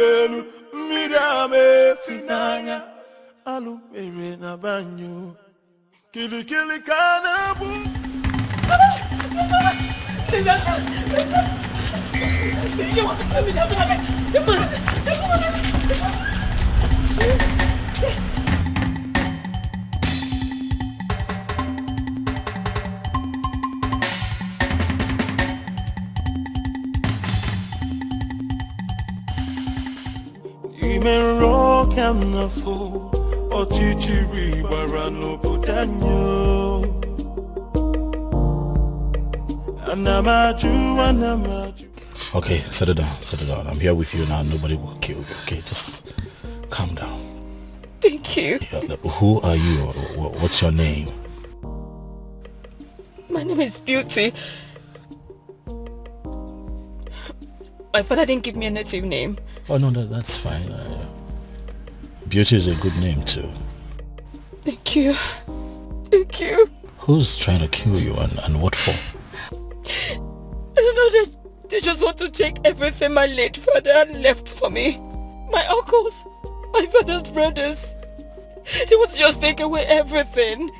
Elu mirame finanya alu mere na banyo kili kanabu. You want to kill me? Even rock and the fool or chichiri barano budanyo. Okay, settle down. I'm here with you now. Nobody will kill you. Okay, just calm down. Thank you. Who are you? What's your name? My name is Beauty. My father didn't give me a native name. Oh no, that's fine. Beauty is a good name too. Thank you. Thank you. Who's trying to kill you and what for? I don't know, they just want to take everything my late father left for me. My uncles, my father's brothers. They want to just take away everything.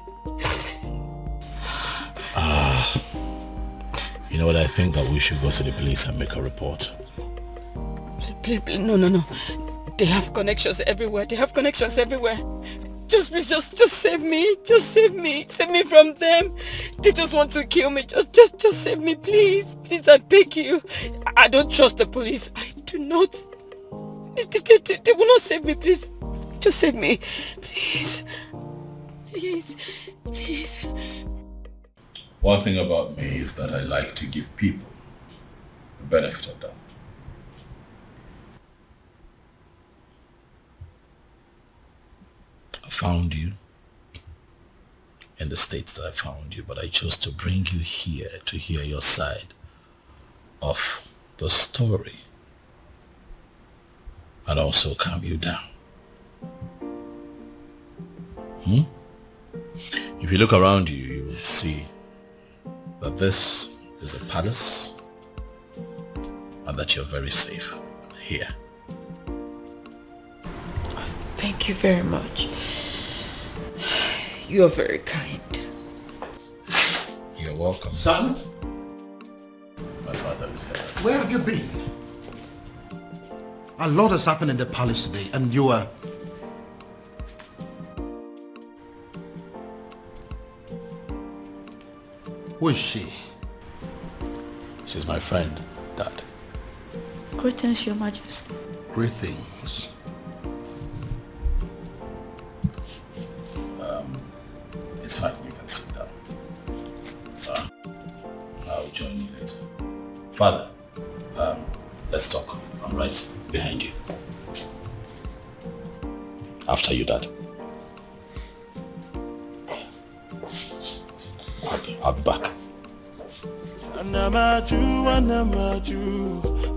You know what, I think that we should go to the police and make a report. No. They have connections everywhere. Just please, just save me. Just save me. Save me from them. They just want to kill me. Just save me, please. Please, I beg you. I don't trust the police. I do not. They will not save me, please. Just save me. Please. Please. One thing about me is that I like to give people the benefit of doubt. I found you in the states that I found you, but I chose to bring you here to hear your side of the story and also calm you down. If you look around you, you will see that this is a palace and that you're very safe here. Thank you very much. You are very kind. You're welcome. Son? My father is here. Where have you been? A lot has happened in the palace today and you are... Who is she? She's my friend, Dad. Greetings, Your Majesty. Greetings. It's fine, you can sit down. I'll join you later. Father, let's talk. I'm right behind you. After you, Dad. I'll be back. Anamaju,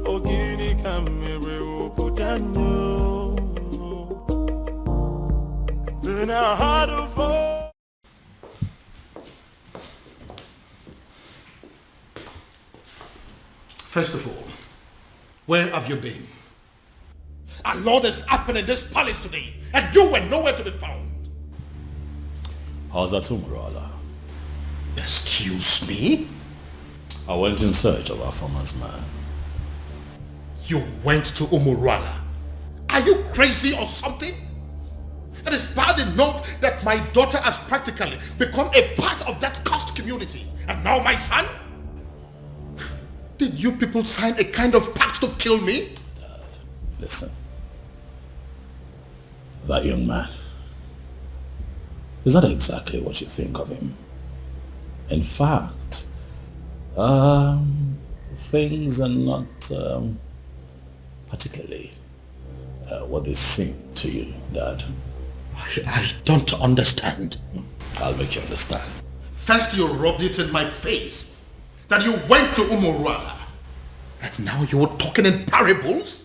ogini kamere obudanyo. Then I had to fall. First of all, where have you been? A lot has happened in this palace today and you were nowhere to be found. How's that, Umbrella? Excuse me? I went in search of our farmer's man. You went to Umurala? Are you crazy or something? It is bad enough that my daughter has practically become a part of that cursed community. And now my son? Did you people sign a kind of pact to kill me? Dad, listen. That young man, is that exactly what you think of him? In fact, things are not particularly what they seem to you, Dad. I don't understand. I'll make you understand. First you rubbed it in my face that you went to Umurala. And now you're talking in parables?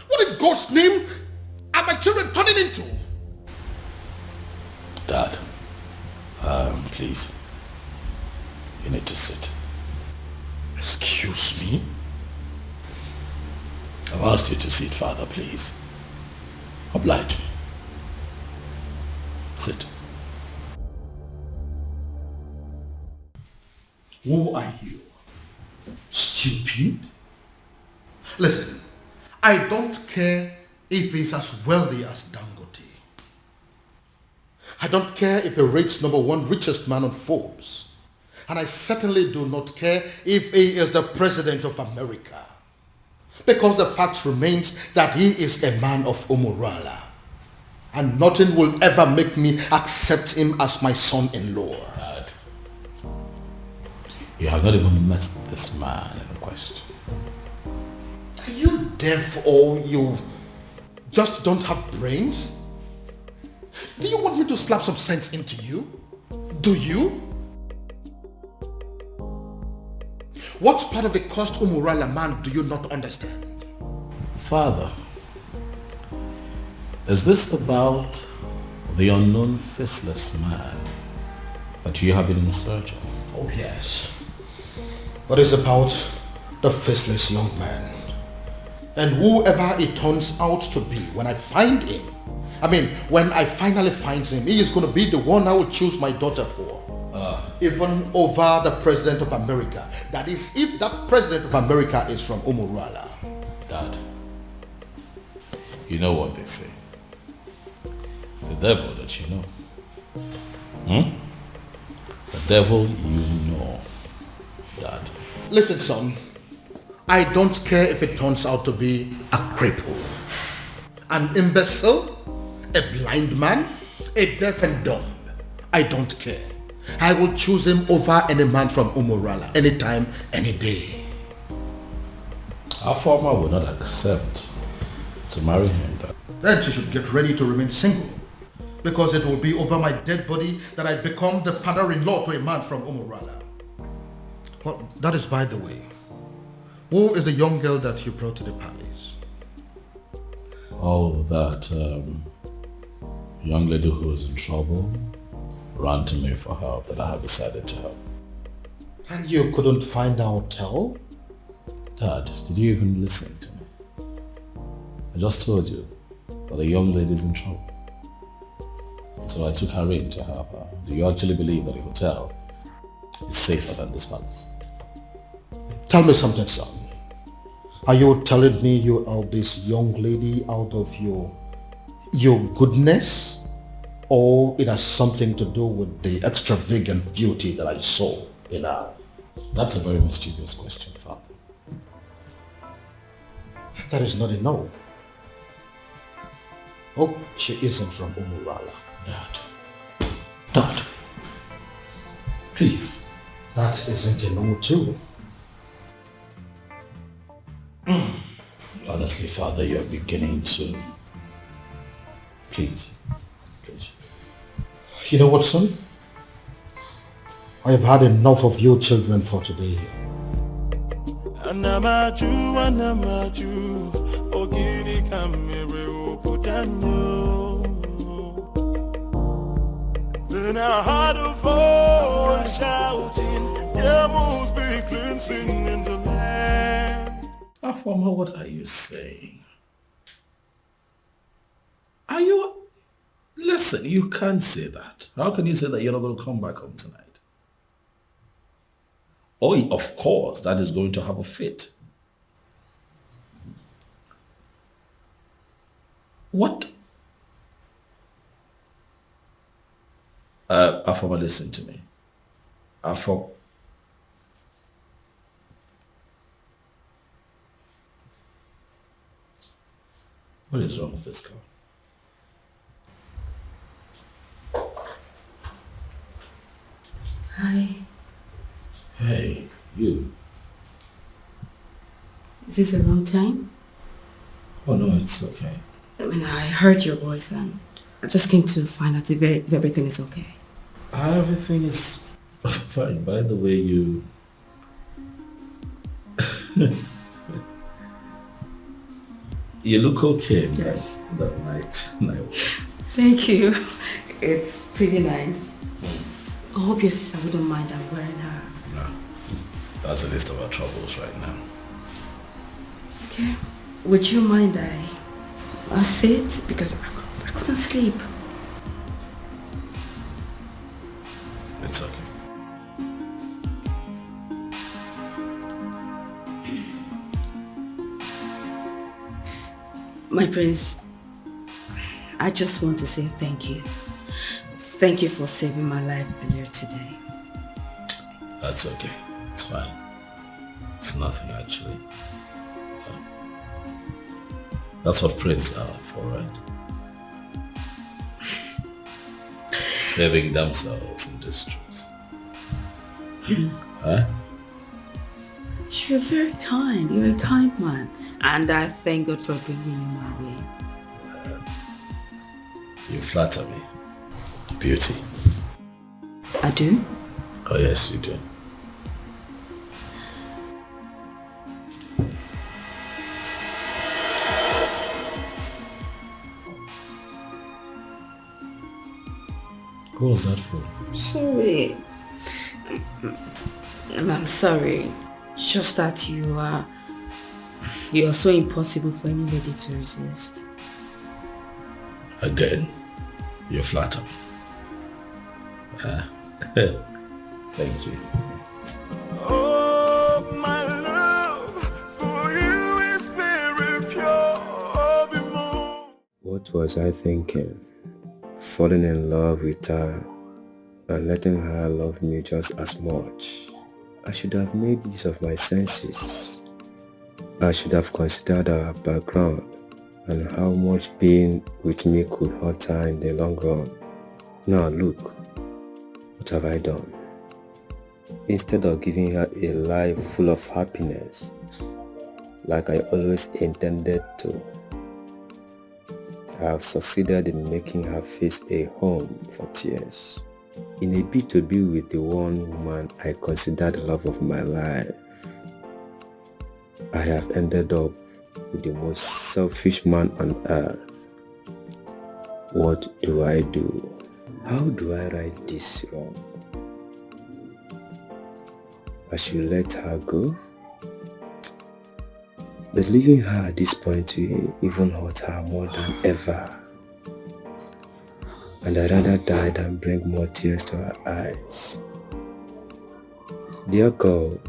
What in God's name are my children turning into? Dad, please. You need to sit. Excuse me? I've asked you to sit, Father, please. Oblige me. Sit. Who are you? Stupid? Listen, I don't care if he's as wealthy as Dangote. I don't care if he rates #1 richest man on Forbes. And I certainly do not care if he is the president of America. Because the fact remains that he is a man of Umurala. And nothing will ever make me accept him as my son-in-law. Dad, you have not even met this man in question. Are you deaf or you just don't have brains? Do you want me to slap some sense into you? Do you? What part of the cursed Umurala man do you not understand? Father, is this about the unknown faceless man that you have been in search of? Oh yes. What is about the faceless young man? And whoever it turns out to be, when I find him, when I finally find him, he is going to be the one I will choose my daughter for. Even over the President of America. That is, if that President of America is from Umurala. Dad, you know what they say. The devil that you know. The devil you know, Dad. Listen, son. I don't care if it turns out to be a cripple, an imbecile, a blind man, a deaf and dumb. I don't care. I will choose him over any man from Umurala, anytime, any day. Our farmer will not accept to marry him, Dad. Then she should get ready to remain single, because it will be over my dead body that I become the father-in-law to a man from Umurala. Well, that is by the way. Who is the young girl that you brought to the palace? Oh, that young lady who is in trouble ran to me for help that I have decided to help. And you couldn't find a hotel? Dad, did you even listen to me? I just told you that a young lady is in trouble. So I took her in to help her. Do you actually believe that a hotel is safer than this palace? Tell me something, son. Are you telling me you are this young lady out of your goodness? Or it has something to do with the extravagant beauty that I saw in her? That's a very mischievous question, Father. That is not a no. Oh, she isn't from Umurala. Dad, please. That isn't a no too. Honestly, Father, you're beginning to... Please. You know what, son? I have had enough of you children for today. Anamaju, ogini kamere opudanyo. Then I heard a voice shouting, there must be cleansing in the land. Afama, what are you saying? Are you... Listen, you can't say that. How can you say that you're not going to come back home tonight? Oh, of course, that is going to have a fit. What? Afama, listen to me. Afama. What is wrong with this girl? Hi. Hey, you. Is this the wrong time? Oh no, it's okay. I heard your voice and I just came to find out if everything is okay. Everything is fine. By the way, you... you look okay. Yes. That night. Thank you. It's pretty nice. I hope your sister wouldn't mind I'm wearing her. No. That's the least of our troubles right now. Okay. Would you mind I sit? Because I couldn't sleep. It's okay. My prince, I just want to say thank you. Thank you for saving my life earlier today. That's okay. It's fine. It's nothing actually. That's what princes are for, right? Saving themselves in distress. Huh? You're very kind. You're a kind man. And I thank God for bringing you my way. You flatter me. Beauty. I do? Oh yes, you do. Who was that for? Sorry. I'm sorry. Just that you're so impossible for any lady to resist. Again, you flatter me. Thank you. Oh, my love for you is very pure. Be more. What was I thinking? Falling in love with her and letting her love me just as much. I should have made use of my senses. I should have considered our background and how much being with me could hurt her in the long run. Now look, what have I done? Instead of giving her a life full of happiness, like I always intended to, I have succeeded in making her face a home for tears. In a bid to be with the one woman I consider the love of my life, I have ended up with the most selfish man on earth. What do I do? How do I right this wrong? I should let her go? But leaving her at this point will even hurt her more than ever. And I'd rather die than bring more tears to her eyes. Dear God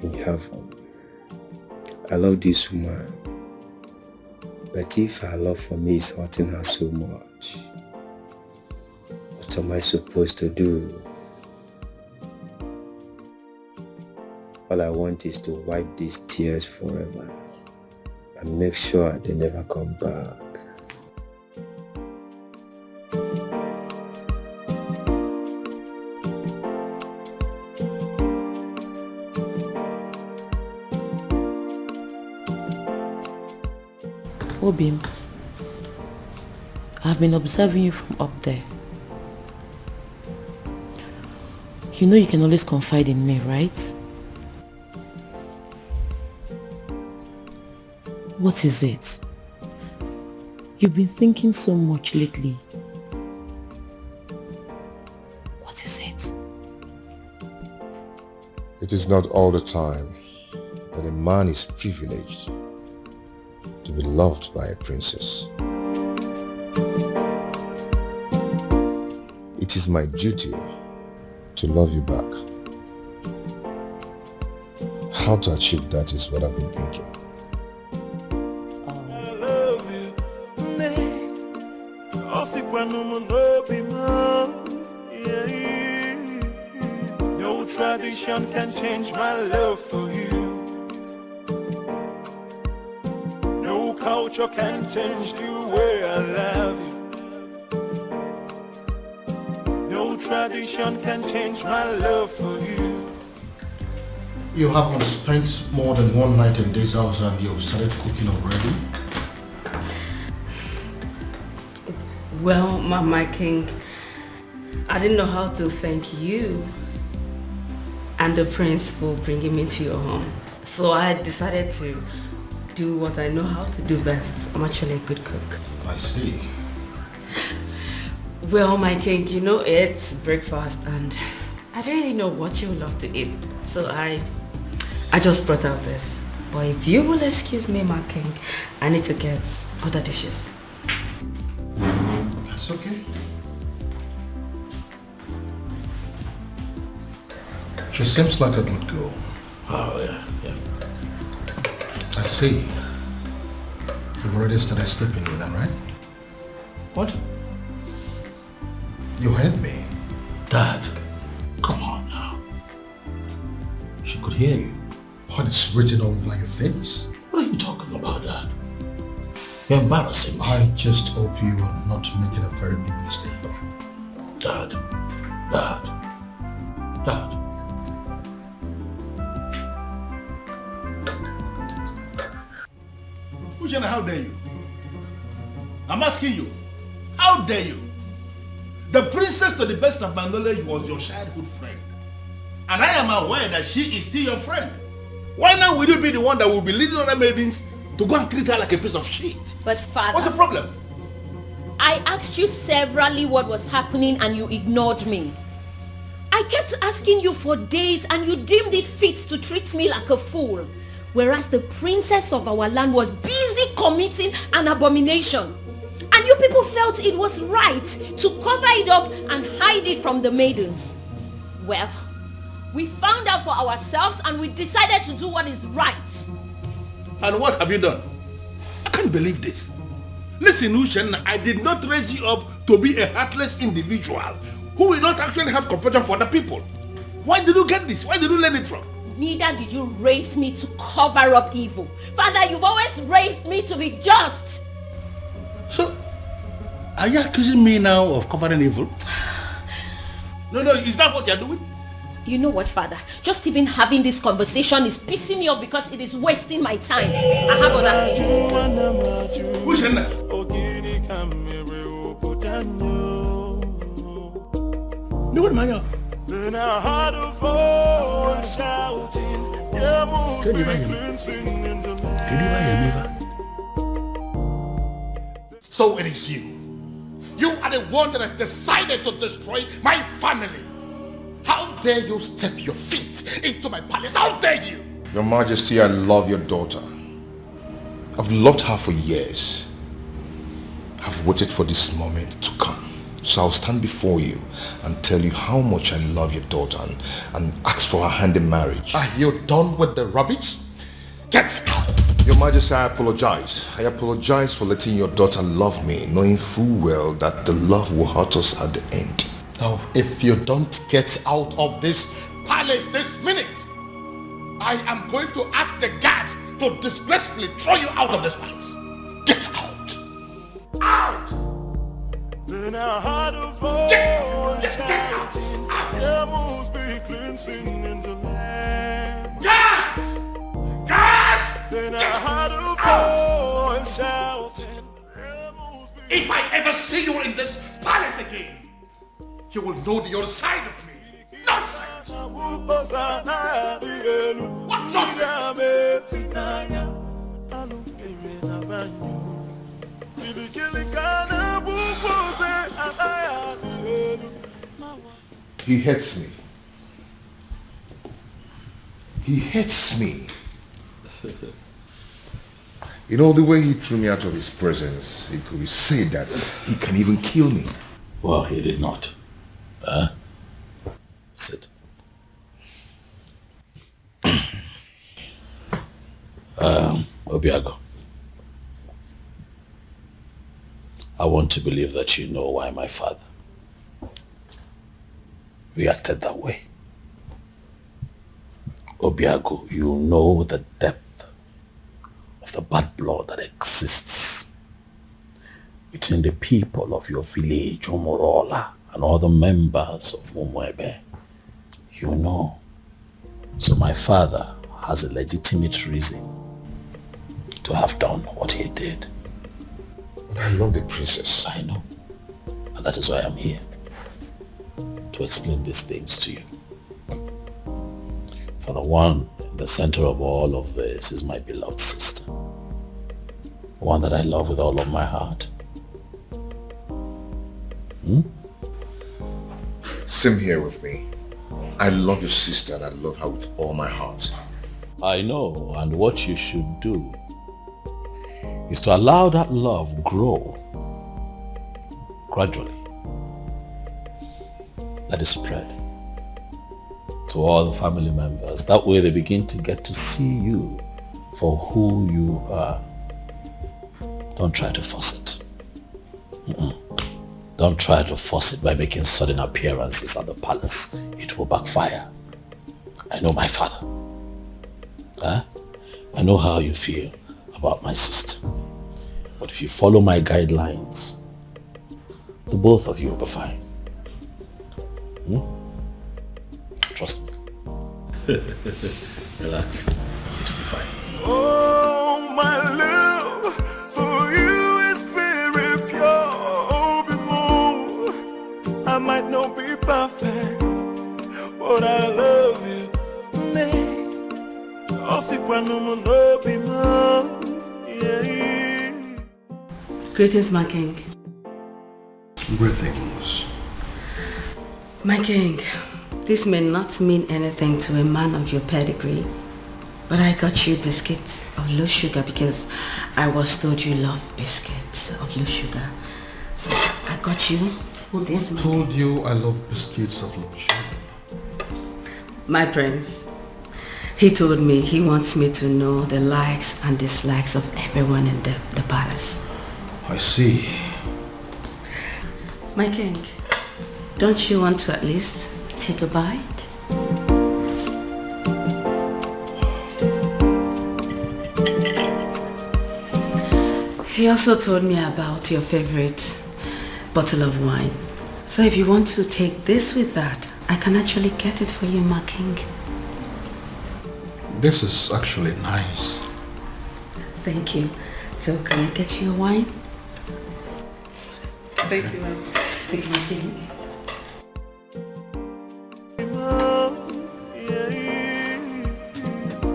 in heaven, I love this woman, but if her love for me is hurting her so much, what am I supposed to do? All I want is to wipe these tears forever and make sure they never come back. Obim, I've been observing you from up there. You know you can always confide in me, right? What is it? You've been thinking so much lately. What is it? It is not all the time that a man is privileged to be loved by a princess. It is my duty to love you back. How to achieve that is what I've been thinking. I love you. No tradition can change my love for you. No culture can change the way I love you. No tradition can change my love for you. You haven't spent more than one night in this house and you've started cooking already? Well, my king, I didn't know how to thank you and the prince for bringing me to your home. So I decided to do what I know how to do best. I'm actually a good cook. I see. Well, my king, you know it's breakfast and I don't really know what you would love to eat. So I just brought out this. But if you will excuse me, my king, I need to get other dishes. That's okay. She seems like a good girl. Oh, yeah. I see. You've already started sleeping with her, right? What? You heard me. Dad, come on now. She could hear you. But it's written all over your face. What are you talking about, Dad? You're embarrassing me. I just hope you are not making a very big mistake. Dad. Ushana, how dare you? I'm asking you, how dare you? The princess, to the best of my knowledge, was your childhood friend. And I am aware that she is still your friend. Why now will you be the one that will be leading other maidens to go and treat her like a piece of shit? But father... What's the problem? I asked you severally what was happening and you ignored me. I kept asking you for days and you deemed it fit to treat me like a fool. Whereas the princess of our land was busy committing an abomination. And you people felt it was right to cover it up and hide it from the maidens. Well, we found out for ourselves and we decided to do what is right. And what have you done? I can't believe this. Listen, Ushen, I did not raise you up to be a heartless individual who will not actually have compassion for the people. Why did you get this? Where did you learn it from? Neither did you raise me to cover up evil. Father, you've always raised me to be just. So, are you accusing me now of covering evil? No, is that what you're doing? You know what, Father? Just even having this conversation is pissing me off because it is wasting my time. I have other things. Who's in there? No, what, Maya? Then I heard a voice shouting, yeah, move Can you me hear me? cleansing in the Can you hear me? So it is you. You are the one that has decided to destroy my family. How dare you step your feet into my palace? How dare you? Your Majesty, I love your daughter. I've loved her for years. I've waited for this moment to come. So I'll stand before you and tell you how much I love your daughter and ask for her hand in marriage. Are you done with the rubbish? Get out! Your Majesty, I apologize. I apologize for letting your daughter love me, knowing full well that the love will hurt us at the end. Now, if you don't get out of this palace this minute, I am going to ask the guards to disgracefully throw you out of this palace. Get out! Out! Then I heard a voice shouting, yeah, move me cleansing in the land. Guards! Guards! Then I heard a voice shouting, yeah, move me. If I ever see you in this palace again, you will know the other side of me. Nonsense! What He hates me. He hates me. You know, the way he threw me out of his presence, it could be said that he can even kill me. Well, he did not. Sit. Obiago, I want to believe that you know why my father reacted that way. Obiago, you know the depth of the bad blood that exists between the people of your village, Omorola, and other members of Umwebe. You know. So my father has a legitimate reason to have done what he did. But I love the princess. I know. And that is why I'm here. To explain these things to you. For the one in the center of all of this is my beloved sister. One that I love with all of my heart. Same here with me. I love your sister and I love her with all my heart. I know, and what you should do is to allow that love grow gradually. Let it spread to all the family members. That way they begin to get to see you for who you are. Don't try to force it. Don't try to force it by making sudden appearances at the palace. It will backfire. I know my father. I know how you feel about my sister. But if you follow my guidelines, the both of you will be fine. Trust me. Relax. It will be fine. Oh, my love for you is very pure. Be more. I might not be perfect, but I love you. Greetings, my king. Greetings. My king, this may not mean anything to a man of your pedigree, but I got you biscuits of low sugar because I was told you love biscuits of low sugar. So I got you this. Who told you I love biscuits of low sugar? My prince. He told me he wants me to know the likes and dislikes of everyone in the palace. I see. My king, don't you want to at least take a bite? He also told me about your favorite bottle of wine. So if you want to take this with that, I can actually get it for you, my king. This is actually nice. Thank you. So can I get you a wine? Thank you, ma'am. Thank you, my king.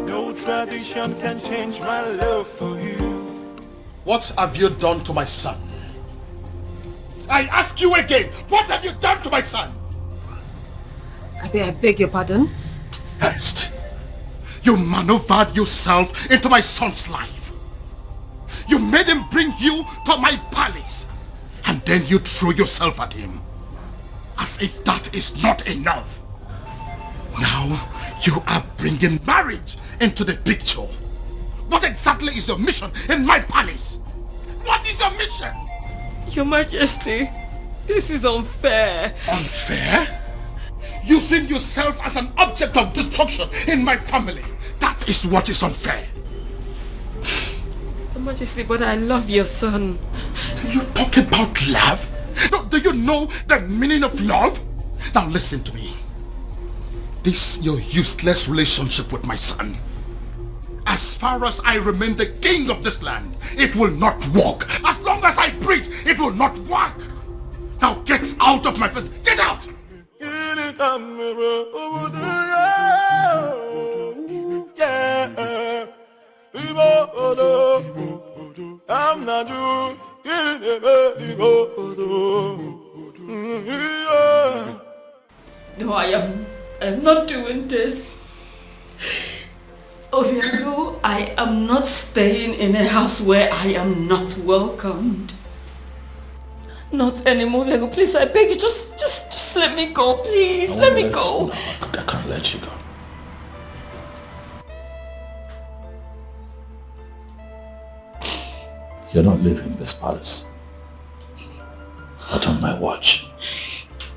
No tradition can change my love for you. What have you done to my son? I ask you again, what have you done to my son? I beg your pardon? First, you maneuvered yourself into my son's life. You made him bring you to my palace. And then you threw yourself at him. As if that is not enough. Now, you are bringing marriage into the picture. What exactly is your mission in my palace? What is your mission? Your Majesty, this is unfair. Unfair? Using yourself as an object of destruction in my family. That is what is unfair. Your Majesty, but I love your son. You talk about love? No, do you know the meaning of love? Now listen to me. This your useless relationship with my son. As far as I remain the king of this land, it will not work. As long as I breathe, it will not work. Now get out of my face. Get out! I'm not you. No, I am not doing this. Obiago, I am not staying in a house where I am not welcomed. Not anymore, Obiago. Please, I beg you, just let me go, please. Let me go. No, I can't let you go. You're not leaving this palace. Not on my watch.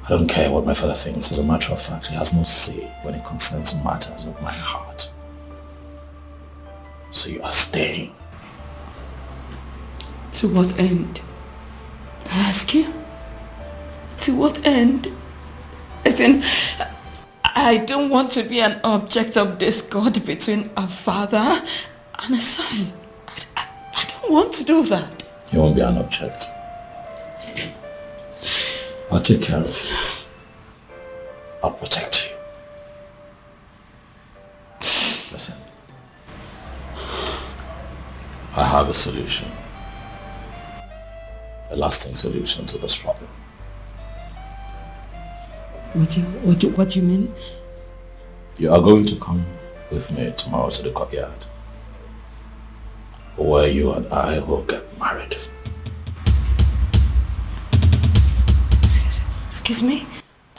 I don't care what my father thinks. As a matter of fact, he has no say when it concerns matters of my heart. So you are staying. To what end? I ask you? To what end? As in, I don't want to be an object of discord between a father and a son. I don't want to do that. You won't be an object. I'll take care of you. I'll protect you. Listen. I have a solution. A lasting solution to this problem. What do you mean? You are going to come with me tomorrow to the courtyard, where you and I will get married. Excuse me?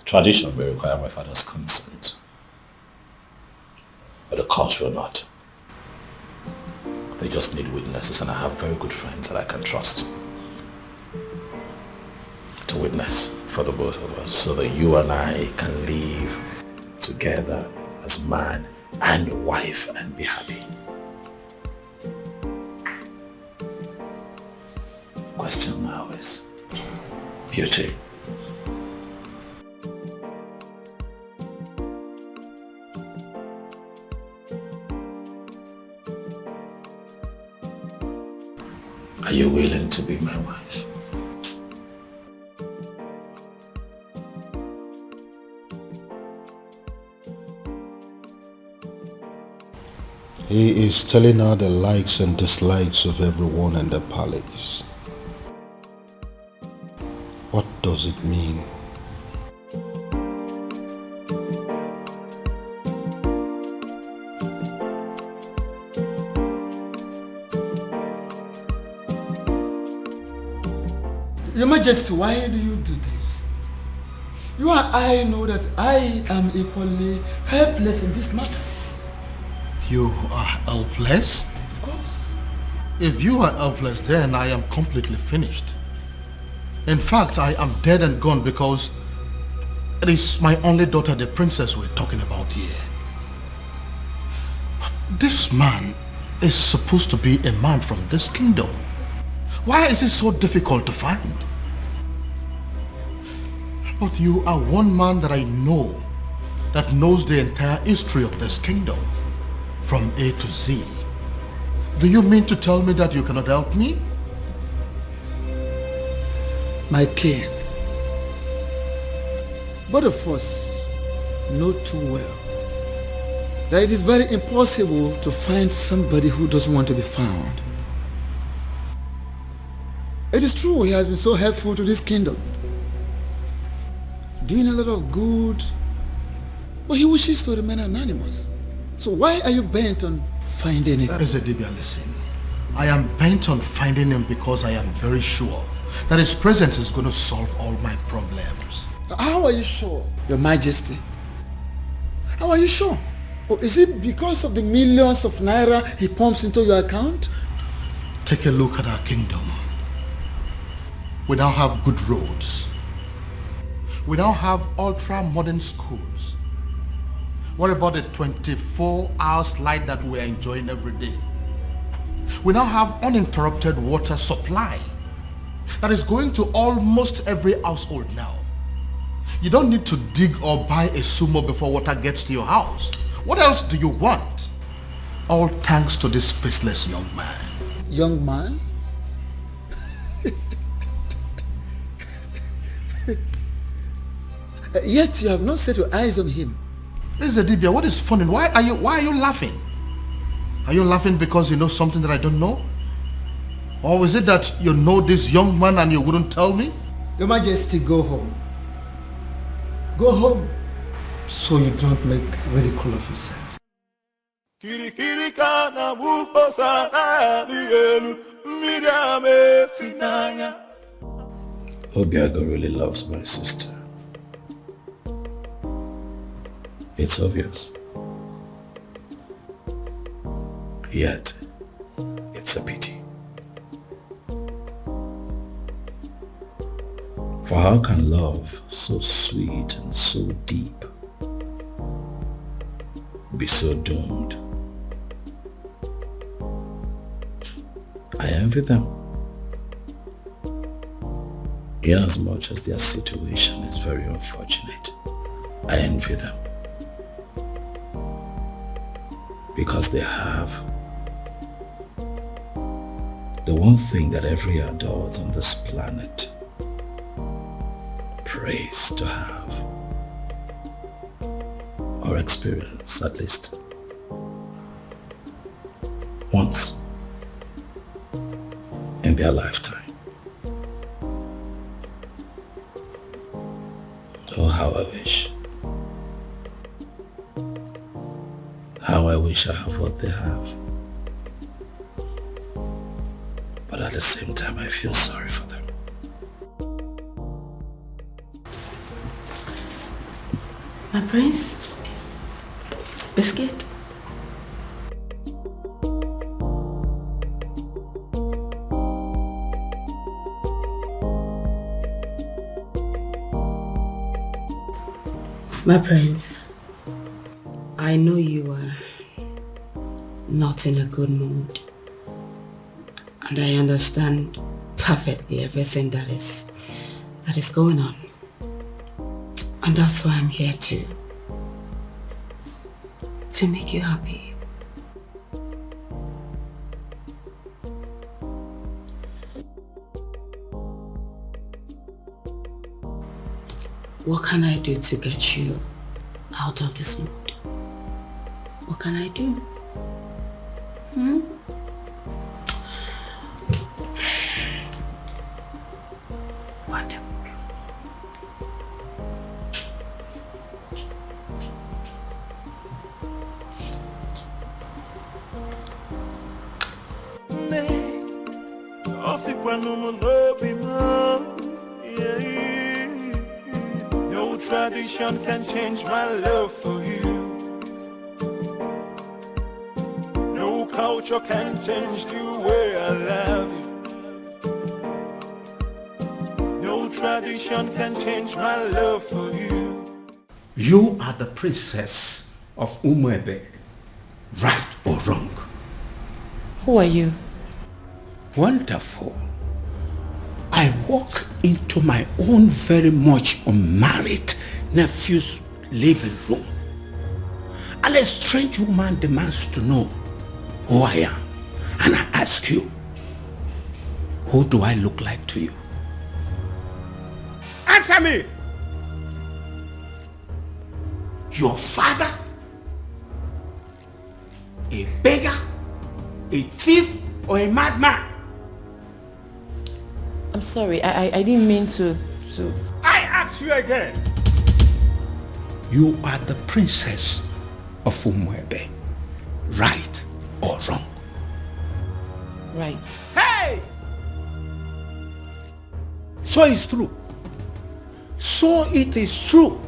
Tradition may require my father's consent, but the court will not. They just need witnesses, and I have very good friends that I can trust to witness for the both of us, so that you and I can live together as man and wife and be happy. Question now is beauty. Are you willing to be my wife? He is telling her the likes and dislikes of everyone in the palace. What does it mean? Your Majesty, why do you do this? You and I know that I am equally helpless in this matter. You are helpless? Of course. If you are helpless, then I am completely finished. In fact, I am dead and gone because it is my only daughter, the princess, we're talking about here. This man is supposed to be a man from this kingdom. Why is it so difficult to find? But you are one man that I know that knows the entire history of this kingdom, from A to Z. Do you mean to tell me that you cannot help me? My king, both of us know too well that it is very impossible to find somebody who doesn't want to be found. It is true he has been so helpful to this kingdom, doing a lot of good, but he wishes to remain anonymous. So why are you bent on finding him? Ezedibia, listen. I am bent on finding him because I am very sure that his presence is going to solve all my problems. How are you sure, Your Majesty? How are you sure? Or is it because of the millions of naira he pumps into your account? Take a look at our kingdom. We now have good roads. We now have ultra-modern schools. What about the 24 hours light that we are enjoying every day? We now have uninterrupted water supply that is going to almost every household now. You don't need to dig or buy a sumo before water gets to your house. What else do you want? All thanks to this faceless young man. Young man? Yet you have not set your eyes on him. Ezedibia, what is funny? Why are you laughing? Are you laughing because you know something that I don't know? Or is it that you know this young man and you wouldn't tell me? Your Majesty, go home. Go home so you don't make ridicule of yourself. Obiago really loves my sister. It's obvious. Yet, it's a pity. For how can love so sweet and so deep be so doomed? I envy them, inasmuch as their situation is very unfortunate. I envy them because they have the one thing that every adult on this planet prays to have, or experience at least once in their lifetime. Oh, how I wish. How I I wish I have what they have. But at the same time, I feel sorry for them. My prince? Biscuit? My prince, I know you are not in a good mood, and I understand perfectly everything that is going on. And that's why I'm here to make you happy. What can I do to get you out of this mood? What can I do? What? No tradition can change my love for you. No culture can change the way I love you. No tradition can change my love for you. You are the princess of Umuebe, right or wrong? Who are you? Wonderful. I walk into my own very much unmarried nephew's living room, and a strange woman demands to know who I am. And I ask you, who do I look like to you? Answer me! Your father? A beggar? A thief? Or a madman? I'm sorry, I didn't mean to... I ask you again. You are the princess of Umuebe, right or wrong? Right. Hey! So it's true. So it is true.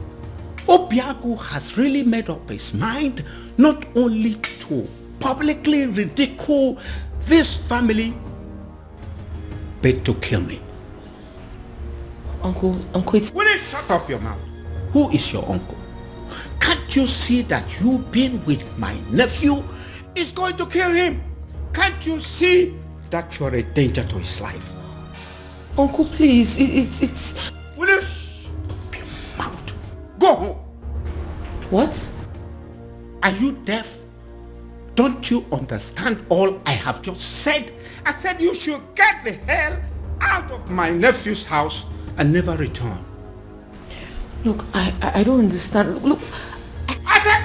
Obiago has really made up his mind not only to publicly ridicule this family, but to kill me. Uncle, it's... Will you shut up your mouth? Who is your uncle? Can't you see that you being with my nephew is going to kill him? Can't you see that you're a danger to his life? Uncle, please, it's... Will you shut up your mouth? Go home. What? Are you deaf? Don't you understand all I have just said? I said you should get the hell out of my nephew's house and never return. Look, I don't understand. Look, I said...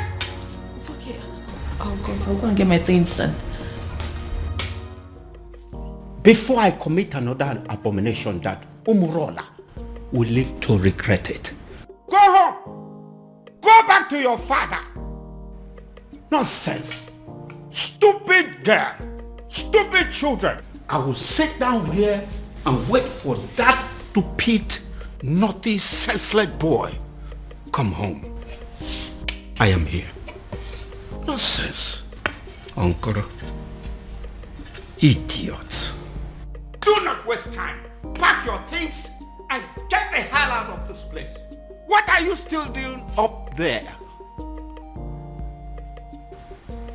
It's okay. I'll go and get my things done. Before I commit another abomination that Umurola will live to regret it. Go home! Go back to your father! Nonsense! Stupid girl! Stupid children! I will sit down here and wait for that stupid, naughty, senseless boy. Come home. I am here. Nonsense. Uncle. Idiot. Do not waste time. Pack your things and get the hell out of this place. What are you still doing up there?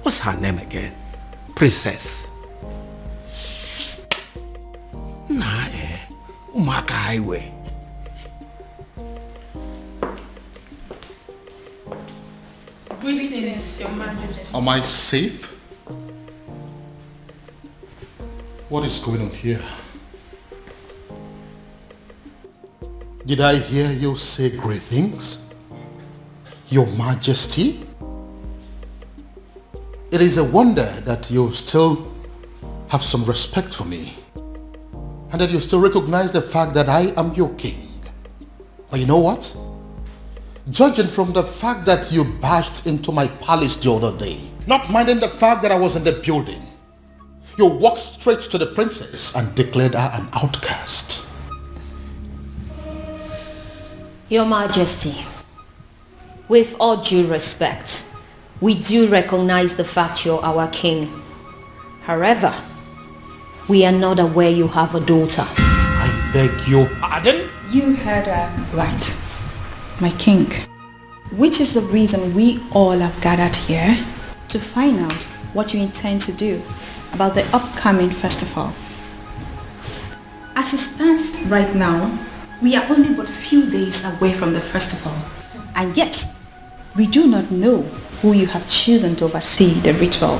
What's her name again? Princess. Nah, Umaka Highway. Greetings, Your Majesty. Am I safe? What is going on here? Did I hear you say great things? Your Majesty? It is a wonder that you still have some respect for me, and that you still recognize the fact that I am your king. But you know what? Judging from the fact that you barged into my palace the other day Not minding the fact that I was in the building. You walked straight to the princess and declared her an outcast. Your Majesty, with all due respect, we do recognize the fact you're our king. However, we are not aware you have a daughter. I beg your pardon? You heard her right, my king. Which is the reason we all have gathered here to find out what you intend to do about the upcoming festival. As it stands right now, we are only but few days away from the festival, and yet we do not know who you have chosen to oversee the ritual.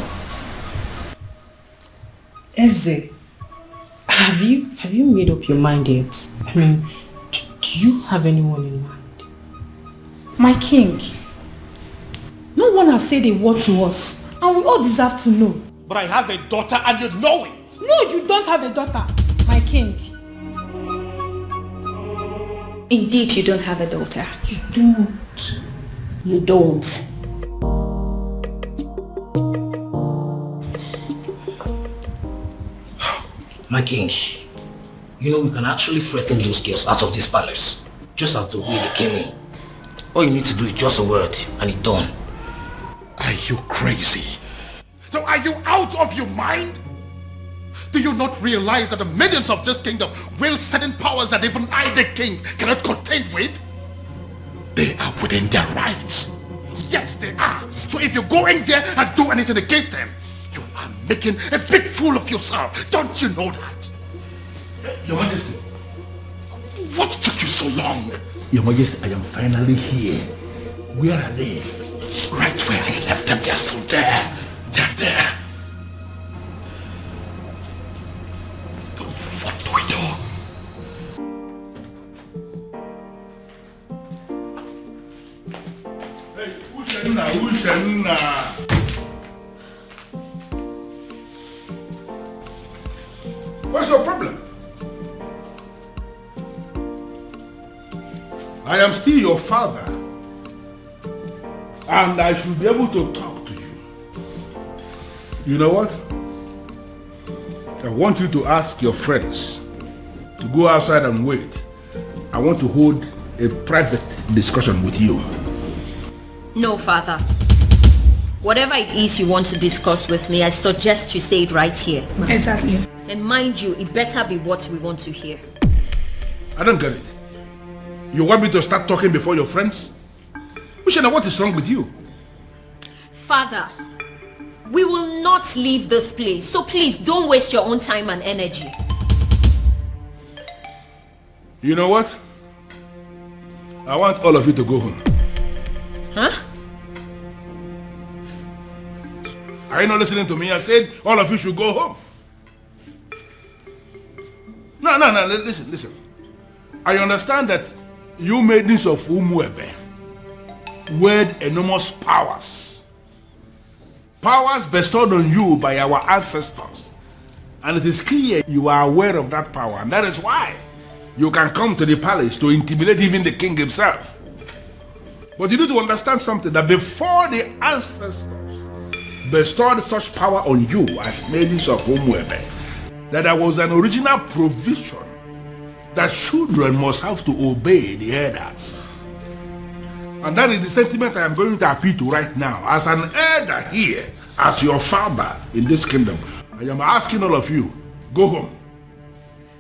Eze, have you made up your mind yet? I mean, do you have anyone in mind? My king, no one has said a word to us, and we all deserve to know. But I have a daughter and you know it. No, you don't have a daughter, my king. Indeed, you don't have a daughter. You don't. You don't. My king, you know we can actually threaten those girls out of this palace, just as the way they came in. All you need to do is just a word and it's done. Are you crazy? No, are you out of your mind? Do you not realize that the maidens of this kingdom wield certain powers that even I, the king, cannot contend with? They are within their rights. Yes, they are. So if you go in there and do anything against them, you are making a big fool of yourself. Don't you know that? Your Majesty. What took you so long? Your Majesty, I am finally here. Where are they? Right where I left them, they're still there. They're there. But what do we do? Hey, Ushenna. What's your problem? I am still your father, and I should be able to talk to you. You know what? I want you to ask your friends to go outside and wait. I want to hold a private discussion with you. No, father. Whatever it is you want to discuss with me, I suggest you say it right here. Exactly. And mind you, it better be what we want to hear. I don't get it. You want me to start talking before your friends? Ushena, what is wrong with you? Father, we will not leave this place, so please don't waste your own time and energy. You know what? I want all of you to go home. Huh? Are you not listening to me? I said all of you should go home. No, listen. I understand that you maidens of Umuebe wield enormous powers. Powers bestowed on you by our ancestors. And it is clear you are aware of that power. And that is why you can come to the palace to intimidate even the king himself. But you need to understand something, that before the ancestors bestowed such power on you as maidens of Umuebe, that there was an original provision that children must have to obey the elders. And that is the sentiment I am going to appeal to right now. As an elder here, as your father in this kingdom, I am asking all of you, go home.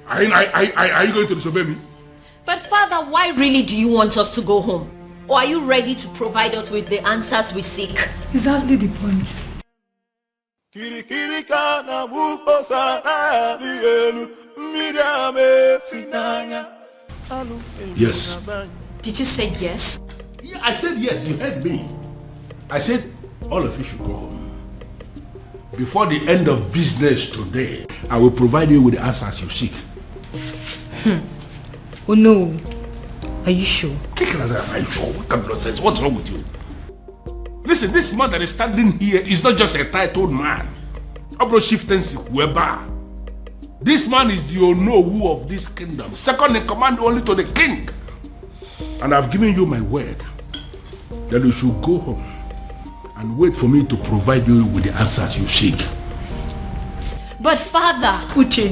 Are you going to disobey me? But father, why really do you want us to go home? Or are you ready to provide us with the answers we seek? Exactly the point. Yes. Did you say yes? Yeah, I said yes, you heard me. I said all of you should go home. Before the end of business today, I will provide you with the answers you seek. Oh no. Are you sure? Are you sure? What kind of nonsense? What's wrong with you? Listen, this man that is standing here is not just a titled man. This man is the Onowu of this kingdom, second in command only to the king. And I've given you my word that you should go home and and wait for me to provide you with the answers you seek. But father... Uche,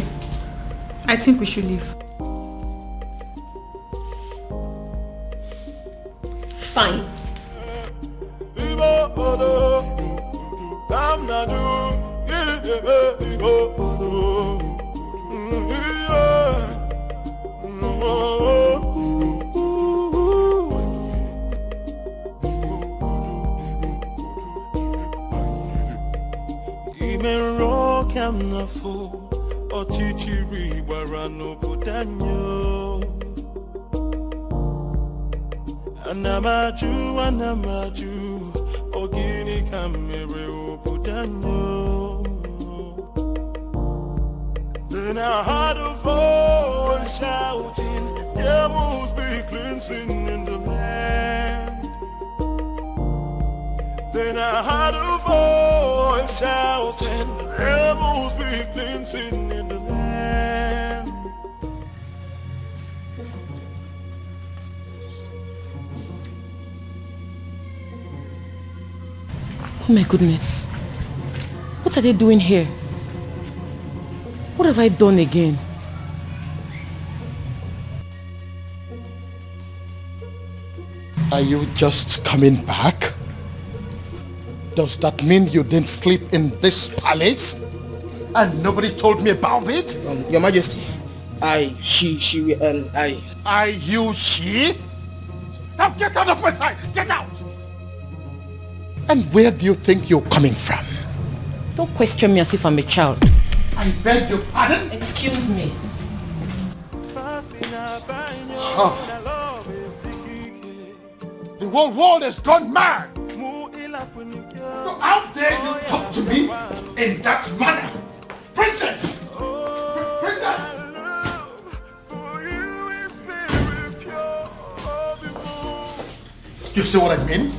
I think we should leave. Fine. Anamaju, ogini kamere obudanyo. Then I heard a voice shouting, there must be cleansing in the land. Then I heard a voice shouting, there must be cleansing in the land. Oh my goodness. What are they doing here? What have I done again? Are you just coming back? Does that mean you didn't sleep in this palace? And nobody told me about it? Your Majesty, she, she? Now get out of my sight! Get out! And where do you think you're coming from? Don't question me as if I'm a child. I beg your pardon? Excuse me. Huh. The whole world has gone mad! So how dare you talk to me in that manner? Princess! Princess! You see what I mean?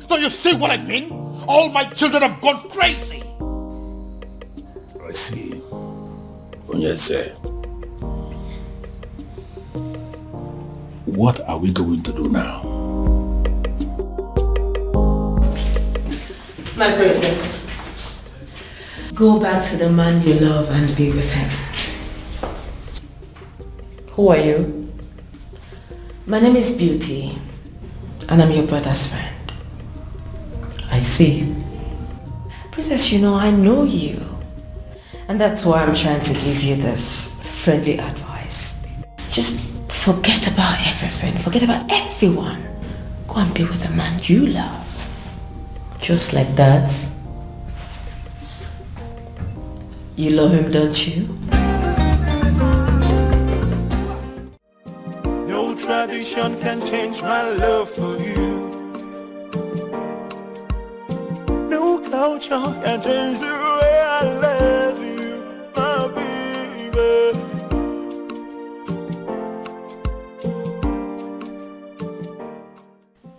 Do you see what I mean? All my children have gone crazy! I see. Onyeze. What are we going to do now? My princess, go back to the man you love and be with him. Who are you? My name is Beauty, and I'm your brother's friend. I see. Princess, you know, I know you. And that's why I'm trying to give you this friendly advice. Just forget about everything. Forget about everyone. Go and be with the man you love. Just like that? You love him, don't you? No tradition can change my love for you. No culture can change the way I love you, my baby.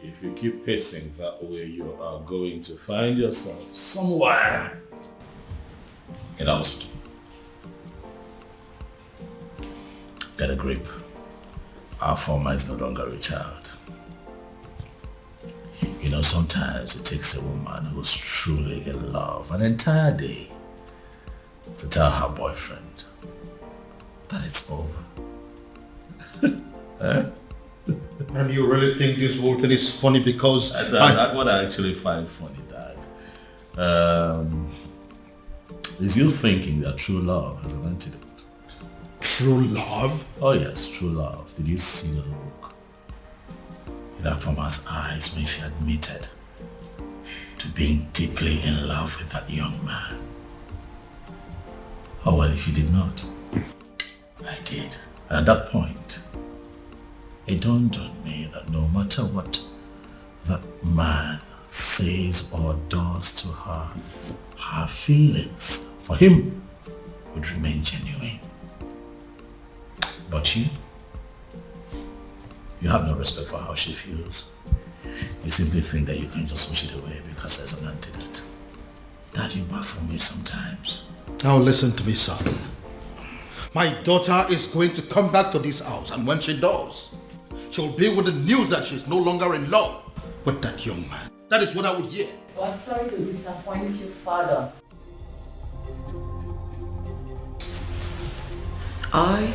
If you keep pacing that way, you are going to find yourself somewhere in a hospital. Get a grip. Our former is no longer a child. You know, sometimes it takes a woman who's truly in love an entire day to tell her boyfriend that it's over. And you really think this whole thing is funny because... That's what I actually find funny, Dad. Is you thinking that true love has an antidote? True love? Oh yes, true love. Did you see the look in that woman's eyes when she admitted to being deeply in love with that young man? Oh well, if you did not, I did. And at that point, it dawned on me that no matter what that man says or does to her, her feelings for him would remain genuine. But you have no respect for how she feels. You simply think that you can just wish it away because there's an antidote. Dad, you baffle me sometimes. Now listen to me, son. My daughter is going to come back to this house, and when she does, she'll be with the news that she's no longer in love with that young man. That is what I would hear. Well, sorry to disappoint you, Father. I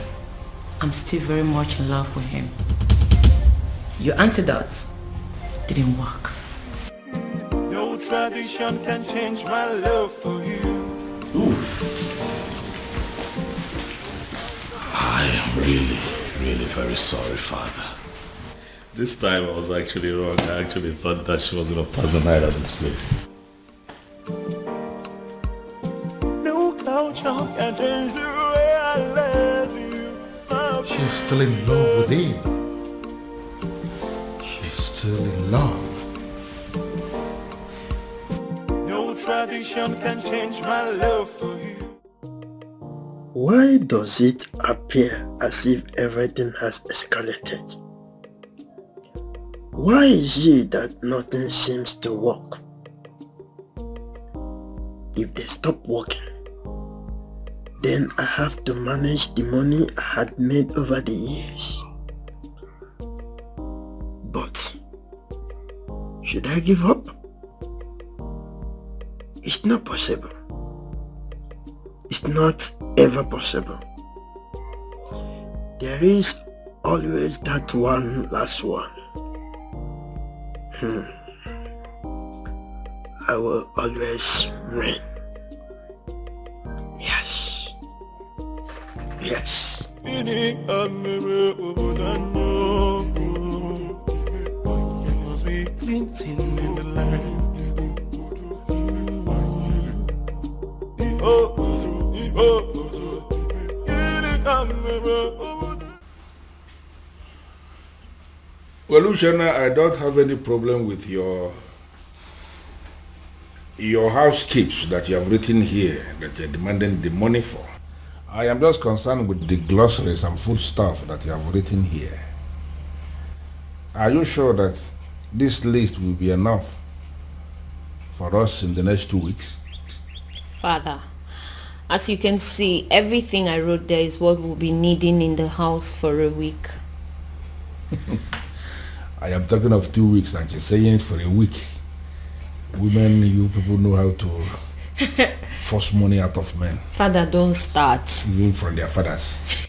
am still very much in love with him. Your antidote didn't work. No tradition can change my love for you. Oof. I am really very sorry, Father. This time I was actually wrong. I actually thought that she was going to pass the night at this place. No culture can change the way I love you. She's still in love with him. She's still in love. No tradition can change my love for you. Why does it appear as if everything has escalated? Why is it that nothing seems to work? If they stop working, then I have to manage the money I had made over the years. But should I give up? It's not possible. It's not ever possible. There is always that one last one. I will always win. Yes. Yes. Ini must be glinting in the land. Well, Luciana, I don't have any problem with your housekeeps that you have written here that you're demanding the money for. I am just concerned with the glossaries and food stuff that you have written here. Are you sure that this list will be enough for us in the next 2 weeks? Father, as you can see, everything I wrote there is what we'll be needing in the house for a week. I am talking of 2 weeks and you're saying it for a week. Women, you people know how to force money out of men. Father, don't start. Even from their fathers.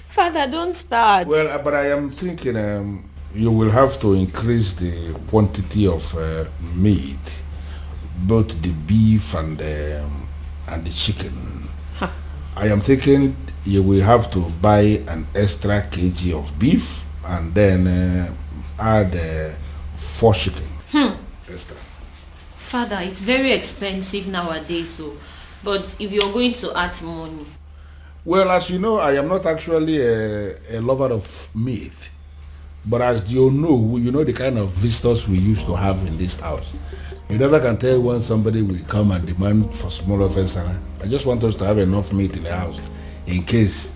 Father, don't start. Well, but I am thinking you will have to increase the quantity of meat, both the beef and the chicken. Huh. I am thinking you will have to buy an extra kg of beef and then add 4 chicken. Extra. Father, it's very expensive nowadays, but if you're going to add money. Well, as you know, I am not actually a lover of meat. But as you know the kind of visitors we used to have in this house. You never can tell when somebody will come and demand for small offense. I just want us to have enough meat in the house in case.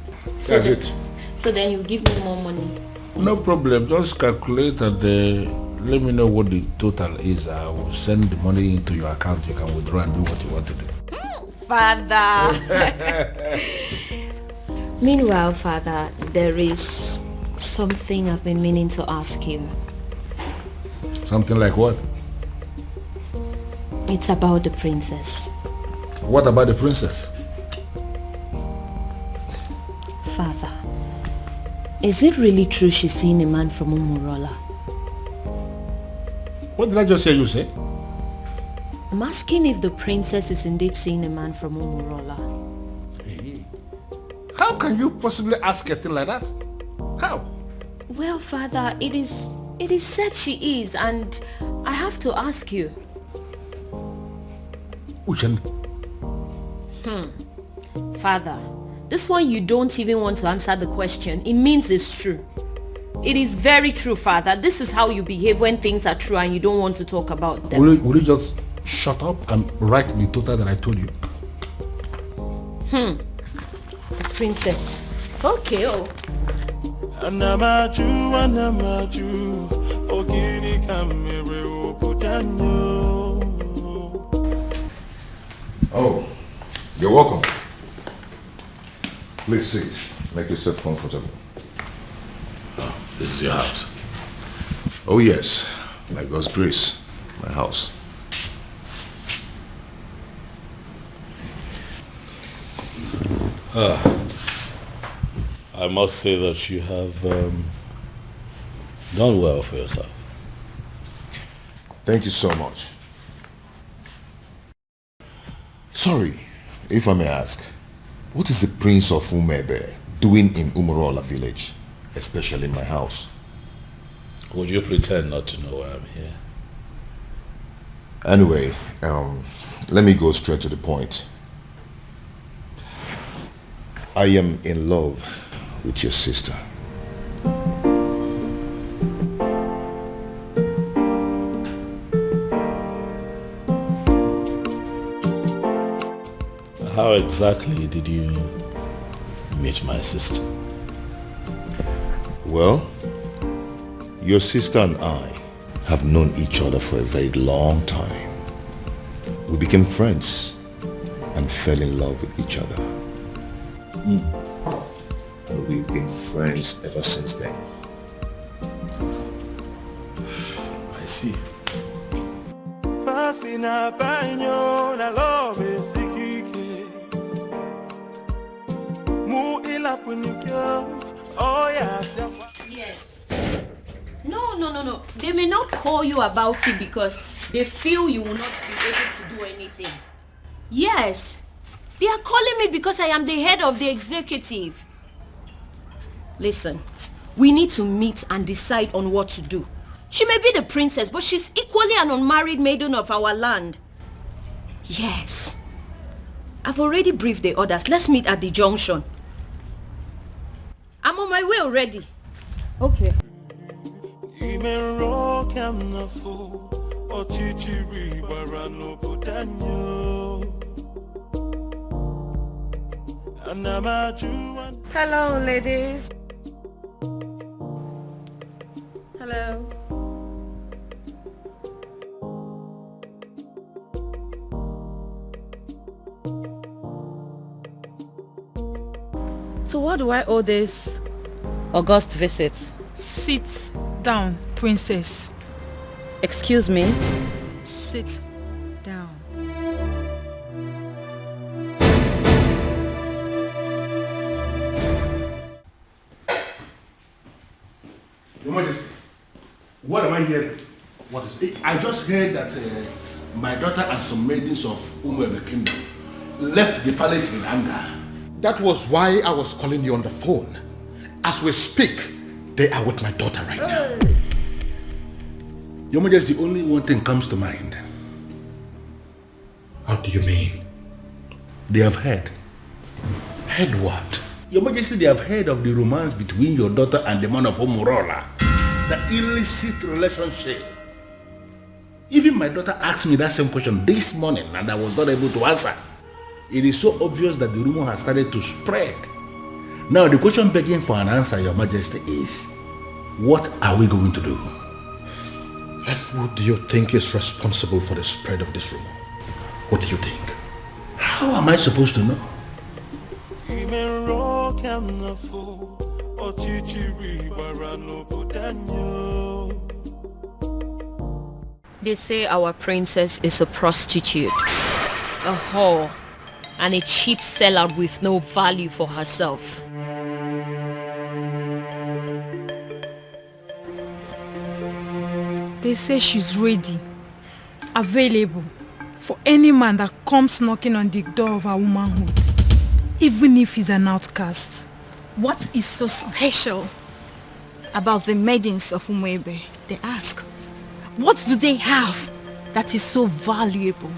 That's it. So then you give me more money. No problem. Just calculate and let me know what the total is. I will send the money into your account. You can withdraw and do what you want to do. Father. Meanwhile, Father, there is something I've been meaning to ask you. Something like what? It's about the princess. What about the princess? Father, is it really true she's seeing a man from Umurola? What did I just hear you say? I'm asking if the princess is indeed seeing a man from Umurola. Hey. How can you possibly ask a thing like that? How? Well, Father, it is said she is, and I have to ask you. Uchenna. Father, this one you don't even want to answer the question. It means it's true. It is very true, Father. This is how you behave when things are true and you don't want to talk about them. Will you just shut up and write the total that I told you? The princess. Okay, Oh, you're welcome. Please sit. Make yourself comfortable. Oh, this is your house? Oh yes, by God's grace, my house. I must say that you have done well for yourself. Thank you so much. Sorry, if I may ask, what is the Prince of Umebe doing in Umurola village, especially in my house? Would you pretend not to know why I'm here? Anyway, let me go straight to the point. I am in love with your sister. How exactly did you meet my sister? Well, your sister and I have known each other for a very long time. We became friends and fell in love with each other. And we've been friends ever since then. I see. Yes. No. They may not call you about it because they feel you will not be able to do anything. Yes. They are calling me because I am the head of the executive. Listen, we need to meet and decide on what to do. She may be the princess, but she's equally an unmarried maiden of our land. Yes. I've already briefed the others. Let's meet at the junction. I'm on my way already. Okay. Hello, ladies. Hello. So what do I owe this august visit? Sit down, princess. Excuse me? Sit down. Your Majesty, what am I hearing? What is it? I just heard that my daughter and some maidens of Umwebe Kingdom left the palace in anger. That was why I was calling you on the phone. As we speak, they are with my daughter right now. Your Majesty, only one thing comes to mind. How do you mean? They have heard. Heard what? Your Majesty, they have heard of the romance between your daughter and the man of Umurola. The illicit relationship. Even my daughter asked me that same question this morning and I was not able to answer. It is so obvious that the rumor has started to spread. Now the question begging for an answer, Your Majesty, is what are we going to do? And who do you think is responsible for the spread of this rumor? What do you think? How am I supposed to know? They say our princess is a prostitute, a whore, and a cheap seller with no value for herself. They say she's ready, available for any man that comes knocking on the door of her womanhood, even if he's an outcast. What is so special about the maidens of Umwebe? They ask. What do they have that is so valuable?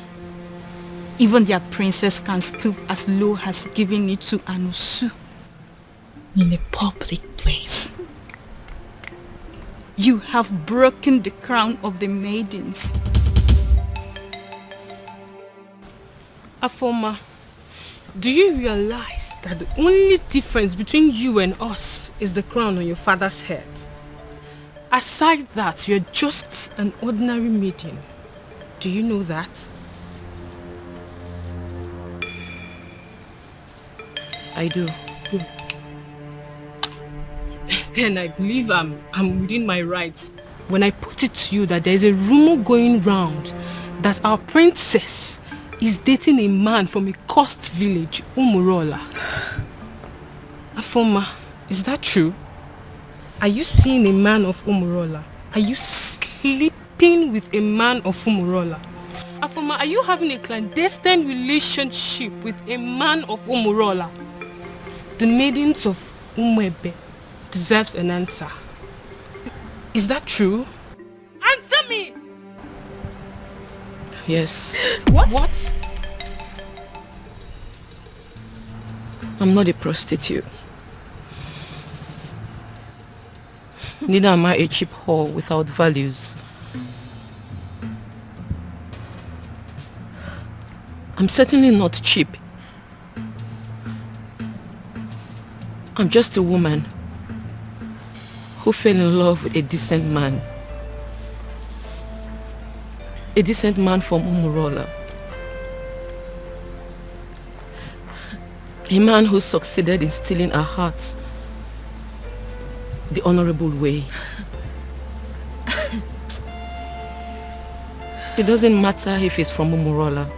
Even their princess can stoop as low as giving it to Anusu in a public place. You have broken the crown of the maidens. Afoma, do you realize that the only difference between you and us is the crown on your father's head? Aside that, you're just an ordinary maiden. Do you know that? I do. Then I believe I'm within my rights when I put it to you that there's a rumor going round that our princess is dating a man from a coast village, Umurola. Afoma, is that true? Are you seeing a man of Umurola? Are you sleeping with a man of Umurola? Afoma, are you having a clandestine relationship with a man of Umurola? The maidens of Umwebe deserves an answer. Is that true? Answer me! Yes. What? I'm not a prostitute. Neither am I a cheap whore without values. I'm certainly not cheap. I'm just a woman who fell in love with a decent man. A decent man from Umurola. A man who succeeded in stealing her heart the honorable way. It doesn't matter if he's from Umurola.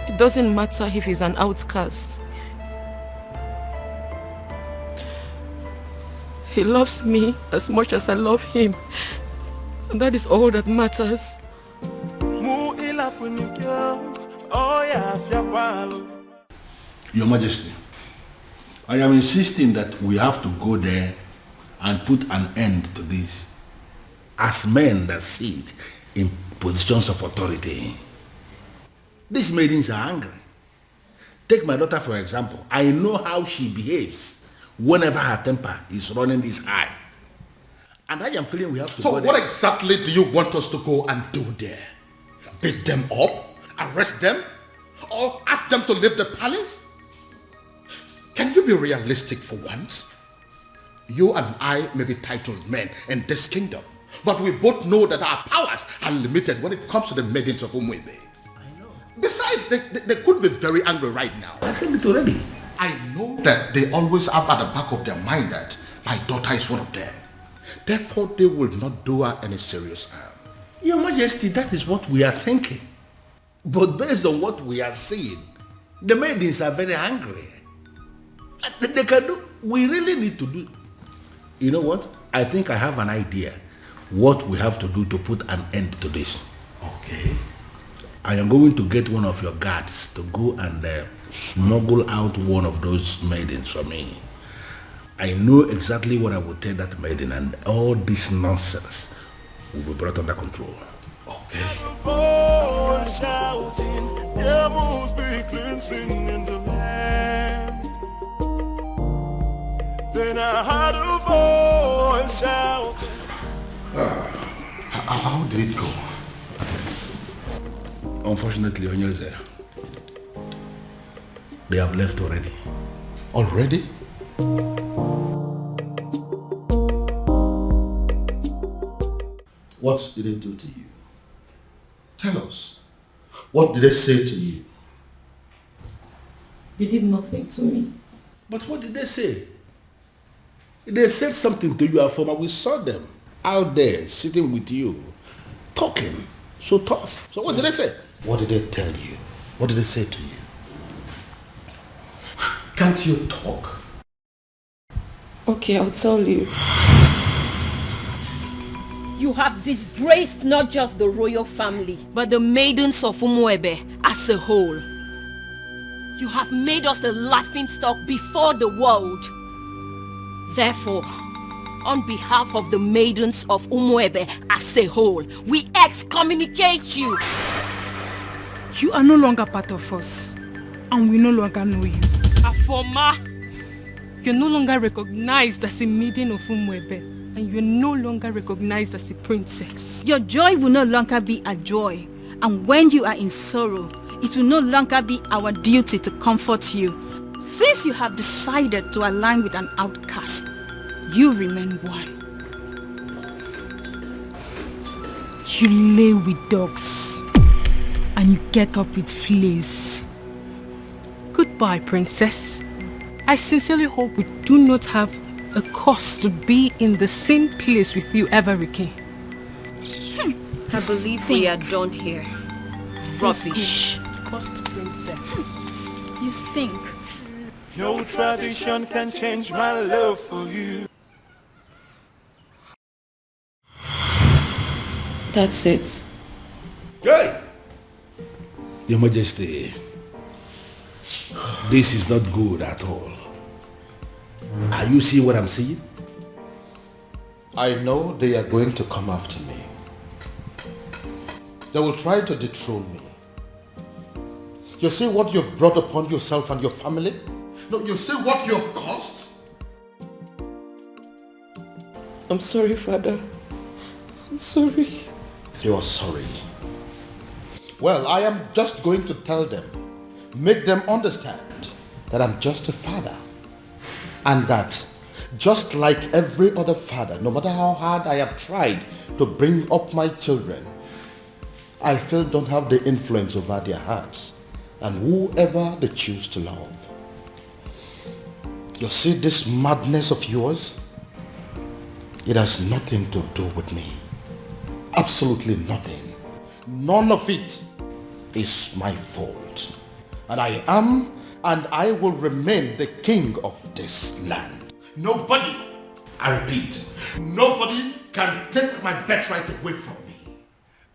It doesn't matter if he's an outcast. He loves me as much as I love him. And that is all that matters. Your Majesty, I am insisting that we have to go there and put an end to this. As men that sit in positions of authority, these maidens are angry. Take my daughter for example. I know how she behaves whenever her temper is running this high. And I am feeling we have to go there. So what exactly do you want us to go and do there? Beat them up? Arrest them? Or ask them to leave the palace? Can you be realistic for once? You and I may be titled men in this kingdom, but we both know that our powers are limited when it comes to the maidens of Umwebe. I know. Besides, they could be very angry right now. I said it already. I know that they always have at the back of their mind that my daughter is one of them. Therefore, they will not do her any serious harm. Your Majesty, that is what we are thinking. But based on what we are seeing, the maidens are very angry. They can do, we really need to do. You know what? I think I have an idea what we have to do to put an end to this. Okay. I am going to get one of your guards to go and smuggle out one of those maidens for me. I know exactly what I will tell that maiden, and all this nonsense will be brought under control. Okay. Then I heard a voice shouting. How did it go? Unfortunately, Onyeze, they have left already. Already? What did they do to you? Tell us. What did they say to you? They did nothing to me. But what did they say? They said something to you, Afoma. We saw them out there sitting with you, talking so tough. So what did they say? What did they tell you? What did they say to you? Can't you talk? Okay, I'll tell you. You have disgraced not just the royal family, but the maidens of Umwebe as a whole. You have made us a laughingstock before the world. Therefore, on behalf of the maidens of Umwebe as a whole, we excommunicate you. You are no longer part of us, and we no longer know you. Afoma, you're no longer recognized as a maiden of Umwebe, and you're no longer recognized as a princess. Your joy will no longer be a joy, and when you are in sorrow, it will no longer be our duty to comfort you. Since you have decided to align with an outcast, you remain one. You lay with dogs, and you get up with fleas. Goodbye, princess. I sincerely hope we do not have a cause to be in the same place with you ever again. I believe we are done here. Rubbish. Cost princess. You you stink. No tradition can change my love for you. That's it. Hey! Your Majesty, this is not good at all. Are you seeing what I'm seeing? I know they are going to come after me. They will try to dethrone me. You see what you've brought upon yourself and your family? No, you see what you have caused? I'm sorry, Father. I'm sorry. You are sorry. Well, I am just going to tell them, make them understand that I'm just a father. And that just like every other father, no matter how hard I have tried to bring up my children, I still don't have the influence over their hearts and whoever they choose to love. You see this madness of yours? It has nothing to do with me. Absolutely nothing. None of it is my fault. And I am and I will remain the king of this land. Nobody, I repeat, nobody can take my birthright away from me.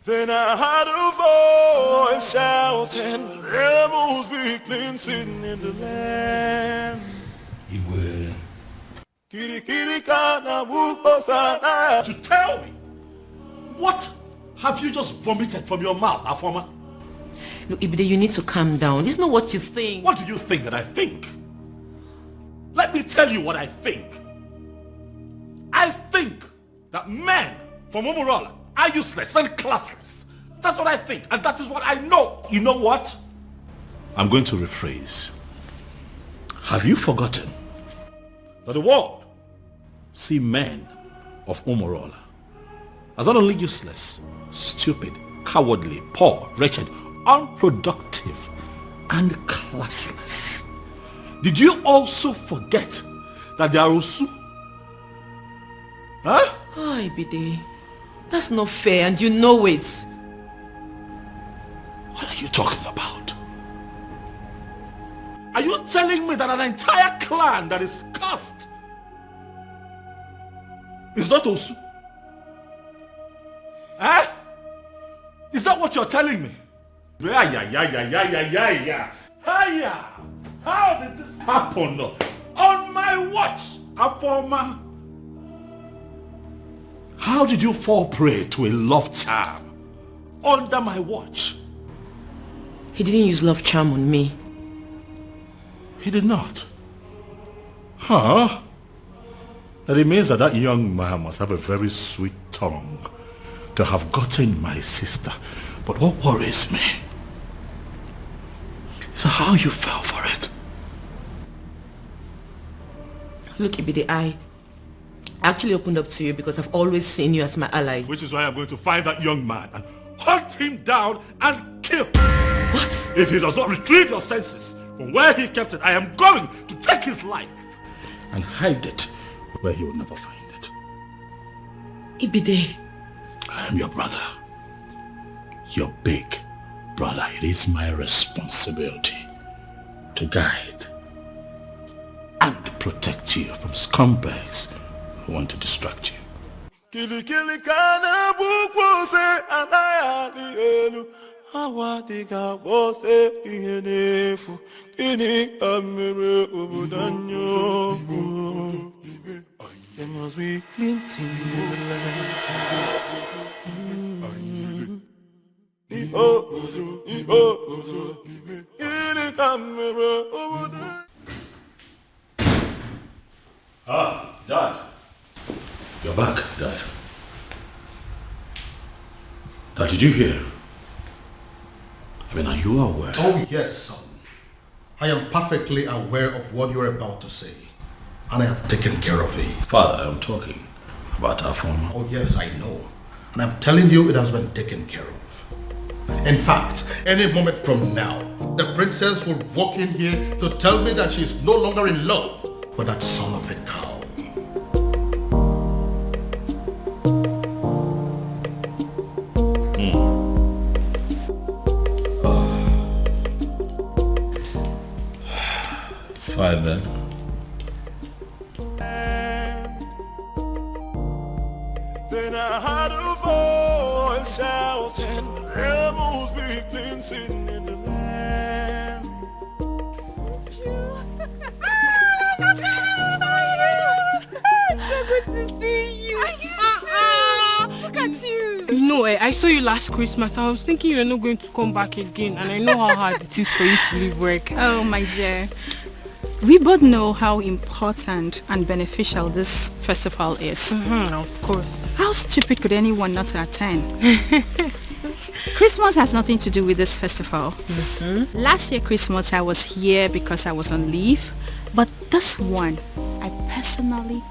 Then I heard a voice shouting, rebels be cleansing in the land. You will. To tell me, what have you just vomited from your mouth, Afoma? Look, Ibide, you need to calm down. It's not what you think. What do you think that I think? Let me tell you what I think. I think that men from Umurola are useless and classless. That's what I think, and that is what I know. You know what? I'm going to rephrase. Have you forgotten that the world see men of Umurola as not only useless, stupid, cowardly, poor, wretched, unproductive, and classless? Did you also forget that they are Osu? Huh? Oh, Ibide, that's not fair and you know it. What are you talking about? Are you telling me that an entire clan that is cursed is not Osu? Eh? Is that what you're telling me? Yeah. How did this happen? On my watch, Afoma. How did you fall prey to a love charm under my watch? He didn't use love charm on me. He did not. Huh? That it means that that young man must have a very sweet tongue to have gotten my sister. But what worries me is how you fell for it. Look, Ibide, I actually opened up to you because I've always seen you as my ally. Which is why I'm going to find that young man and hunt him down and kill. What? If he does not retrieve your senses from where he kept it, I am going to take his life and hide it where he will never find it. Ibide. I am your brother. Your big brother. It is my responsibility to guide and protect you from scumbags who want to distract you. Kili kana bukwo se anaya di elu awadiga bose ihenefu ini amere obudanyo. There must be cleansing in the land. Ah, Dad. You're back, Dad. Dad, did you hear? I mean, are you aware? Oh yes, son. I am perfectly aware of what you're about to say. And I have taken care of it. Father, I'm talking about our former. Oh yes, I know. And I'm telling you it has been taken care of. In fact, any moment from now, the princess will walk in here to tell me that she is no longer in love with that son of a cow. fine then. Then I heard a voice shouting, rebels be cleansing in the land. So good to see you. Look at you. No, I saw you last Christmas. I was thinking you're not going to come back again, and I know how hard it is for you to leave work. Oh, my dear. We both know how important and beneficial this festival is. Of course. How stupid could anyone not to attend? Christmas has nothing to do with this festival. Last year Christmas I was here because I was on leave, but this one I personally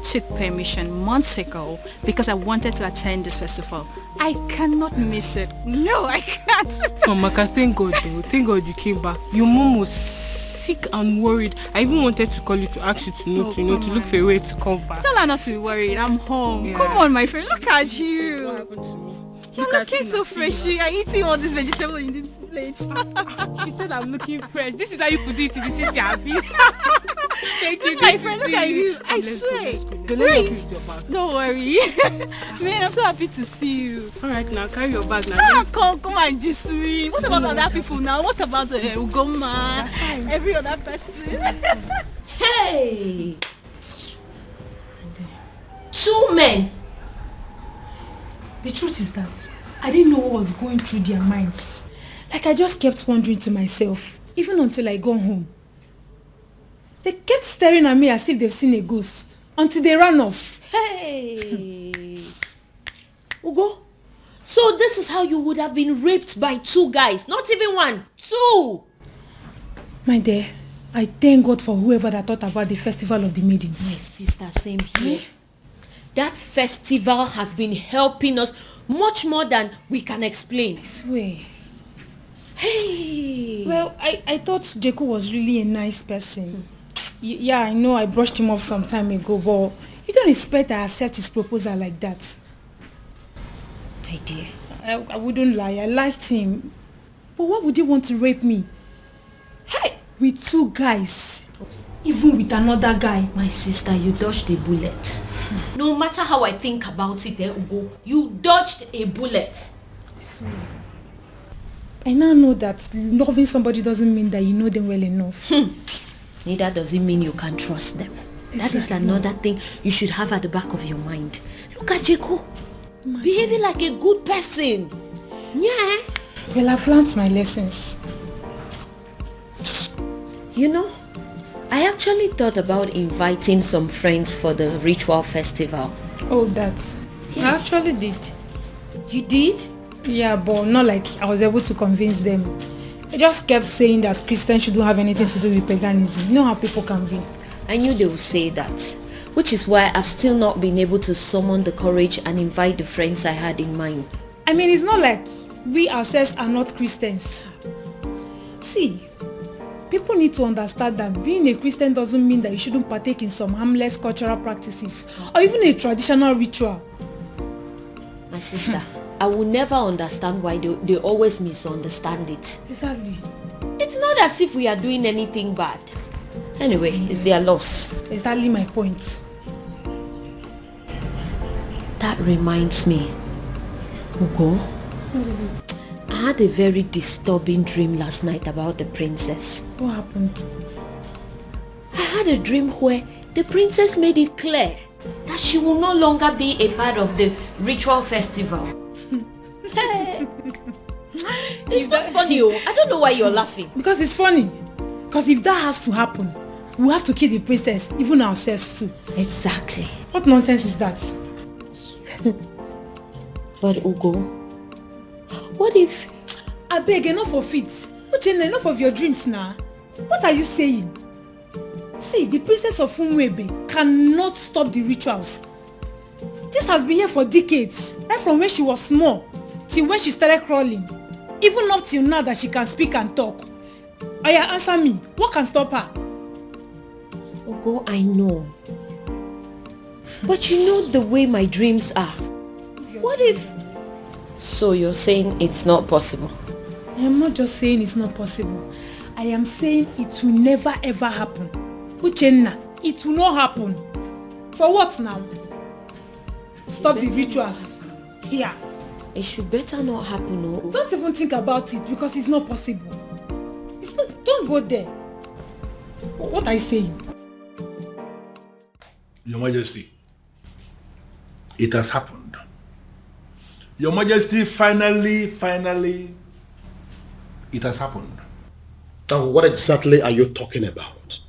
took permission months ago because I wanted to attend this festival. I cannot miss it. No, I can't. Oh, Maka, thank God though. Thank God you came back. Your mom was sick and worried. I even wanted to call you to ask you to look for a way to come back. Tell her not to be worried. I'm home. Yeah. Come on, my friend. Look at you. What happened to me? You're looking so fresh. You are eating all this vegetable in this plate. She said I'm looking fresh. This is how you put it. This is happy. Thank This you. is my friend. Look at you. I Let's swear. go. Don't let me help you with your bag. Don't worry. Man, I'm so happy to see you. Alright, now carry your bag now. Come and just me. What about other people now? What about Ugoma? Every other person? Hey! 2 men. The truth is that I didn't know what was going through their minds. Like I just kept wondering to myself, even until I got home. They kept staring at me as if they've seen a ghost, until they ran off. Hey! Ugo, so this is how you would have been raped by 2 guys, not even 1, 2! My dear, I thank God for whoever that thought about the festival of the maidens. My sister, same here. That festival has been helping us much more than we can explain. I swear. Hey! Well, I thought Jeku was really a nice person. Yeah, I know I brushed him off some time ago, but you don't expect I accept his proposal like that. My dear. I wouldn't lie, I liked him. But why would he want to rape me? Hey! With 2 guys. Even with another guy. My sister, you dodged a bullet. No matter how I think about it, Ugo, you dodged a bullet. I now know that loving somebody doesn't mean that you know them well enough. Neither does it mean you can trust them. That is another thing you should have at the back of your mind. Look at Jeko. Behaving like a good person. Yeah. Well, I've learned my lessons. You know, I actually thought about inviting some friends for the ritual festival. Oh, that. Yes. I actually did. You did? Yeah, but not like I was able to convince them. I just kept saying that Christians shouldn't have anything to do with paganism. You know how people can be. I knew they would say that, which is why I've still not been able to summon the courage and invite the friends I had in mind. I mean, it's not like we ourselves are not Christians. See, people need to understand that being a Christian doesn't mean that you shouldn't partake in some harmless cultural practices or even a traditional ritual. My sister, I will never understand why they always misunderstand it. Exactly. It's not as if we are doing anything bad. Anyway, it's their loss. Exactly my point. That reminds me, Ugo. What is it? I had a very disturbing dream last night about the princess. What happened? I had a dream where the princess made it clear that she will no longer be a part of the ritual festival. It's not funny, oh. I don't know why you're laughing. Because it's funny. Because if that has to happen, we have to kill the princess, even ourselves too. Exactly. What nonsense is that? But Ugo, what if... I beg, enough of it. Uchenna, enough of your dreams now. What are you saying? See, the princess of Umwebe cannot stop the rituals. This has been here for decades, right from when she was small till when she started crawling. Even up till now that she can speak and talk. Oya, answer me. What can stop her? Ugo, I know. But you know the way my dreams are. What if... So you're saying it's not possible? I am not just saying it's not possible. I am saying it will never ever happen. Uchenna, it will not happen. For what now? Stop the rituals. Here. It should better not happen, no? Don't even think about it because it's not possible. It's not, don't go there. What are you saying? Your Majesty, it has happened. Your Majesty, finally, it has happened. Now, what exactly are you talking about?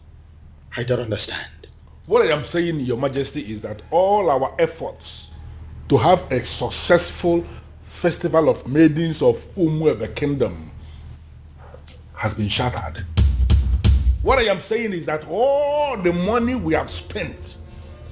I don't understand. What I am saying, Your Majesty, is that all our efforts to have a successful festival of maidens of Umuebe Kingdom has been shattered. What I am saying is that all the money we have spent,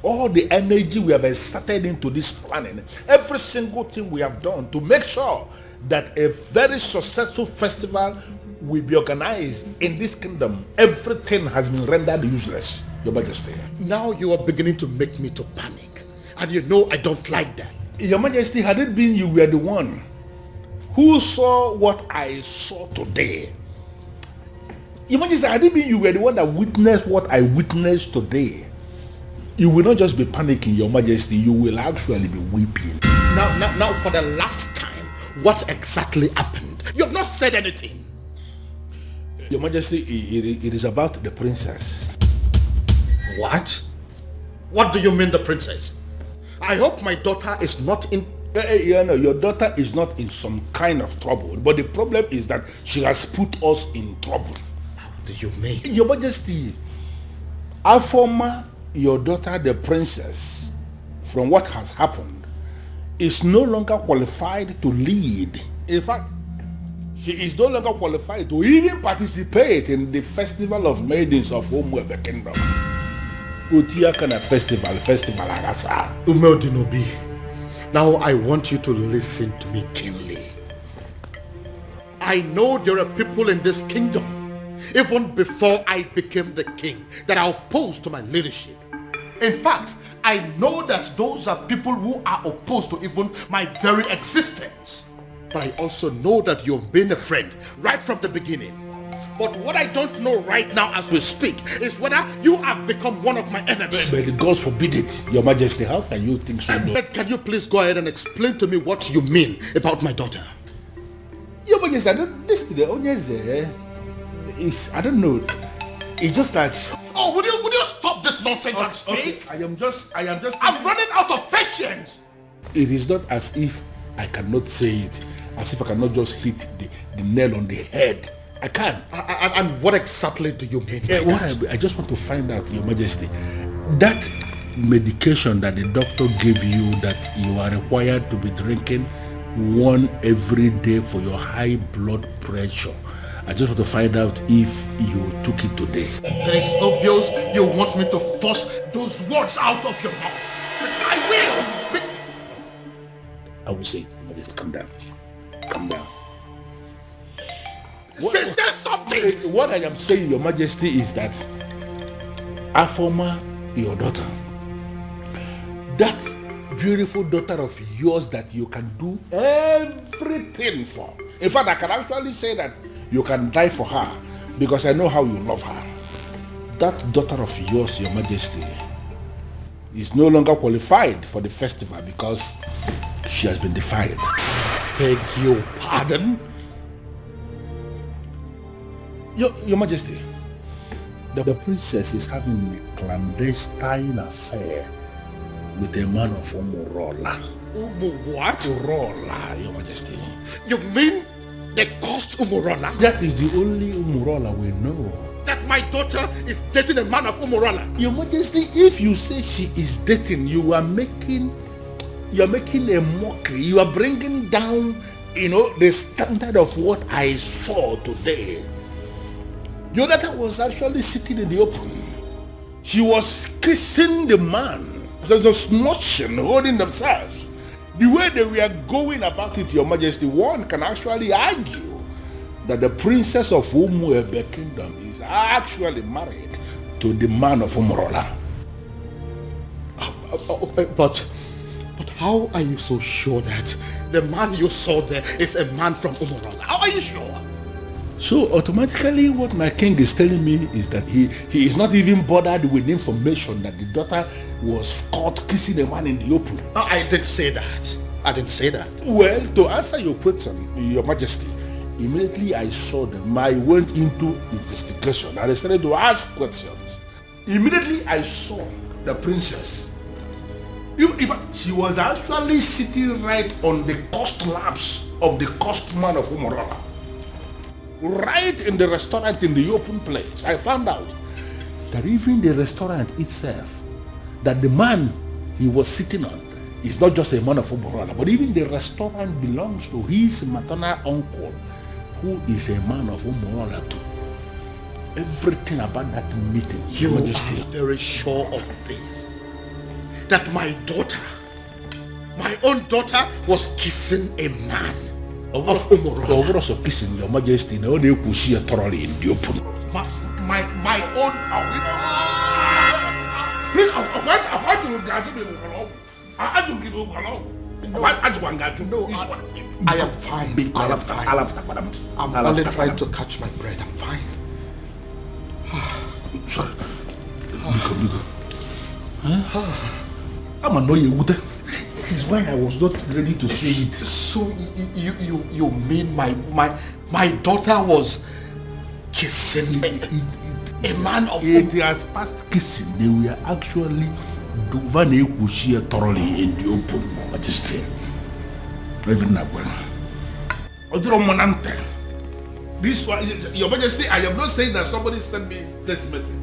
all the energy we have exerted into this planning, every single thing we have done to make sure that a very successful festival will be organized in this kingdom, everything has been rendered useless, Your Majesty. Now you are beginning to make me to panic. And you know I don't like that. Your Majesty, had it been you were the one who saw what I saw today, Your Majesty, had it been you were the one that witnessed what I witnessed today, you will not just be panicking, Your Majesty, you will actually be weeping. Now, for the last time, what exactly happened? You have not said anything. Your Majesty, it is about the princess. What? What do you mean, the princess? I hope my daughter is not in... Your daughter is not in some kind of trouble, but the problem is that she has put us in trouble. How do you mean? Your Majesty, Afoma, your daughter, the princess, from what has happened, is no longer qualified to lead. In fact, she is no longer qualified to even participate in the festival of maidens of Umuebe Kingdom. Utia kana festival agasa. Umeodinobi, now I want you to listen to me keenly. I know there are people in this kingdom, even before I became the king, that are opposed to my leadership. In fact, I know that those are people who are opposed to even my very existence. But I also know that you've been a friend right from the beginning. But what I don't know right now as we speak is whether you have become one of my enemies. But God forbid it, Your Majesty. How can you think so? But can you please go ahead and explain to me what you mean about my daughter? Your Majesty, I don't listen to the onions there. I don't know. It's just like... Oh, would you stop this nonsense and speak? Okay, I am just... I'm running out of patience. It is not as if I cannot say it, as if I cannot just hit the nail on the head. I can. And what exactly do you mean? I just want to find out, Your Majesty, that medication that the doctor gave you that you are required to be drinking one every day for your high blood pressure, I just want to find out if you took it today. It is obvious you want me to force those words out of your mouth. I will. I will say it. Just calm down. Calm down. Say something. What I am saying, Your Majesty, is that Afoma, your daughter, that beautiful daughter of yours that you can do everything for. In fact, I can actually say that you can die for her because I know how you love her. That daughter of yours, Your Majesty, is no longer qualified for the festival because she has been defiled. Beg your pardon? Your Majesty, the princess is having a clandestine affair with a man of Umurola. What? Umurola, Your Majesty. You mean they caused Umurola? That is the only Umurola we know. That my daughter is dating a man of Umurola? Your Majesty, if you say she is dating, you are making a mockery. You are bringing down, the standard of what I saw today. Your daughter was actually sitting in the open. She was kissing the man. There's a smooching, holding themselves. The way they were going about it, Your Majesty, one can actually argue that the princess of Umuebe Kingdom is actually married to the man of Umurola. But how are you so sure that the man you saw there is a man from Umurola? How are you sure? So automatically what my king is telling me is that he is not even bothered with information that the daughter was caught kissing a man in the open. I didn't say that. I didn't say that. Well, to answer your question, Your Majesty, immediately I saw them, I went into investigation and I started to ask questions. Immediately I saw the princess. She was actually sitting right on the cost laps of the cost man of Umorola. Right in the restaurant in the open place, I found out that even the restaurant itself, that the man he was sitting on is not just a man of Umorola, but even the restaurant belongs to his maternal uncle, who is a man of Umorola too. Everything about that meeting, Your Majesty. Are very sure of this. That my daughter, my own daughter, was kissing a man of Umorola. Also kissing, Your Majesty, no one could see thoroughly in the open. My own. Please, I am fine. I'm only trying to catch my breath. I'm fine. Sorry. Biko. I'm annoyed with it. This is why I was not ready to say it. So you mean my daughter was kissing a man of it has passed kissing. They were actually doing thoroughly in the open, Majesty. Even now, this one, Your Majesty, I am not saying that somebody sent me this message.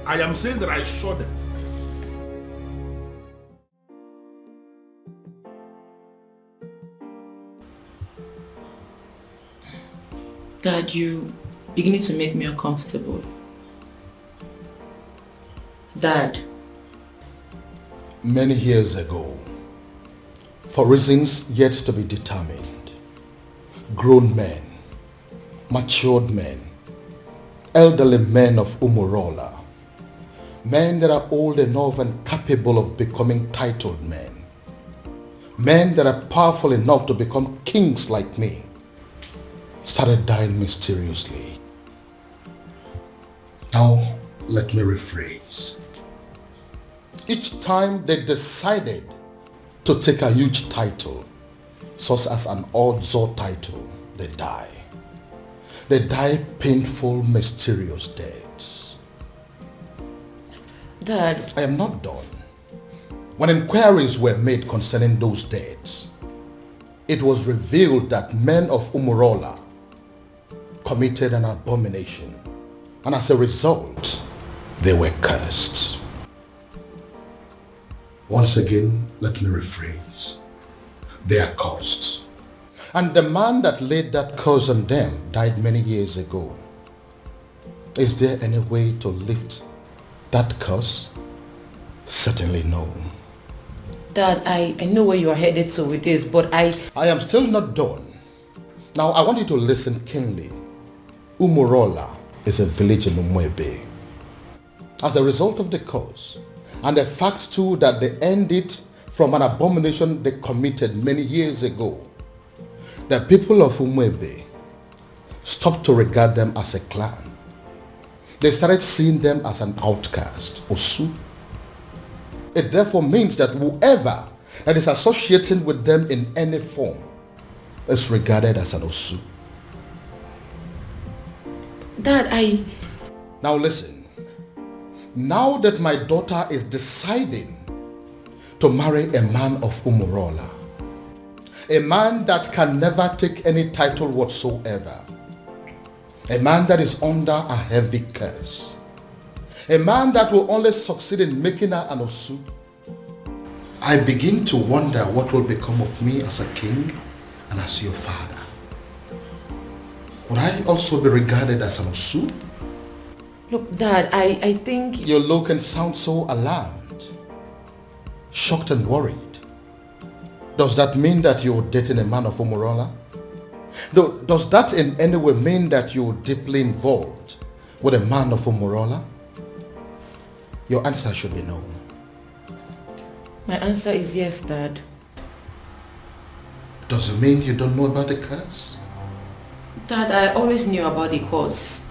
I am saying that I saw them. Dad, you beginning to make me uncomfortable. Dad. Many years ago, for reasons yet to be determined, grown men, matured men, elderly men of Umorola, men that are old enough and capable of becoming titled men that are powerful enough to become kings like me, started dying mysteriously. Now, let me rephrase. Each time they decided to take a huge title, such as an Odzo title, they die. They die painful, mysterious deaths. Dad, I am not done. When inquiries were made concerning those deaths, it was revealed that men of Umorola committed an abomination, and as a result, they were cursed. Once again, let me rephrase. They are cursed. And the man that laid that curse on them died many years ago. Is there any way to lift that curse? Certainly no. Dad, I know where you are headed to with this, but I am still not done. Now, I want you to listen keenly. Umorola is a village in Umwebe. As a result of the curse, and the fact too that they ended from an abomination they committed many years ago, the people of Umwebe stopped to regard them as a clan. They started seeing them as an outcast, Osu. It therefore means that whoever that is associating with them in any form is regarded as an Osu. Dad, Now listen. Now that my daughter is deciding to marry a man of Umorola, a man that can never take any title whatsoever, a man that is under a heavy curse, a man that will only succeed in making her an Osu, I begin to wonder what will become of me as a king and as your father. Would I also be regarded as an Osu? Look, Dad, I think... You look and sound so alarmed, shocked and worried. Does that mean that you're dating a man of Umorola? Does that in any way mean that you're deeply involved with a man of Umorola? Your answer should be no. My answer is yes, Dad. Does it mean you don't know about the curse? Dad, I always knew about the cause.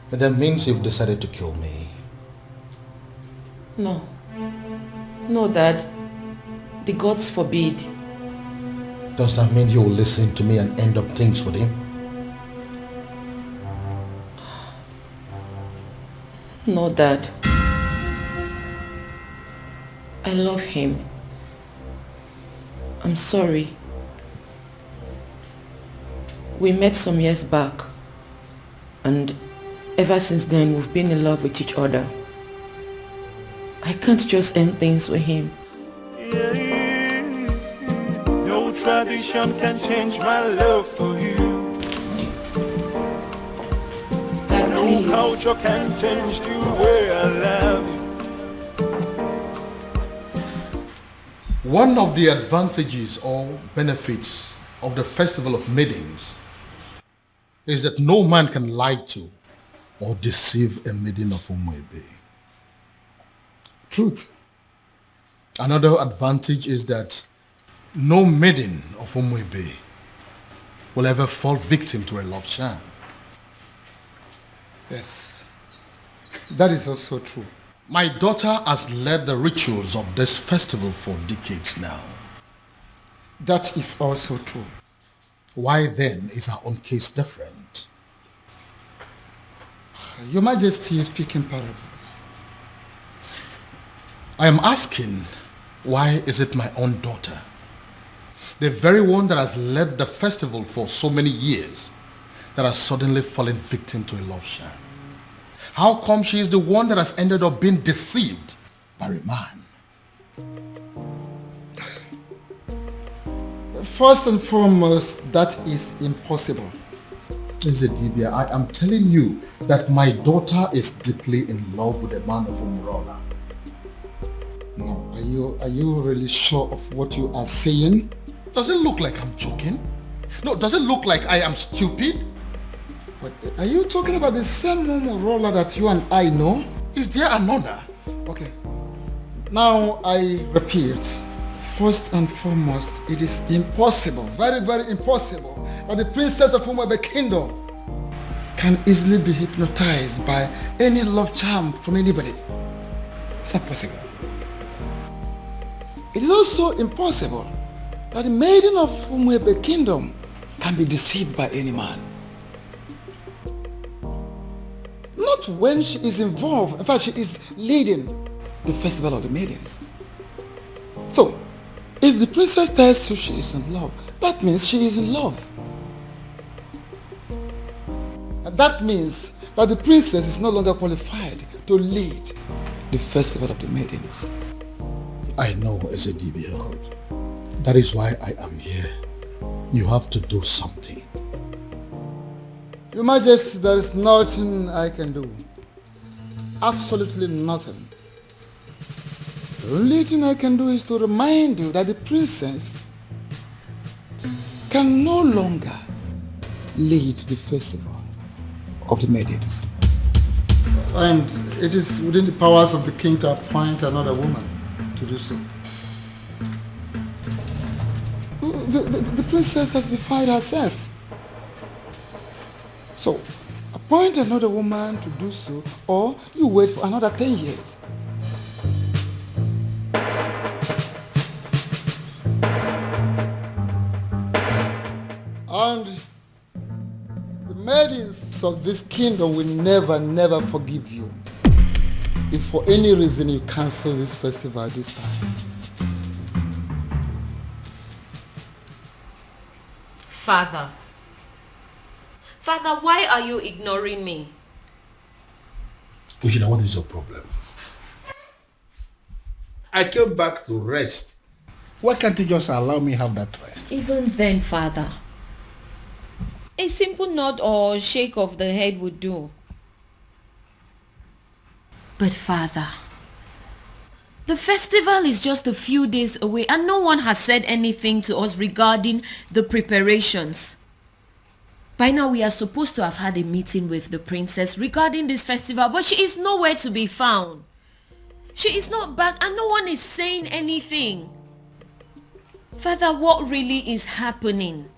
That means you've decided to kill me. No. No, Dad. The gods forbid. Does that mean you'll listen to me and end up things with him? No, Dad. I love him. I'm sorry. We met some years back, and ever since then we've been in love with each other. I can't just end things with him. No tradition can change my love for you. Dad, no please. culture can change the way I love you. One of the advantages or benefits of the Festival of Maidens is that no man can lie to or deceive a maiden of Umuebe. Truth. Another advantage is that no maiden of Umuebe will ever fall victim to a love charm. Yes. That is also true. My daughter has led the rituals of this festival for decades now. That is also true. Why then is our own case different? Your Majesty is speaking parables. I am asking, why is it my own daughter, the very one that has led the festival for so many years, that has suddenly fallen victim to a love sham? How come she is the one that has ended up being deceived by a man? First and foremost, that is impossible. Ezedibia, I am telling you that my daughter is deeply in love with a man of Umurola. No, are you really sure of what you are saying? Does it look like I'm joking? No, does it look like I am stupid? But are you talking about the same Umurola that you and I know? Is there another? Okay. Now I repeat, first and foremost, it is impossible, very, very impossible, that the princess of Umuebe Kingdom can easily be hypnotized by any love charm from anybody. It's not possible. It is also impossible that the maiden of Umuebe Kingdom can be deceived by any man. Not when she is involved. In fact, she is leading the festival of the maidens. So, if the princess tells you she is in love, that means she is in love. And that means that the princess is no longer qualified to lead the festival of the maidens. I know, Ezedibia. That is why I am here. You have to do something. Your Majesty, there is nothing I can do. Absolutely nothing. The only thing I can do is to remind you that the princess can no longer lead the festival of the maidens. And it is within the powers of the king to appoint another woman to do so. The princess has defied herself. So, appoint another woman to do so, or you wait for another 10 years. And the maidens of this kingdom will never forgive you if for any reason you cancel this festival this time. Father, why are you ignoring me? Ujina, what is your problem? I came back to rest. Why can't you just allow me have that rest? Even then, Father, a simple nod or shake of the head would do. But Father, the festival is just a few days away and no one has said anything to us regarding the preparations. By now we are supposed to have had a meeting with the princess regarding this festival, but she is nowhere to be found. She is not back and no one is saying anything. Father, what really is happening?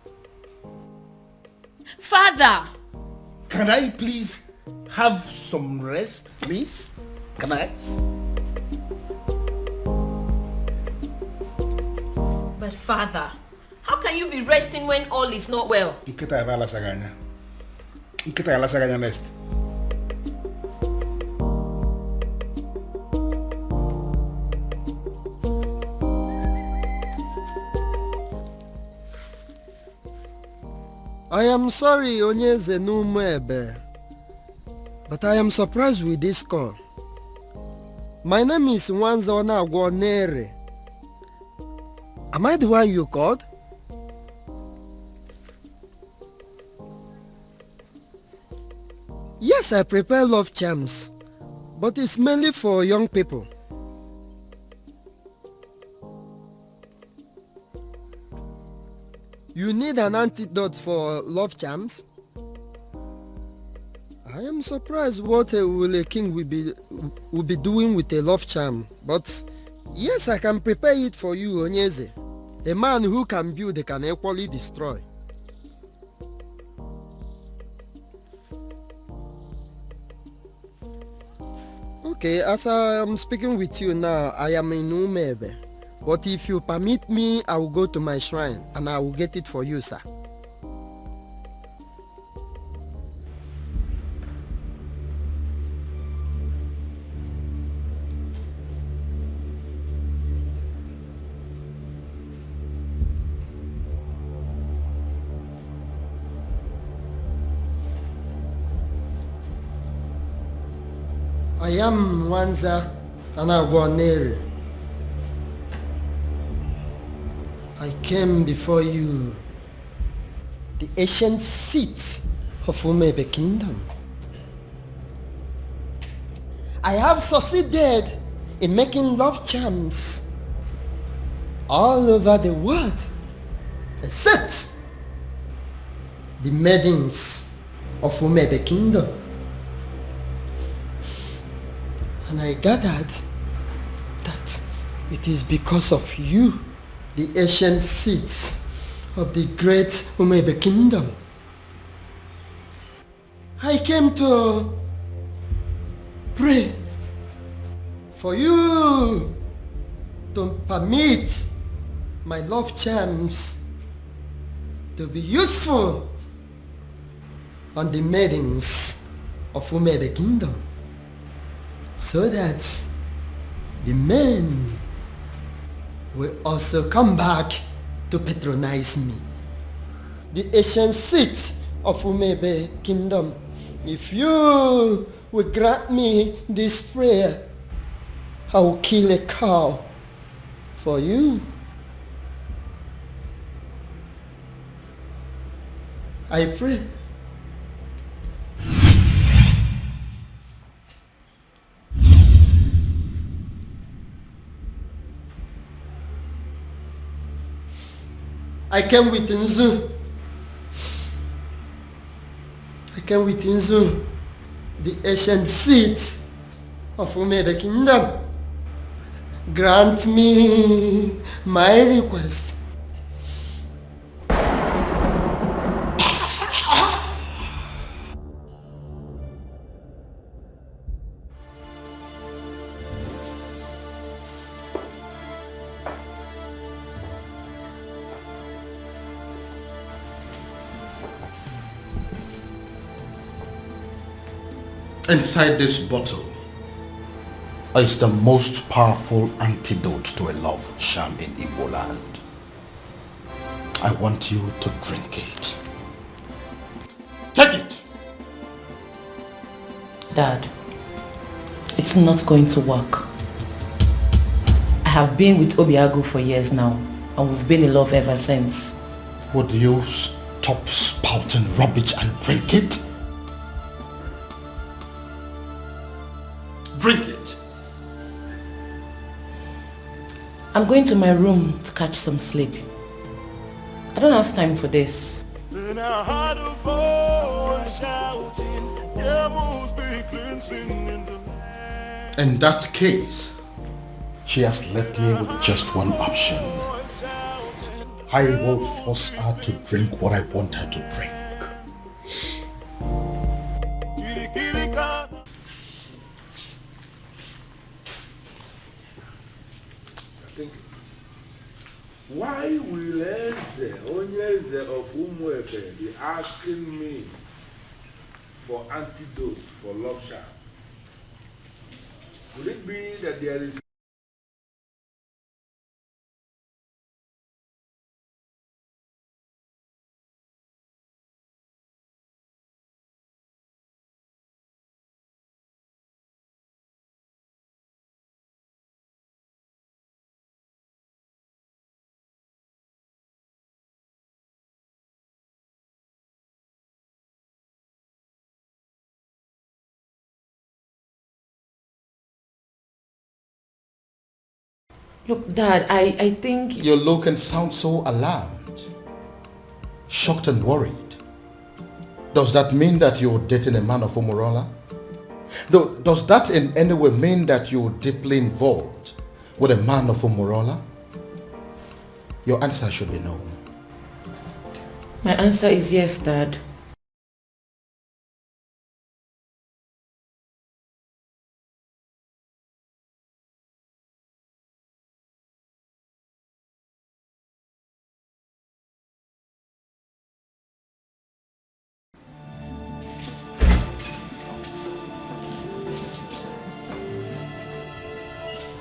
Father! Can I please have some rest, please? Can I? But Father, how can you be resting when all is not well? Nkita ya bala saganya. Nkita ya la saganya next. I am sorry, Onyeze Numebe, but I am surprised with this call. My name is Nwanzona Agwonere. Am I the one you called? Yes, I prepare love charms, but it's mainly for young people. You need an antidote for love charms? I am surprised what a king will be doing with a love charm, but yes, I can prepare it for you, Onyeze. A man who can build can equally destroy. Okay, as I am speaking with you now, I am in Umebe. But if you permit me, I will go to my shrine and I will get it for you, sir. I am Nwanza Anagwanere. I came before you, the ancient seat of Umebe Kingdom. I have succeeded in making love charms all over the world, except the maidens of Umebe Kingdom. And I gathered that it is because of you, the ancient seats of the great Umebe Kingdom. I came to pray for you to permit my love charms to be useful on the maidens of Umebe Kingdom, so that the men will also come back to patronize me. The ancient seat of Umebe Kingdom, if you will grant me this prayer, I will kill a cow for you. I pray. I came with Nzu. I came with Nzu, the ancient seat of Umebe Kingdom. Grant me my request. Inside this bottle is the most powerful antidote to a love charm in Igbo land. I want you to drink it. Take it! Dad, it's not going to work. I have been with Obiago for years now, and we've been in love ever since. Would you stop spouting rubbish and drink it? Drink it. I'm going to my room to catch some sleep. I don't have time for this. Then I heard a voice shouting, "There must be cleansing in the land." In that case, she has left me with just one option. I will force her to drink what I want her to drink. thinking. Why will Eze, Onyeze of Umuefe, be asking me for antidote for love charm? Could it be that there is Look, Dad, I think... You look and sound so alarmed, shocked and worried. Does that mean that you're dating a man of Umurola? Does that in any way mean that you're deeply involved with a man of Umurola? Your answer should be no. My answer is yes, Dad.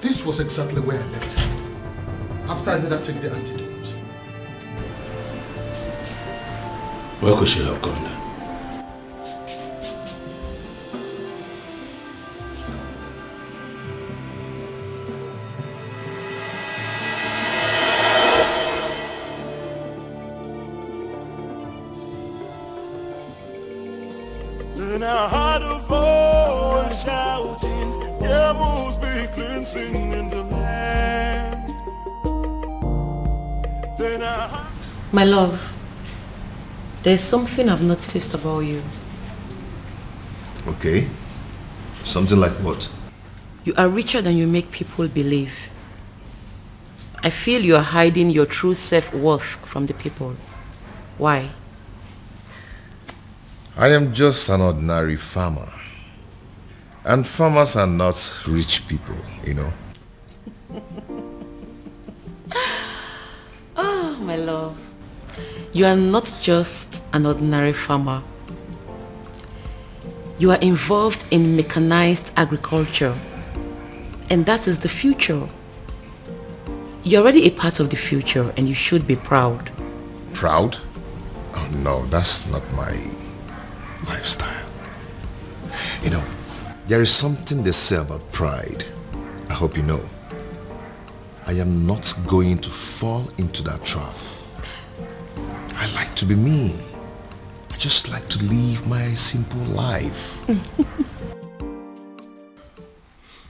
This was exactly where I left her after I made her take the antidote. Where could she have gone then? Then I heard a voice shouting, there must be cleansing in the land. Then I heard... My love, there's something I've noticed about you. Okay. Something like what? You are richer than you make people believe. I feel you are hiding your true self-worth from the people. Why? I am just an ordinary farmer. And farmers are not rich people, you know. Oh, my love. You are not just an ordinary farmer. You are involved in mechanized agriculture. And that is the future. You're already a part of the future and you should be proud. Proud? Oh no, that's not my lifestyle. You know, there is something they say about pride. I hope you know. I am not going to fall into that trap. I like to be me. I just like to live my simple life.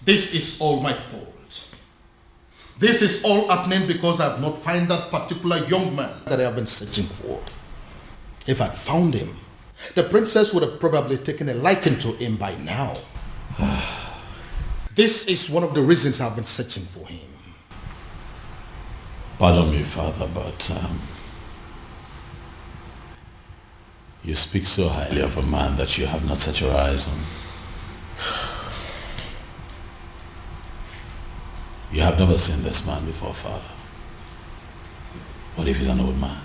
This is all my fault. This is all happening because I have not found that particular young man that I have been searching for. If I'd found him, the princess would have probably taken a liking to him by now. This is one of the reasons I've been searching for him. Pardon me, Father, but you speak so highly of a man that you have not set your eyes on. You have never seen this man before, Father. What if he's an old man?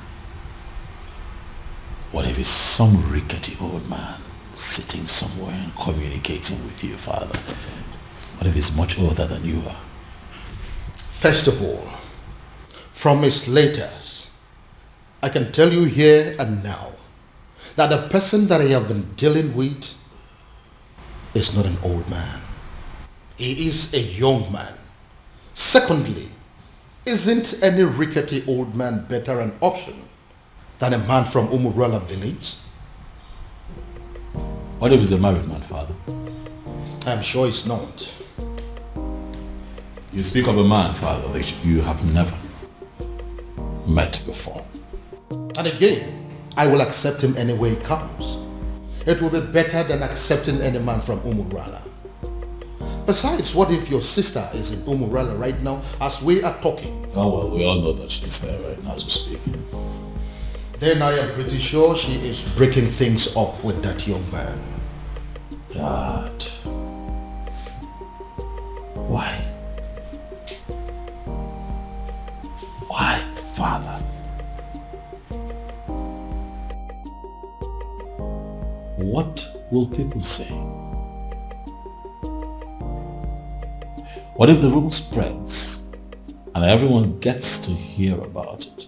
What if he's some rickety old man sitting somewhere and communicating with you, Father? What if he's much older than you are? First of all, from his letters, I can tell you here and now that the person that I have been dealing with is not an old man. He is a young man. Secondly, isn't any rickety old man better an option than a man from Umurala village? What if he's a married man, Father? I'm sure he's not. You speak of a man, Father, that you have never met before. And again, I will accept him any way he comes. It will be better than accepting any man from Umurala. Besides, what if your sister is in Umurala right now as we are talking? Oh well, we all know that she's there right now as we speak. Then I am pretty sure she is breaking things up with that young man. Dad. Why? father. What will people say? What if the rumor spreads and everyone gets to hear about it?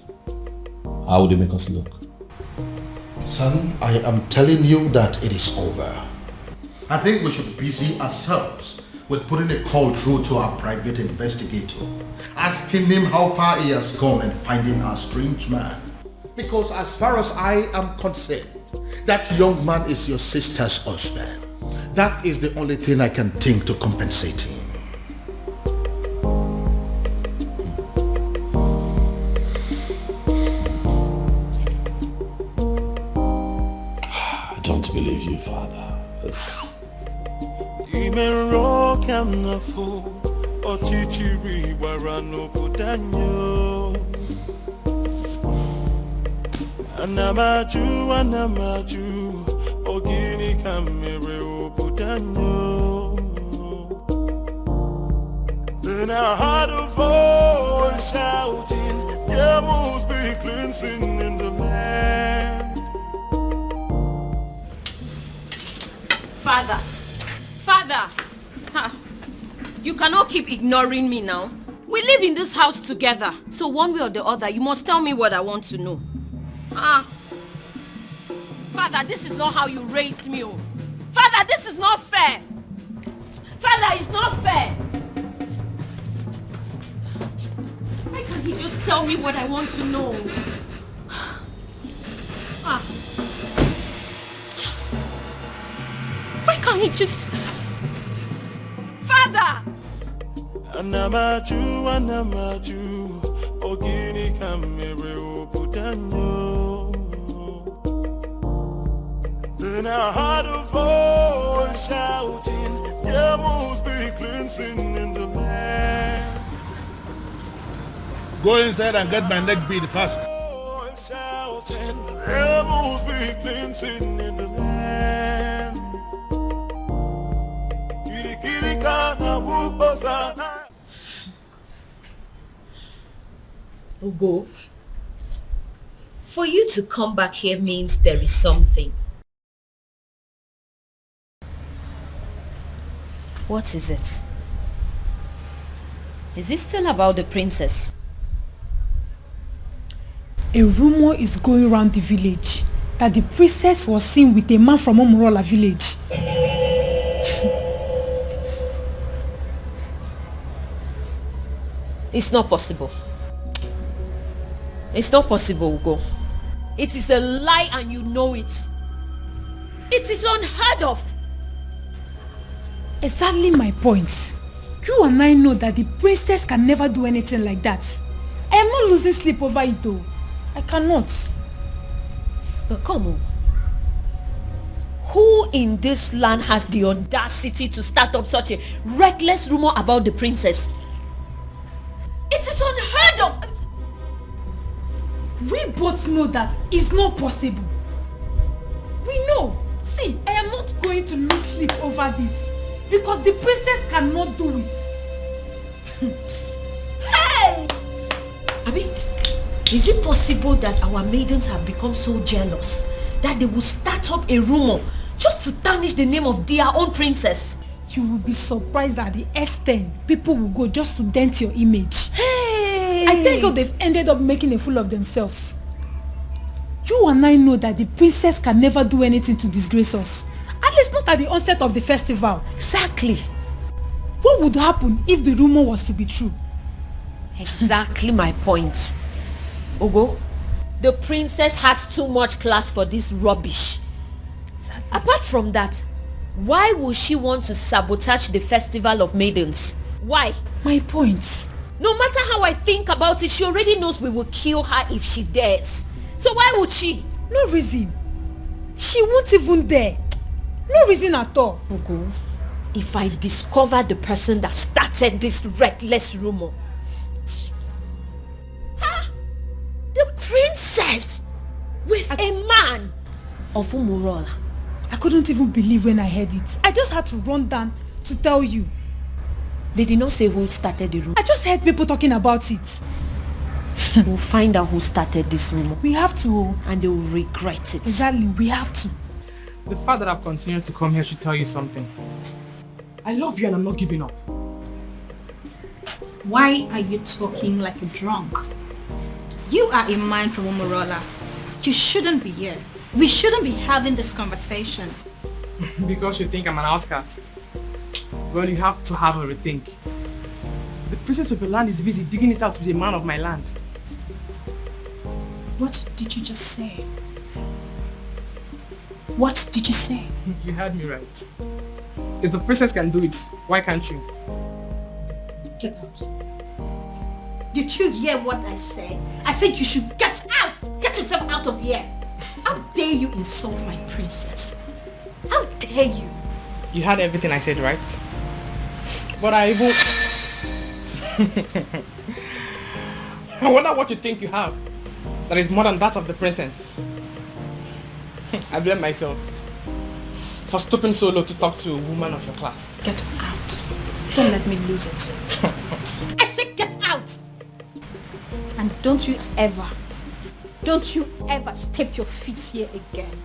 How would it make us look? Son, I am telling you that it is over. I think we should busy ourselves with putting a call through to our private investigator, asking him how far he has gone in finding our strange man. Because as far as I am concerned, that young man is your sister's husband. That is the only thing I can think to compensate him. I don't believe you, Father. This... Anamaju, ogini kamere obudanyo. Then I heard a voice shouting, there must be cleansing in the land. Father, you cannot keep ignoring me now. We live in this house together, so one way or the other, you must tell me what I want to know. Father, this is not how you raised me. Oh. Father, this is not fair. Father, it's not fair. Why can't he just tell me what I want to know? Why can't he just... Father! Anamaju, ogini kamere obudanyo. Then I heard a voice shouting, there must be cleansing in the land. Go inside and get my neck beat fast. Shouting, there must be cleansing in the land. Ugo, for you to come back here means there is something. What is it? Is it still about the princess? A rumor is going around the village that the princess was seen with a man from Umurola village. It's not possible. It's not possible, Ugo. It is a lie and you know it. It is unheard of. Exactly my point. You and I know that the princess can never do anything like that. I am not losing sleep over it though. I cannot. But come on. Who in this land has the audacity to start up such a reckless rumor about the princess? It is unheard of. We both know that it's not possible. We know. See, I am not going to lose sleep over this. Because the princess cannot do it. Hey! Abi, is it possible that our maidens have become so jealous that they will start up a rumor just to tarnish the name of their own princess? You will be surprised at the extent people will go just to dent your image. Hey! I think they've ended up making a fool of themselves. You and I know that the princess can never do anything to disgrace us. At least not at the onset of the festival. Exactly. What would happen if the rumor was to be true? Exactly my point. Ugo, the princess has too much class for this rubbish. Exactly. Apart from that, why would she want to sabotage the festival of maidens? Why? My point. No matter how I think about it, she already knows we will kill her if she dares. So why would she? No reason. She won't even dare. No reason at all. Ugo, if I discover the person that started this reckless rumor. The princess with a man of Umurola. I couldn't even believe when I heard it. I just had to run down to tell you. They did not say who started the rumor. I just heard people talking about it. We'll find out who started this rumor. We have to. And they will regret it. Exactly, we have to. The fact that I've continued to come here should tell you something. I love you and I'm not giving up. Why are you talking like a drunk? You are a man from Umurola. You shouldn't be here. We shouldn't be having this conversation. Because you think I'm an outcast. Well, you have to have a rethink. The princess of your land is busy digging it out with a man of my land. What did you just say? What did you say? You heard me right. If the princess can do it, why can't you? Get out. Did you hear what I said? I said you should get out! Get yourself out of here! How dare you insult my princess? How dare you? You heard everything I said, right? But I even... I wonder what you think you have that is more than that of the princess. I blame myself for stooping so low to talk to a woman of your class. Get out. Don't let me lose it. I said get out! And don't you ever step your feet here again.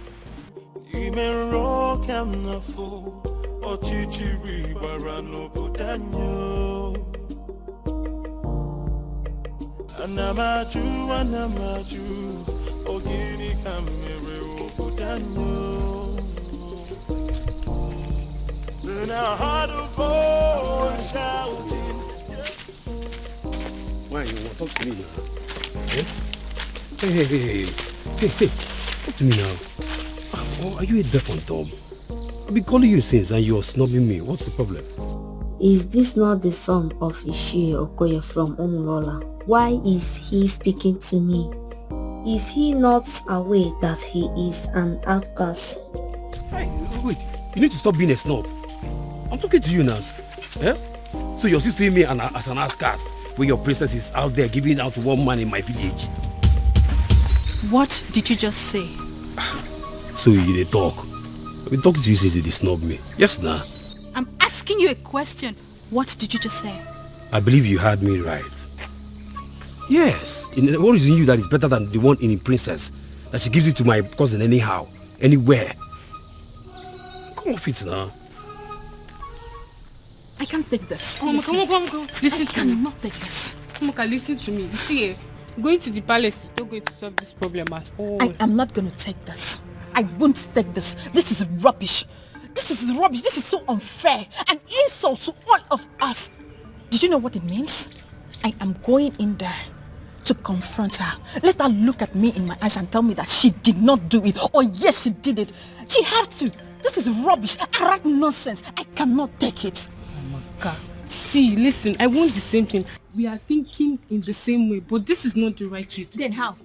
Anamaju, ogini kamere obudanyo. Then I heard a voice shouting. Why you want to talk to me now? Eh? Hey. Talk to me now. Oh, are you a deaf and dumb? I've been calling you since and you're snubbing me. What's the problem? Is this not the son of Ishie Okoye from Umurola? Why is he speaking to me? Is he not aware that he is an outcast? Hey, wait, you need to stop being a snob. I'm talking to you now. Eh? So you're still seeing me as an outcast when your princess is out there giving out to one man in my village. What did you just say? So you dey talk. I've been talking to you since you snub me. Yes, nah. I'm asking you a question. What did you just say? I believe you heard me right. Yes. What is in you that is better than the one in the princess? That she gives it to my cousin anyhow, anywhere. Come off it now. I can't take this. Come on. Listen to me. I cannot take this. Moka, listen to me. You see, going to the palace is not going to solve this problem at all. I am not going to take this. I won't take this. This is rubbish. This is rubbish. This is so unfair. An insult to all of us. Did you know what it means? I am going in there to confront her. Let her look at me in my eyes and tell me that she did not do it. Or yes, she did it. She has to. This is rubbish. Arrant nonsense. I cannot take it. Moka, see, listen, I want the same thing. We are thinking in the same way, but this is not the right way. Then how?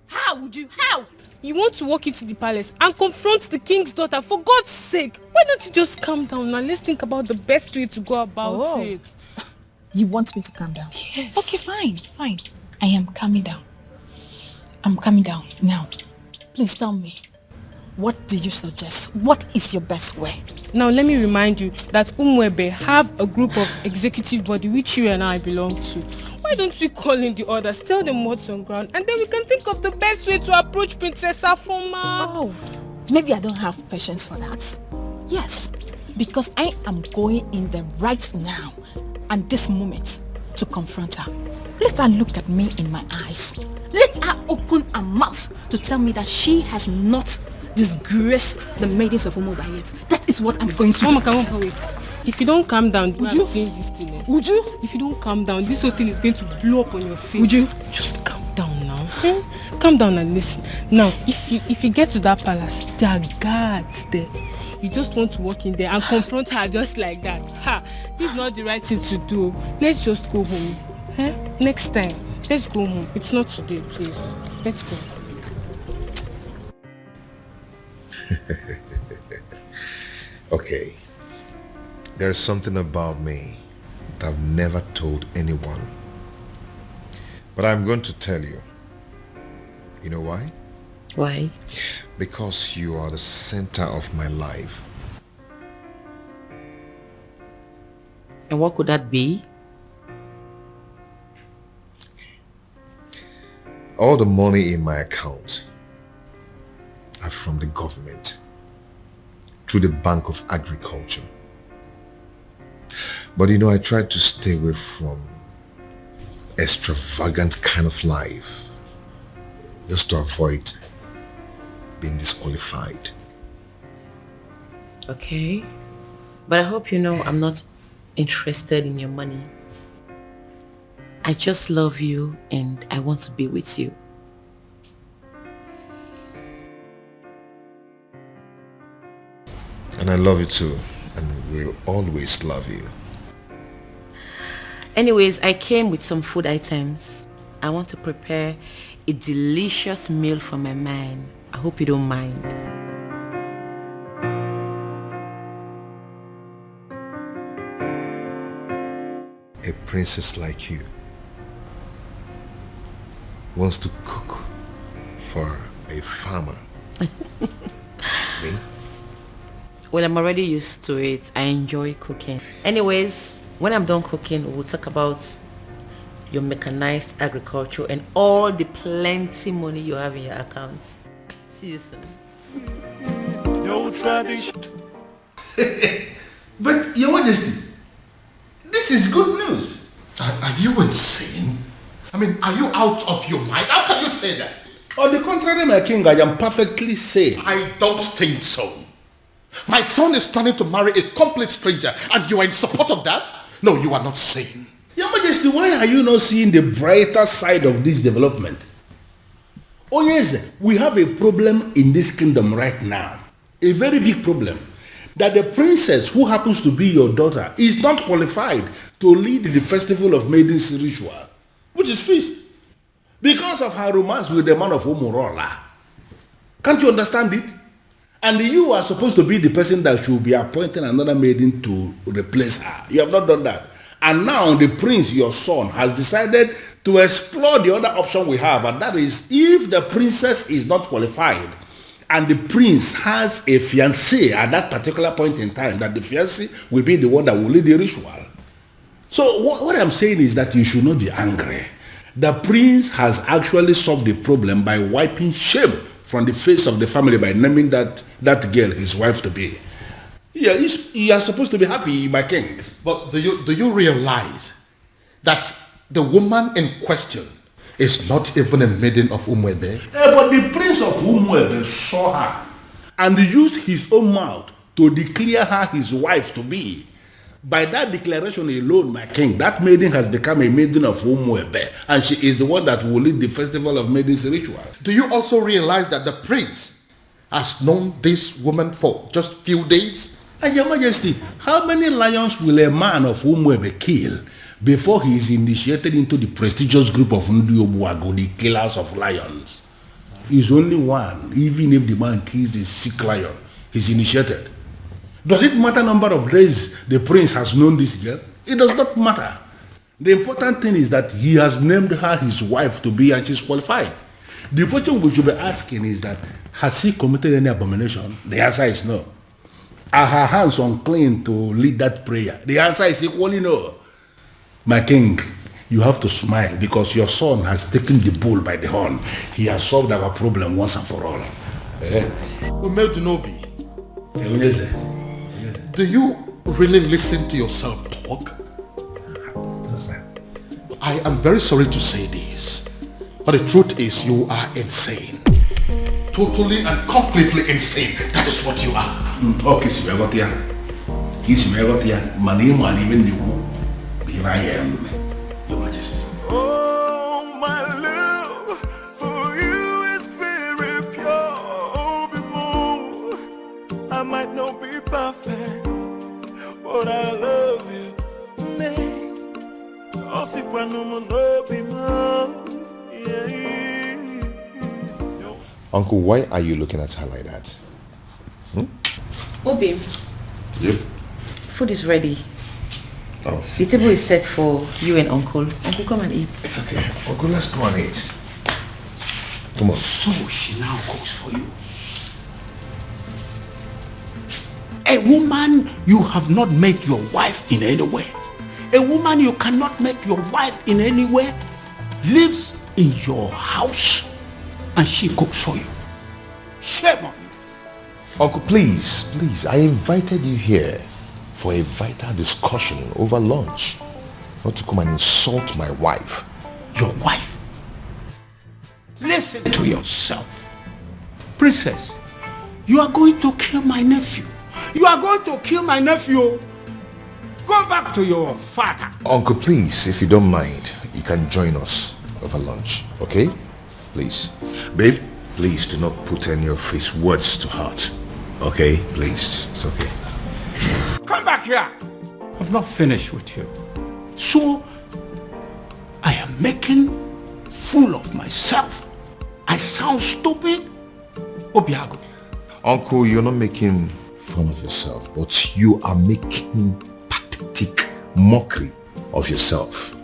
How would you? How? You want to walk into the palace and confront the king's daughter, for God's sake. Why don't you just calm down and let's think about the best way to go about it. You want me to calm down? Yes. Okay, fine. I am calming down. I'm calming down now. Please tell me, what do you suggest? What is your best way? Now let me remind you that Umwebe have a group of executive body which you and I belong to. Why don't we call in the others, tell them what's on ground, and then we can think of the best way to approach Princess Afoma. Oh, maybe I don't have patience for that. Yes, because I am going in there right now and this moment to confront her. Let her look at me in my eyes. Let her open her mouth to tell me that she has not disgraced the maidens of Umurola yet. That is what I'm going to do. Mama, come on, wait. If you don't calm down, would you see this thing? Would you? If you don't calm down, this whole thing is going to blow up on your face. Would you? Just calm down now. Calm down and listen. Now, if you get to that palace, there are guards there. You just want to walk in there and confront her just like that. This is not the right thing to do. Let's just go home. Next time, let's go home. It's not today, please. Let's go. Okay. There's something about me that I've never told anyone. But I'm going to tell you. You know why? Why? Because you are the center of my life. And what could that be? All the money in my account are from the government through the Bank of Agriculture. But you know, I try to stay away from extravagant kind of life just to avoid being disqualified. Okay, but I hope you know I'm not interested in your money. I just love you and I want to be with you. And I love you too, and will always love you. Anyways, I came with some food items. I want to prepare a delicious meal for my man. I hope you don't mind. A princess like you wants to cook for a farmer. Me? Well, I'm already used to it. I enjoy cooking. Anyways, when I'm done cooking, we'll talk about your mechanized agriculture and all the plenty money you have in your account. See you soon. No tradition. But, Your Majesty, this is good news. Are you insane? I mean, are you out of your mind? How can you say that? On the contrary, my king, I am perfectly sane. I don't think so. My son is planning to marry a complete stranger and you are in support of that? No, you are not sane. Your Majesty, why are you not seeing the brighter side of this development? Oh yes, we have a problem in this kingdom right now. A very big problem. That the princess who happens to be your daughter is not qualified to lead the festival of maidens ritual, which is feast, because of her romance with the man of Umurola. Can't you understand it? And you are supposed to be the person that should be appointing another maiden to replace her. You have not done that. And now the prince, your son, has decided to explore the other option we have, and that is if the princess is not qualified and the prince has a fiancé at that particular point in time, that the fiancé will be the one that will lead the ritual. So what I'm saying is that you should not be angry. The prince has actually solved the problem by wiping shame from the face of the family by naming that girl his wife to be. Yeah, you are supposed to be happy, my king. But do you realize that the woman in question is not even a maiden of Umuebe? But the prince of Umuebe saw her and used his own mouth to declare her his wife to be. By that declaration alone, my king, that maiden has become a maiden of Umuebe, and she is the one that will lead the festival of maidens ritual. Do you also realize that the prince has known this woman for just few days? And Your Majesty, how many lions will a man of Umuebe kill before he is initiated into the prestigious group of Ndiobuago, the killers of lions? He's only one. Even if the man kills a sick lion, he's initiated. Does it matter number of days the prince has known this girl? It does not matter. The important thing is that he has named her his wife to be, and she's qualified. The question we should be asking is that, has he committed any abomination? The answer is no. Are her hands unclean to lead that prayer? The answer is equally no. My king, you have to smile because your son has taken the bull by the horn. He has solved our problem once and for all. Umedunobi, do you really listen to yourself talk? I am very sorry to say this, but the truth is you are insane. Totally and completely insane. That is what you are. Okay, Simegotia. Here I am, Your Majesty. Oh, my love for you is very pure. Oh, be more. I might not be perfect, but I love you. Uncle, why are you looking at her like that? Obi. Yep. Food is ready. Oh. The table is set for you and Uncle. Uncle, come and eat. It's okay. Uncle, let's go and eat. Come on. So she now cooks for you. A woman you have not made your wife in any way. A woman you cannot make your wife in any way lives in your house and she cooks for you. Shame on you. Uncle, please, I invited you here for a vital discussion over lunch, not to come and insult my wife. Your wife? Listen to yourself. Princess, you are going to kill my nephew. You are going to kill my nephew. Go back to your father. Uncle, please, if you don't mind, you can join us over lunch, okay? Please. Babe, please do not put any of his words to heart. Okay? Please. It's okay. Come back here. I've not finished with you. So, I am making fool of myself. I sound stupid? Obiago. Uncle, you're not making fun of yourself, but you are making pathetic mockery of yourself.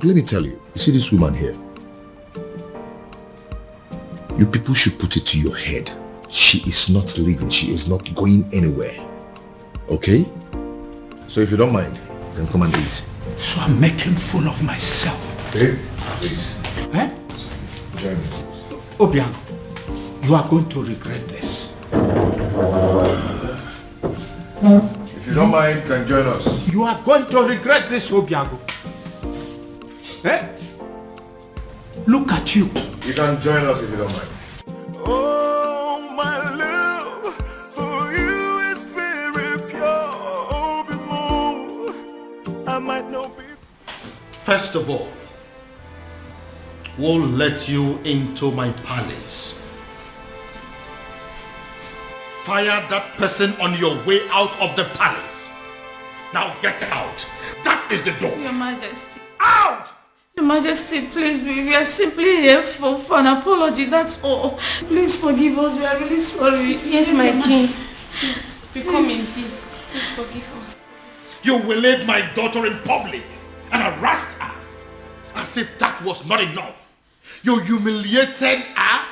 Let me tell you, you see this woman here? You people should put it to your head. She is not leaving. She is not going anywhere. Okay? So if you don't mind, then come and eat. So I'm making fool of myself. Babe, please. Eh? Join me. Obiang, you are going to regret this. If you don't mind, you can join us. You are going to regret this, Obiago. Eh? Look at you. You can join us if you don't mind. Oh, my love for you is very pure. Be more. I might not be. First of all, we'll let you into my palace. Fire that person on your way out of the palace. Now get out. That is the door. Your Majesty. Out! Your Majesty, please, we are simply here for an apology, that's all. Please forgive us, we are really sorry. Yes, my king. Please, we come in peace. Please forgive us. You waylaid my daughter in public and harassed her as if that was not enough. You humiliated her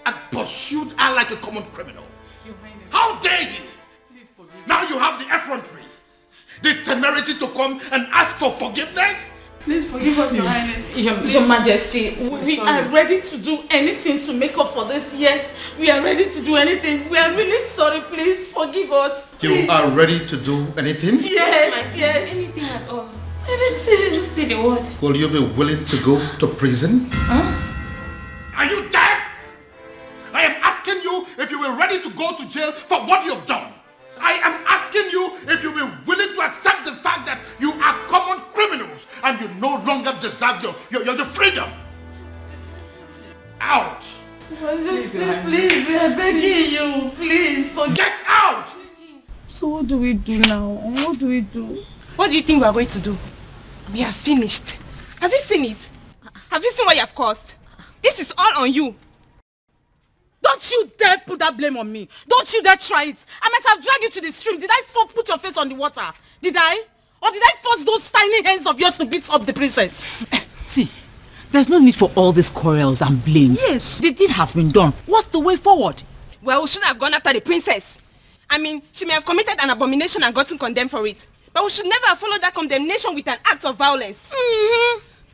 and pursued her like a common criminal. How dare you? Please forgive now you have the effrontery, the temerity to come and ask for forgiveness? Please forgive us, Your Highness. Your Majesty, we are ready to do anything to make up for this. Yes, we are ready to do anything. We are really sorry. Please forgive us. Please. You are ready to do anything? Yes. Anything at all. Anything. Just say the word. Will you be willing to go to prison? Huh? Are you deaf? I am asking you if you were ready to go to jail for what you have done. I am asking you if you were willing to accept the fact that you are common criminals and you no longer deserve your freedom. Out! Majesty, please, we are begging you. Please, get out! So what do we do now? What do we do? What do you think we are going to do? We are finished. Have you seen it? Have you seen what you have caused? This is all on you. Don't you dare put that blame on me. Don't you dare try it. I might have dragged you to the stream. Did I put your face on the water? Did I? Or did I force those tiny hands of yours to beat up the princess? See, there's no need for all these quarrels and blames. Yes. The deed has been done. What's the way forward? Well, we shouldn't have gone after the princess. I mean, she may have committed an abomination and gotten condemned for it. But we should never have followed that condemnation with an act of violence.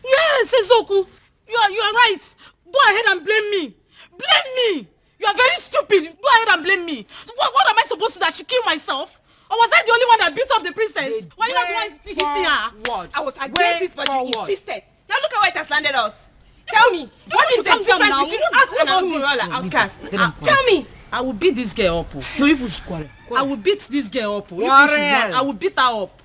Yes, Ezoku. You are right. Go ahead and blame me. Blame me. You are very stupid. Go ahead and blame me. What am I supposed to do? I should kill myself? Or was I the only one that beat up the princess? Why you not the one hitting her? I was against it, but you insisted. Now look at where it has landed us. Tell me, what is the difference between us and our Umurola outcast? Tell me. I will beat this girl up. No, you push quarrel. I will beat this girl up. I will beat her up.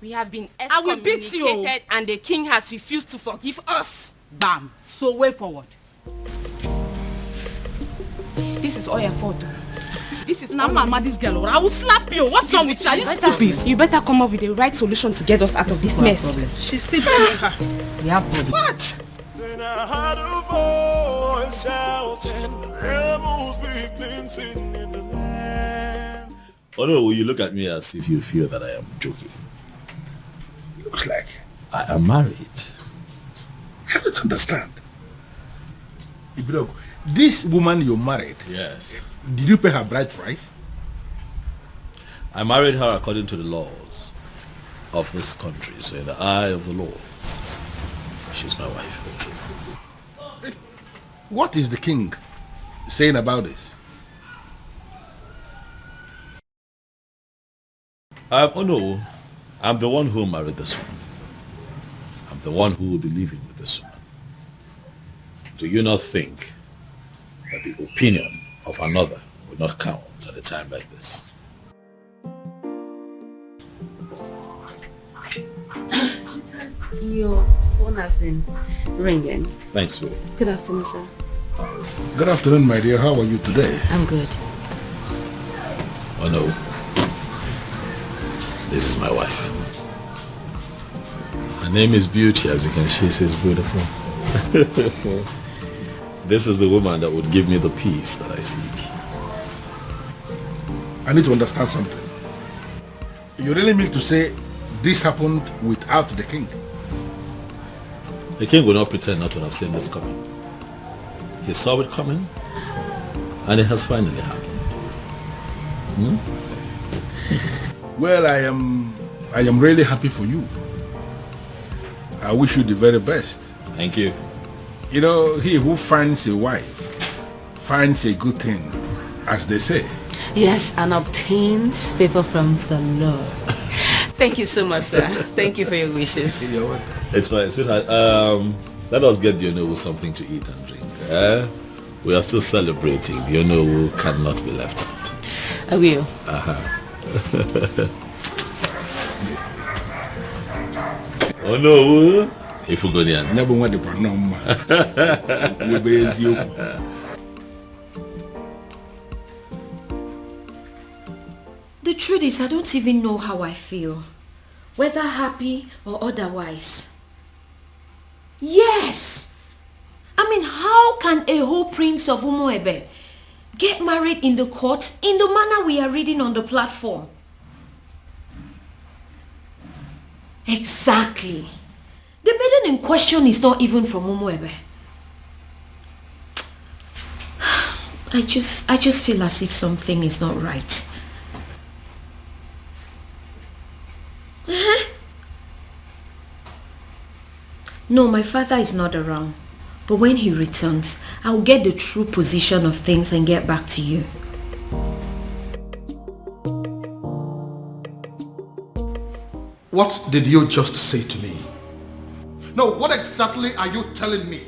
We have been I will beat you. excommunicated and the king has refused to forgive us. Bam. So way forward. This is all your fault. This is now mama, this girl. I will slap you. What's wrong with you? Are you stupid? You better come up with the right solution to get us out of this mess. She's still blaming her. We have problem. What? Then I heard a voice shouting, rebels begin singing in the land. Oh no, you look at me as if you feel that I am joking. Looks like I am married. I don't understand. Ibrogo, this woman you married, yes. Did you pay her bride price? I married her according to the laws of this country, so in the eye of the law. She's my wife. What is the king saying about this? Oh no, I'm the one who married this woman. I'm the one who will be living with this woman. Do you not think that the opinion of another will not count at a time like this? Your phone has been ringing. Thanks, sweetie. Good afternoon, sir. Good afternoon, my dear. How are you today? I'm good. Oh no. This is my wife. Her name is Beauty, as you can see, she's beautiful. This is the woman that would give me the peace that I seek. I need to understand something. You really mean to say this happened without the king? The king will not pretend not to have seen this coming. He saw it coming, and it has finally happened. Well, I am really happy for you. I wish you the very best. Thank you. You know, he who finds a wife finds a good thing, as they say. Yes, and obtains favor from the Lord. Thank you so much, sir. Thank you for your wishes. It's fine, sweetheart. Let us get the Onowu something to eat and drink. We are still celebrating. The Onowu cannot be left out. I will. Onowu, if you go there. The truth is, I don't even know how I feel. Whether happy or otherwise. Yes! I mean, how can a whole prince of Umuebe get married in the courts in the manner we are reading on the platform? Exactly. The maiden in question is not even from Umuebe. I just feel as if something is not right. No, my father is not around. But when he returns, I'll get the true position of things and get back to you. What did you just say to me? No, what exactly are you telling me?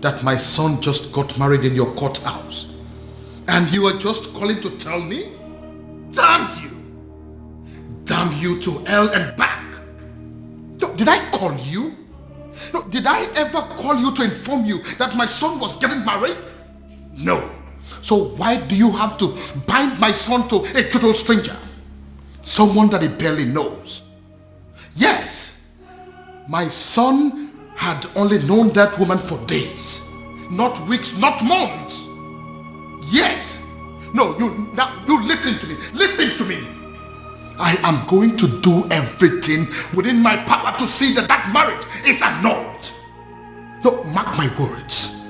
That my son just got married in your courthouse and you are just calling to tell me? Damn you! Damn you to hell and back! No, did I call you? No, did I ever call you to inform you that my son was getting married? No. So why do you have to bind my son to a total stranger? Someone that he barely knows. Yes, my son had only known that woman for days, not weeks, not months. Yes. No, you listen to me. Listen to me. I am going to do everything within my power to see that that marriage is annulled. No, mark my words.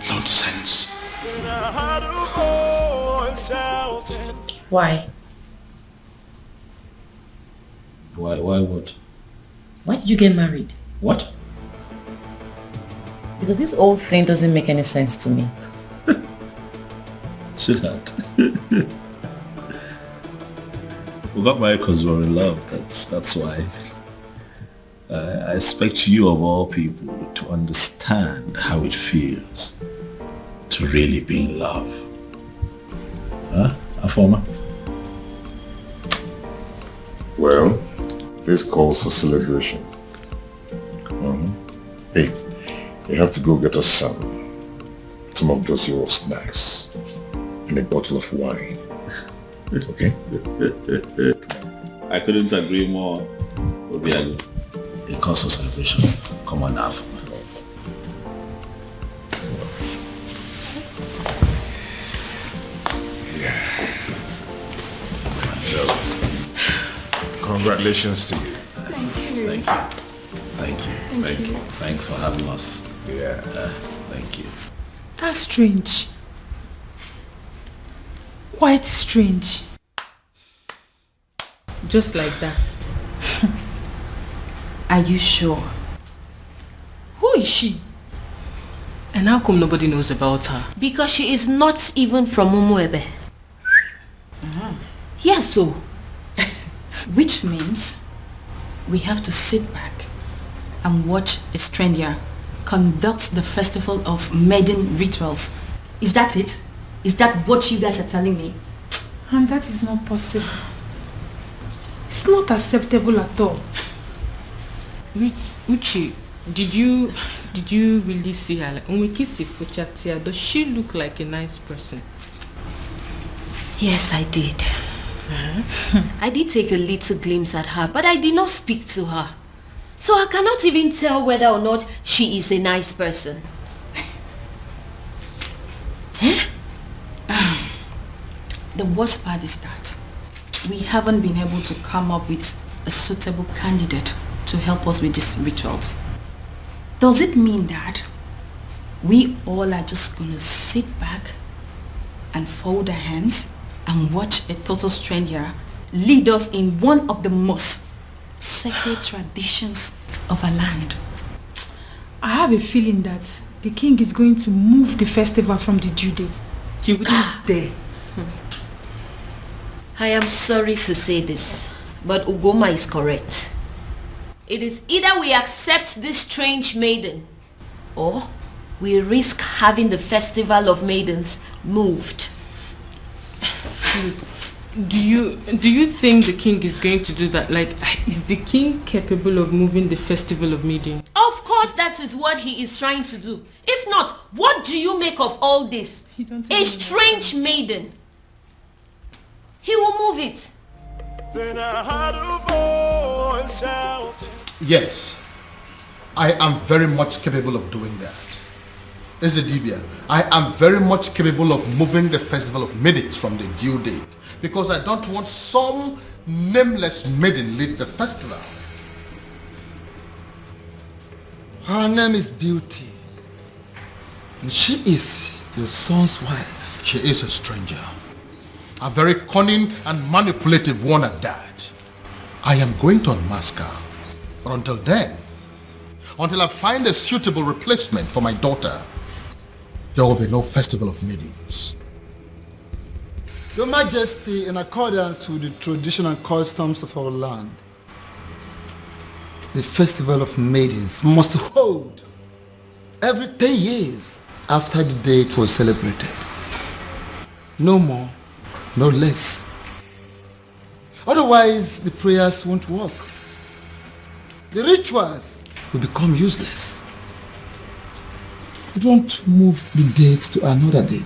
Nonsense. Why? Why what? Why did you get married? What? Because this whole thing doesn't make any sense to me. Sweetheart. We got married because we were in love. That's why. I expect you of all people to understand how it feels to really be in love. Huh, Afoma? Well, this calls for celebration. Hey, you have to go get us some of those your snacks and a bottle of wine. Okay? I couldn't agree more. Obiago. It calls for celebration. Come on now. Congratulations to you. Thank you. Thank you. Thank you. Thank you. Thanks for having us. Yeah. Thank you. That's strange. Quite strange. Just like that. Are you sure? Who is she? And how come nobody knows about her? Because she is not even from Umuebe. Yes, so. Which means we have to sit back and watch a stranger conduct the festival of maiden rituals. Is that it? Is that what you guys are telling me? And that is not possible. It's not acceptable at all. Uchi, did you really see her? Like, when we kiss Fuchatia, does she look like a nice person? Yes, I did. I did take a little glimpse at her, but I did not speak to her. So I cannot even tell whether or not she is a nice person. The worst part is that we haven't been able to come up with a suitable candidate to help us with these rituals. Does it mean that we all are just gonna sit back and fold our hands and watch a total stranger lead us in one of the most sacred traditions of our land? I have a feeling that the king is going to move the festival from the due date. He wouldn't dare. I am sorry to say this, but Ugoma is correct. It is either we accept this strange maiden, or we risk having the festival of maidens moved. Do you think the king is going to do that? Like, is the king capable of moving the festival of maidens? Of course that is what he is trying to do. If not, what do you make of all this? A strange maiden. He will move it. Then I heard a voice shouting. Yes, I am very much capable of doing that. Ezedibia, I am very much capable of moving the festival of maidens from the due date, because I don't want some nameless maiden lead the festival. Her name is Beauty, and she is your son's wife. She is a stranger, a very cunning and manipulative one at that. I am going to unmask her, but until then, until I find a suitable replacement for my daughter, there will be no festival of maidens. Your Majesty, in accordance with the traditional customs of our land, the festival of maidens must hold every 10 years after the date was celebrated. No more, no less. Otherwise, the prayers won't work. The rituals will become useless. Don't move the date to another day.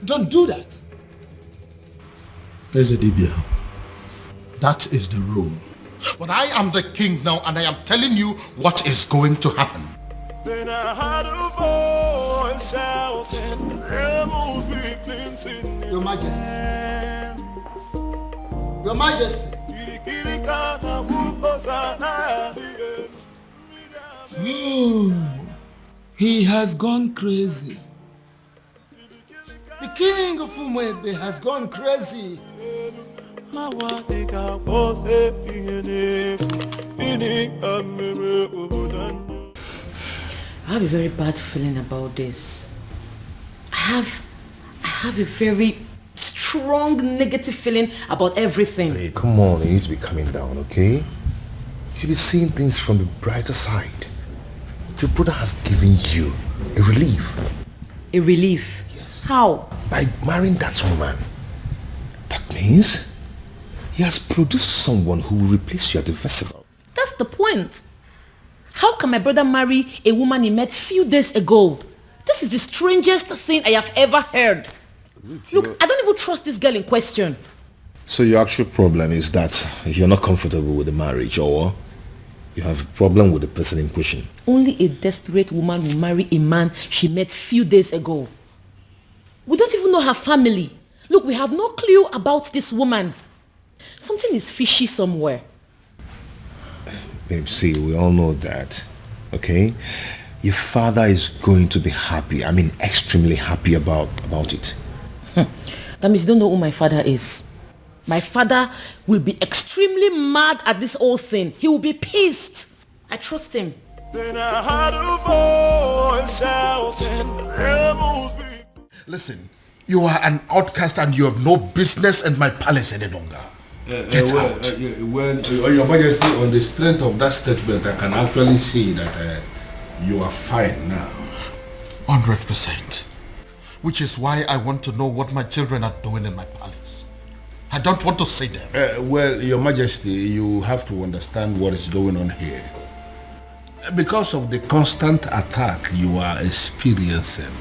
Don't do that. Ezedibia, that is the rule. But I am the king now, and I am telling you what is going to happen. Then I heard a voice shouting, "Rebels be cleansing." Your Majesty. Your Majesty. He has gone crazy. The king of Umuebe has gone crazy. I have a very bad feeling about this. I have a very strong negative feeling about everything. Hey, come on, you need to be calming down, okay? You should be seeing things from the brighter side. Your brother has given you a relief. A relief? Yes. How? By marrying that woman. That means he has produced someone who will replace you at the festival. That's the point. How can my brother marry a woman he met few days ago? This is the strangest thing I have ever heard. Look, I don't even trust this girl in question. So your actual problem is that you're not comfortable with the marriage, or you have a problem with the person in question? Only a desperate woman will marry a man she met few days ago. We don't even know her family. Look, we have no clue about this woman. Something is fishy somewhere. Babe, see, we all know that, okay? Your father is going to be happy. I mean, extremely happy about it. That means you don't know who my father is. My father will be extremely mad at this whole thing. He will be pissed. I trust him. Then I heard a voice shouting, "There must be." Listen, you are an outcast and you have no business in my palace any longer. Get out. Your Majesty, on the strength of that statement, I can actually see that you are fine now. 100%. Which is why I want to know what my children are doing in my palace. I don't want to see them. Well, Your Majesty, you have to understand what is going on here. Because of the constant attack you are experiencing,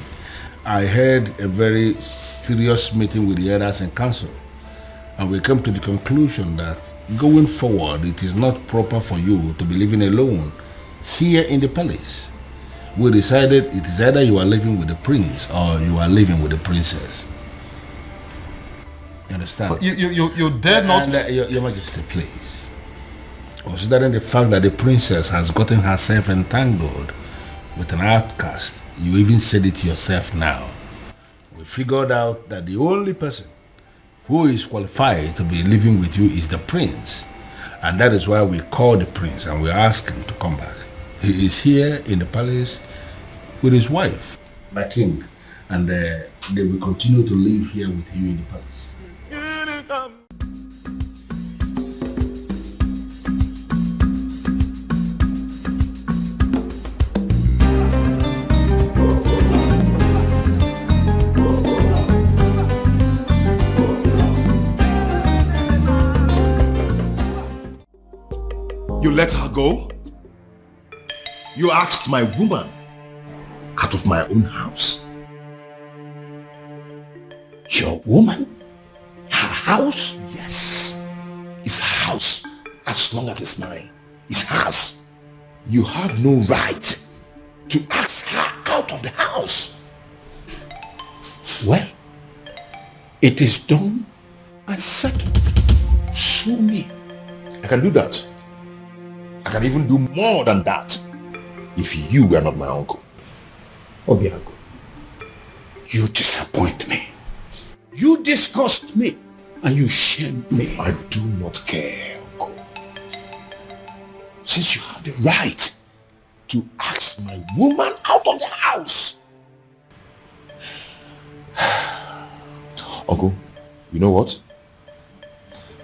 I had a very serious meeting with the elders in council, and we came to the conclusion that going forward, it is not proper for you to be living alone here in the palace. We decided it is either you are living with the prince or you are living with the princess. You understand? You dare not... Your Majesty, please. Considering the fact that the princess has gotten herself entangled with an outcast, you even said it yourself now. We figured out that the only person who is qualified to be living with you is the prince. And that is why we called the prince and we asked him to come back. He is here in the palace with his wife, my king, and they will continue to live here with you in the palace. You let her go? You asked my woman out of my own house. Your woman? Her house? Yes. It's her house. As long as it's mine. It's hers. You have no right to ask her out of the house. Well, it is done and settled. Sue me. I can do that. I can even do more than that if you were not my uncle. Obiago, you disappoint me. You disgust me and you shame me. I do not care, uncle. Since you have the right to ask my woman out of the house. Uncle, you know what?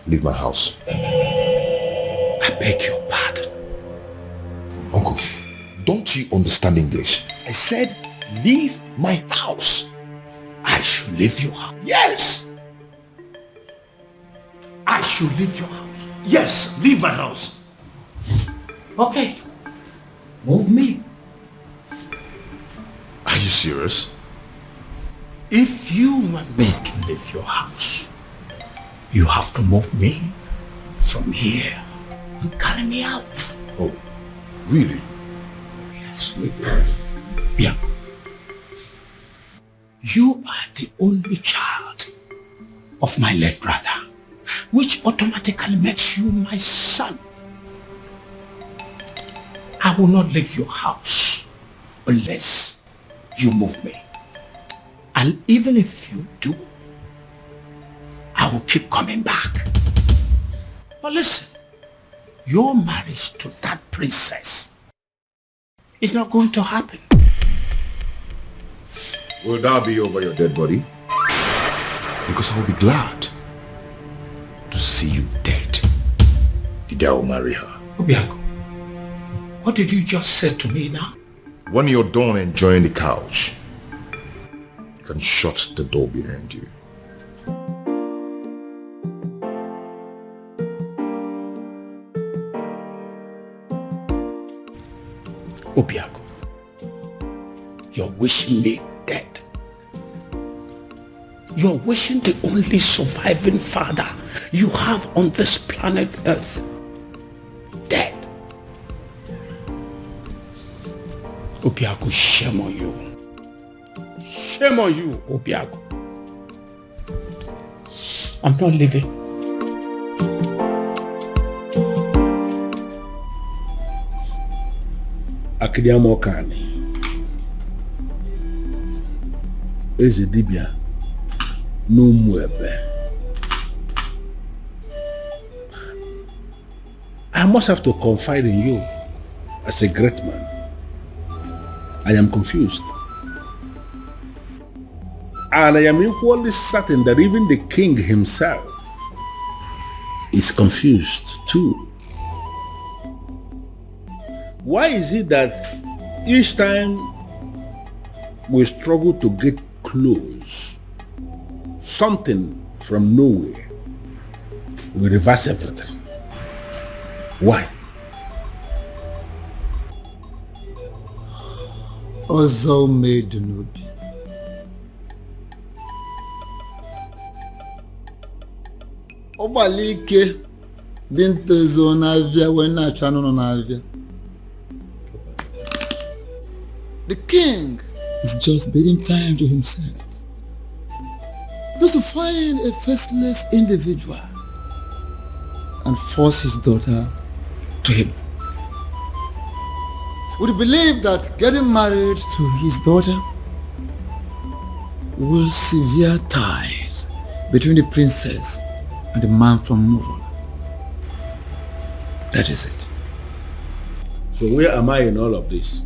Leave my house. I beg your pardon. Uncle, don't you understand English? I said, leave my house. I should leave your house. Yes! I should leave your house. Yes, leave my house. Okay. Move me. Are you serious? If you want me to leave your house, you have to move me from here and carry me out. Oh, really? Yes, really. Yeah. You are the only child of my late brother, which automatically makes you my son. I will not leave your house unless you move me. And even if you do, I will keep coming back. But listen, your marriage to that princess is not going to happen. Will that be over your dead body? Because I will be glad to see you dead. The day I will marry her. Obiago, what did you just say to me now? When you're done enjoying the couch, you can shut the door behind you. Obiago, you're wishing me dead. You're wishing the only surviving father you have on this planet Earth dead. Obiago, shame on you. Shame on you, Obiago. I'm not leaving. Akidiamokani. Eze dibia n'umuebe. I must have to confide in you. as a great man, I am confused. And I am equally certain that even the king himself is confused too. Why is it that each time we struggle to get close, something from nowhere will reverse everything? Why? Ọzọ maiden obi. Ọgbalị ike dị ntezo n'avịa wee na-achọ anụ nọ n'avịa. The king is just bidding time to himself, just to find a faceless individual and force his daughter to him. Would you believe that getting married to his daughter will sever ties between the princess and the man from Murola? That is it. So where am I in all of this?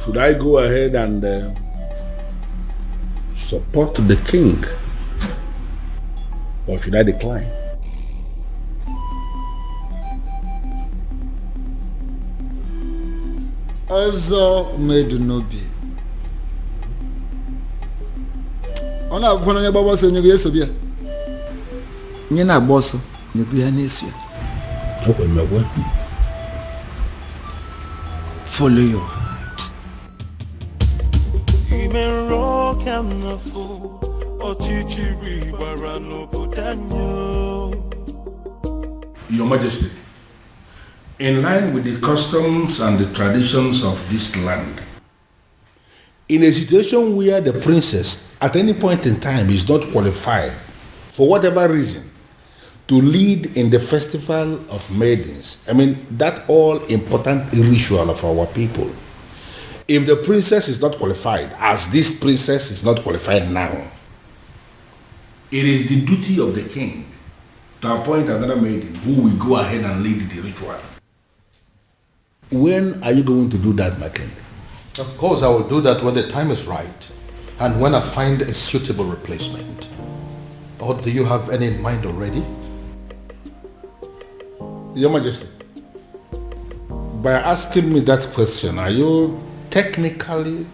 Should I go ahead and support the king, or should I decline? Ọzọ maiden obi. Ọ na-abụkwa na onye gbagba ọsọ nyego ya eso bịa. Onye na-agba ọsọ nyego ya na-eso ya. Follow your heart. Even rock and the fool, Ochichiri Barano Budanyo. Your Majesty, in line with the customs and the traditions of this land, in a situation where the princess at any point in time is not qualified, for whatever reason, to lead in the festival of maidens, that all important ritual of our people, if the princess is not qualified, as this princess is not qualified now, it is the duty of the king to appoint another maiden who will go ahead and lead the ritual. When are you going to do that, my king? Of course, I will do that when the time is right and when I find a suitable replacement. Or do you have any in mind already? Your Majesty, by asking me that question, are you technically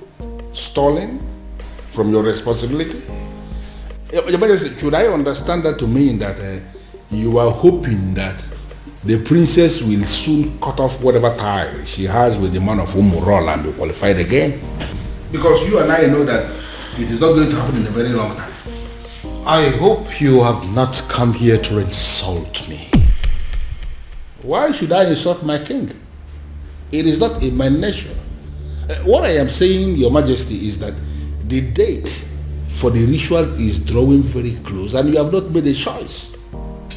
stalling from your responsibility? Your Majesty, should I understand that to mean that you are hoping that the princess will soon cut off whatever tie she has with the man of Umurola and be qualified again? Because you and I know that it is not going to happen in a very long time. I hope you have not come here to insult me. Why should I insult my king? It is not in my nature. What I am saying, Your Majesty, is that the date for the ritual is drawing very close and you have not made a choice.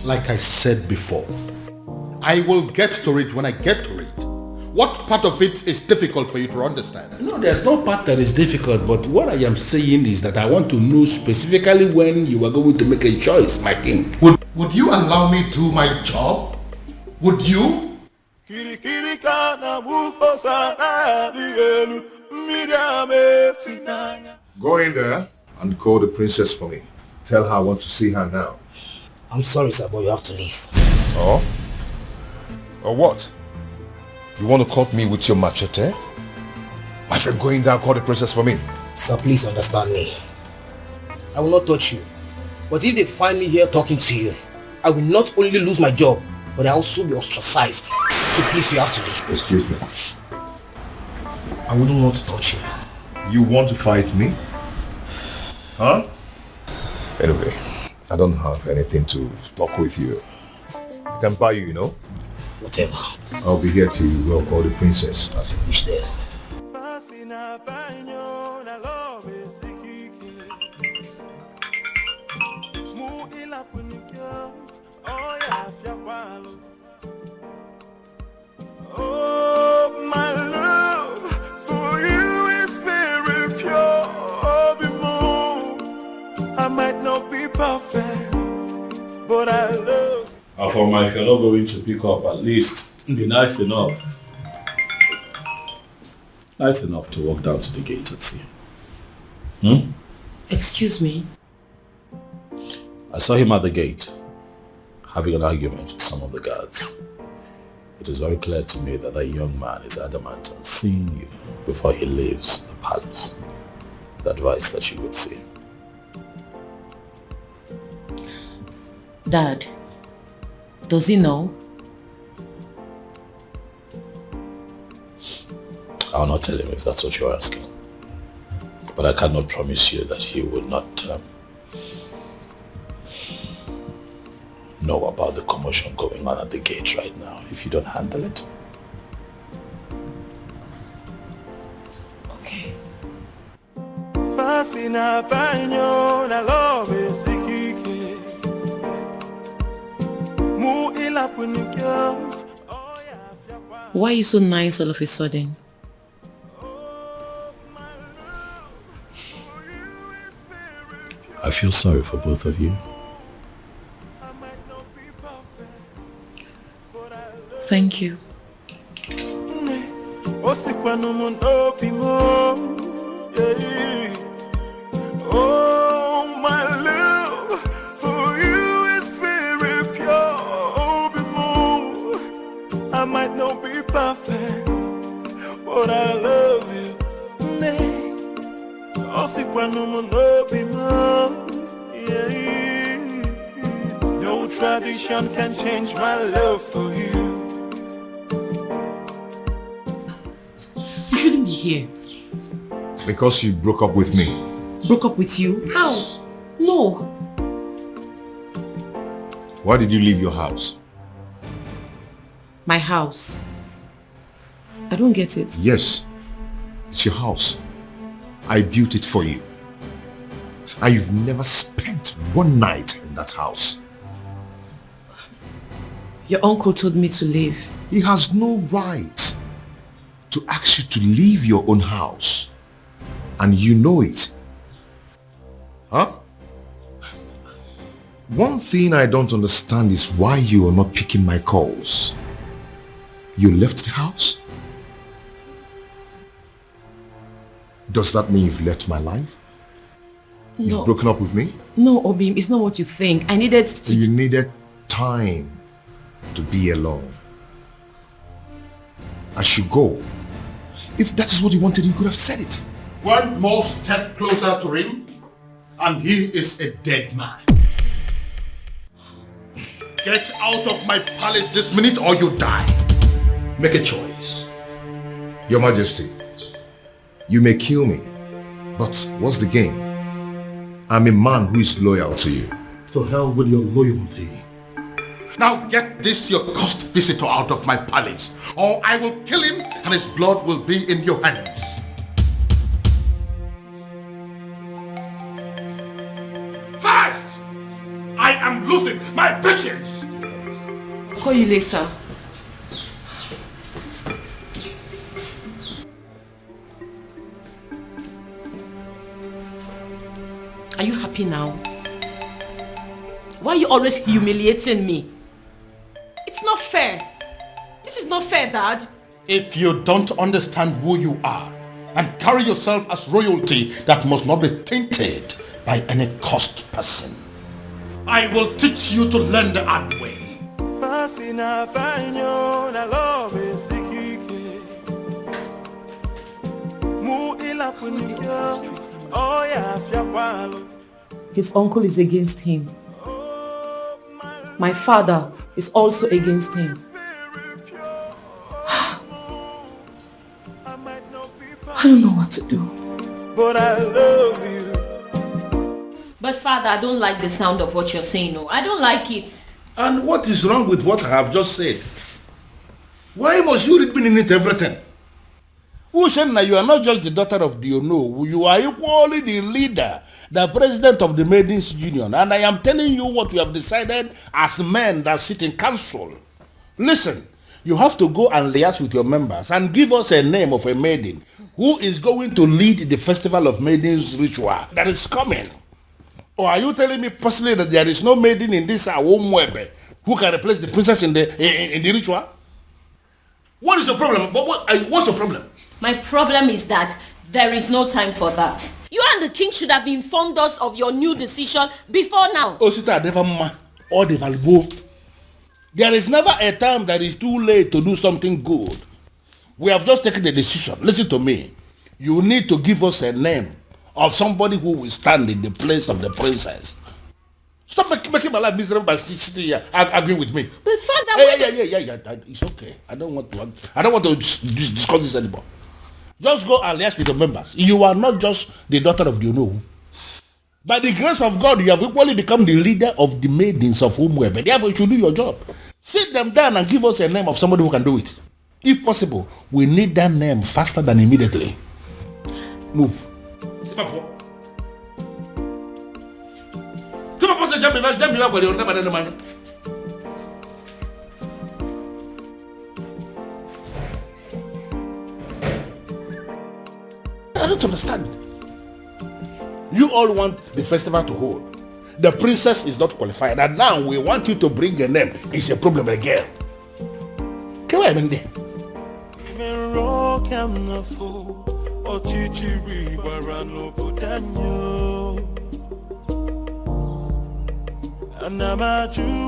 Like I said before, I will get to it when I get to it. What part of it is difficult for you to understand? No, there's no part that is difficult, but what I am saying is that I want to know specifically when you are going to make a choice, my king. Would you allow me to do my job? Would you? Go in there and call the princess for me. Tell her I want to see her now. I'm sorry, sir, but you have to leave. Oh? Or what? You want to cut me with your machete? My friend, go in there and call the princess for me. Sir, please understand me. I will not touch you. But if they find me here talking to you, I will not only lose my job, but I will also be ostracized. So please, you have to leave. Excuse me. I wouldn't want to touch you. You want to fight me? Huh? Anyway, I don't have anything to talk with you. I can buy you, you know? Whatever. I'll be here till you go call the princess. As you wish there. Oh, my love for you is very pure. I might not be perfect, but I love. Afoma, if you're not going to pick up, at least be nice enough. Nice enough to walk down to the gate and see him. Excuse me? I saw him at the gate, having an argument with some of the guards. It is very clear to me that that young man is adamant on seeing you before he leaves the palace. The advice that you would see him. Dad, does he know? I'll not tell him if that's what you're asking. But I cannot promise you that he would not know about the commotion going on at the gate right now if you don't handle it. Okay. Why are you so nice all of a sudden? I feel sorry for both of you. Thank you. Oh, my love for you is very pure. I might not be perfect, but I love you. No tradition can change my love for you. You shouldn't be here. Because you broke up with me. Broke up with you? How? No. Why did you leave your house? My house. I don't get it. Yes, it's your house. I built it for you. And you've never spent one night in that house. Your uncle told me to leave. He has no right to ask you to leave your own house. And you know it. Huh? One thing I don't understand is why you are not picking my calls. You left the house? Does that mean you've left my life? No. You've broken up with me? No, Obim, it's not what you think. I needed to... You needed time to be alone. I should go. If that is what you wanted, you could have said it. One more step closer to him, and he is a dead man. Get out of my palace this minute or you die. Make a choice. Your Majesty, you may kill me, but what's the gain? I'm a man who is loyal to you. To hell with your loyalty. Now get this your cursed visitor out of my palace, or I will kill him and his blood will be in your hands. Fast! I am losing my patience! I'll call you later. Are you happy now? Why are you always humiliating me? It's not fair. This is not fair, Dad. If you don't understand who you are and carry yourself as royalty that must not be tainted by any cursed person, I will teach you to learn the hard way. His uncle is against him. My father is also against him. I don't know what to do. But I love you. But Father, I don't like the sound of what you're saying. No, I don't like it. And what is wrong with what I have just said? Why must you read meaning into everything? Ushenna, you are not just the daughter of the Ono. You are equally the leader, the president of the Maidens Union. And I am telling you what we have decided as men that sit in council. Listen, you have to go and liaise with your members and give us a name of a maiden who is going to lead the festival of maidens ritual that is coming. Or are you telling me personally that there is no maiden in this Awomwebe who can replace the princess in the ritual? What is your problem? What's your problem? My problem is that there is no time for that. You and the king should have informed us of your new decision before now. Osita never or the both. There is never a time that is too late to do something good. We have just taken the decision. Listen to me. You need to give us a name of somebody who will stand in the place of the princess. Stop making my life miserable by sitting here arguing with me. But father, yeah. It's okay. I don't want to discuss this anymore. Just go and liaise with the members. You are not just the daughter of the Uno. By the grace of God, you have equally become the leader of the maidens of Umwebe. Therefore, you should do your job. Sit them down and give us a name of somebody who can do it. If possible, we need that name faster than immediately. Move. I don't understand. You all want the festival to hold. The princess is not qualified, and now we want you to bring a name. It's a problem again. Come on, Mende.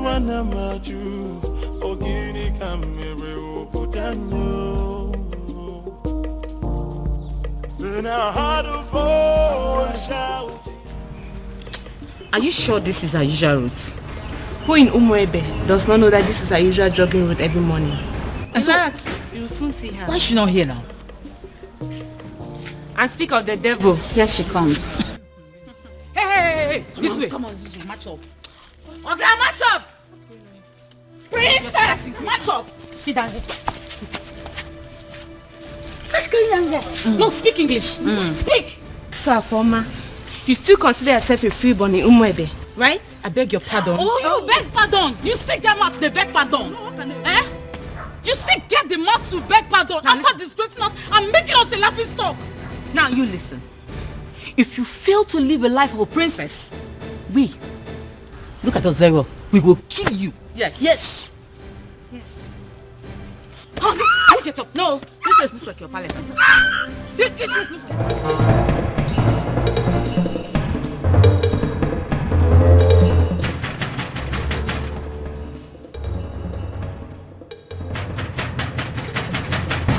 Anamaju, ogini kamere obudanyo. Then I had a voice shouting. Are you sure this is our usual route? Who in Umwebe does not know that this is our usual jogging route every morning? In fact, you will soon see her. Why is she not here now? And speak of the devil, here she comes. Hey, This way. Come on, Zuzu, match up. Okay, match up! Princess, match up! Sit down here. Sit. What's going on there? No, speak English. Speak. So, Afoma, you still consider yourself a freeborn in Umwebe, right? I beg your pardon. Oh, you beg pardon. You still get mouth to beg pardon. Eh? You still get the mouth to beg pardon after disgracing us and making us a laughing stock. Now you listen. If you fail to live a life of a princess, we, look at us very well, we will kill you. Yes. Yes. Yes. Oh, no, get up. No, this place looks like your palace. This place looks like...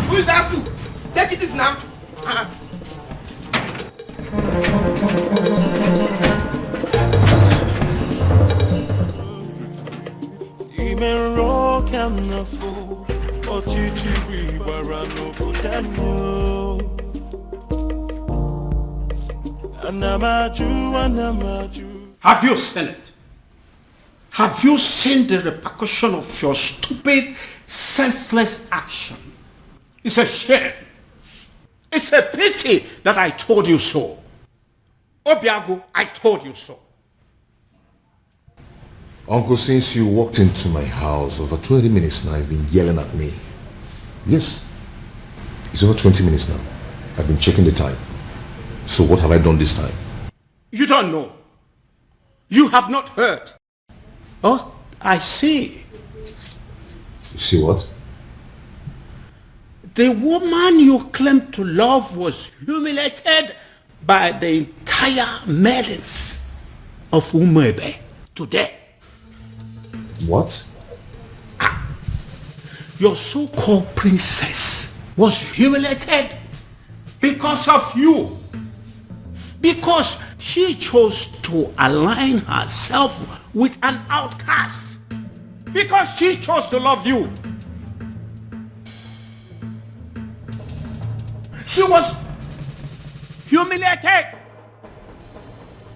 Who is that fool? Take it now. Have you seen it? Have you seen the repercussion of your stupid, senseless action? It's a shame. It's a pity that I told you so. Obiago, I told you so. Uncle, since you walked into my house over 20 minutes now, you've been yelling at me. Yes. It's over 20 minutes now. I've been checking the time. So what have I done this time? You don't know. You have not heard. Oh, I see. You see what? The woman you claim to love was humiliated by the entire maidens of Umwebe today. What? Your so-called princess was humiliated because of you. Because she chose to align herself with an outcast. Because she chose to love you. She was humiliated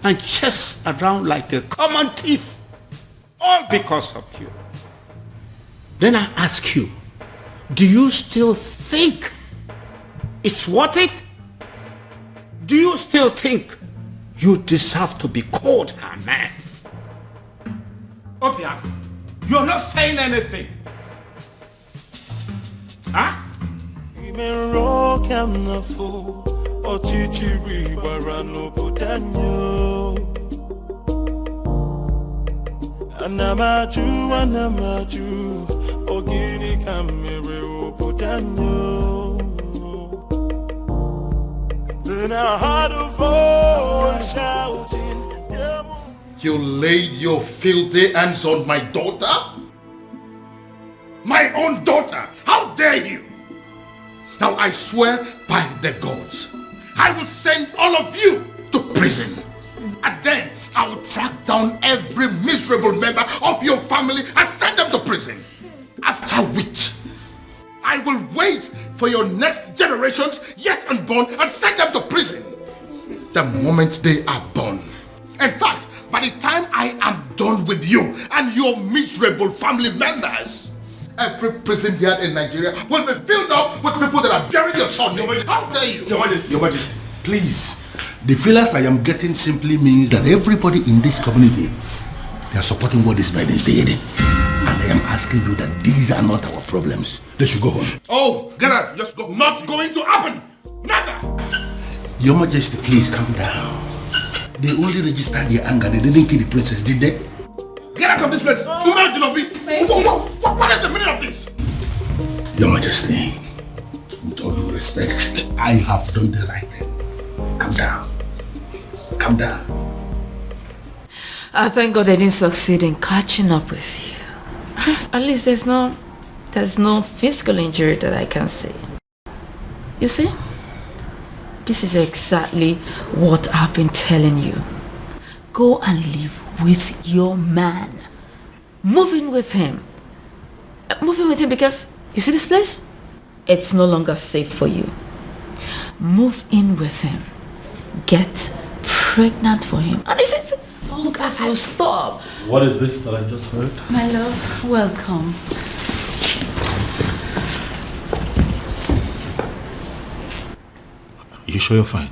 and chased around like a common thief, all because of you. Then I ask you, do you still think it's worth it? Do you still think you deserve to be called her man? Obia, you're not saying anything. Huh? Anamaju, Ogini kamere obodanyo. Then I heard a voice shouting, You laid your filthy hands on my daughter? My own daughter! How dare you! Now I swear by the gods, I will send all of you to prison. And then I will track down every miserable member of your family and send them to prison. After which, I will wait for your next generations yet unborn and send them to prison. The moment they are born. In fact, by the time I am done with you and your miserable family members, every prison yard in Nigeria will be filled up with people that are burying your son. How dare you? Your Majesty, please. The feelers I am getting simply means that everybody in this community, they are supporting what this maidens did. And I am asking you that these are not our problems. They should go home. Oh, get out. Just go. Not going to happen. Never. Your Majesty, please calm down. They only registered their anger. They didn't kill the princess, did they? Get out of this place. What is the meaning of this? Your Majesty, with all due respect, I have done the right thing. Calm down. Calm down. I thank God I didn't succeed in catching up with you. At least there's no physical injury that I can see. You see? This is exactly what I've been telling you. Go and live with your man. Move in with him. Move in with him because, you see this place? It's no longer safe for you. Move in with him. Get pregnant for him. And this is, all guys will stop. What is this that I just heard? My love, welcome. You sure you're fine?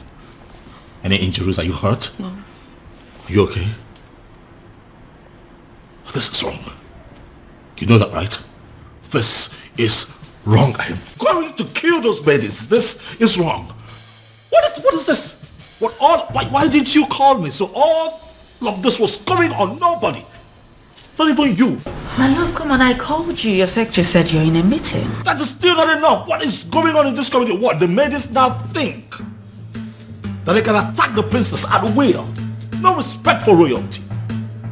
Any injuries? Are you hurt? No. Are you okay? This is wrong. You know that, right? This is wrong. I am going to kill those maidens. This is wrong. What is this? Why didn't you call me? So all of this was going on nobody. Not even you. My love, come on, I called you. Your secretary said you're in a meeting. That is still not enough. What is going on in this community? What? The maidens now think that they can attack the princess at will. No respect for royalty.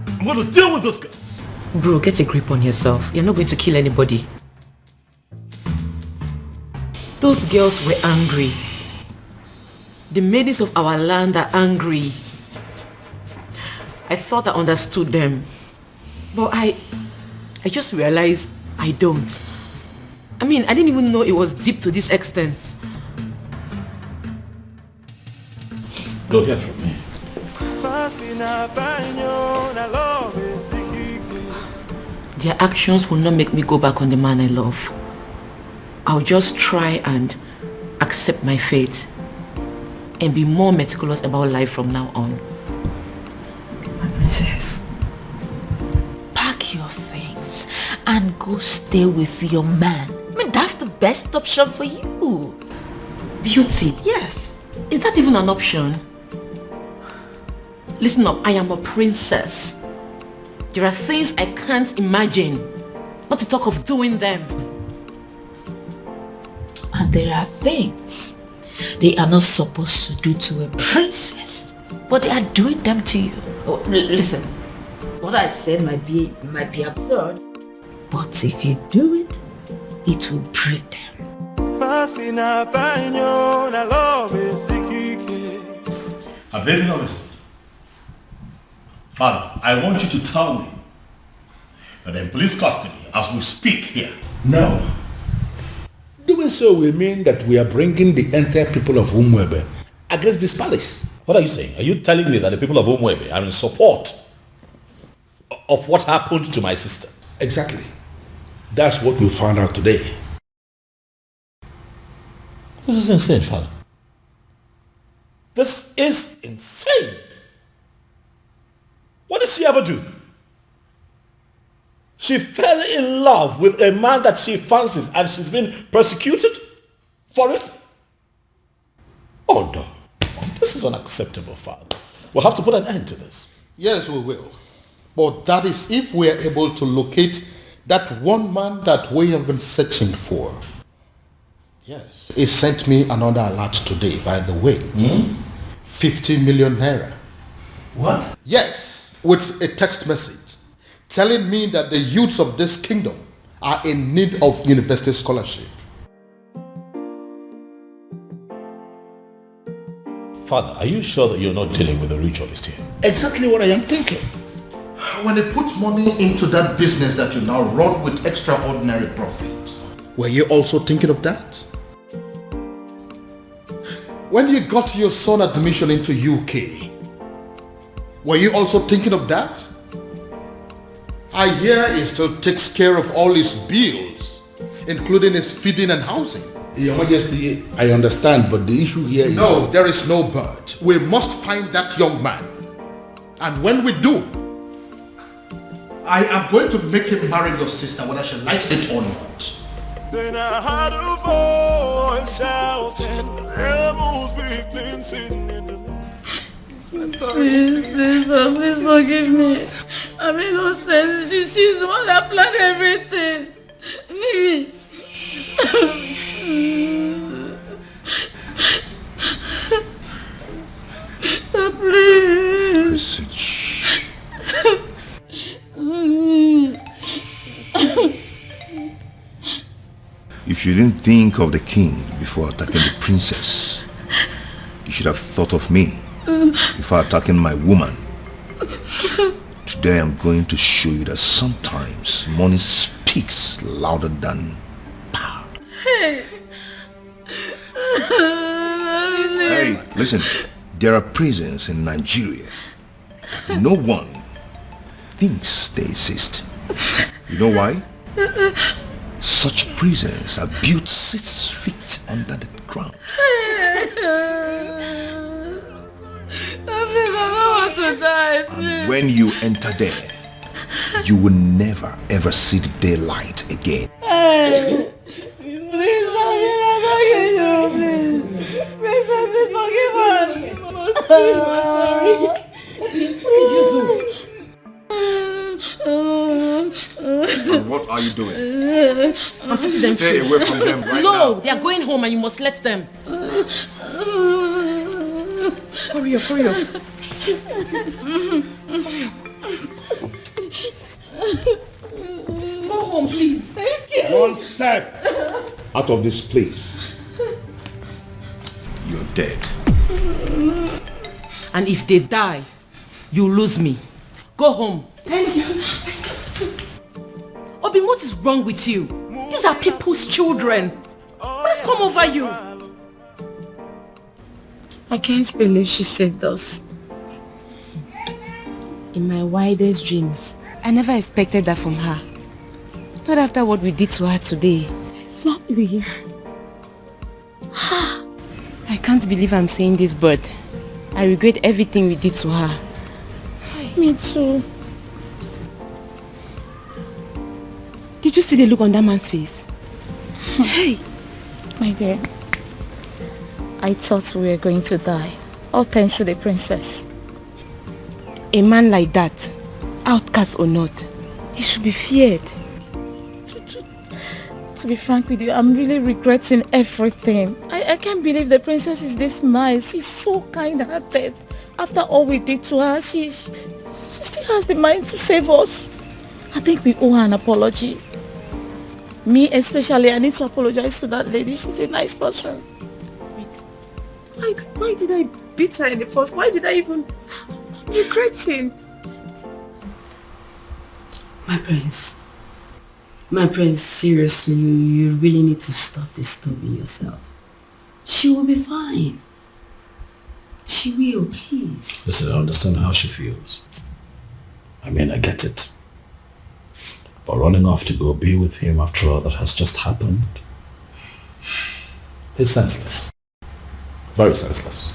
I'm going to deal with this girl. Bro, get a grip on yourself. You're not going to kill anybody. Those girls were angry. The maidens of our land are angry. I thought I understood them. But I just realized I don't. I mean, I didn't even know it was deep to this extent. Don't hear from me. Their actions will not make me go back on the man I love. I'll just try and accept my fate and be more meticulous about life from now on. My princess, pack your things and go stay with your man. I mean, that's the best option for you. Beauty? Yes. Is that even an option? Listen up, I am a princess. There are things I can't imagine, not to talk of doing them. And there are things they are not supposed to do to a princess, but they are doing them to you. Oh, listen, what I said might be absurd, but if you do it, it will break them. I'm very honest. Father, I want you to tell me that in police custody as we speak here. No. Doing so will mean that we are bringing the entire people of Umwebe against this palace. What are you saying? Are you telling me that the people of Umwebe are in support of what happened to my sister? Exactly. That's what we found out today. This is insane, Father. This is insane. What did she ever do? She fell in love with a man that she fancies and she's been persecuted for it? Oh no. This is unacceptable, Father. We'll have to put an end to this. Yes, we will. But that is if we are able to locate that one man that we have been searching for. Yes. He sent me another alert today, by the way. 50 million naira. What? Yes, with a text message telling me that the youths of this kingdom are in need of university scholarship. Father, are you sure that you're not dealing with a ritualist here? Exactly what I am thinking. When they put money into that business that you now run with extraordinary profit, were you also thinking of that? When you got your son admission into UK, were you also thinking of that? I hear he still takes care of all his bills, including his feeding and housing. Your Majesty, I understand, but the issue here is... No, there is no but. We must find that young man. And when we do, I am going to make him marry your sister, whether she likes it or not. Then I heard a voice shouting, Amos weakling sitting in the I'm sorry. Please forgive me. I made no sense. She's the one that planned everything. Please. If you didn't think of the king before attacking the princess, you should have thought of me before attacking my woman. Today I'm going to show you that sometimes money speaks louder than power. Hey. Hey, listen, there are prisons in Nigeria. No one thinks they exist. You know why? Such prisons are built 6 feet under the ground. I don't want to die, please. And when you enter there, you will never ever see the daylight again. Hey, please, I'm begging you, please. Princess, please forgive us. Please, I'm sorry. What did you do? And what are you doing? I'm setting them Stay free. away from them right now. No, they are going home and you must let them. Hurry up, hurry up. Go home, please. Thank you. One step out of this place, you're dead. And if they die, you lose me. Go home. Thank you. Obin, what is wrong with you? These are people's children. What has come over you? I can't believe she saved us. In my wildest dreams, I never expected that from her. Not after what we did to her today. Exactly. I can't believe I'm saying this, but I regret everything we did to her. Me too. Did you see the look on that man's face? Hey! My dear, I thought we were going to die. All thanks to the princess. A man like that, outcast or not, he should be feared. To be frank with you, I'm really regretting everything. I can't believe the princess is this nice. She's so kind-hearted. After all we did to her, she still has the mind to save us. I think we owe her an apology. Me especially, I need to apologize to that lady. She's a nice person. Why did I beat her in the first? Why did I even... I'm regretting. My prince, seriously, you really need to stop disturbing yourself. She will be fine. She will, please. Listen, I understand how she feels. I mean, I get it. But running off to go be with him after all that has just happened, it's senseless. Very senseless.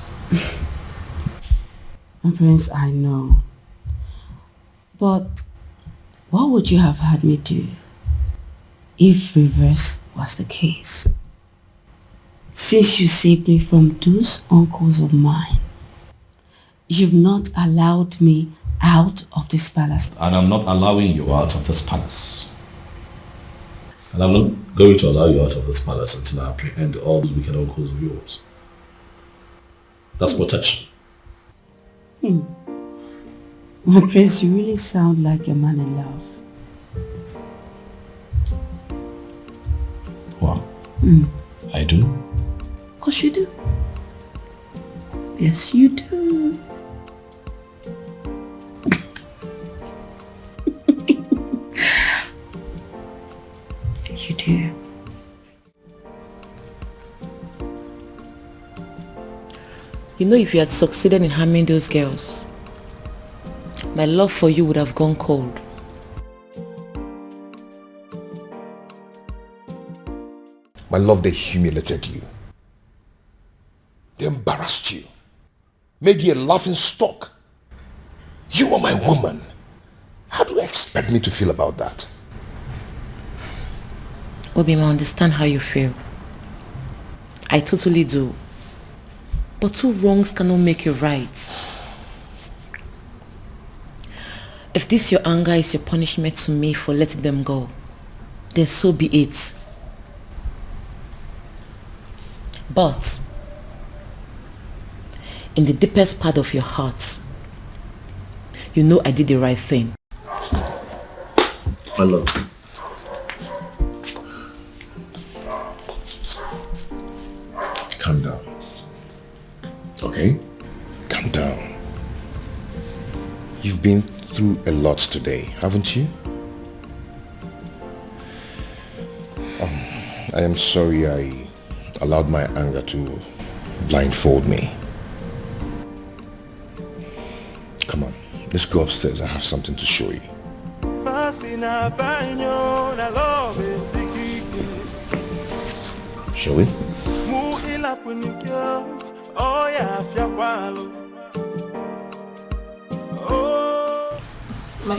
My prince, I know. But what would you have had me do if reverse was the case? Since you saved me from those uncles of mine, you've not allowed me out of this palace. And I'm not allowing you out of this palace. And I'm not going to allow you out of this palace until I apprehend all those wicked uncles of yours. That's protection. My prince, you really sound like a man in love. Wow. I do? Of course you do. Yes, you do. You do. You know, if you had succeeded in harming those girls, my love for you would have gone cold. My love, they humiliated you. They embarrassed you. Made you a laughing stock. You are my woman. How do you expect me to feel about that? Obima, I understand how you feel. I totally do. But two wrongs cannot make you right. If this your anger is your punishment to me for letting them go, then so be it. But in the deepest part of your heart, you know I did the right thing. My love. Calm down. Okay? Calm down. You've been through a lot today, haven't you? I am sorry I allowed my anger to blindfold me. Come on, let's go upstairs. I have something to show you. Shall we?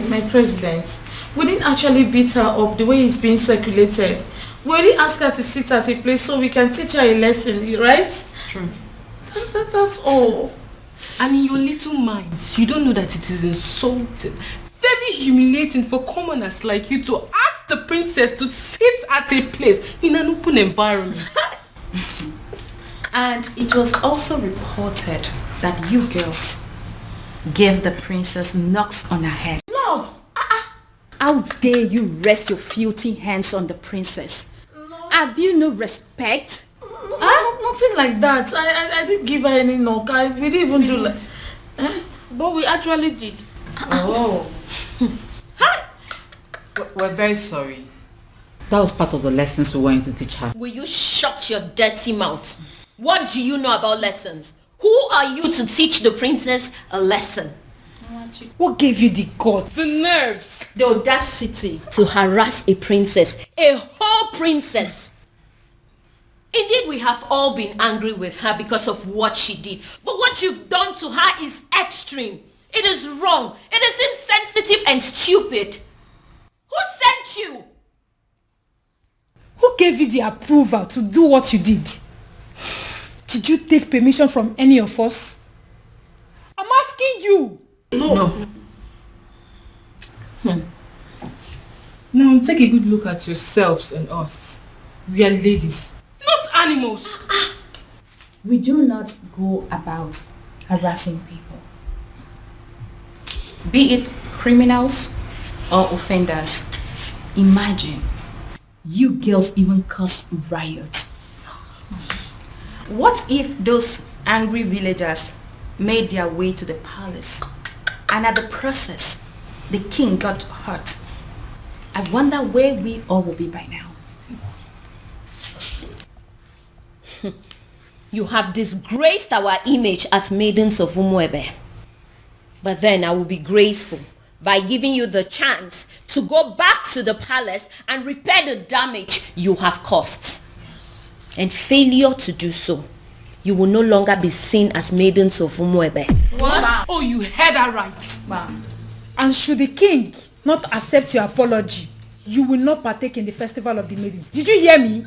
My president, we didn't actually beat her up the way it's being circulated. We only asked her to sit at a place so we can teach her a lesson, right? True. That's all. And in your little minds, you don't know that it is insulting, very humiliating for commoners like you to ask the princess to sit at a place in an open environment. And it was also reported that you girls gave the princess knocks on her head. Knocks? How dare you rest your filthy hands on the princess? Have you no respect? Nothing like that. I didn't give her any knock. We didn't even do like... But we actually did. Oh. We're very sorry. That was part of the lessons we wanted to teach her. Will you shut your dirty mouth? What do you know about lessons? Who are you to teach the princess a lesson? What gave you the guts? The nerves. The audacity to harass a princess. A whole princess. Indeed, we have all been angry with her because of what she did. But what you've done to her is extreme. It is wrong. It is insensitive and stupid. Who sent you? Who gave you the approval to do what you did? Did you take permission from any of us? I'm asking you. No. Now take a good look at yourselves and us. We are ladies, not animals. We do not go about harassing people, be it criminals or offenders. Imagine, you girls even caused riots. What if those angry villagers made their way to the palace and at the process the king got hurt? I wonder where we all will be by now. You have disgraced our image as maidens of Umuebe. But then I will be graceful by giving you the chance to go back to the palace and repair the damage you have caused. And failure to do so, you will no longer be seen as maidens of Umuebe. What? Oh, you heard that right. And should the king not accept your apology, you will not partake in the festival of the maidens. Did you hear me?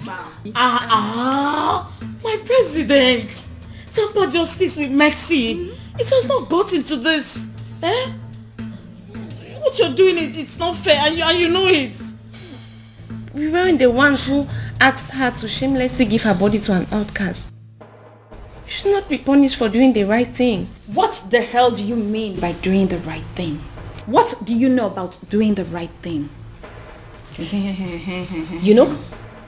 My president. Temper justice with mercy. It has not gotten to this. What you're doing, it's not fair, and you know it. We weren't the ones who asked her to shamelessly give her body to an outcast. You should not be punished for doing the right thing. What the hell do you mean by doing the right thing? What do you know about doing the right thing? You know,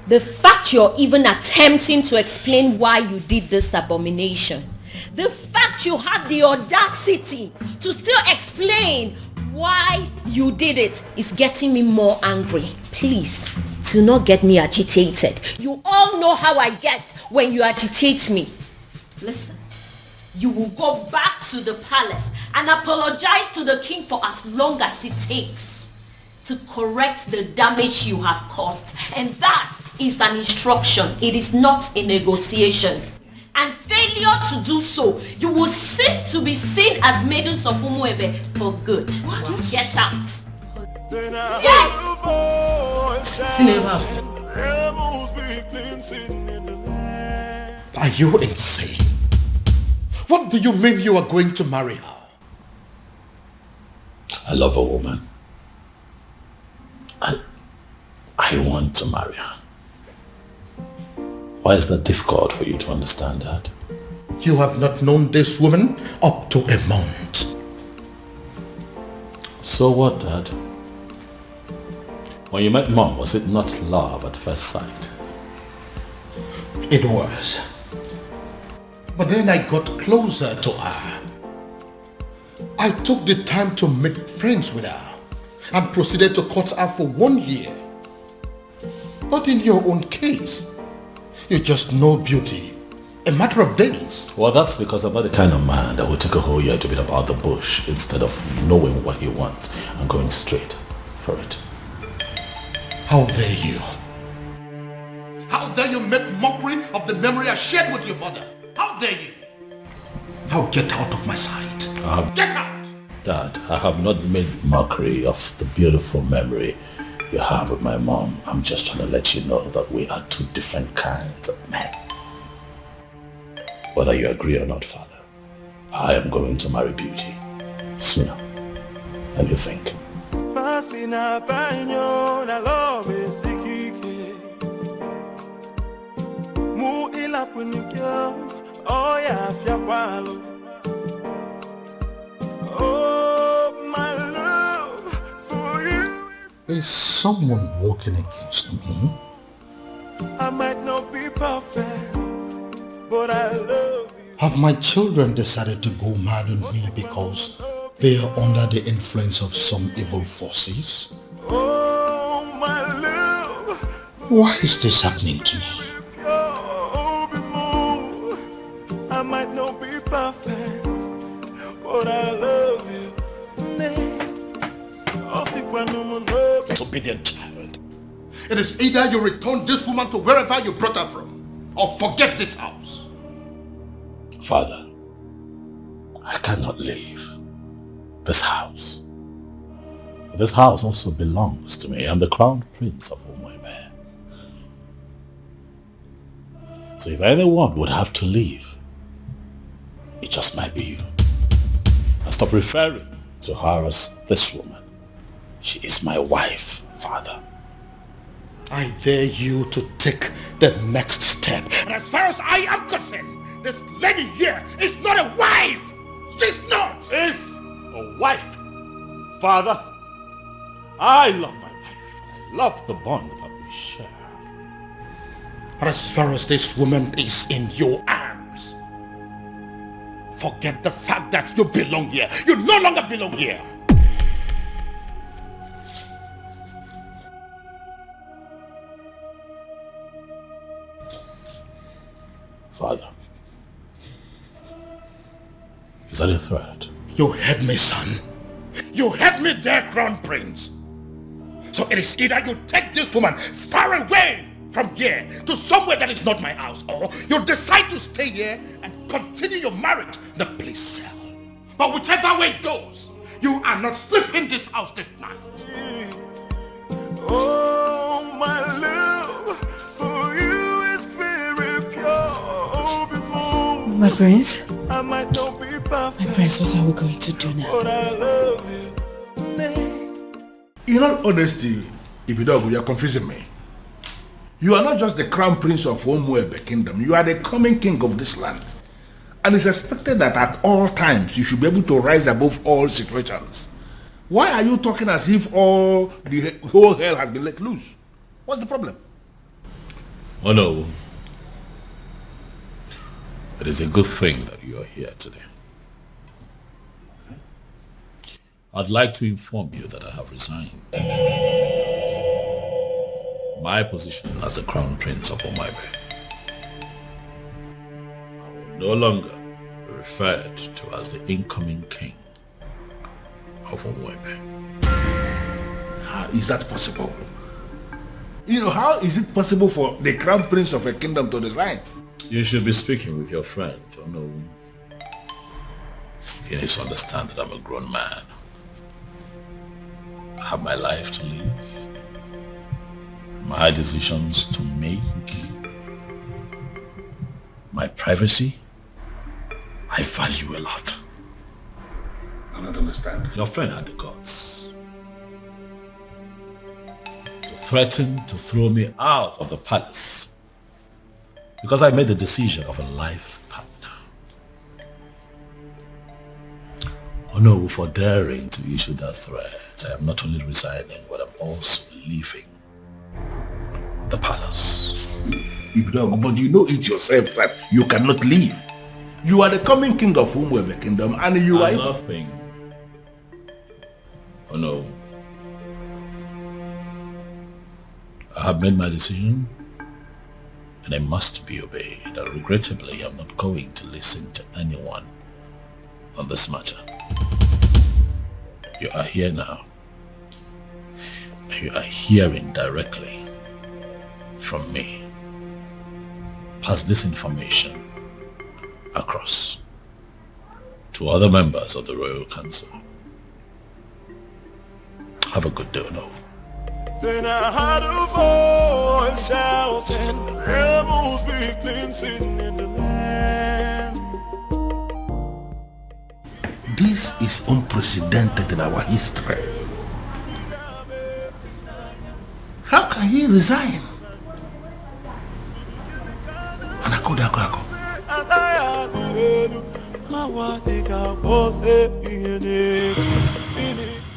the fact you're even attempting to explain why you did this abomination, the fact you had the audacity to still explain why you did it is getting me more angry. Please, do not get me agitated. You all know how I get when you agitate me. Listen, you will go back to the palace and apologize to the king for as long as it takes to correct the damage you have caused. And that is an instruction. It is not a negotiation. And failure to do so, you will cease to be seen as maidens of Umuebe for good. What? Get out. Yes! Are you insane? What do you mean you are going to marry her? I love a woman. I want to marry her. Why is that difficult for you to understand that? You have not known this woman up to a month. So what, Dad? When you met Mom, was it not love at first sight? It was. But then I got closer to her. I took the time to make friends with her and proceeded to court her for 1 year. But in your own case, you just know beauty. A matter of days. Well, that's because I'm not the kind of man that will take a whole year to beat about the bush instead of knowing what he wants and going straight for it. How dare you? How dare you make mockery of the memory I shared with your mother? How dare you? Now get out of my sight. Get out! Dad, I have not made mockery of the beautiful memory you have with my mom. I'm just trying to let you know that we are two different kinds of men. Whether you agree or not, Father, I am going to marry Beauty sooner than you think. Oh, my love for you. Is someone walking against me? I might not be perfect, but I love you. Have my children decided to go mad on me because they are under the influence of some evil forces? Oh, my love. Why is this happening to me? I might not be perfect, but I love you. Disobedient child. It is either you return this woman to wherever you brought her from, or forget this house. Father, I cannot leave this house. This house also belongs to me. I'm the crown prince of Umuebe. So if anyone would have to leave, it just might be you. And stop referring to her as this woman. She is my wife, Father. I dare you to take the next step. And as far as I am concerned, this lady here is not a wife. She's not. Is a wife. Father, I love my wife. I love the bond that we share. But as far as this woman is in your arms, forget the fact that you belong here. You no longer belong here. Father, is that a threat? You heard me, son. You heard me there, Crown Prince. So it is either you take this woman far away from here to somewhere that is not my house, or you decide to stay here and continue your marriage in the police cell. But whichever way it goes, you are not sleeping in this house this night. Oh, my love for you is very pure. My prince? I might not be perfect, My prince, what are we going to do now? but I love you. In all honesty, Ibidogu, you are confusing me. You are not just the crown prince of Umuebe kingdom. You are the coming king of this land. And it's expected that at all times you should be able to rise above all situations. Why are you talking as if the whole hell has been let loose? What's the problem? Oh no. It is a good thing that you are here today. I'd like to inform you that I have resigned my position as the Crown Prince of Umuebe. I will no longer be referred to as the incoming king of Umuebe. How is that possible? How is it possible for the Crown Prince of a kingdom to resign? You should be speaking with your friend, He needs to understand that I'm a grown man. I have my life to live, my decisions to make, my privacy. I value a lot. I don't understand. Your friend had the guts to threaten to throw me out of the palace because I made the decision of a life partner. Oh no, for daring to issue that threat, I am not only resigning, but I'm also leaving the palace. But you know it yourself that you cannot leave. You are the coming king of Umuebe kingdom and you are... nothing. Oh no. I have made my decision and I must be obeyed. And regrettably, I'm not going to listen to anyone on this matter. You are here now. And you are hearing directly from me. Pass this information across to other members of the Royal Council. Have a good day, no. Then I heard a voice shouting, rebels be cleansing in the land. This is unprecedented in our history. How can he resign?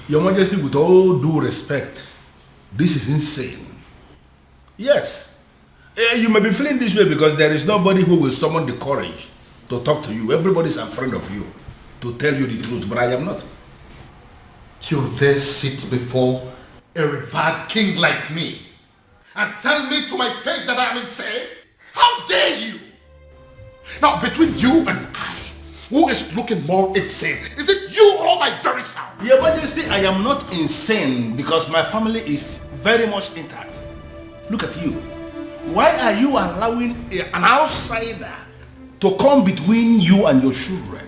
Your Majesty, with all due respect, this is insane. Yes, you may be feeling this way because there is nobody who will summon the courage to talk to you. Everybody's a friend of you to tell you the truth, but I am not. You dare sit before a revered king like me and tell me to my face that I am insane? How dare you? Now, between you and I, who is looking more insane? Is it you or my very self? Your Majesty, I am not insane because my family is very much intact. Look at you. Why are you allowing an outsider to come between you and your children?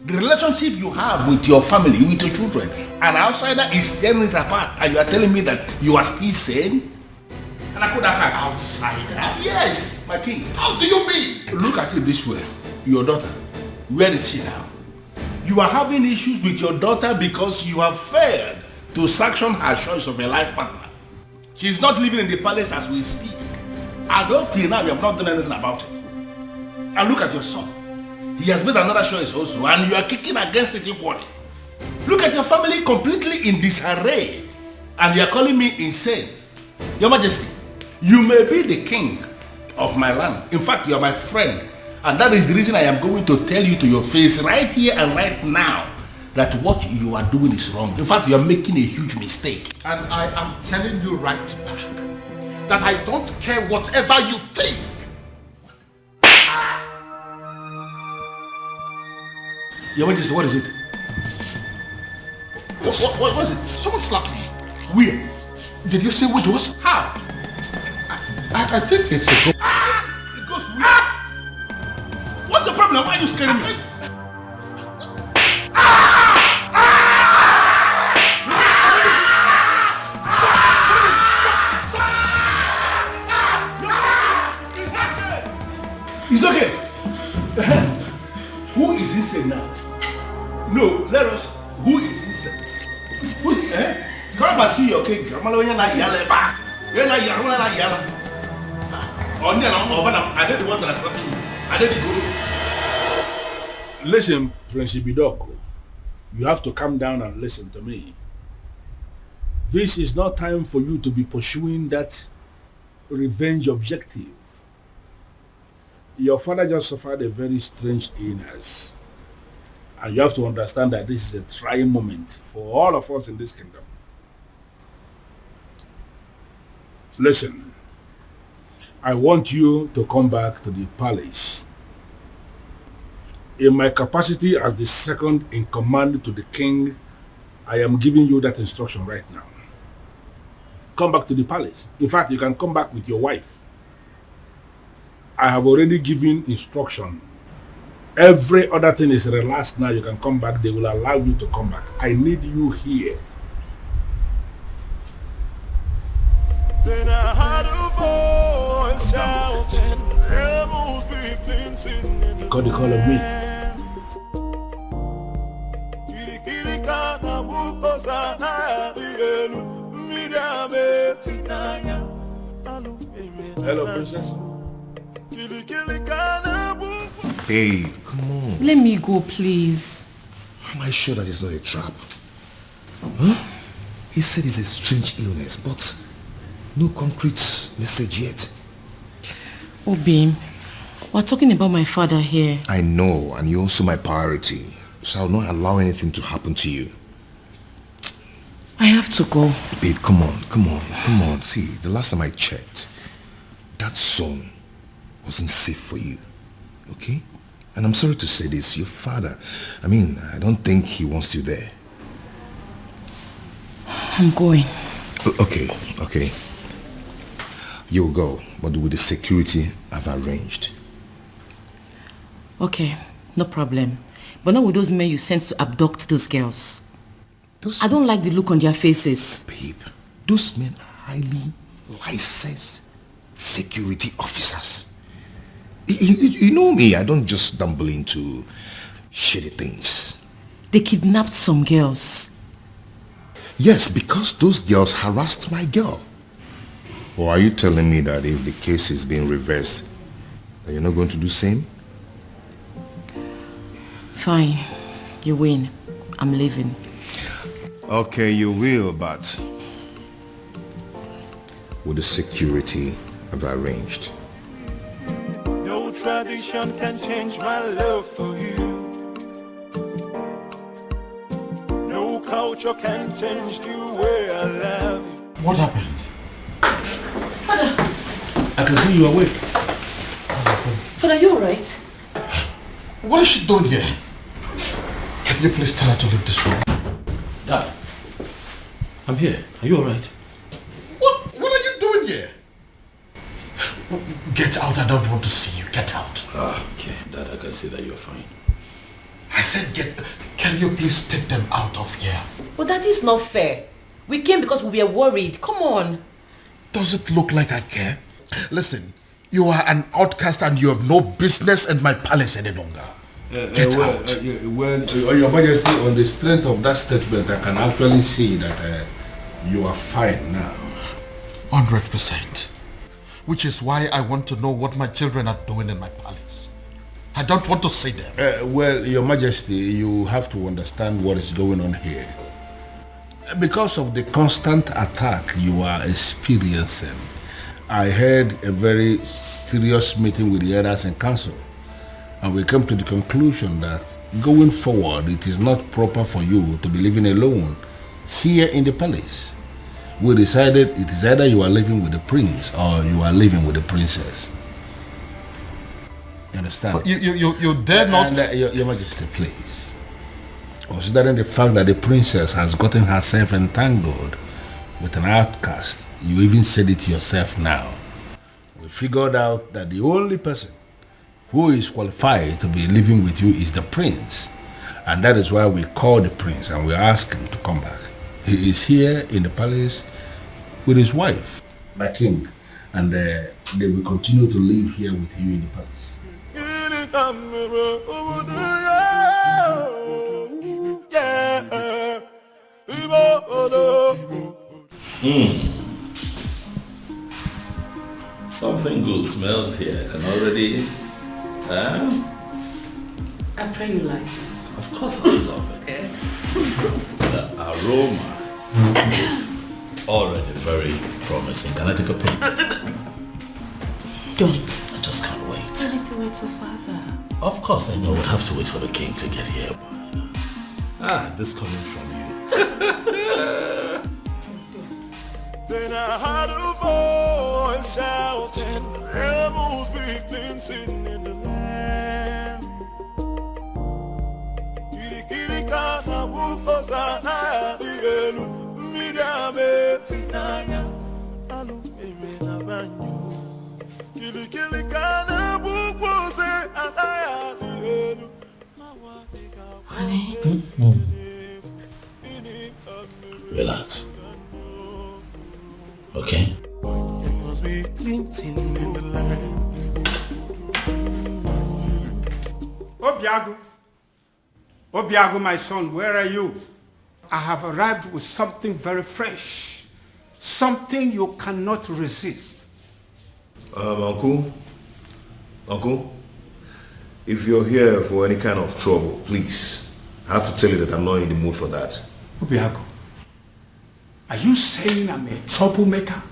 The relationship you have with your family, with your children, an outsider is tearing it apart and you are telling me that you are still sane? And I could have an outsider? Yes, my king. How do you mean? Look at it this way. Your daughter, where is she now? You are having issues with your daughter because you have failed to sanction her choice of a life partner. She is not living in the palace as we speak. And up till now, you have not done anything about it. And look at your son. He has made another choice also, and you are kicking against it equally. Look at your family completely in disarray, and you are calling me insane. Your Majesty, you may be the king of my land. In fact, you are my friend. And that is the reason I am going to tell you to your face right here and right now that what you are doing is wrong. In fact, you are making a huge mistake. And I am telling you right back that I don't care whatever you think. Your Majesty, what is it? What was it? Someone slapped me. Where? Did you see what it was? How? I think it's a ghost. It goes where? What's the problem? Why are you scaring me? It's okay. Who is insane now? No, let us. Who is insane? Come and see your king. I'm not yelling back. You're not yelling. I did the one that I slapped you. I did the good. Listen, Prince Ibidoko. You have to calm down and listen to me. This is not time for you to be pursuing that revenge objective. Your father just suffered a very strange illness. And you have to understand that this is a trying moment for all of us in this kingdom. Listen, I want you to come back to the palace. In my capacity as the second in command to the king, I am giving you that instruction right now. Come back to the palace. In fact, you can come back with your wife. I have already given instruction. Every other thing is relaxed now. You can come back. They will allow you to come back. I need you here. Then I heard a voice shouting, rebels be cleansing in the Got the call of me. Hello, princess. Babe, come on. Let me go, please. Am I sure that it's not a trap? Huh? He said it's a strange illness, but no concrete message yet. Oh, babe, we're talking about my father here. I know, and you're also my priority, so I'll not allow anything to happen to you. I have to go. Babe, come on. See, the last time I checked, that song wasn't safe for you, okay? And I'm sorry to say this, your father, I don't think he wants you there. I'm going. Okay. You'll go, but with the security I've arranged. Okay, no problem. But not with those men you sent to abduct those girls. I don't like the look on their faces. Babe, those men are highly licensed security officers. You know me, I don't just stumble into shitty things. They kidnapped some girls. Yes, because those girls harassed my girl. Or are you telling me that if the case is being reversed, that you're not going to do the same? Fine, you win. I'm leaving. Okay, you will, but with the security I've arranged. No tradition can change my love for you. No culture can change the way I love you. What happened? Father! I can see you awake. Father, are you alright? What is she doing here? Can you please tell her to leave this room? Dad, I'm here. Are you alright? What are you doing here? Get out, I don't want to see you. Get out. Okay, Dad, I can see that you're fine. I said can you please take them out of here? But that is not fair. We came because we were worried. Come on. Does it look like I care? Listen, you are an outcast and you have no business in my palace any longer. Get out. Your Majesty, on the strength of that statement, I can actually see that you are fine now. 100%. Which is why I want to know what my children are doing in my palace. I don't want to see them. Your Majesty, you have to understand what is going on here. Because of the constant attack you are experiencing, I had a very serious meeting with the elders in council, and we came to the conclusion that going forward, it is not proper for you to be living alone here in the palace. We decided it is either you are living with the prince or you are living with the princess. You understand? But you dare not... And, Your Majesty, please. Considering the fact that the princess has gotten herself entangled with an outcast, you even said it yourself now. We figured out that the only person who is qualified to be living with you is the prince. And that is why we called the prince and we asked him to come back. He is here in the palace with his wife, my king, and they will continue to live here with you in the palace. Yeah. Something good smells here. I can already... I pray you like. Of course I love it. Okay. The aroma is already very promising. Can I take a peek? Don't. I just can't wait. I need to wait for father. Of course I know we'll have to wait for the king to get here. This coming from you. Then I heard a voice shouting, rebels be cleansing in the land. Kiri kiri kana buko sana dielu, midame finaya, alu na banyu. Kiri kiri kana buko se anaya dielu. Honey. Relax. Okay? Obiago, my son, where are you? I have arrived with something very fresh. Something you cannot resist. Uncle, if you're here for any kind of trouble, please, I have to tell you that I'm not in the mood for that. Obiago, are you saying I'm a troublemaker?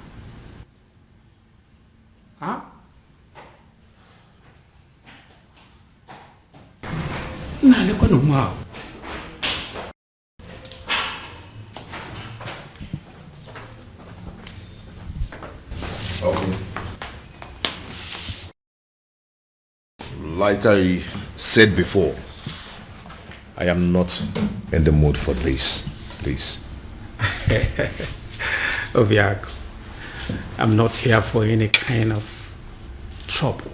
Huh? Okay. Like I said before, I am not in the mood for this, please. Obiago, I'm not here for any kind of trouble.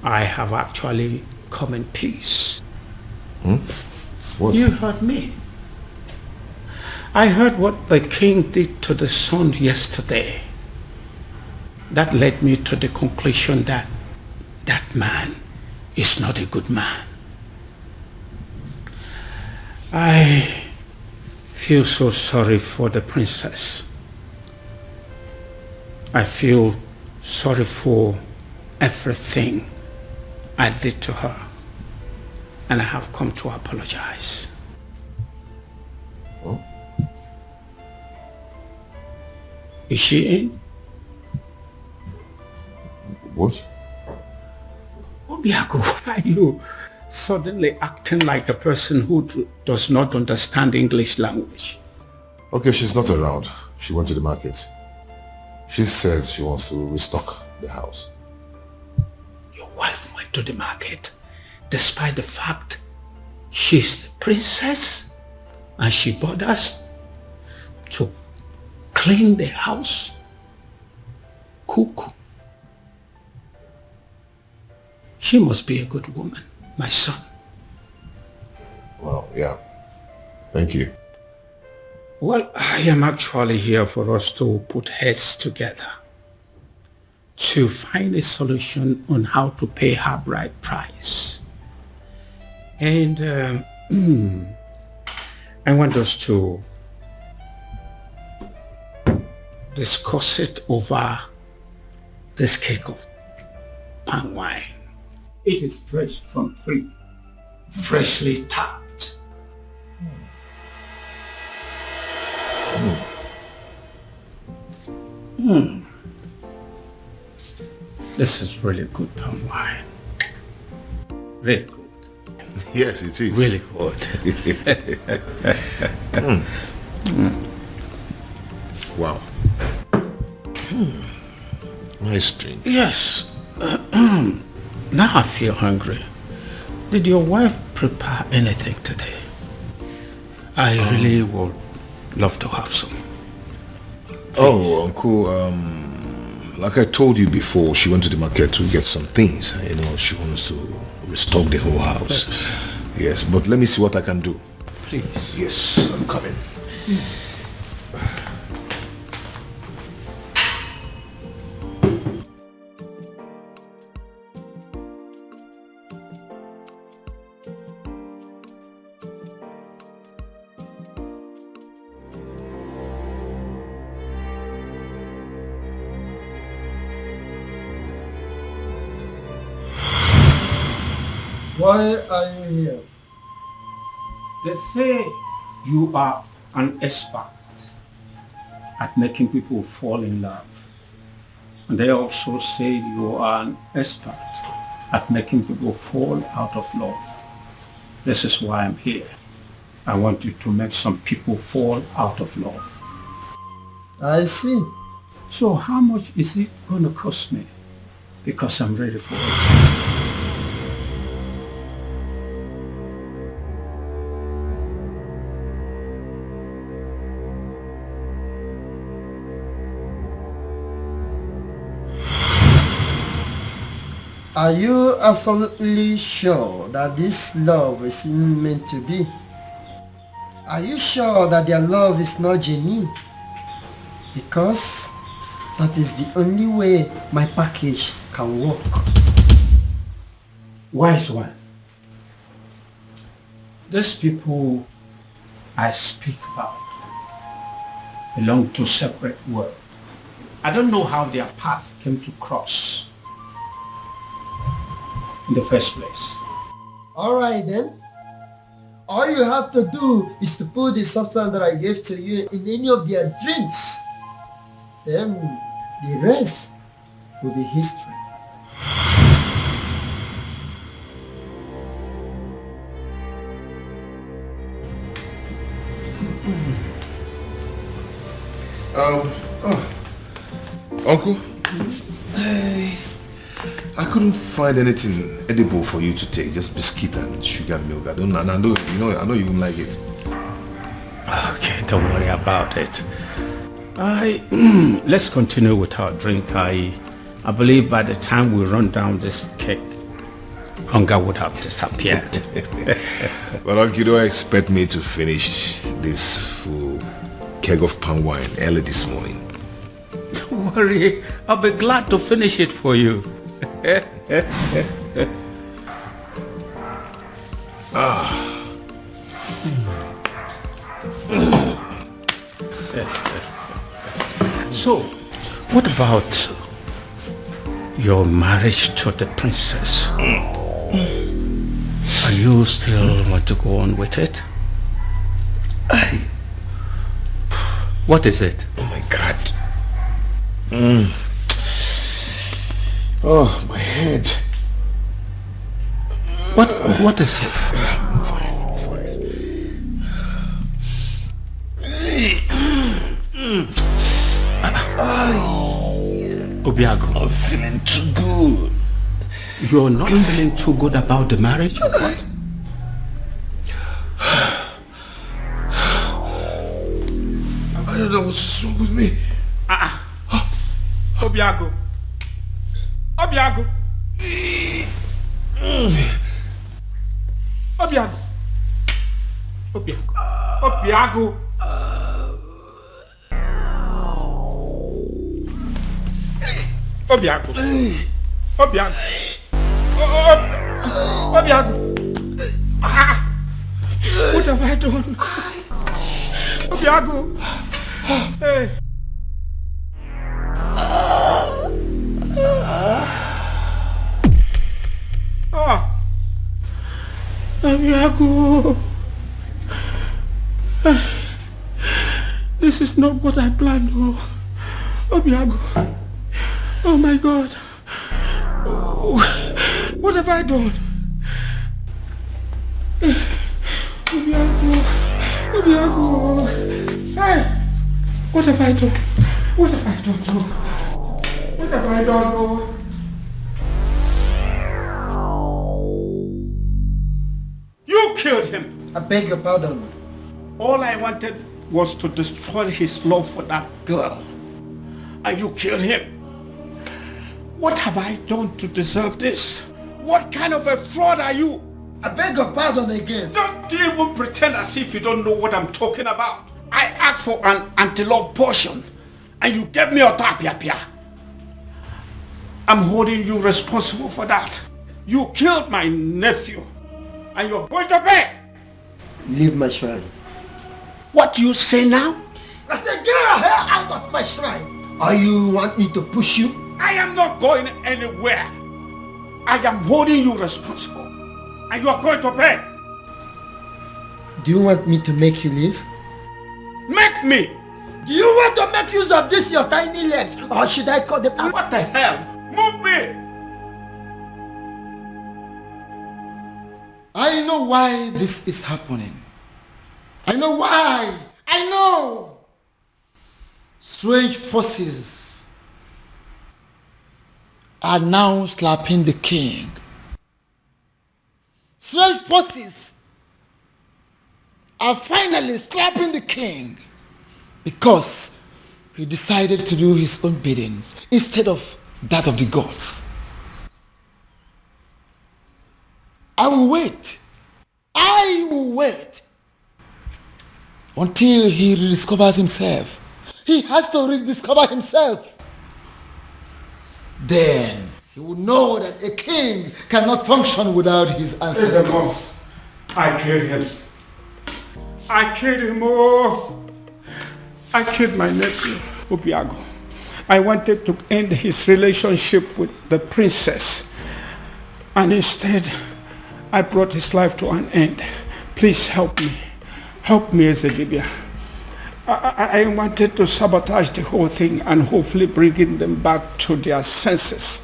I have actually come in peace. What? You heard me. I heard what the king did to the son yesterday. That led me to the conclusion that that man is not a good man. I feel so sorry for the princess. I feel sorry for everything I did to her. And I have come to apologize. Oh? Is she in? What? Obiago, why are you suddenly acting like a person who does not understand English language? Okay, she's not around. She went to the market. She said she wants to restock the house. Your wife went to the market despite the fact she's the princess and she bothers to clean the house, cook. She must be a good woman, my son. Well, yeah. Thank you. Well, I am actually here for us to put heads together to find a solution on how to pay her bride price. And I want us to discuss it over this cake of palm wine. It is fresh from tree, freshly tapped. This is really good palm wine. Really good. Yes, it is. Really good. Wow. Nice drink. Yes. Now I feel hungry. Did your wife prepare anything today? I really would love to have some. Oh, Uncle, like I told you before, she went to the market to get some things. You know, she wants to restock the whole house. Yes, but let me see what I can do. Please. Yes, I'm coming. Why are you here? They say you are an expert at making people fall in love. And they also say you are an expert at making people fall out of love. This is why I'm here. I want you to make some people fall out of love. I see. So how much is it going to cost me? Because I'm ready for it. Are you absolutely sure that this love is meant to be? Are you sure that their love is not genuine? Because that is the only way my package can work. Wise one. These people I speak about belong to separate worlds. I don't know how their path came to cross in the first place. Alright then. All you have to do is to put the substance that I gave to you in any of their drinks. Then the rest will be history. Uncle, I couldn't find anything edible for you to take, just biscuit and sugar milk. I know you won't like it. Okay, don't worry about it. Let's continue with our drink. I believe by the time we run down this cake, hunger would have disappeared. But Uncle, you don't expect me to finish this full keg of palm wine early this morning. Don't worry, I'll be glad to finish it for you. So, what about your marriage to the princess? Are you still want to go on with it? What is it? Oh my God. Oh, my head. What is it? I'm fine. Obiago, I'm feeling too good. You're not feeling too good about the marriage or what? I don't know what's wrong with me. Obiago. Obiago. Obiago. Obiago. Obiago. Obiago. Obiago. Obiago. What have I done? Obiago. Hey. Obiago. This is not what I planned. Obiago. Oh my God. What have I done? Obiago. Hey. What have I done? What have I done? What have I done? You killed him. I beg your pardon. All I wanted was to destroy his love for that girl. And you killed him. What have I done to deserve this? What kind of a fraud are you? I beg your pardon again. Don't even pretend as if you don't know what I'm talking about. I asked for an anti-love potion and you gave me a tapia. I'm holding you responsible for that. You killed my nephew and you're going to pay. Leave my shrine. What do you say now? I said get your hair out of my shrine. Or you want me to push you? I am not going anywhere. I am holding you responsible. And you are going to pay. Do you want me to make you leave? Make me! Do you want to make use of this your tiny legs? Or should I call them out? What the hell? Move me! I know why this is happening. I know why. I know. Strange forces are now slapping the king. Strange forces are finally slapping the king because he decided to do his own biddings instead of that of the gods. I will wait until he rediscovers himself. He has to rediscover himself. Then he will know that a king cannot function without his ancestors. I killed him. I killed him. Oh, I killed my nephew, Obiago. I wanted to end his relationship with the princess. And instead, I brought his life to an end. Please help me. Help me, Ezedibia. I wanted to sabotage the whole thing and hopefully bringing them back to their senses.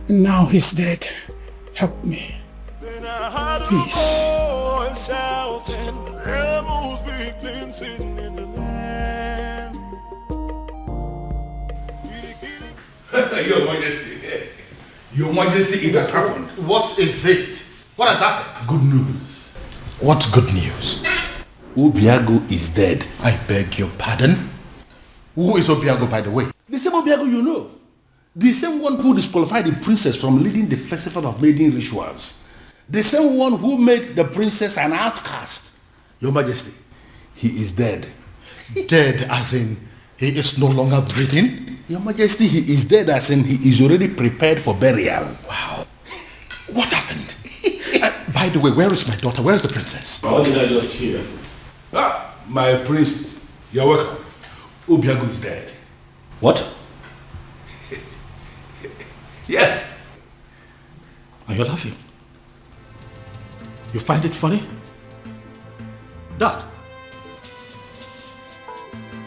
Now he's dead. Help me. Please. Your Majesty. Your Majesty, it has happened. What is it? What has happened? Good news. What good news? Obiago is dead. I beg your pardon? Who is Obiago, by the way? The same Obiago you know. The same one who disqualified the princess from leading the festival of maiden rituals. The same one who made the princess an outcast. Your Majesty, he is dead. Dead as in he is no longer breathing? Your Majesty, he is dead as in he is already prepared for burial. Wow. What happened? By the way, where is my daughter? Where is the princess? What did I just hear? Ah, my princess. You're welcome. Obiago is dead. What? Yeah. Are you laughing? You find it funny? Dad,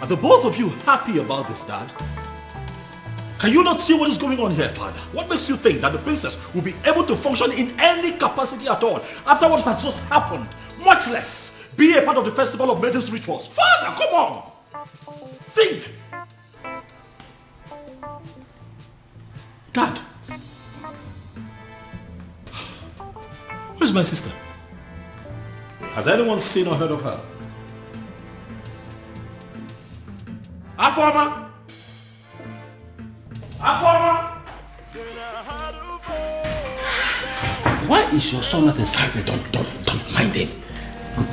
are the both of you happy about this, Dad? Can you not see what is going on here, Father? What makes you think that the princess will be able to function in any capacity at all after what has just happened? Much less be a part of the festival of maidens rituals. Father, come on! Think! Dad, where's my sister? Has anyone seen or heard of her? Afoma! Afoma! Why is your son not inside? Don't mind him.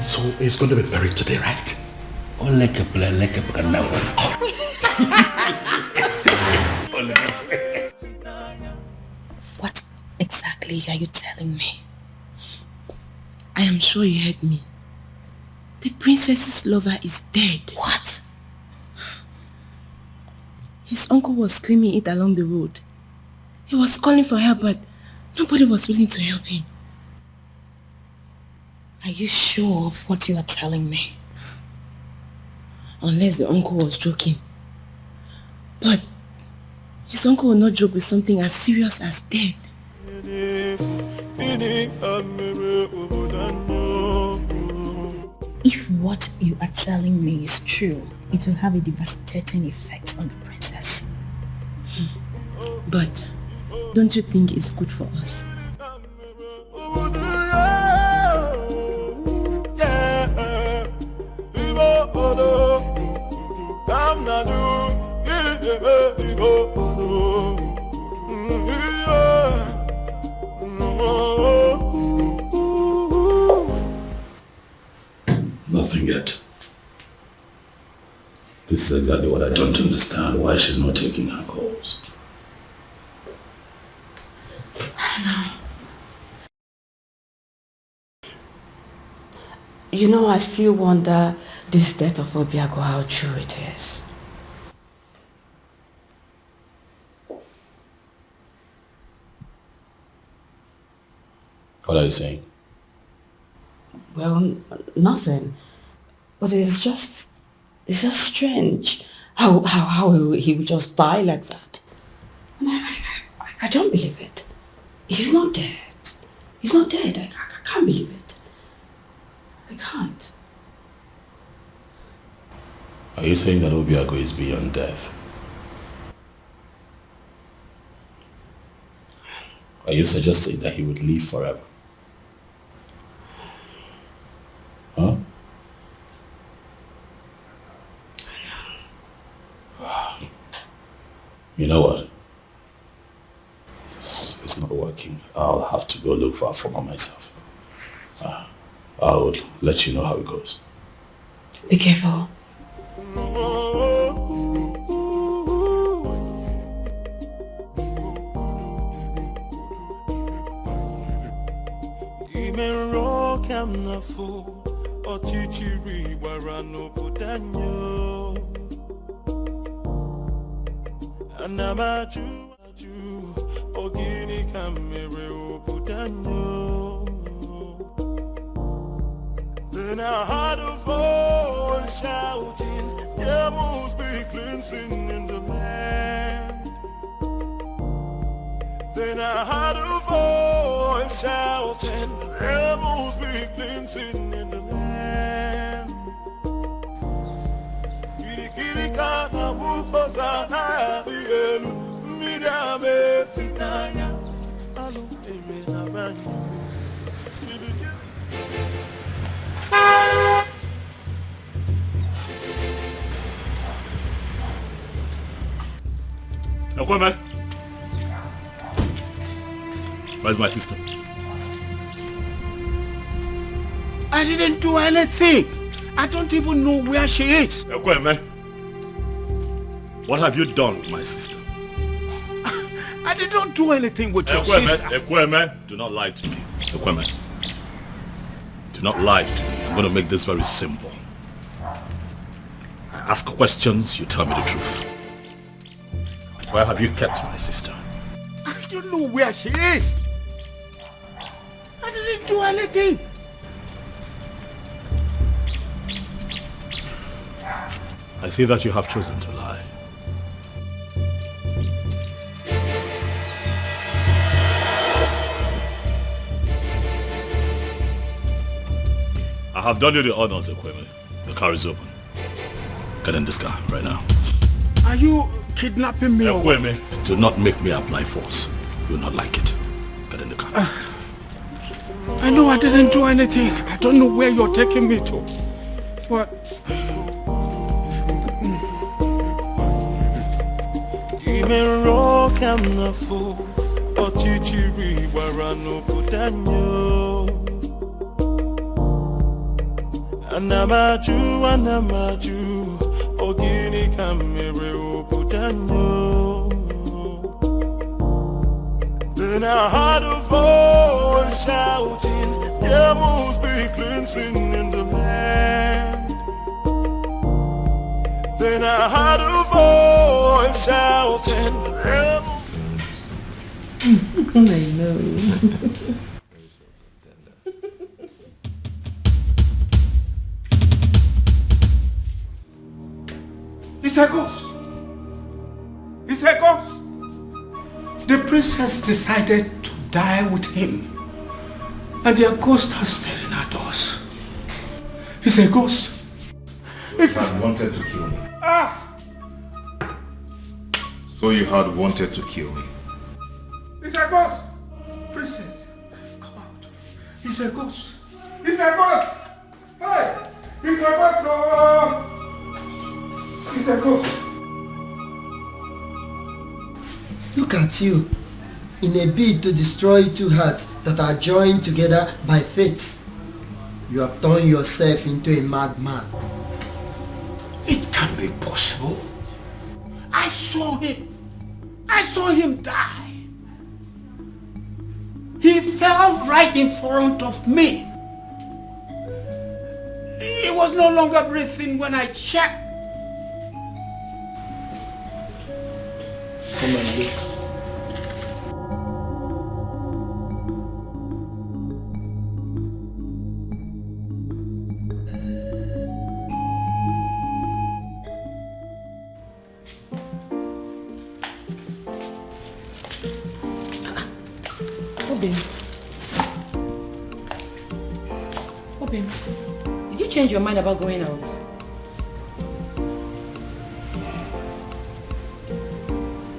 So he's going to be buried today, right? What exactly are you telling me? I am sure you heard me. The princess's lover is dead. What? His uncle was screaming it along the road. He was calling for help, but nobody was willing to help him. Are you sure of what you are telling me? Unless the uncle was joking. But his uncle will not joke with something as serious as death. If what you are telling me is true, it will have a devastating effect on the princess. But don't you think it's good for us? Nothing yet. This is exactly what I don't understand. Why she's not taking her calls. You know, I still wonder this death of Obiago, how true it is. What are you saying? Well, nothing. But it's just strange how he would just die like that. And I don't believe it. He's not dead. He's not dead. I can't believe it. I can't. Are you saying that Obiago is beyond death? Are you suggesting that he would live forever? Huh? You know what? This is not working. I'll have to go look for Afoma myself. I'll let you know how it goes. Be careful. Then I heard a voice shouting, there must be cleansing in the land. Then I heard a voice shouting, there must be cleansing in the land. Kirikana mukosana bielu midame finaya alu erena banyu. Ekweme, where's my sister? I didn't do anything. I don't even know where she is. Ekweme, what have you done with my sister? I did not do anything with your sister. Ekweme, do not lie to me. Ekweme, do not lie to me. I'm going to make this very simple. I ask questions, you tell me the truth. Where have you kept my sister? I don't know where she is. I didn't do anything. I see that you have chosen to lie. I have done you the honors, Ekweme. The car is open. Get in this car right now. Are you kidnapping me? Ekweme, do not make me apply force. You will not like it. Get in the car. I know I didn't do anything. I don't know where you're taking me to. But... Anamaju, ogini kamere oputanyo. Then I heard a voice shouting, there must be cleansing in the land. Then I heard a voice shouting, there I know. It's a ghost. It's a ghost. The princess decided to die with him. And their ghost are staring at us. It's a ghost. It's had wanted to kill me. So you had wanted to kill me. It's a ghost. Princess, come out. It's a ghost. It's a ghost. Hey, it's a ghost. Oh. It's a ghost. Look at you, in a bid to destroy two hearts that are joined together by fate. You have turned yourself into a madman. It can't be possible. I saw him. I saw him die. He fell right in front of me. He was no longer breathing when I checked. Come and look. Obim. Obim, did you change your mind about going out?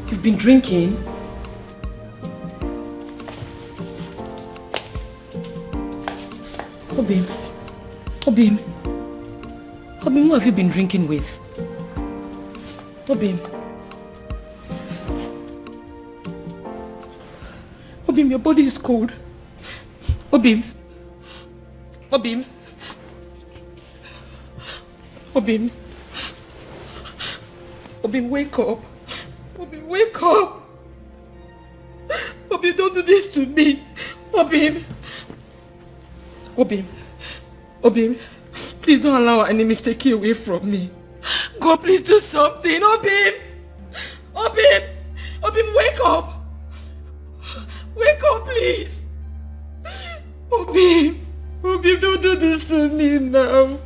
You've been drinking? Obim. Obim. Obim, who have you been drinking with? Obim. Obim, your body is cold. Obim. Obim. Obim. Obim, wake up. Obim, wake up. Obim, don't do this to me. Obim. Obim. Obim. Please don't allow our enemies to take you away from me. God, please do something. Obim. Obim. Obim, wake up. Wake up, please. Obim. Obim, don't do this to me now.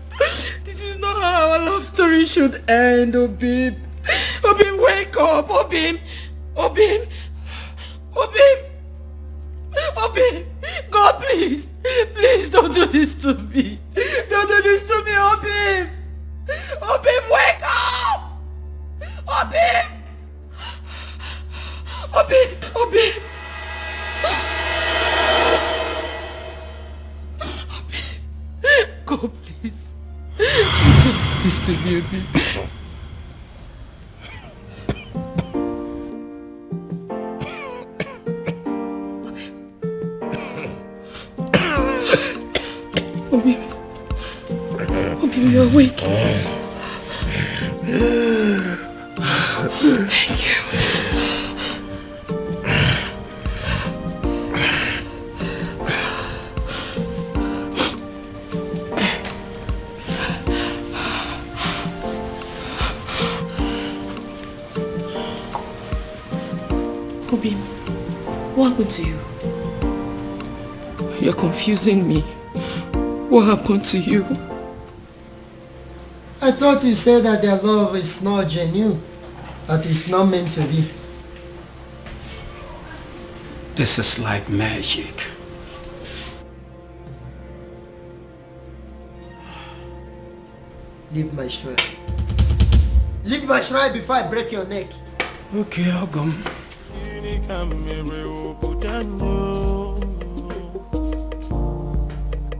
This is not how our love story should end, Obim. Obim, wake up. Obim. Obim. Obim. Obim. God, please. Please don't do this to me. Don't do this to me, Obim. Obim, wake up. Obim. Obim. Obim. God, please. Please to me, Obim. Obim. Obim, you're awake. Thank you. Obim, what happened to you? You're confusing me. What happened to you? I thought you said that their love is not genuine, that it's not meant to be. This is like magic. Leave my shrine. Leave my shrine before I break your neck. Okay, Ogum.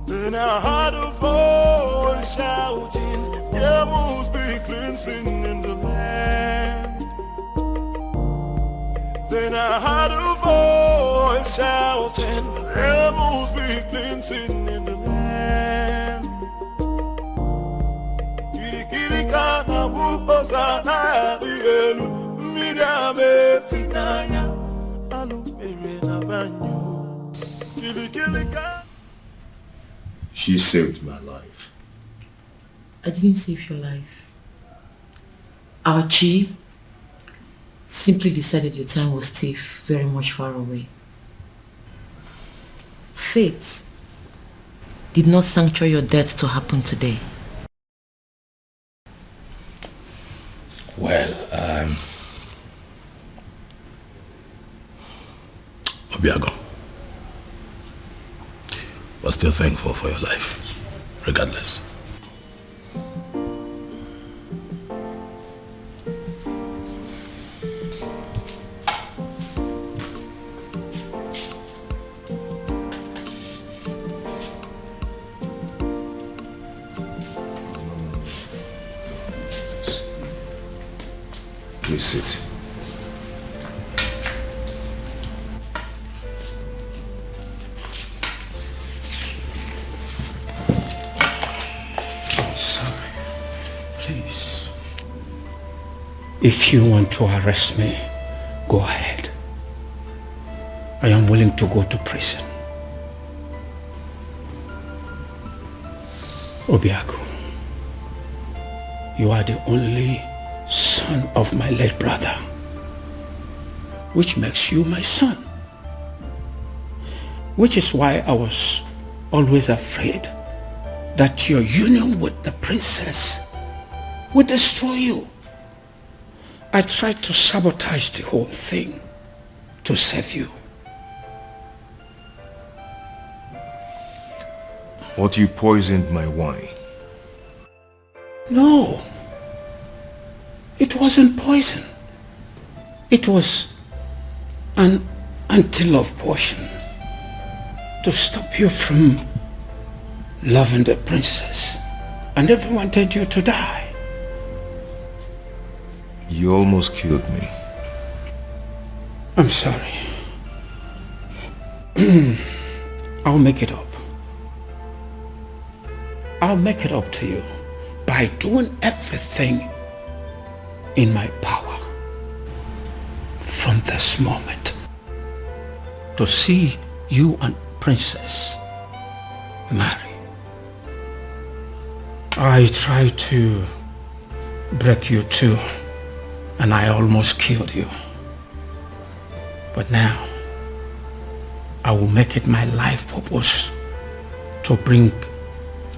Then I heard a voice shouting, there must be cleansing in the land. Then I heard a voice shouting, there must be cleansing in the land. Kirikana buposa na digelu, midame finaya, alumere na banyo. Kirikirika. She saved my life. I didn't save your life. Our chief simply decided your time was still very much far away. Fate did not sancture your death to happen today. Well, Obiago, but still thankful for your life, regardless. Please sit. Please. If you want to arrest me, go ahead. I am willing to go to prison. Obiaku, you are the only son of my late brother, which makes you my son. Which is why I was always afraid that your union with the princess would destroy you. I tried to sabotage the whole thing to save you. But you poisoned my wine. No. It wasn't poison. It was an anti-love potion to stop you from loving the princess. I never wanted you to die. You almost killed me. I'm sorry. I'll make it up. I'll make it up to you by doing everything in my power from this moment to see you and Princess marry. I tried to break you too, and I almost killed you. But now, I will make it my life purpose to bring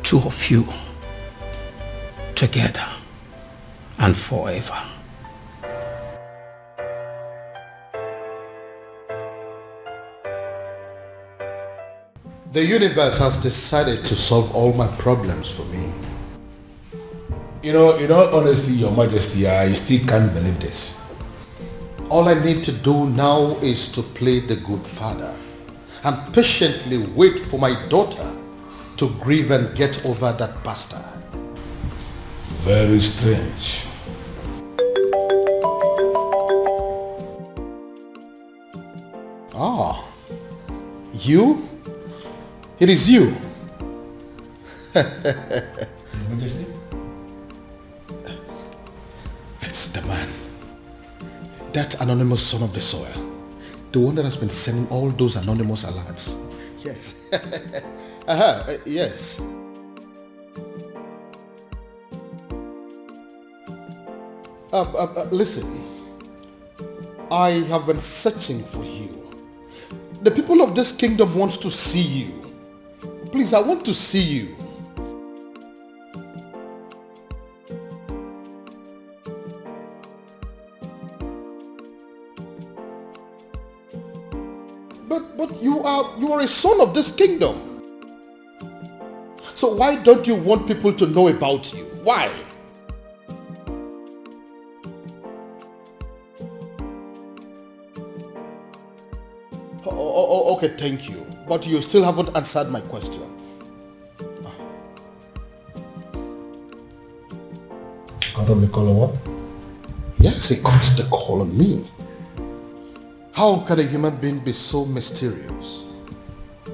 two of you together and forever. The universe has decided to solve all my problems for me. In all honesty, Your Majesty, I still can't believe this. All I need to do now is to play the good father and patiently wait for my daughter to grieve and get over that bastard. Very strange. Ah, you? It is you. Your Majesty? It's the man. That anonymous son of the soil. The one that has been sending all those anonymous alerts. Yes. Yes. Listen. I have been searching for you. The people of this kingdom want to see you. Please, I want to see you. But you are a son of this kingdom. So why don't you want people to know about you? Why? Okay, thank you. But you still haven't answered my question. Cut off the call on what? Yes, he cuts the call on me. How can a human being be so mysterious?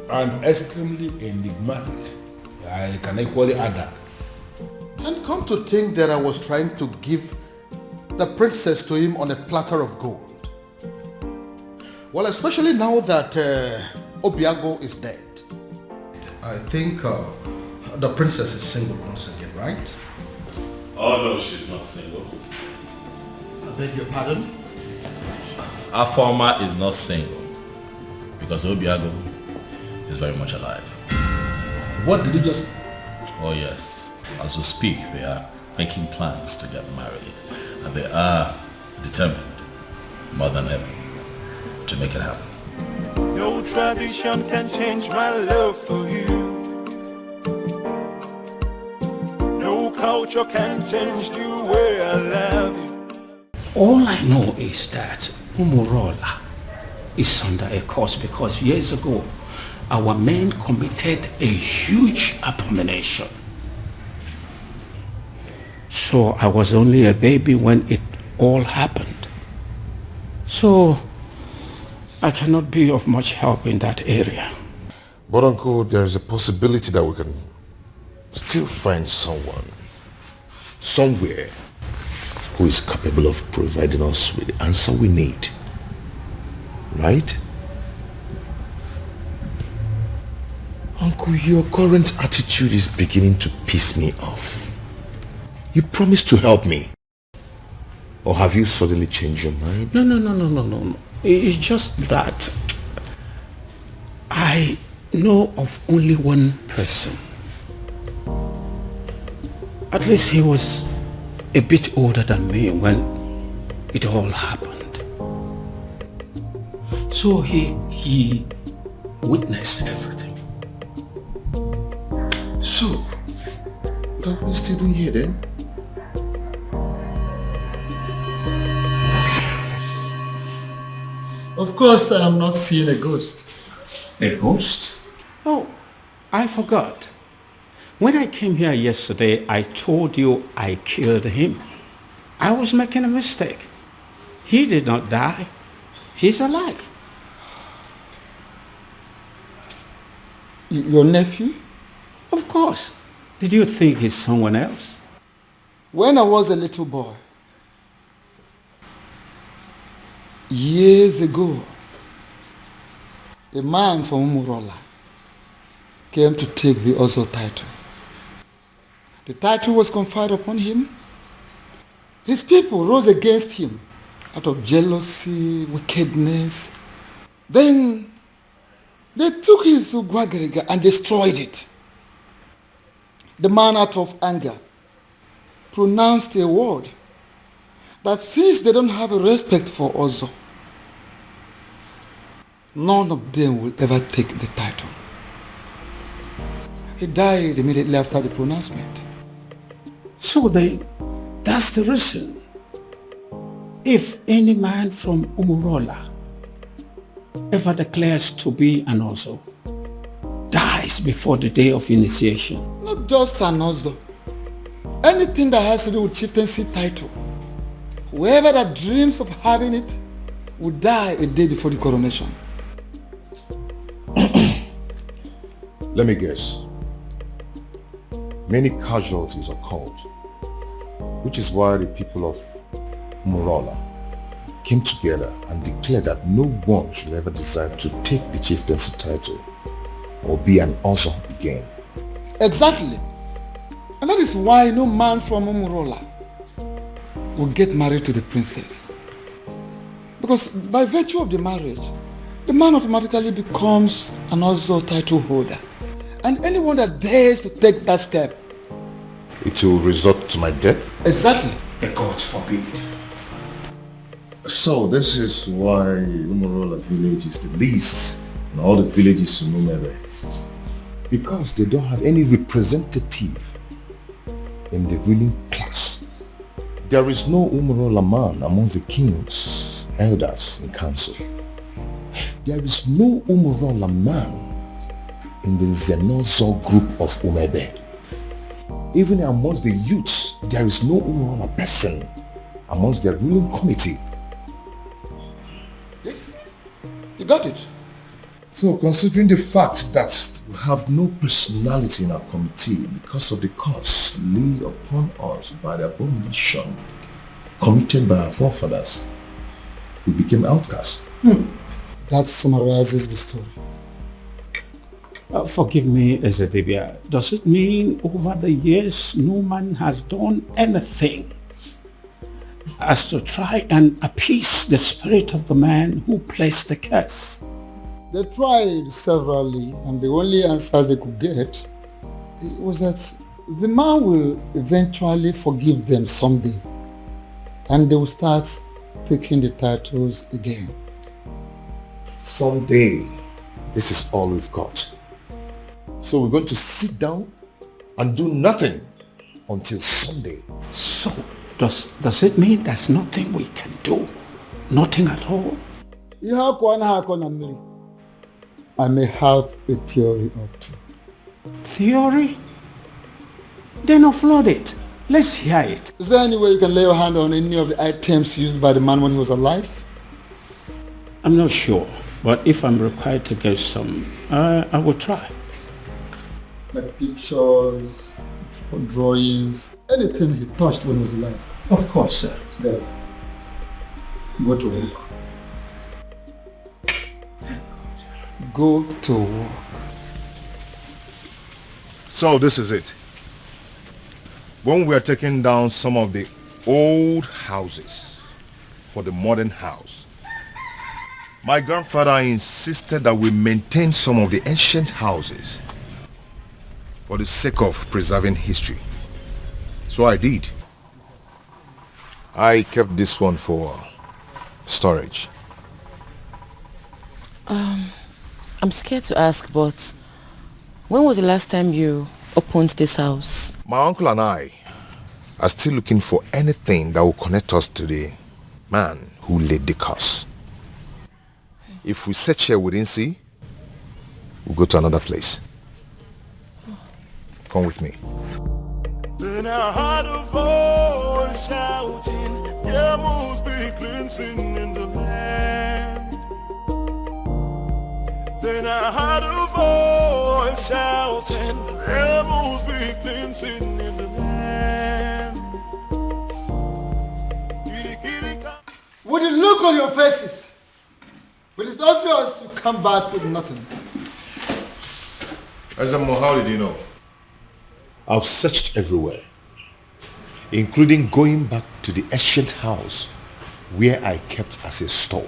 And extremely enigmatic. I can equally add that. And come to think that I was trying to give the princess to him on a platter of gold. Well, especially now that Obiago is dead. I think the princess is single once again, right? Oh no, she's not single. I beg your pardon? Afoma is not single because Obiago is very much alive. What did you just... Oh yes, as we speak they are making plans to get married and they are determined more than ever to make it happen. No tradition can change my love for you. No culture can change the way I love you. All I know is that Umurola is under a curse because years ago our men committed a huge abomination. So I was only a baby when it all happened. So I cannot be of much help in that area. But Uncle, there is a possibility that we can still find someone, somewhere, who is capable of providing us with the answer we need. Right? Uncle, your current attitude is beginning to piss me off. You promised to help me. Or have you suddenly changed your mind? No. It's just that I know of only one person. At least he was a bit older than me when it all happened. So he witnessed everything. So, what are we still doing here then? Of course, I am not seeing a ghost. A ghost? Oh, I forgot. When I came here yesterday, I told you I killed him. I was making a mistake. He did not die. He's alive. Your nephew? Of course. Did you think he's someone else? When I was a little boy, years ago, a man from Umurola came to take the Ozo title. The title was conferred upon him. His people rose against him out of jealousy, wickedness. Then they took his Ugwagariga and destroyed it. The man, out of anger, pronounced a word that since they don't have a respect for Ozo, none of them will ever take the title. He died immediately after the pronouncement. So that's the reason. If any man from Umurola ever declares to be an Ozo, dies before the day of initiation. Not just an Ozo. Anything that has to do with chieftaincy title. Whoever that dreams of having it will die a day before the coronation. Let me guess. Many casualties occurred, which is why the people of Umurola came together and declared that no one should ever decide to take the chieftaincy title or be an Ozo again. Exactly. And that is why no man from Umurola will get married to the princess. Because by virtue of the marriage, the man automatically becomes an Ozo title holder. And anyone that dares to take that step, it will result to my death? Exactly. The gods forbid. So this is why Umurola village is the least in all the villages in Umere. Because they don't have any representative in the ruling class. There is no Umurola man among the kings, elders, and council. There is no Umurola man in the Zenozo group of Umebe. Even amongst the youths, there is no Umurola person amongst their ruling committee. Yes, you got it. So considering the fact that we have no personality in our committee because of the curse laid upon us by the abomination committed by our forefathers, we became outcasts. That summarizes the story. Forgive me, Ezedibia. Does it mean over the years no man has done anything as to try and appease the spirit of the man who placed the curse? They tried severally, and the only answers they could get was that the man will eventually forgive them someday, and they will start taking the titles again. Someday, this is all we've got. So we're going to sit down and do nothing until Sunday. So, does it mean there's nothing we can do? Nothing at all? I may have a theory or two. Theory? Then offload it. Let's hear it. Is there any way you can lay your hand on any of the items used by the man when he was alive? I'm not sure, but if I'm required to get some, I will try. Like pictures, drawings, anything he touched when he was alive. Of course, sir. There. Go to work. Go to work. So this is it. When we are taking down some of the old houses for the modern house, my grandfather insisted that we maintain some of the ancient houses for the sake of preserving history. So I did. I kept this one for storage. I'm scared to ask, but when was the last time you opened this house. My uncle and I are still looking for anything that will connect us to the man who laid the curse. If we search here we didn't see, we'll go to another place. Come with me. Then I heard a voice shouting, there must be cleansing in the land. Then I heard a voice shouting, there must be cleansing in the land. With the look on your faces, but it's obvious you come back with nothing. Azamo, how did you know? I've searched everywhere, including going back to the ancient house where I kept as a store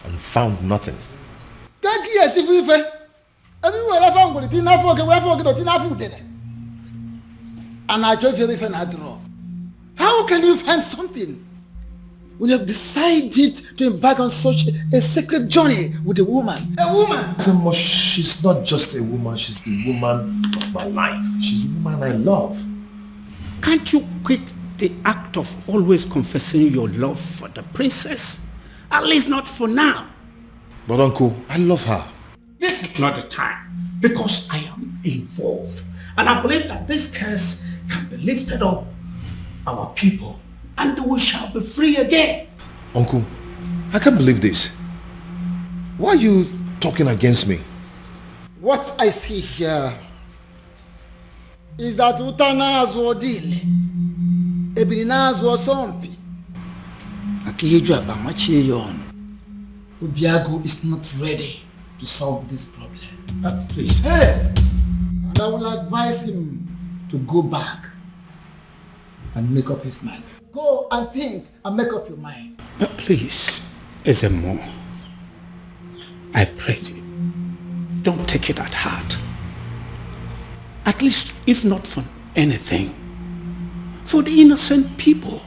and found nothing. Thank you, as if we everywhere I found it, didn't forget, and I told you if I draw. How can you find something when you have decided to embark on such a sacred journey with a woman? A woman! Azamo, she's not just a woman, she's the woman of my life. She's the woman I love. Can't you quit the act of always confessing your love for the princess? At least not for now. But uncle, I love her. This is not the time, because I am involved. And I believe that this curse can be lifted up our people, and we shall be free again. Uncle, I can't believe this. Why are you talking against me? What I see here is that Utanazo Dile, Ebinazo Sompi, Akiyeju Abamachiyon, Ubiago is not ready to solve this problem. Please. Hey! And I will advise him to go back and make up his mind. Go and think and make up your mind. Please, Ezemo, I pray you, don't take it at heart. At least, if not for anything, for the innocent people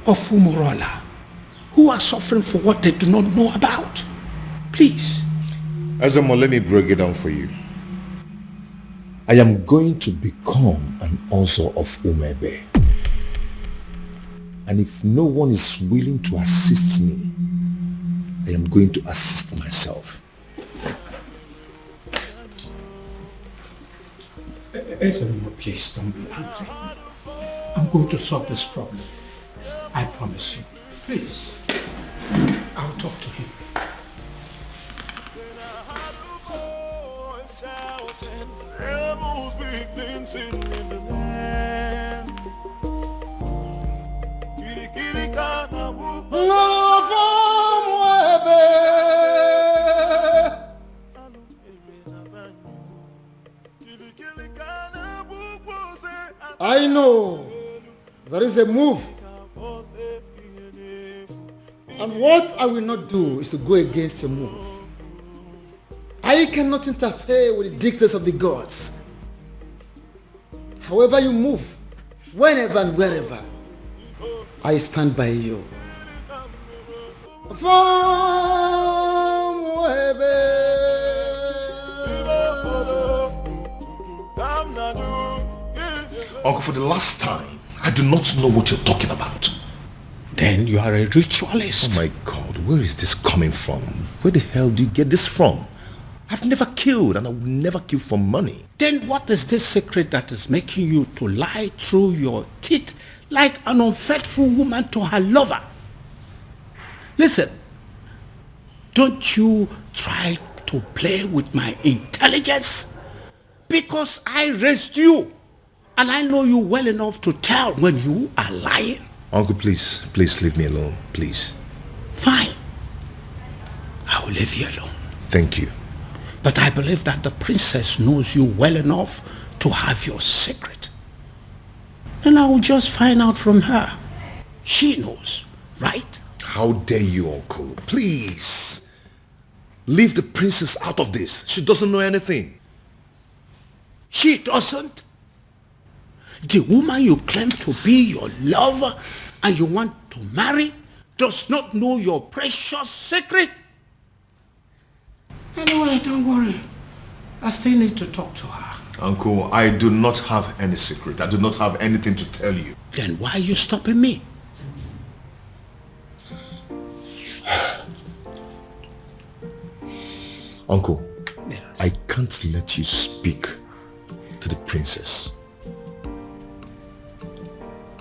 of Umurola who are suffering for what they do not know about. Please. Azamo, let me break it down for you. I am going to become an Onso of Umebe. And if no one is willing to assist me, I am going to assist myself. Ezemo, please don't be angry. I'm going to solve this problem. I promise you. Please. I'll talk to him. There must be cleansing in the land. I know there is a move, and what I will not do is to go against your move. I cannot interfere with the dictates of the gods. However you move, whenever and wherever, I stand by you. Uncle, for the last time, I do not know what you're talking about. Then you are a ritualist. Oh my God, where is this coming from? Where the hell do you get this from? I've never killed, and I will never kill for money. Then what is this secret that is making you to lie through your teeth like an unfaithful woman to her lover? Listen, don't you try to play with my intelligence, because I raised you and I know you well enough to tell when you are lying. Uncle, please leave me alone, please. Fine. I will leave you alone. Thank you. But I believe that the princess knows you well enough to have your secret. And I will just find out from her. She knows, right? How dare you, Uncle? Please. Leave the princess out of this. She doesn't know anything. She doesn't? The woman you claim to be your lover and you want to marry does not know your precious secret? Anyway, don't worry. I still need to talk to her. Uncle, I do not have any secret. I do not have anything to tell you. Then why are you stopping me? Uncle, I can't let you speak to the princess.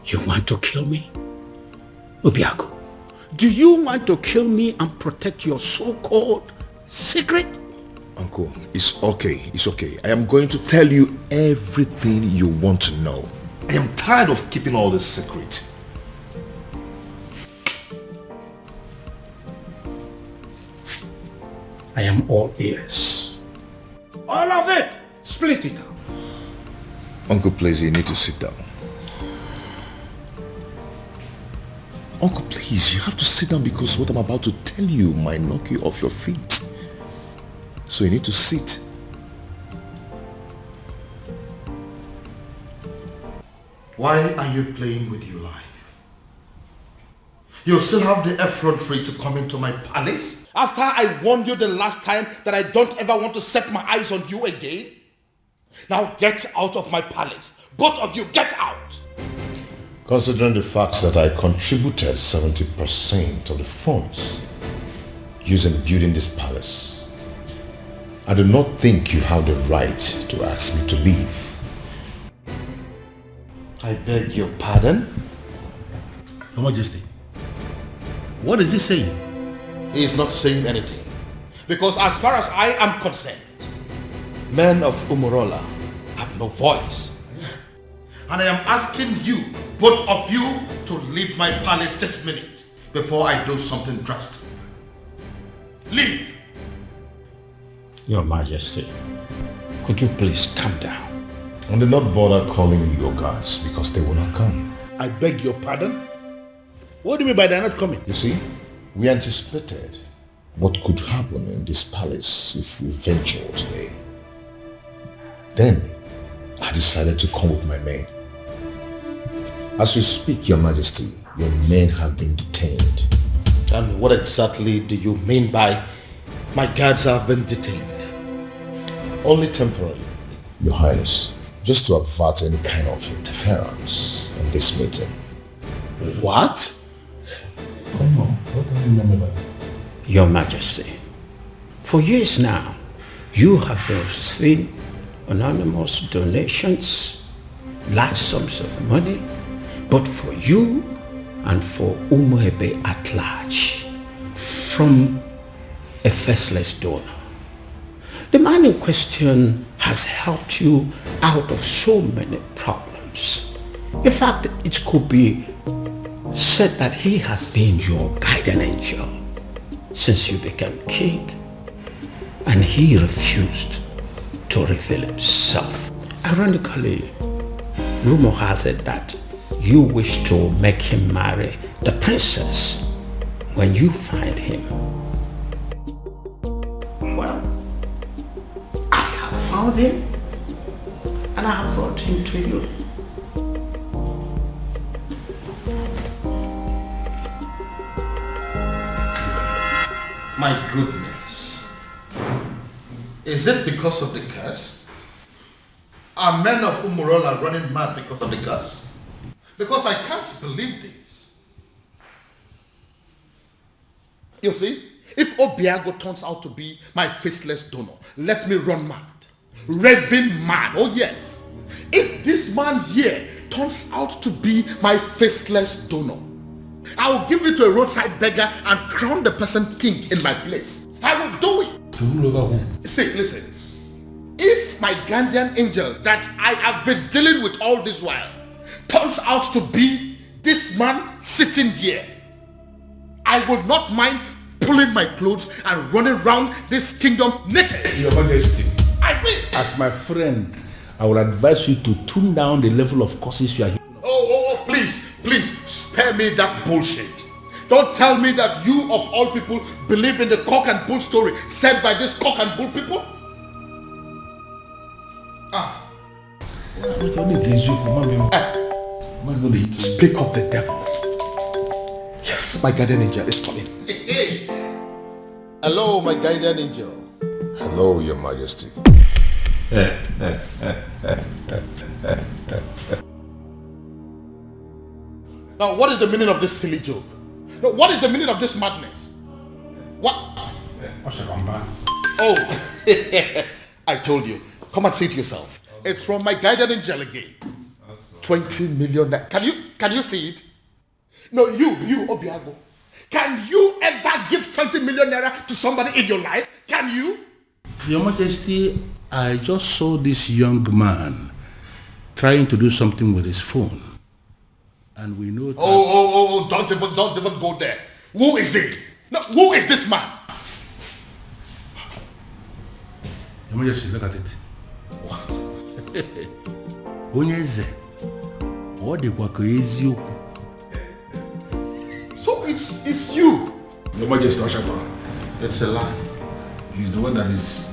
You want to kill me? Obiaku, do you want to kill me and protect your so-called secret? Uncle, it's okay. It's okay. I am going to tell you everything you want to know. I am tired of keeping all this secret. I am all ears. All of it! Split it out. Uncle, please, you need to sit down. Uncle, please, you have to sit down because what I'm about to tell you might knock you off your feet. So you need to sit. Why are you playing with your life? You still have the effrontery to come into my palace? After I warned you the last time that I don't ever want to set my eyes on you again? Now get out of my palace. Both of you, get out! Considering the fact that I contributed 70% of the funds used in building this palace, I do not think you have the right to ask me to leave. I beg your pardon? Your Majesty, what is he saying? He is not saying anything. Because as far as I am concerned, men of Umurola have no voice. And I am asking you, both of you, to leave my palace this minute before I do something drastic. Leave! Your Majesty, could you please calm down? And do not bother calling your guards because they will not come. I beg your pardon? What do you mean by they're not coming? You see, we anticipated what could happen in this palace if we ventured today. Then, I decided to come with my men. As we speak, Your Majesty, your men have been detained. And what exactly do you mean by my guards have been detained? Only temporarily, Your Highness, just to avert any kind of interference in this meeting. What? Come on, what do you remember that? Your Majesty, for years now, you have been receiving anonymous donations, large sums of money, but for you and for Umuebe at large, from a faceless donor. The man in question has helped you out of so many problems. In fact, it could be said that he has been your guardian angel since you became king, and he refused to reveal himself. Ironically, rumor has it that you wish to make him marry the princess when you find him. Well, I have found him and I have brought him to you. My goodness. Is it because of the curse? Are men of Umurola running mad because of the curse? Because I can't believe this. You see, if Obiago turns out to be my faceless donor, let me run mad. Raving mad, oh yes. If this man here turns out to be my faceless donor, I'll give it to a roadside beggar and crown the person king in my place. I will do it. See, listen. If my guardian angel that I have been dealing with all this while turns out to be this man sitting here, I would not mind pulling my clothes and running around this kingdom naked. Your Majesty, I will. as my friend, I would advise you to tune down the level of curses you are. Oh, please, spare me that bullshit. Don't tell me that you of all people believe in the cock and bull story said by this cock and bull people. Speak of the devil. Yes, my guardian angel is coming. Hello, my guardian angel. Hello, Your Majesty. Now, what is the meaning of this silly joke? No, what is the meaning of this madness? What? Oh, I told you. Come and see it yourself. It's from my guardian angel again. 20 million. Can you see it? No, you, Obiago. Can you ever give 20 million naira to somebody in your life? Can you? Your Majesty, I just saw this young man trying to do something with his phone. And we know that... Oh, don't even go there. Who is it? No, who is this man? Your Majesty, look at it. What? Onyeze. What the eziokwu? So it's you. Your Majesty, it's a lie. He's the one that is...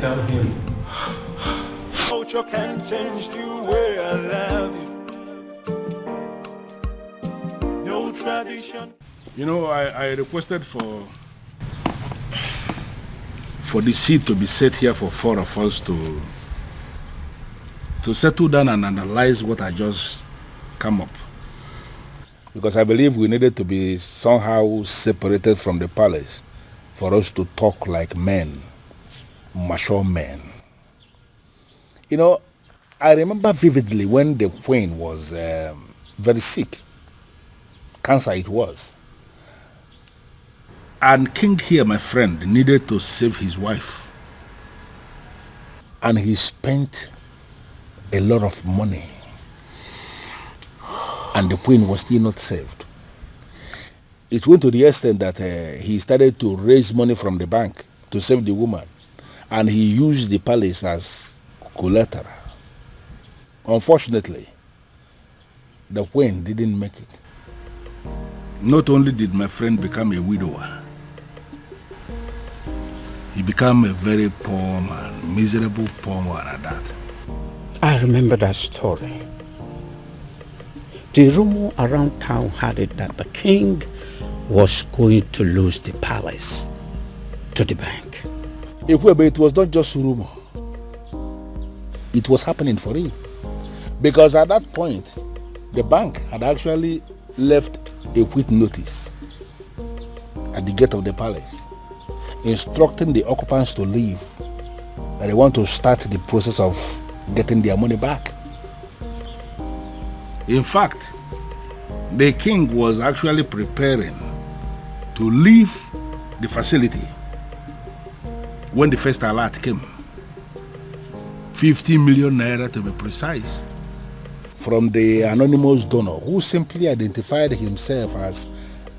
Tell him. Culture can change the way I love you. No tradition. You know, I requested for the seat to be set here for 4 of us to settle down and analyze what I just come up. Because I believe we needed to be somehow separated from the palace for us to talk like men, mature men. You know, I remember vividly when the queen was very sick. Cancer it was. And King here, my friend, needed to save his wife. And he spent a lot of money. And the queen was still not saved. It went to the extent that he started to raise money from the bank to save the woman. And he used the palace as collateral. Unfortunately, the queen didn't make it. Not only did my friend become a widower, he became a very poor man, miserable poor man at that. I remember that story. The rumor around town had it that the king was going to lose the palace to the bank. It was not just rumor. It was happening for real. Because at that point, the bank had actually left a quit notice at the gate of the palace, instructing the occupants to leave, that they want to start the process of getting their money back. In fact, the king was actually preparing to leave the facility when the first alert came. 50 million naira to be precise. From the anonymous donor who simply identified himself as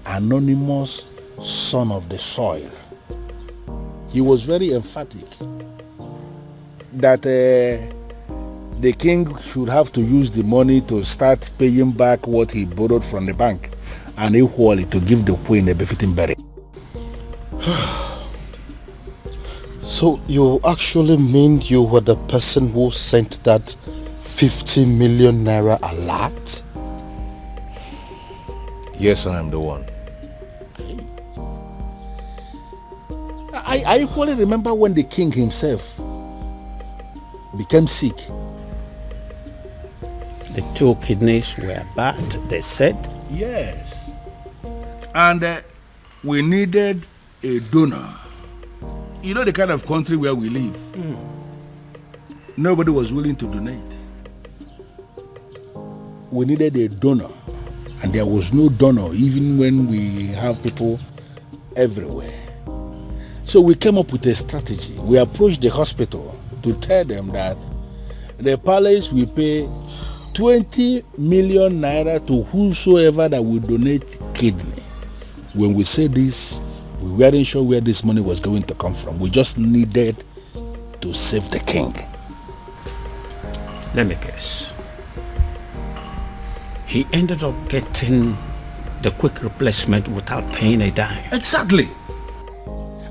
anonymous son of the soil. He was very emphatic that the king should have to use the money to start paying back what he borrowed from the bank and equally to give the queen a befitting burial. So you actually mean you were the person who sent that 50 million naira alert? Yes, I am the one. I equally remember when the king himself became sick. The 2 kidneys were bad, they said. Yes. And we needed a donor. You know the kind of country where we live. Nobody was willing to donate. We needed a donor, and there was no donor even when we have people everywhere. So we came up with a strategy. We approached the hospital to tell them that the palace will pay 20 million naira to whosoever that will donate kidney. When we said this, we weren't sure where this money was going to come from. We just needed to save the king. Let me guess. He ended up getting the quick replacement without paying a dime. Exactly.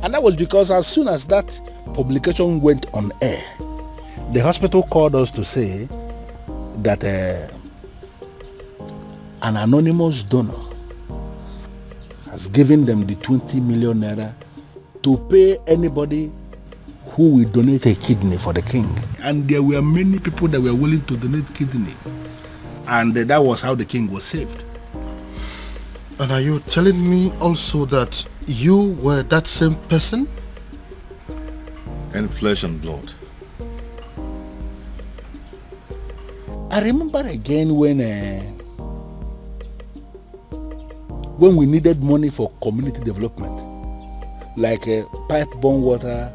And that was because as soon as that publication went on air, the hospital called us to say that an anonymous donor has given them the 20 million naira to pay anybody who will donate a kidney for the king. And there were many people that were willing to donate kidney. And that was how the king was saved. And are you telling me also that you were that same person? In flesh and blood. I remember again when we needed money for community development, like pipe-borne water,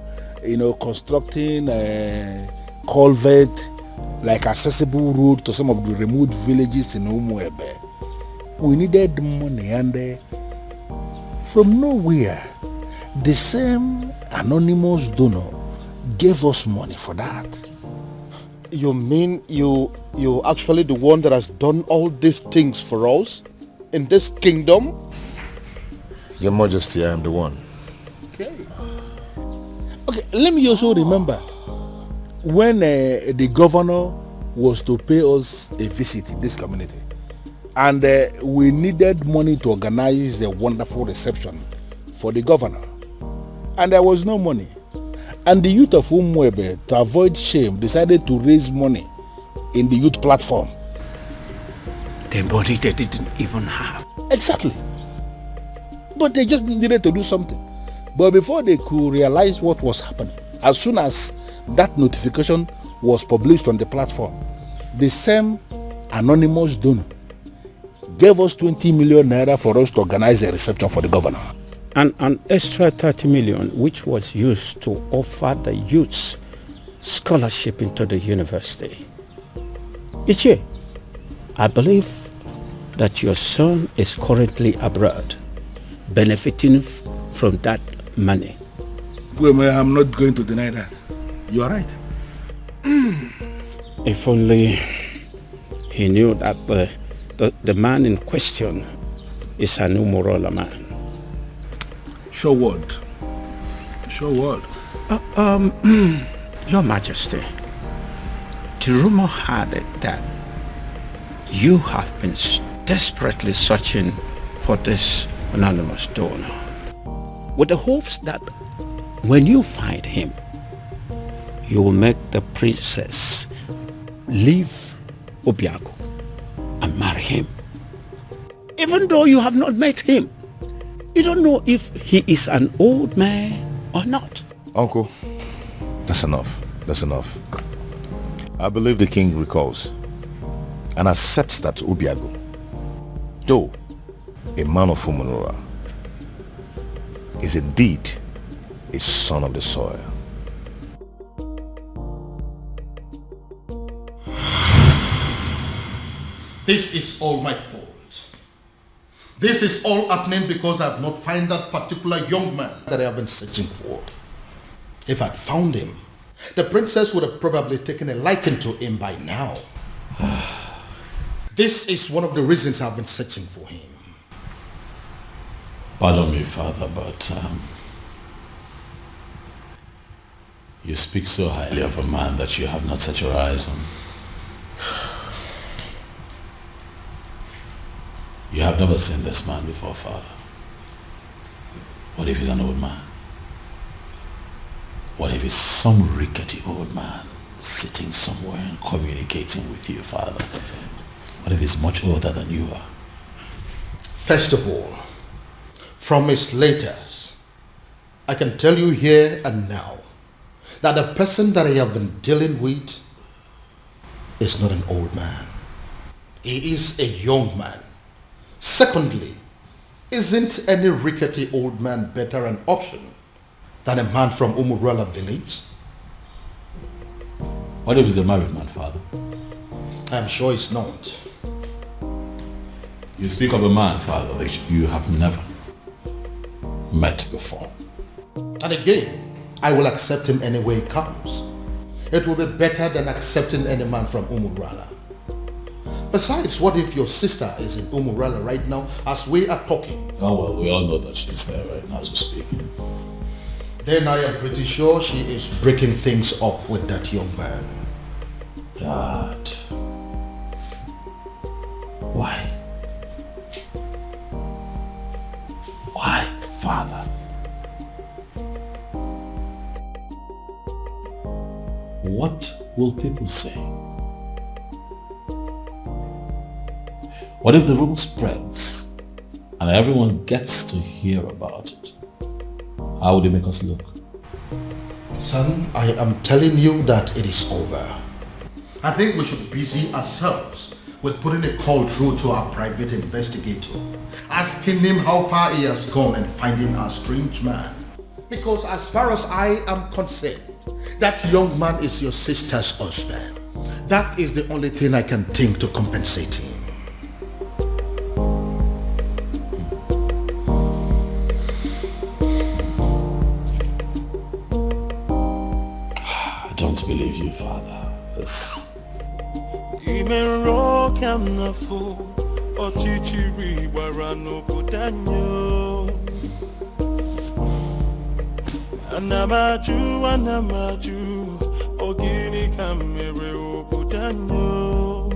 constructing a culvert, like accessible road to some of the remote villages in Umuebe. We needed money, and from nowhere, the same anonymous donor gave us money for that. You mean you actually the one that has done all these things for us in this kingdom? Your Majesty, I am the one. Okay, let me also remember when the governor was to pay us a visit in this community, and we needed money to organize the wonderful reception for the governor, and there was no money. And the youth of Umuebe, to avoid shame, decided to raise money in the youth platform. The money they didn't even have. Exactly. But they just needed to do something. But before they could realize what was happening, as soon as that notification was published on the platform, the same anonymous donor gave us 20 million naira for us to organize a reception for the governor. And an extra 30 million, which was used to offer the youths scholarship into the university. Ichie, I believe that your son is currently abroad, benefiting from that money. Well, I'm not going to deny that. You are right. If only he knew that the man in question is an Umorola man. Sure word. Sure word. Your Majesty, the rumor had it that you have been desperately searching for this anonymous donor, with the hopes that when you find him, you will make the princess leave Obiago and marry him. Even though you have not met him, you don't know if he is an old man or not. Uncle, that's enough. That's enough. I believe the king recalls and accepts that Obiago, though a man of Umunura, is indeed a son of the soil. This is all my fault. This is all happening because I have not found that particular young man that I have been searching for. If I'd found him, the princess would have probably taken a liking to him by now. This is one of the reasons I've been searching for him. Pardon me, Father, but you speak so highly of a man that you have not set your eyes on. You have never seen this man before, Father. What if he's an old man? What if he's some rickety old man sitting somewhere and communicating with you, Father? What if he's much older than you are? First of all, from his letters, I can tell you here and now that the person that I have been dealing with is not an old man. He is a young man. Secondly, isn't any rickety old man better an option than a man from Umurala village? What if he's a married man, Father? I'm sure he's not. You speak of a man, Father, that you have never met before. And again, I will accept him any way he comes. It will be better than accepting any man from Umurala. Besides, what if your sister is in Umurala right now as we are talking? Oh well, we all know that she's there right now as we speak. Then I am pretty sure she is breaking things up with that young man. Dad. Why? Why, Father? what will people say? What if the rumor spreads and everyone gets to hear about it? How would it make us look? Son, I am telling you that it is over. I think we should busy ourselves with putting a call through to our private investigator, asking him how far he has gone and finding our strange man. Because as far as I am concerned, that young man is your sister's husband. That is the only thing I can think to compensate him. I don't believe you, Father. This... Anamaju, ogini kamere obudanyo.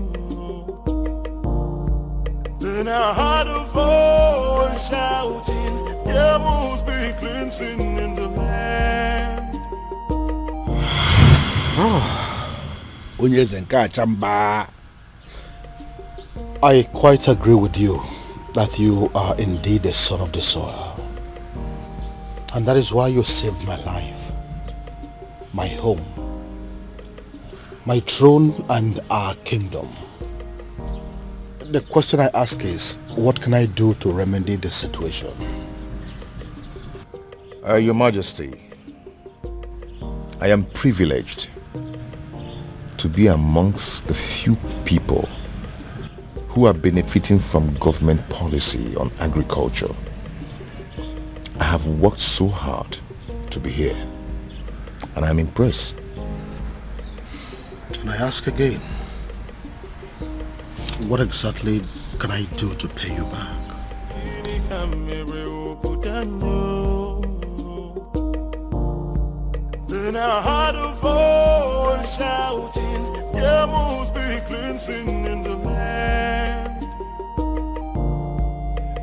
Then I heard a voice shouting, there must be cleansing in the land. I quite agree with you that you are indeed the son of the soil. And that is why you saved my life, my home, my throne and our kingdom. The question I ask is, what can I do to remedy the situation? Your Majesty, I am privileged to be amongst the few people who are benefiting from government policy on agriculture. I have worked so hard to be here, and I'm impressed. And I ask again, what exactly can I do to pay you back? Then I heard a voice shouting, there must be cleansing in the land.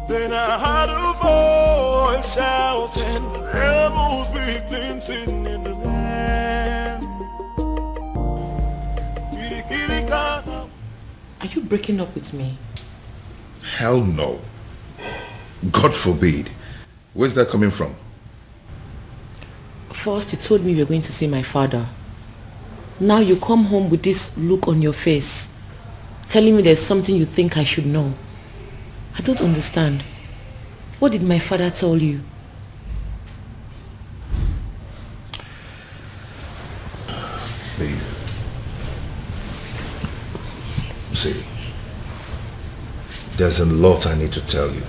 Then I heard a voice shouting, there must be cleansing in the land. Are you breaking up with me? Hell no. God forbid. Where's that coming from? First you told me you were going to see my father. Now you come home with this look on your face, telling me there's something you think I should know. I don't understand. What did my father tell you? Babe. See, there's a lot I need to tell you.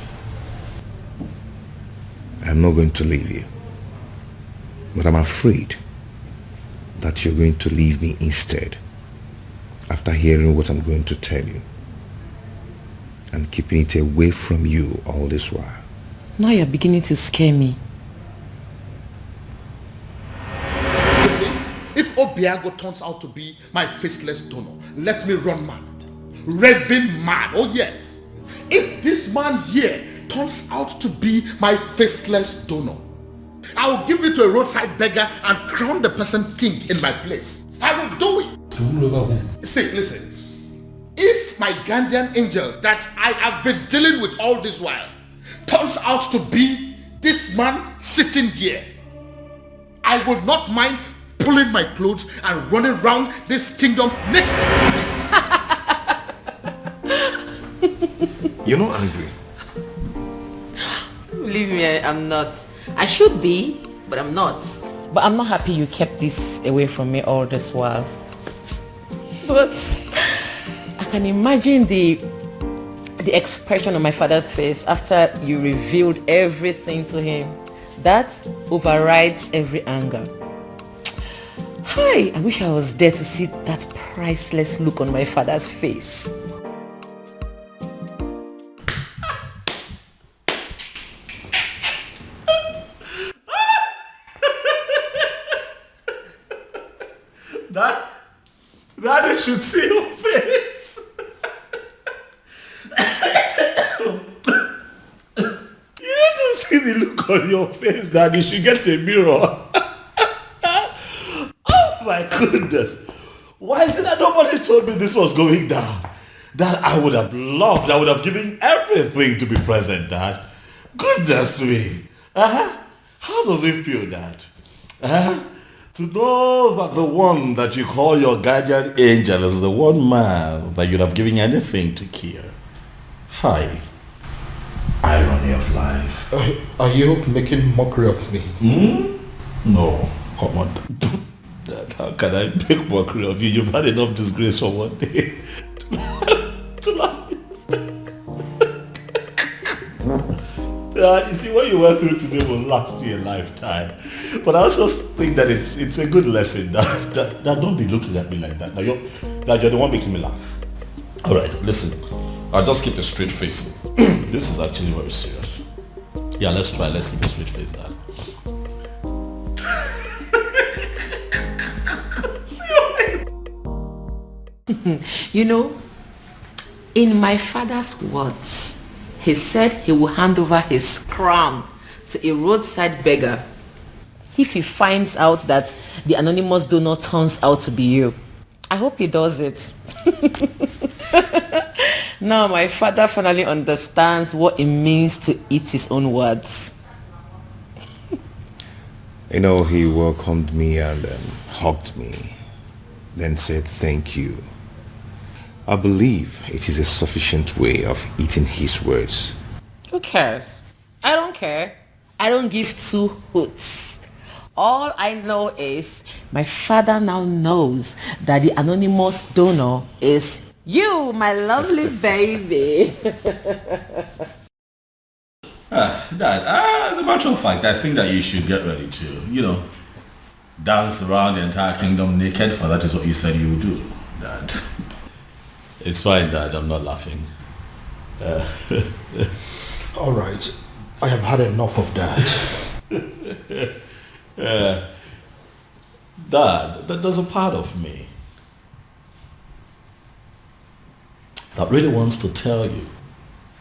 I'm not going to leave you, but I'm afraid that you're going to leave me instead after hearing what I'm going to tell you and keeping it away from you all this while. Now you're beginning to scare me. If Obiago turns out to be my faceless donor, let me run mad. Raving mad, oh yes. If this man here turns out to be my faceless donor, I will give it to a roadside beggar and crown the person king in my place. I will do it. See, listen. If my guardian angel that I have been dealing with all this while turns out to be this man sitting here, I would not mind pulling my clothes and running around this kingdom naked. You're not angry? Believe me, I'm not. I should be, but I'm not. But I'm not happy you kept this away from me all this while. But I can imagine the expression on my father's face after you revealed everything to him. That overrides every anger. Hi, I wish I was there to see that priceless look on my father's face. Daddy should see your face. You need to see the look on your face, Daddy. You should get a mirror. Oh My goodness. Why is it that nobody told me this was going down? Dad, I would have loved, I would have given everything to be present, Dad. Goodness me. How does it feel, Dad? To know that the one that you call your guardian angel is the one man that you'd have given anything to kill. Hi. Irony of life. Are you making mockery of me? No, come on. Dad, how can I make mockery of you? You've had enough disgrace for one day to laugh. You see, what you went through today will last you a lifetime. But I also think that it's a good lesson. That don't be looking at me like that. Now you're the one making me laugh. All right, listen. I'll just keep a straight face. This is actually very serious. Yeah, let's try. Let's keep a straight face, Dad. You know, in my father's words, he said he will hand over his crown to a roadside beggar if he finds out that the anonymous donor turns out to be you. I hope he does it. Now my father finally understands what it means to eat his own words. You know, he welcomed me and hugged me, then said thank you. I believe it is a sufficient way of eating his words. Who cares? I don't care. I don't give two hoots. All I know is my father now knows that the anonymous donor is you, my lovely baby. Dad, as a matter of fact, I think that you should get ready to, dance around the entire kingdom naked, for that is what you said you would do, Dad. It's fine, Dad. I'm not laughing. All right. I have had enough of that. Dad, there's a part of me that really wants to tell you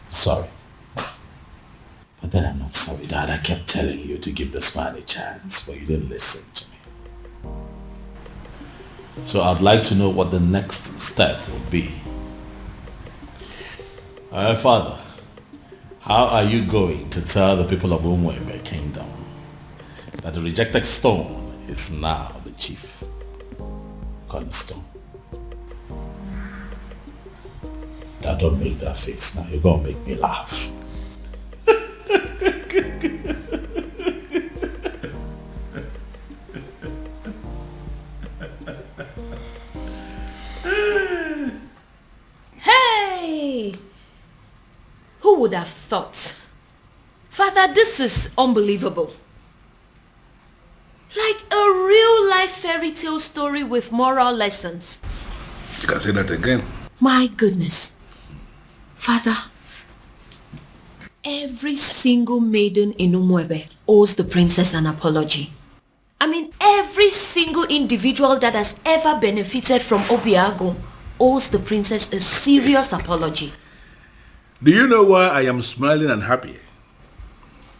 sorry. But then I'm not sorry, Dad. I kept telling you to give this man a chance, but you didn't listen to me. So I'd like to know what the next step would be. Father, how are you going to tell the people of Umwebe Kingdom that the rejected stone is now the chief cornerstone? Dad, don't make that face now. You're going to make me laugh. Hey! Who would have thought? Father, this is unbelievable. Like a real-life fairy tale story with moral lessons. You can say that again. My goodness. Father, every single maiden in Umwebe owes the princess an apology. I mean, every single individual that has ever benefited from Obiago owes the princess a serious apology. Do you know why I am smiling and happy?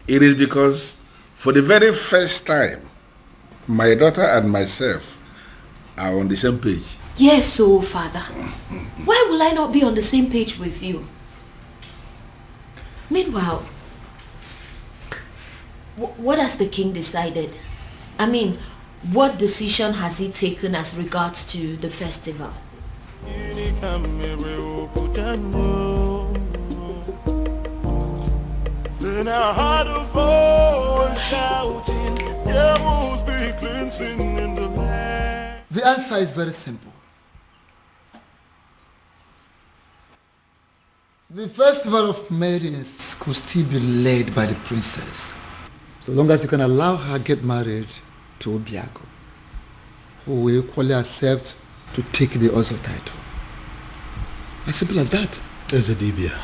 It is because for the very first time, my daughter and myself are on the same page. Yes, so Father, why will I not be on the same page with you? Meanwhile, what has the king decided? I mean, what decision has he taken as regards to the festival? Then I heard a voice shouting, there must be cleansing in the land. The answer is very simple. The festival of maidens could still be led by the princess, so long as you can allow her get married to Obiago, who will equally accept to take the other title. As simple as that. Ezedibia,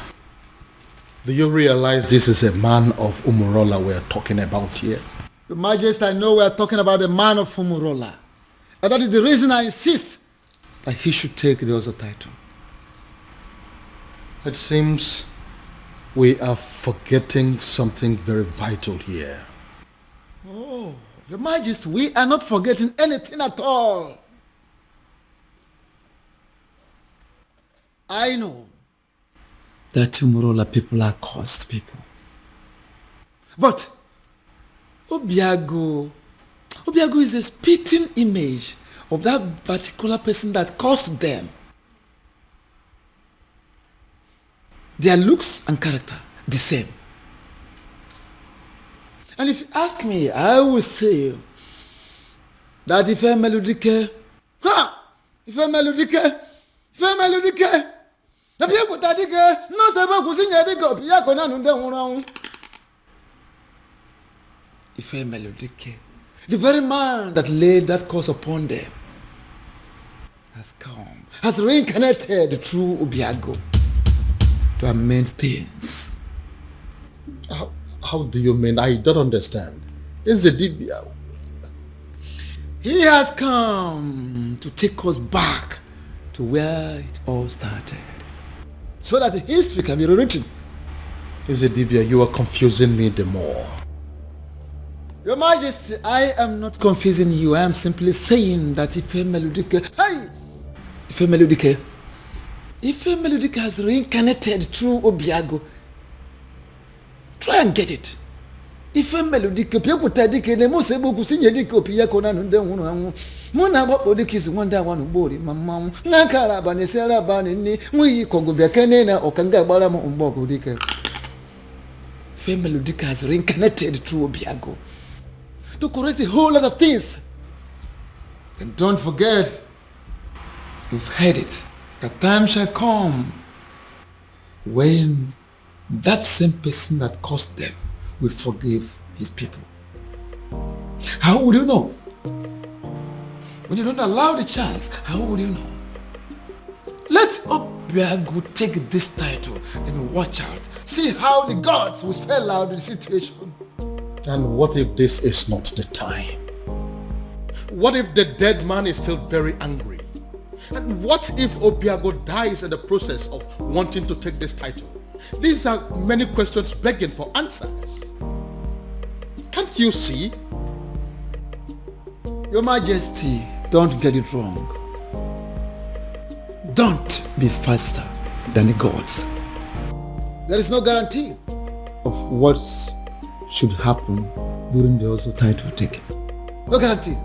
do you realize this is a man of Umurola we're talking about here? Your Majesty, I know we're talking about the man of Umurola. And that is the reason I insist that he should take the other title. It seems we are forgetting something very vital here. Oh, Your Majesty, we are not forgetting anything at all. I know that Umurola people are cursed people. But Obiago is a spitting image of that particular person that caused them. Their looks and character, the same. And if you ask me, I will say that if a melodique, the very man that laid that curse upon them has come, has reincarnated through Obiago to amend things. How do you mean? I don't understand. It's the Dibia. He has come to take us back to where it all started, so that history can be rewritten. Is it Dibia? You are confusing me the more. Your Majesty, I am not confusing you. I am simply saying that if a melodique has reincarnated through Obiago, try and get it. If a melodique, people tadike, the most able to sing a dick of Piacona and then Mona Bodikis one day one body, Mamma, Nakara, Banesera Banini, we Congo Biacanena or Kanga Baramo on Bogo Dike. If a melodique has reincarnated through Obiago to correct a whole lot of things. And don't forget, you've heard it, the time shall come when that same person that caused them will forgive his people. How would you know? When you don't allow the chance, how would you know? Let Obiago take this title and watch out. See how the gods will spell out the situation. And what if this is not the time? What if the dead man is still very angry? And what if Obiago dies in the process of wanting to take this title? These are many questions begging for answers. Can't you see? Your Majesty, don't get it wrong. Don't be faster than the gods. There is no guarantee of what should happen during the also title taking. No guarantee.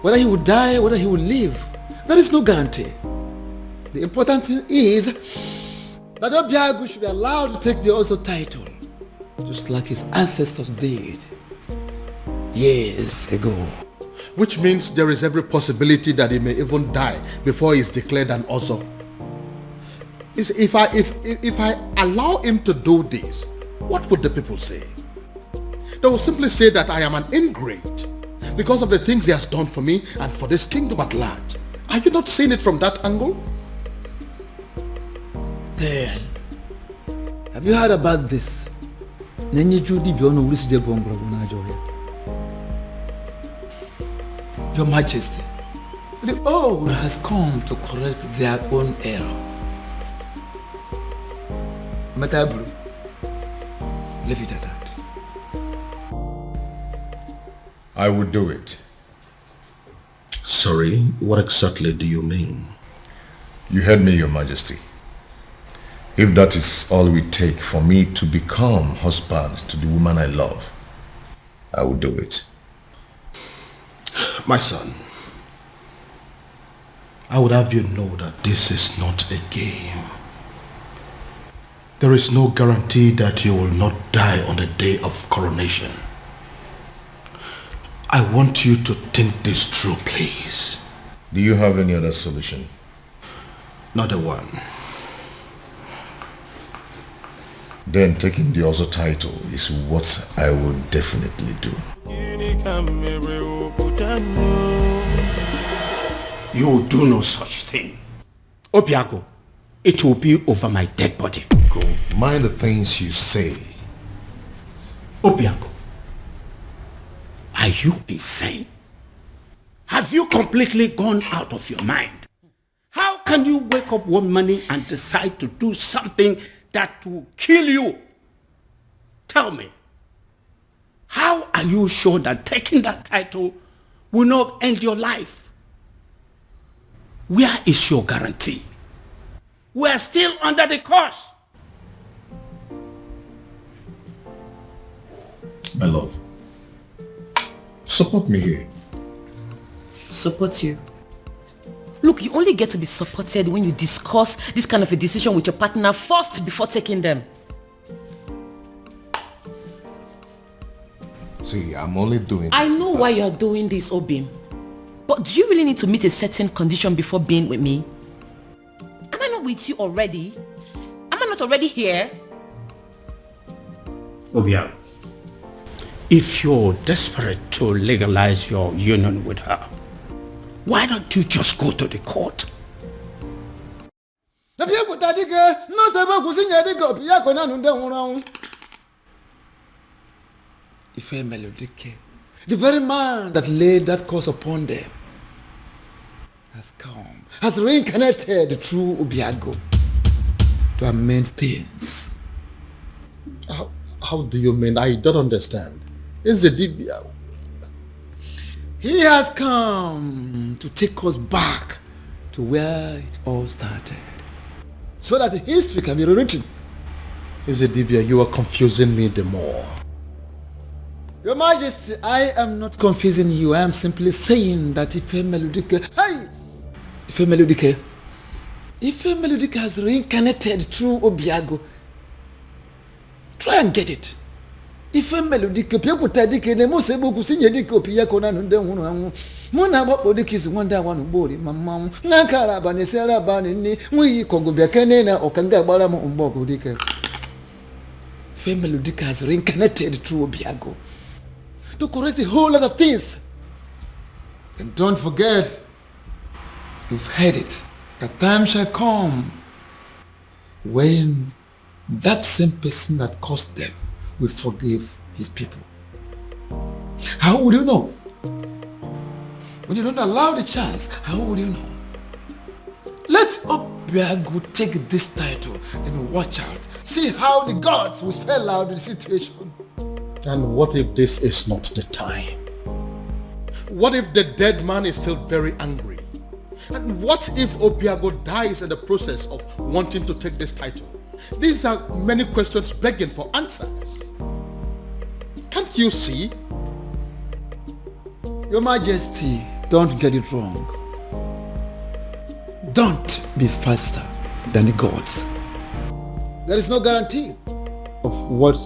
Whether he will die, whether he will live, there is no guarantee. The important thing is that Obiago should be allowed to take the also title, just like his ancestors did years ago. Which means there is every possibility that he may even die before he is declared an Ozo. If I allow him to do this, what would the people say? They will simply say that I am an ingrate because of the things he has done for me and for this kingdom at large. Are you not seeing it from that angle? Then, have you heard about this? Your Majesty, the old has come to correct their own error. Matabru, leave it at that. I would do it. Sorry, what exactly do you mean? You heard me, Your Majesty. If that is all we take for me to become husband to the woman I love, I will do it. My son, I would have you know that this is not a game. There is no guarantee that you will not die on the day of coronation. I want you to think this through, please. Do you have any other solution? Not a one. Then taking the Ozo title is what I will definitely do. You will do no such thing. Obiago, it will be over my dead body. Go. Mind the things you say. Obiago, are you insane? Have you completely gone out of your mind? How can you wake up one morning and decide to do something that will kill you? Tell me, How are you sure that taking that title will not end your life? Where is your guarantee? We are still under the curse. My love, support me here. Support you? Look, you only get to be supported when you discuss this kind of a decision with your partner first before taking them. See, I'm only doing this. I know why you're doing this, Obim. But do you really need to meet a certain condition before being with me? Am I not with you already? Am I not already here? Obia, if you're desperate to legalize your union with her, why don't you just go to the court? Dikeh, the very man that laid that curse upon them, has come, has reincarnated through Obiago to amend things. How do you mean? I don't understand. Is the deep... He has come to take us back to where it all started, so that history can be rewritten. Is it Dibia? You are confusing me the more. Your Majesty, I am not confusing you. I am simply saying that Ife Melodike has reincarnated through Obiago. Try and get it. Ife Melodike, Piakuta Dike, the most able to sing a Dike, Piakona, and then one. Mona Bodikis wonder one body, Mamma, Nakara, Banisera Banini, we Congo Biacanena or Kanga Baramo Umbogo Dike. Ife Melodike has reincarnated through Obiago to correct a whole lot of things. And don't forget, you've heard it, a time shall come when that same person that caused them will forgive his people. How would you know? When you don't allow the chance, how would you know? Let Obiago take this title and watch out. See how the gods will spell out the situation. And what if this is not the time? What if the dead man is still very angry? And what if Obiago dies in the process of wanting to take this title? These are many questions begging for answers. Can't you see? Your Majesty, don't get it wrong. Don't be faster than the gods. There is no guarantee of what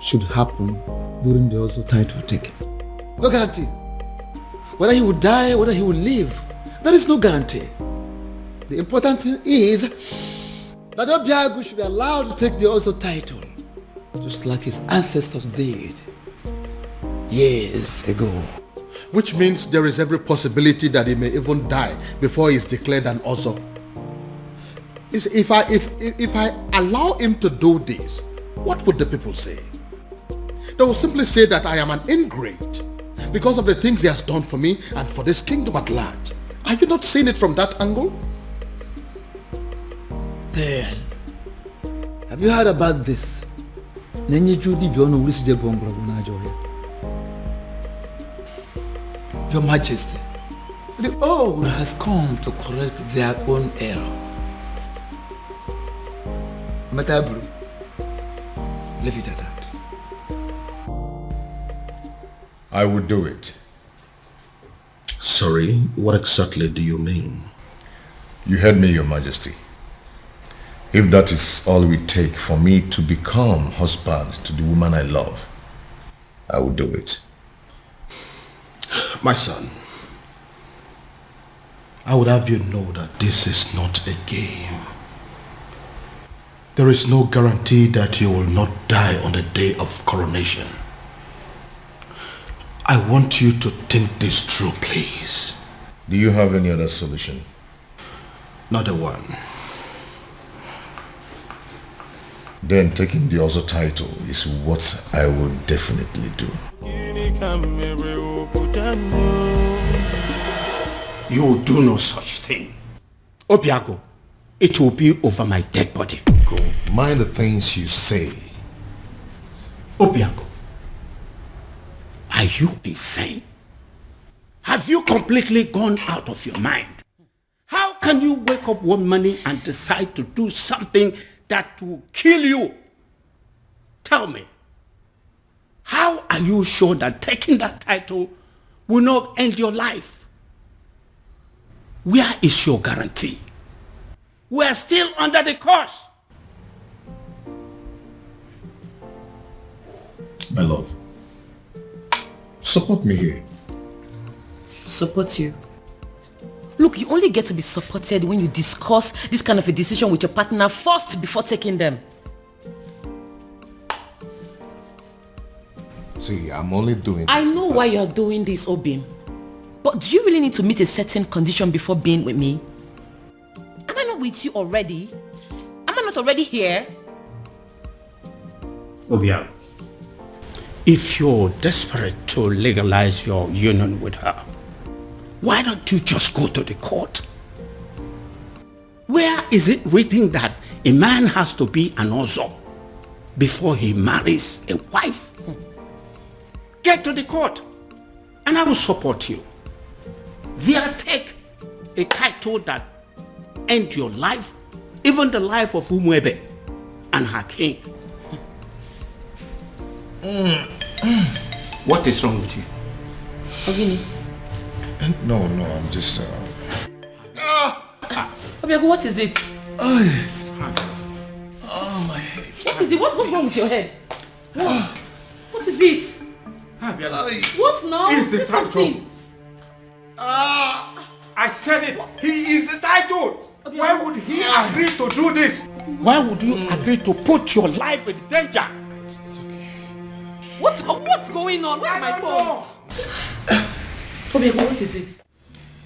should happen during the also title taking. No guarantee. Whether he will die, whether he will live, there is no guarantee. The important thing is that Obiago should be allowed to take the also title, just like his ancestors did years ago. Which means there is every possibility that he may even die before he is declared an Ozo. If I allow him to do this, what would the people say? They will simply say that I am an ingrate because of the things he has done for me and for this kingdom at large. Are you not seeing it from that angle? Then, have you heard about this? Your Majesty, the old has come to correct their own error. Matabru, leave it at that. I would do it. Sorry, what exactly do you mean? You heard me, Your Majesty. If that is all we take for me to become husband to the woman I love, I will do it. My son, I would have you know that this is not a game. There is no guarantee that you will not die on the day of coronation. I want you to think this through, please. Do you have any other solution? Not a one. Then taking the other title is what I will definitely do. You will do no such thing. Obiago, it will be over my dead body. Go. Mind the things you say. Obiago, Are you insane? Have you completely gone out of your mind? How can you wake up one morning and decide to do something that will kill you? Tell me, how are you sure that taking that title will not end your life? Where is your guarantee? We are still under the curse. My love, support me here. Support you? Look, you only get to be supported when you discuss this kind of a decision with your partner first before taking them. See, I'm only doing this. I know why you're doing this, Obim. But do you really need to meet a certain condition before being with me? Am I not with you already? Am I not already here? Obia, if you're desperate to legalize your union with her, why don't you just go to the court? Where is it written that a man has to be an ozo before he marries a wife? Get to the court and I will support you. There, take a title that ends your life, even the life of Umwebe and her king. What is wrong with you? Ogini. No, I'm just... Obiago, what is it? Oh, my head. What is it? What's wrong with your head? What is it? What now? He's the Say title. something. I said it. He is the title. Why would he agree to do this? Why would you agree to put your life in danger? What's going on? Where's my phone? Obiago, what is it?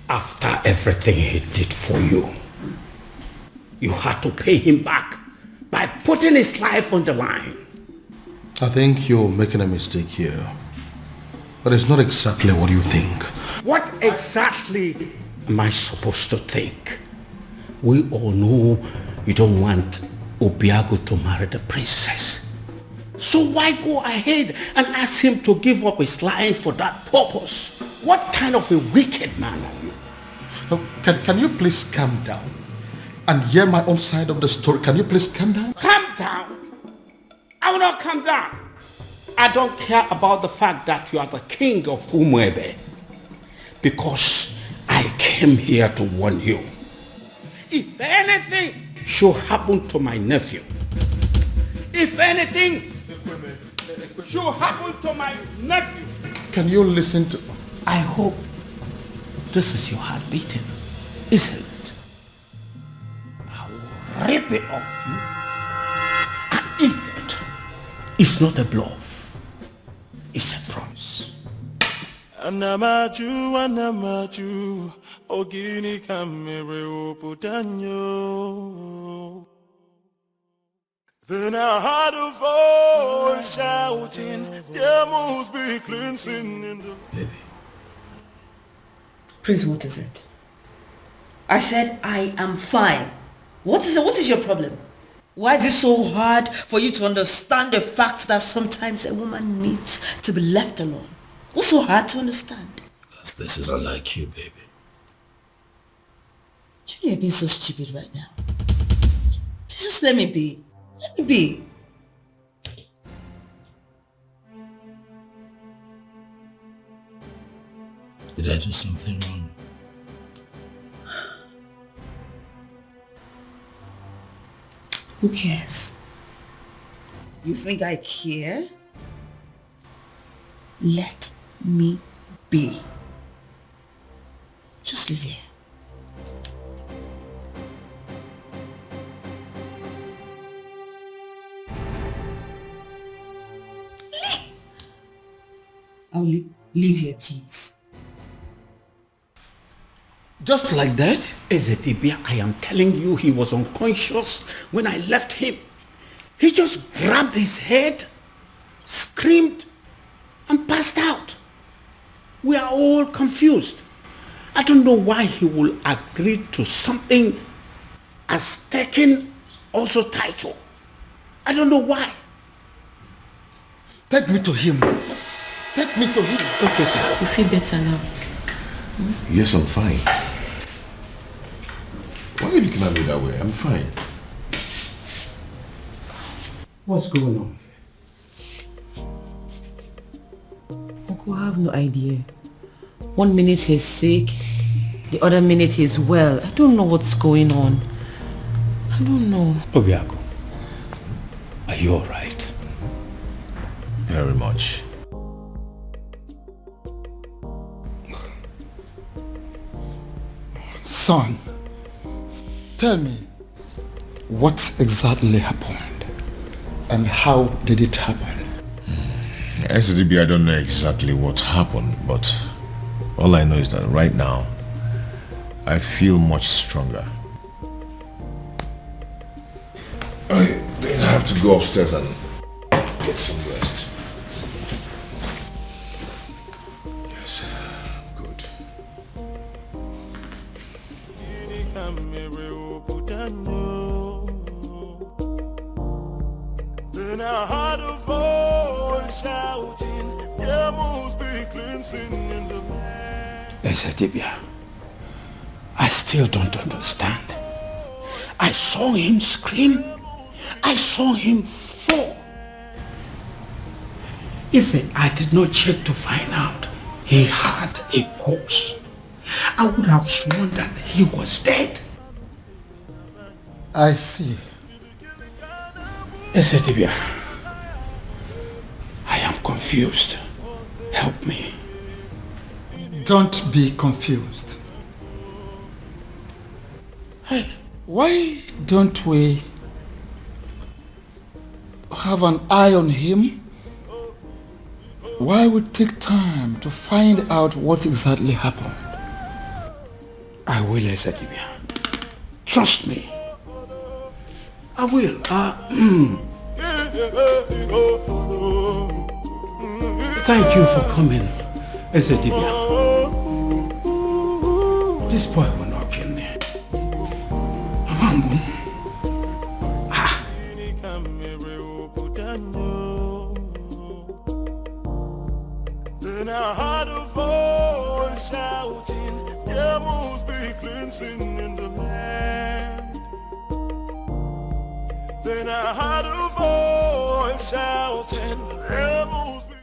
After everything he did for you, you had to pay him back by putting his life on the line. I think you're making a mistake here. But it's not exactly what you think. What exactly am I supposed to think? We all know you don't want Obiago to marry the princess. So why go ahead and ask him to give up his life for that purpose? What kind of a wicked man are you? Now, can you please calm down and hear my own side of the story? Can you please calm down? Calm down? I will not calm down. I don't care about the fact that you are the king of Umwebe, because I came here to warn you. If anything should happen to my nephew, if anything should happen to my nephew, can you listen to... I hope this is your heart beating, isn't it? I will rip it off you and eat it. It's not a bluff. It's a promise. Anamaju, ogini kamere oputanyo. Then I heard a voice shouting, there must be cleansing in the... Baby. Prince, what is it? I said I am fine. What is it? What is your problem? Why is it so hard for you to understand the fact that sometimes a woman needs to be left alone? What's so hard to understand? Because this is unlike you, baby. You know you're being so stupid right now. Just let me be. Let me be. Did I do something wrong? Who cares? You think I care? Let me be. Just live here. Leave! I'll leave here, please. Just like that? Ezedibia, I am telling you, he was unconscious when I left him. He just grabbed his head, screamed, and passed out. We are all confused. I don't know why he will agree to something as taking also title. I don't know why. Take me to him. Take me to him. Okay, sir. You feel better now? Yes, I'm fine. Why are you looking at me that way? I'm fine. What's going on? Uncle, I have no idea. 1 minute he's sick, the other minute he's well. I don't know what's going on. I don't know. Obiago, are you alright? Very much. Son, tell me, what exactly happened? And how did it happen? SDB, I don't know exactly what happened, but all I know is that right now, I feel much stronger. I think I have to go upstairs and get some rest. Yes, good. Then I heard a voice shouting, there must be cleansing in the land. Ezetibia, I still don't understand. I saw him scream. I saw him fall. If I did not check to find out he had a pulse, I would have sworn that he was dead. I see. Ezetibia, I am confused. Help me. Don't be confused. Hey, why don't we have an eye on him? Why we take time to find out what exactly happened? I will, Ezetibia. Trust me. I will. Thank you for coming, Ezetibia. This boy will not kill me. Then I heard a voice shouting, there must be cleansing in the land. Then I heard a voice shouting, there must be...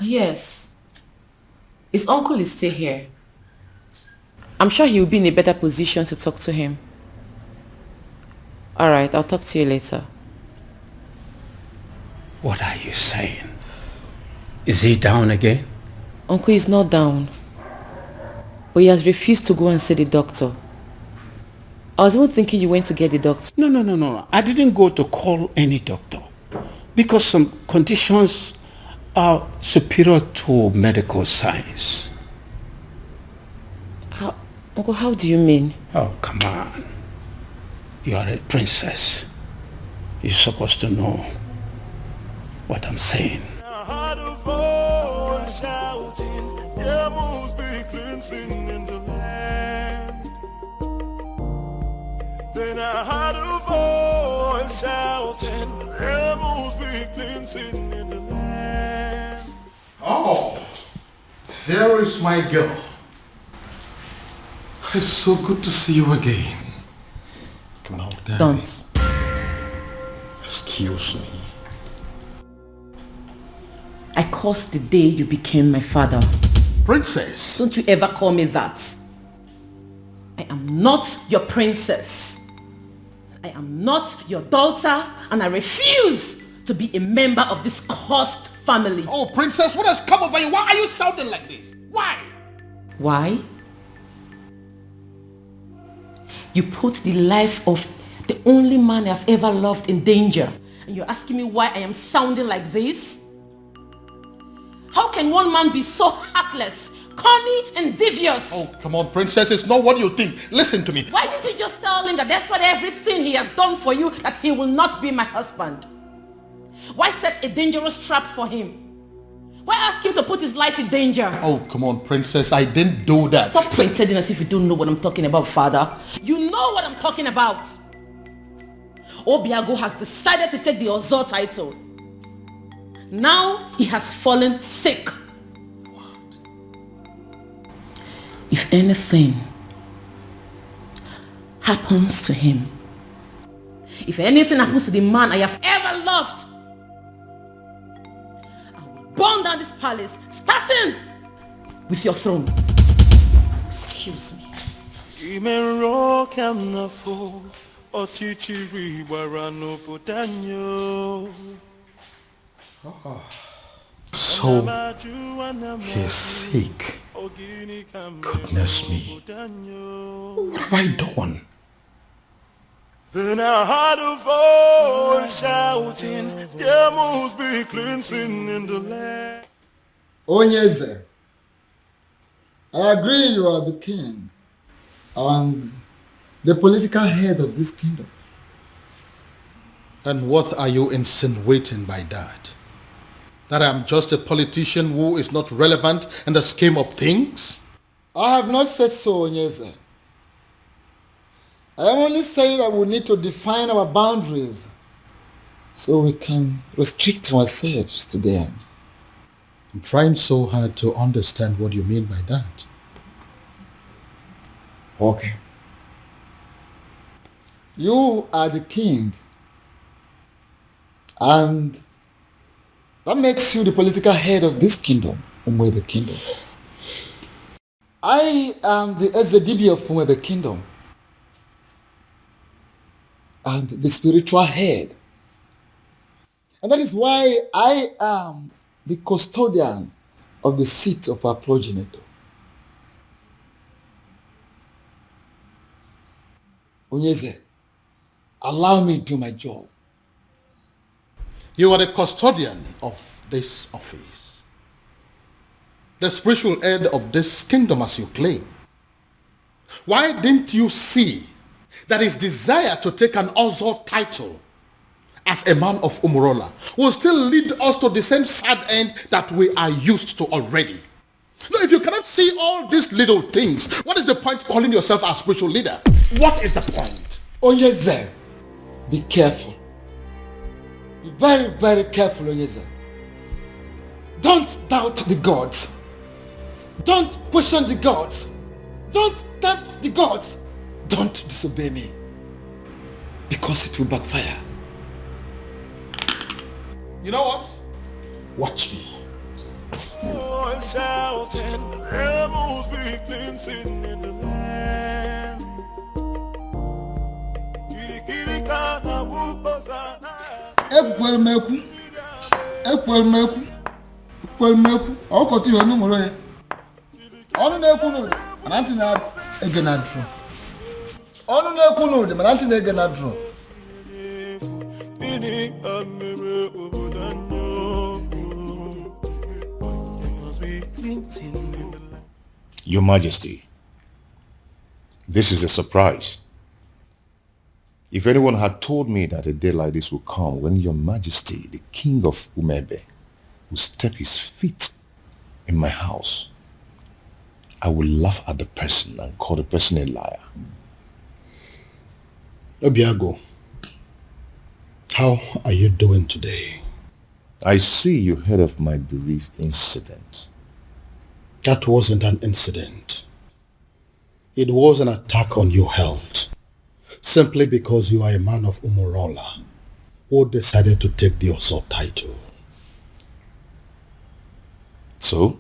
Yes. His uncle is still here. I'm sure he will be in a better position to talk to him. Alright, I'll talk to you later. What are you saying? Is he down again? Uncle is not down. But he has refused to go and see the doctor. I was even thinking you went to get the doctor. No. I didn't go to call any doctor. Because some conditions are superior to medical science. Uncle, how do you mean? Oh, come on. You are a princess. You're supposed to know what I'm saying. I heard a voice shouting, there must be cleansing in the land. Then I heard a voice shouting, there must be cleansing in the land. Oh, there is my girl. It's so good to see you again. No, Daddy. Don't. Excuse me. I cursed the day you became my father. Princess. Don't you ever call me that. I am not your princess. I am not your daughter, and I refuse to be a member of this cursed family. Oh, princess, what has come over you? Why are you sounding like this? Why? Why? You put the life of the only man I've ever loved in danger, and you're asking me why I am sounding like this? How can one man be so heartless, corny, and devious? Oh, come on, princess. It's not what you think. Listen to me. Why didn't you just tell him that despite everything he has done for you, that he will not be my husband? Why set a dangerous trap for him? Why ask him to put his life in danger? Oh, come on, princess. I didn't do that. Stop pretending as if you don't know what I'm talking about, father. You know what I'm talking about. Obiago has decided to take the Ozo title. Now he has fallen sick. if anything happens to him, if anything happens to the man I have ever loved, I will burn down this palace, starting with your throne. Excuse me. So, he's sick. Goodness me. What have I done? Then I heard a voice shouting, there must be cleansing in the land. Onyeze, I agree you are the king and the political head of this kingdom. And what are you insinuating by that? That I'm just a politician who is not relevant in the scheme of things? I have not said so, Onyeze. I am only saying that we need to define our boundaries so we can restrict ourselves to them. I'm trying so hard to understand what you mean by that. Okay. You are the king, and that makes you the political head of this kingdom, Umwebe Kingdom. I am the Ezedibi of Umwebe Kingdom and the spiritual head. And that is why I am the custodian of the seat of our progenitor. Onyeze, allow me to do my job. You are the custodian of this office, the spiritual head of this kingdom as you claim. Why didn't you see that his desire to take an Ozo title as a man of Umurola will still lead us to the same sad end that we are used to already? No, if you cannot see all these little things, what is the point calling yourself a spiritual leader? What is the point? Onyeze, be careful. Be very, very careful, Onyeze. Don't doubt the gods. Don't question the gods. Don't tempt the gods. Don't disobey me, because it will backfire. You know what? Watch me. Shouting, there must be cleansing in the land. Ekwelmeku, ọkọtụ ihe ọnụ nwere ya. Ọnụ na-ekwu n'ụdị, mana ntị na-ege na drum. Ọnụ na-ekwu n'ụdị, mana ntị na-ege na drum. Your Majesty, this is a surprise. If anyone had told me that a day like this would come when Your Majesty, the King of Umebe, will step his feet in my house, I would laugh at the person and call the person a liar. Obiago, how are you doing today? I see you heard of my bereaved incident. That wasn't an incident. It was an attack on your health, simply because you are a man of Umurola who decided to take the Oso title. So?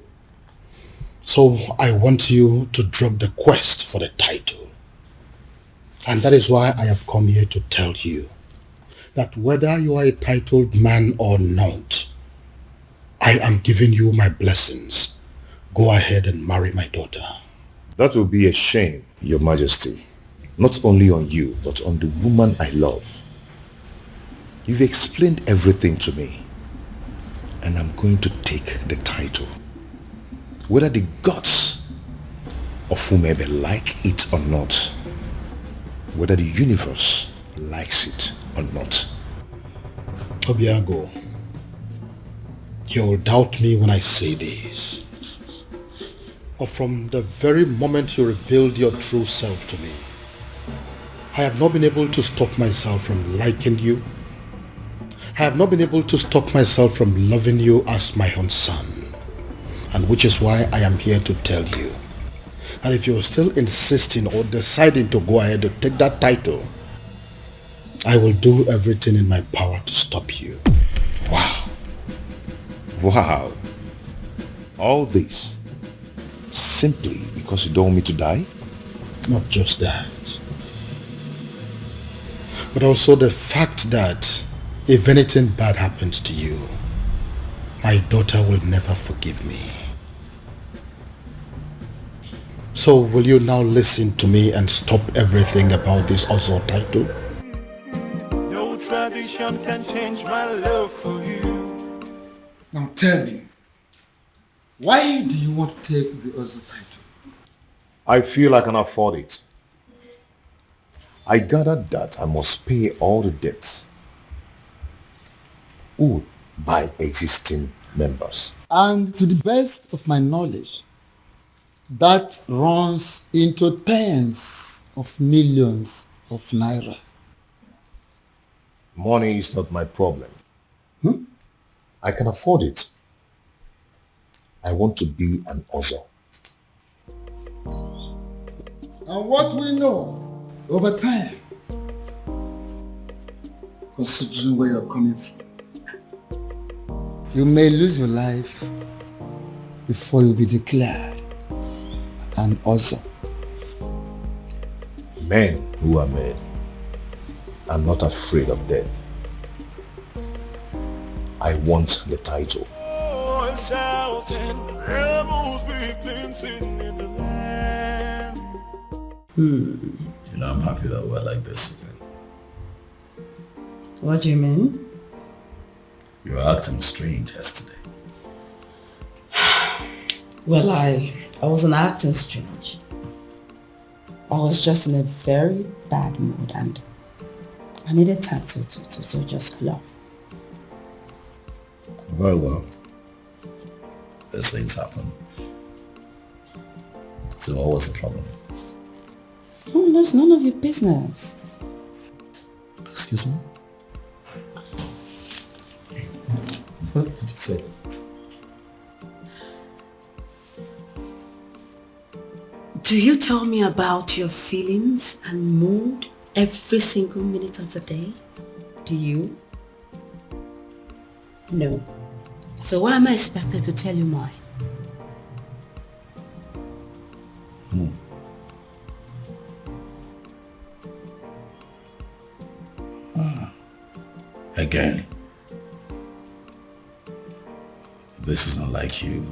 So I want you to drop the quest for the title. And that is why I have come here to tell you that whether you are a titled man or not, I am giving you my blessings. Go ahead and marry my daughter. That will be a shame, Your Majesty. Not only on you, but on the woman I love. You've explained everything to me, and I'm going to take the title. Whether the gods of Umebe like it or not, whether the universe likes it or not. Obiago, you'll doubt me when I say this. But from the very moment you revealed your true self to me, I have not been able to stop myself from liking you. I have not been able to stop myself from loving you as my own son. And which is why I am here to tell you And if you're still insisting or deciding to go ahead to take that title, I will do everything in my power to stop you. Wow. Wow. All this simply because you don't want me to die? Not just that, but also the fact that if anything bad happens to you, my daughter will never forgive me. So will you now listen to me and stop everything about this Ozo title? No tradition can change my love for you. Now tell me, why do you want to take the Ozo title? I feel I can afford it. I gathered that I must pay all the debts owed by existing members. And to the best of my knowledge, that runs into tens of millions of naira. Money is not my problem. I can afford it. I want to be an Ozo. And what we know over time, considering where you're coming from, you may lose your life before you'll be declared an Ozo. Men who are men are not afraid of death. I want the title. Oh, and shouting, rebels begin singing in the land. You know, I'm happy that we're like this again. What do you mean? You were acting strange yesterday. Well, I wasn't acting strange. I was just in a very bad mood and I needed time to just cool off. Very well. These things happen. So what was the problem? Oh, that's none of your business. Excuse me? What did you say? Do you tell me about your feelings and mood every single minute of the day? Do you? No. So why am I expected to tell you mine? Again. This is not like you.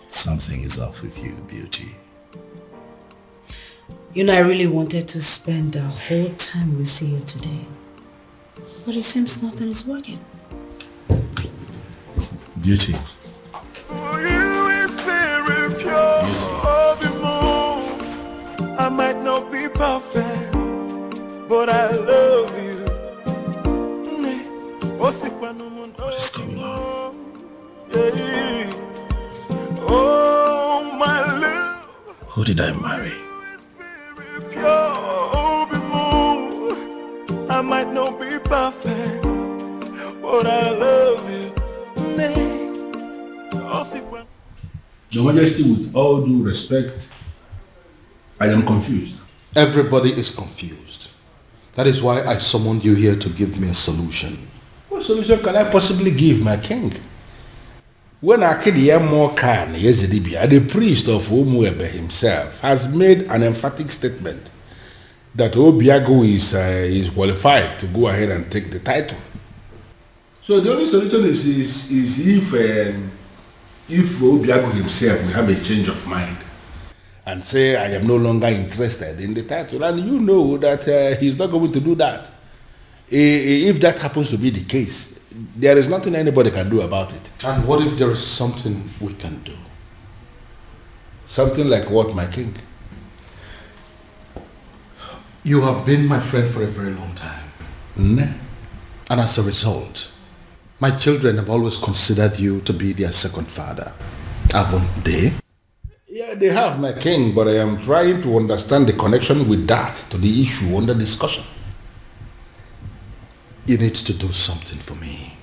Something is off with you, beauty. You know, I really wanted to spend the whole time with you today. But it seems nothing is working. Beauty. For you is very pure. The moon. I might not be perfect, but I love you. What is going on? Oh, my love. Who did I marry? Pure, the moon. I might not be perfect, but I love you. Your Majesty, with all due respect, I am confused. Everybody is confused. That is why I summoned you here to give me a solution. What solution can I possibly give, my king? When Akidi Khan Yezidibia, the priest of Umuebe himself, has made an emphatic statement that Obiago is qualified to go ahead and take the title. So the only solution is if Obiago himself will have a change of mind and say, I am no longer interested in the title. And you know that he's not going to do that. If that happens to be the case, there is nothing anybody can do about it. And what if there is something we can do? Something like what, my king? You have been my friend for a very long time. And as a result, my children have always considered you to be their second father. Haven't they? Yeah, they have, my king, but I am trying to understand the connection with that to the issue under discussion. You need to do something for me.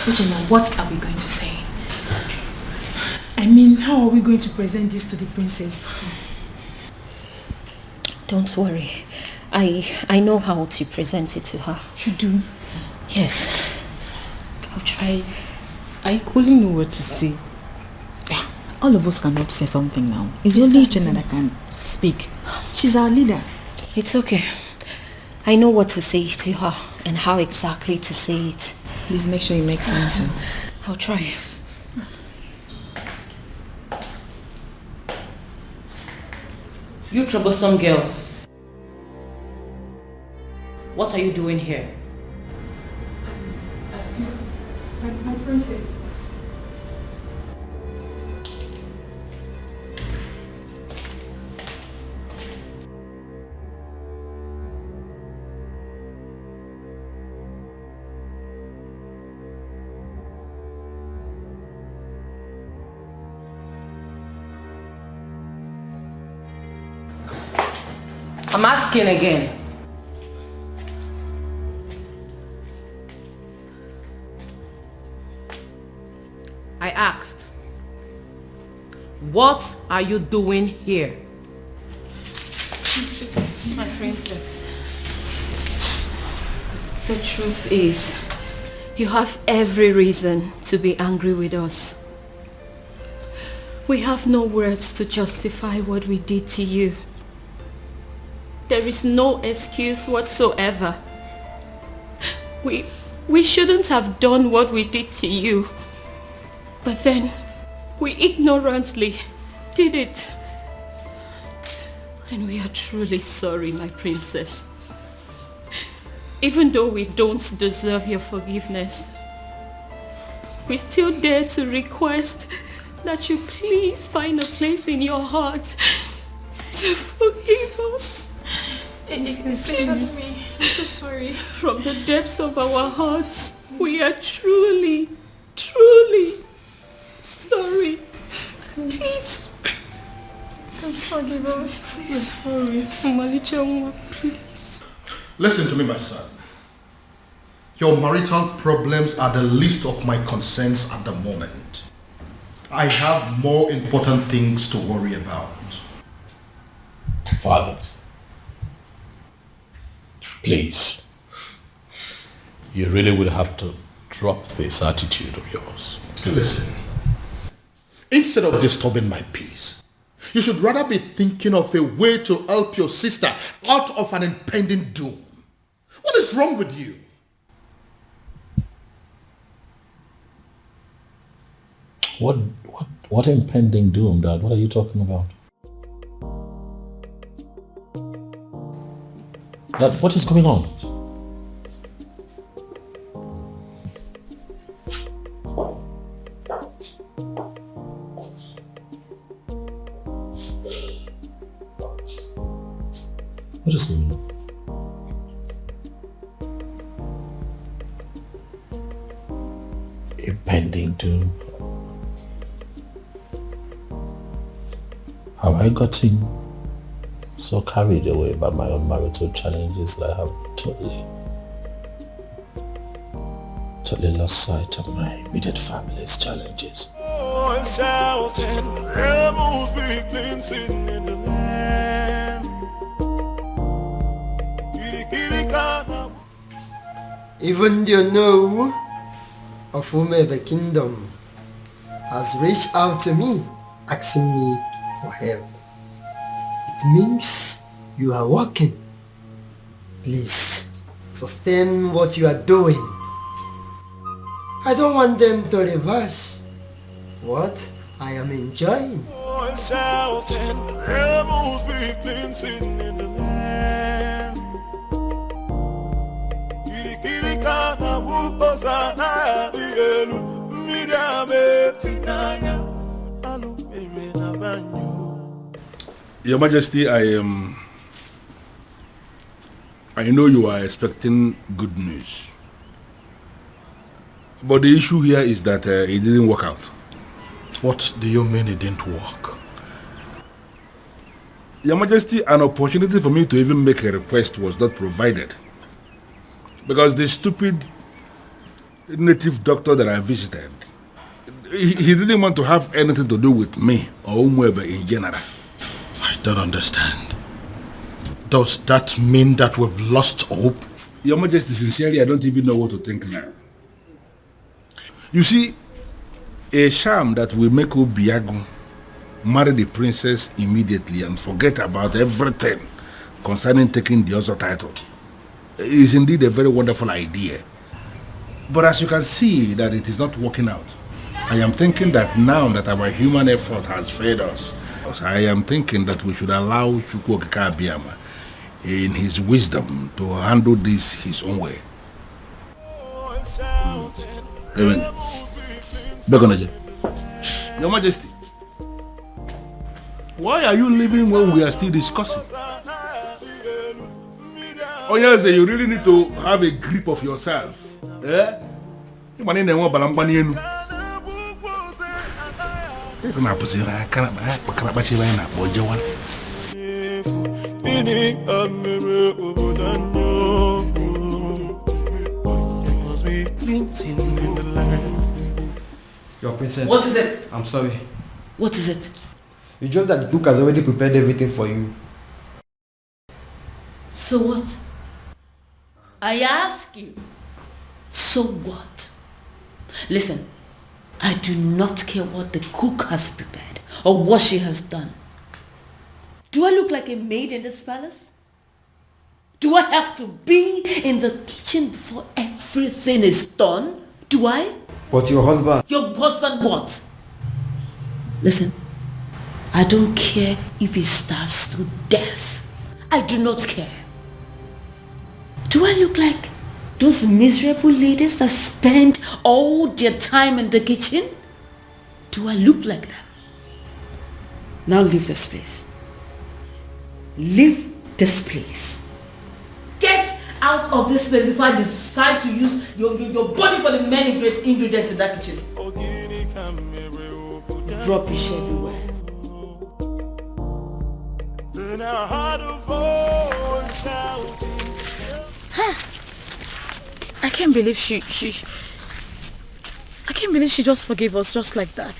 Uchenna, what are we going to say? I mean, how are we going to present this to the princess? Don't worry. I know how to present it to her. You do? Yes. I'll try. I couldn't know what to say. All of us cannot say something now. It's only Uchenna that can speak. She's our leader. It's okay. I know what to say to her and how exactly to say it. Please make sure you make sense. I'll try. You troublesome girls. What are you doing here? My princess. I'm asking again. I asked, what are you doing here? My princess, the truth is, you have every reason to be angry with us. We have no words to justify what we did to you. There is no excuse whatsoever. We shouldn't have done what we did to you. But then, we ignorantly did it. And we are truly sorry, my princess. Even though we don't deserve your forgiveness, we still dare to request that you please find a place in your heart to forgive us. Excuse me. I'm so sorry. From the depths of our hearts, we are truly, truly sorry. Please. Please forgive us. We're sorry. Malichangwa, please. Listen to me, my son. Your marital problems are the least of my concerns at the moment. I have more important things to worry about. Father, please, you really would have to drop this attitude of yours. Listen, instead of disturbing my peace, you should rather be thinking of a way to help your sister out of an impending doom. What is wrong with you? What impending doom, Dad? What are you talking about? Dad, what is going on? What is going on? Impending doom. Have I gotten so carried away by my own marital challenges that I have totally lost sight of my immediate family's challenges? Even the know of whomever kingdom has reached out to me, asking me for help. It means you are working. Please, sustain what you are doing. I don't want them to reverse what I am enjoying. Your Majesty, I know you are expecting good news. But the issue here is that it didn't work out. What do you mean it didn't work? Your Majesty, an opportunity for me to even make a request was not provided. Because the stupid native doctor that I visited, he didn't want to have anything to do with me or Umwebe in general. I don't understand. Does that mean that we've lost hope? Your Majesty, sincerely, I don't even know what to think now. You see, a sham that will make Obiago marry the princess immediately and forget about everything concerning taking the other title is indeed a very wonderful idea. But as you can see that it is not working out, I am thinking that now that our human effort has failed us, I am thinking that we should allow Chukwuokika Abiyama in his wisdom to handle this his own way. Your Majesty, why are you leaving when we are still discussing? Oh yes, you really need to have a grip of yourself. Eh? Your princess. What is it? I'm sorry. What is it? It's just that the cook has already prepared everything for you. So what? I ask you. So what? Listen, I do not care what the cook has prepared or what she has done. Do I look like a maid in this palace? Do I have to be in the kitchen before everything is done? Do I? But your husband... Your husband what? Listen, I don't care if he starves to death. I do not care. Do I look like those miserable ladies that spend all their time in the kitchen? Do I look like them? Now leave this place. Leave this place. Get out of this place before I decide to use your body for the many great ingredients in that kitchen. Rubbish everywhere. I can't believe she just forgave us just like that.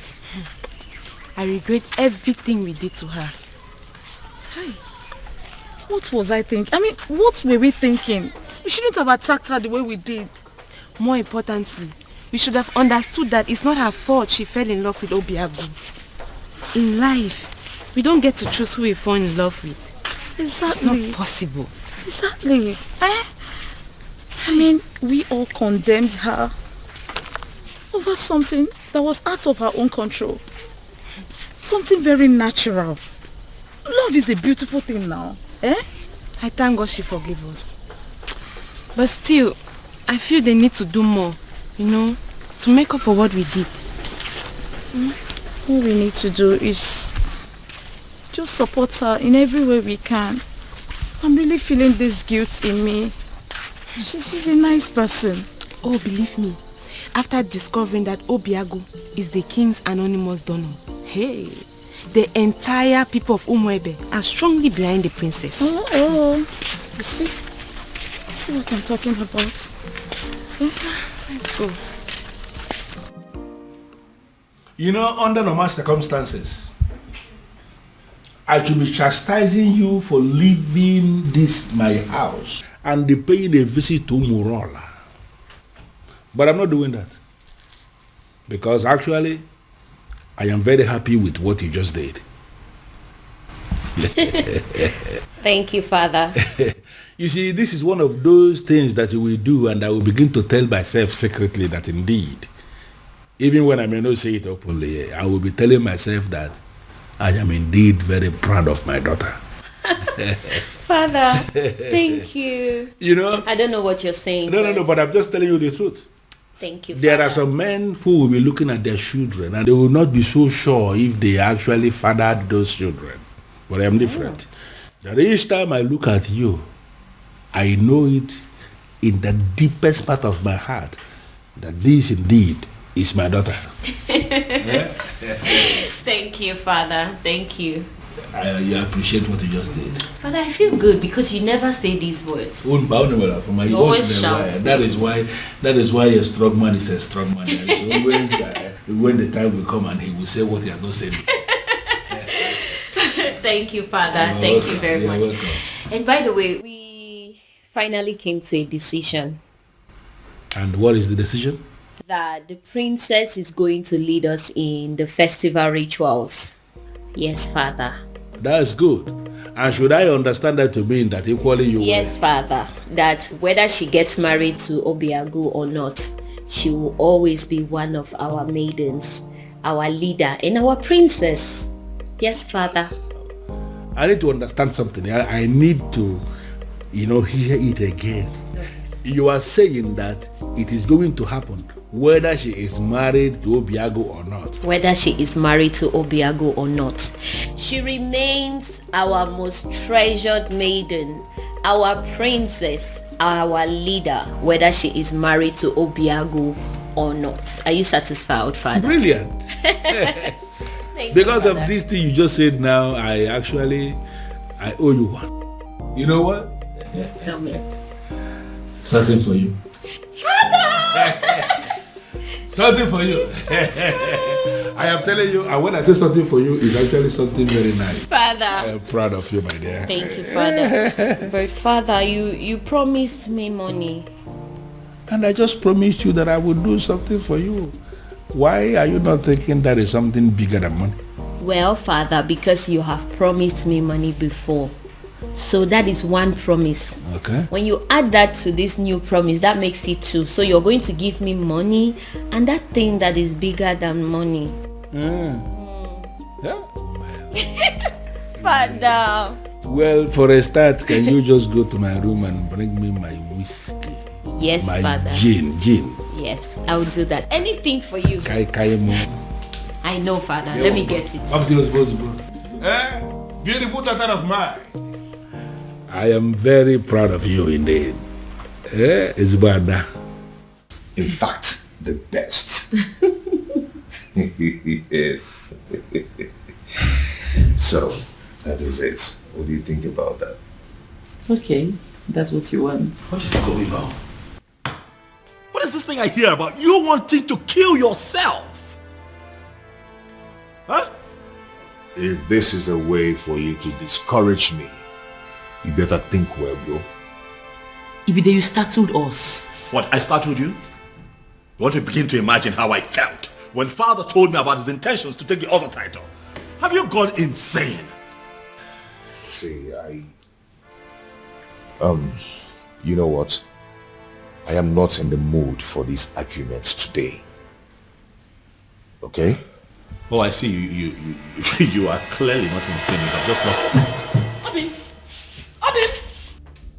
I regret everything we did to her. Hey, what was I thinking? I mean, what were we thinking? We shouldn't have attacked her the way we did. More importantly, we should have understood that it's not her fault she fell in love with Obiago. In life, we don't get to choose who we fall in love with. Exactly. It's not possible. Exactly. I mean, we all condemned her over something that was out of her own control. Something very natural. Love is a beautiful thing now. Eh? I thank God she forgave us. But still, I feel they need to do more, to make up for what we did. All we need to do is just support her in every way we can. I'm really feeling this guilt in me. She's a nice person. Oh, believe me, after discovering that Obiago is the king's anonymous donor, hey, the entire people of Umuebe are strongly behind the princess. Oh. You see what I'm talking about? Let's go. Under normal circumstances, I should be chastising you for leaving this my house and paying a visit to Umurola. But I'm not doing that. Because actually, I am very happy with what you just did. Thank you, Father. You see, this is one of those things that you will do, and I will begin to tell myself secretly that indeed, even when I may not say it openly, I will be telling myself that I am indeed very proud of my daughter. Father, thank you. I don't know what you're saying. No, but I'm just telling you the truth. Thank you, There Father. are some men who will be looking at their children and they will not be so sure if they actually fathered those children. But I am different. That each time I look at you, I know it in the deepest part of my heart that this indeed is my daughter. Thank you, Father. Thank you. You appreciate what you just did. Father, I feel good because you never say these words. You always shout. That is why a strong man is a strong man. Always, when the time will come and he will say what he has not said. Thank you, Father. Thank you very much. Welcome. And by the way, we finally came to a decision. And what is the decision? That the princess is going to lead us in the festival rituals. Yes, Father. That's good. And should I understand that to mean that equally you Yes, Father. That whether she gets married to Obiagu or not, she will always be one of our maidens, our leader, and our princess. Yes, Father. I need to understand something. I need to, hear it again. Okay. You are saying that it is going to happen whether she is married to Obiagu or not. Whether she is married to Obiagu or not. She remains our most treasured maiden, our princess, our leader, whether she is married to Obiagu or not. Are you satisfied, Father? Brilliant. Because of this thing you just said now, I owe you one. You know what? Tell me. Something for you. Father! Something for you. I am telling you, and when I say something for you, it's actually something very nice. Father. I am proud of you, my dear. Thank you, Father. But Father, you promised me money. And I just promised you that I would do something for you. Why are you not thinking that is something bigger than money? Well, Father, because you have promised me money before. So that is one promise. Okay. When you add that to this new promise, that makes it two. So you're going to give me money and that thing that is bigger than money. Yeah. Father. Well, for a start, can you just go to my room and bring me my whiskey? Yes, my Father. Gin. Yes, I will do that. Anything for you. I know, Father. Let me get it. Up to your responsible. Beautiful daughter of mine. I am very proud of you indeed. It's bad. In fact, the best. Yes. So, that is it. What do you think about that? It's okay. That's what you want. What is going on? What is this thing I hear about? You wanting to kill yourself? Huh? If this is a way for you to discourage me, you better think well, bro. Ibide, you startled us. What, I startled you? You want to begin to imagine how I felt when father told me about his intentions to take the other title. Have you gone insane? See, you know what? I am not in the mood for these arguments today. Okay? Oh, I see. You are clearly not insane. You are just not. Obim!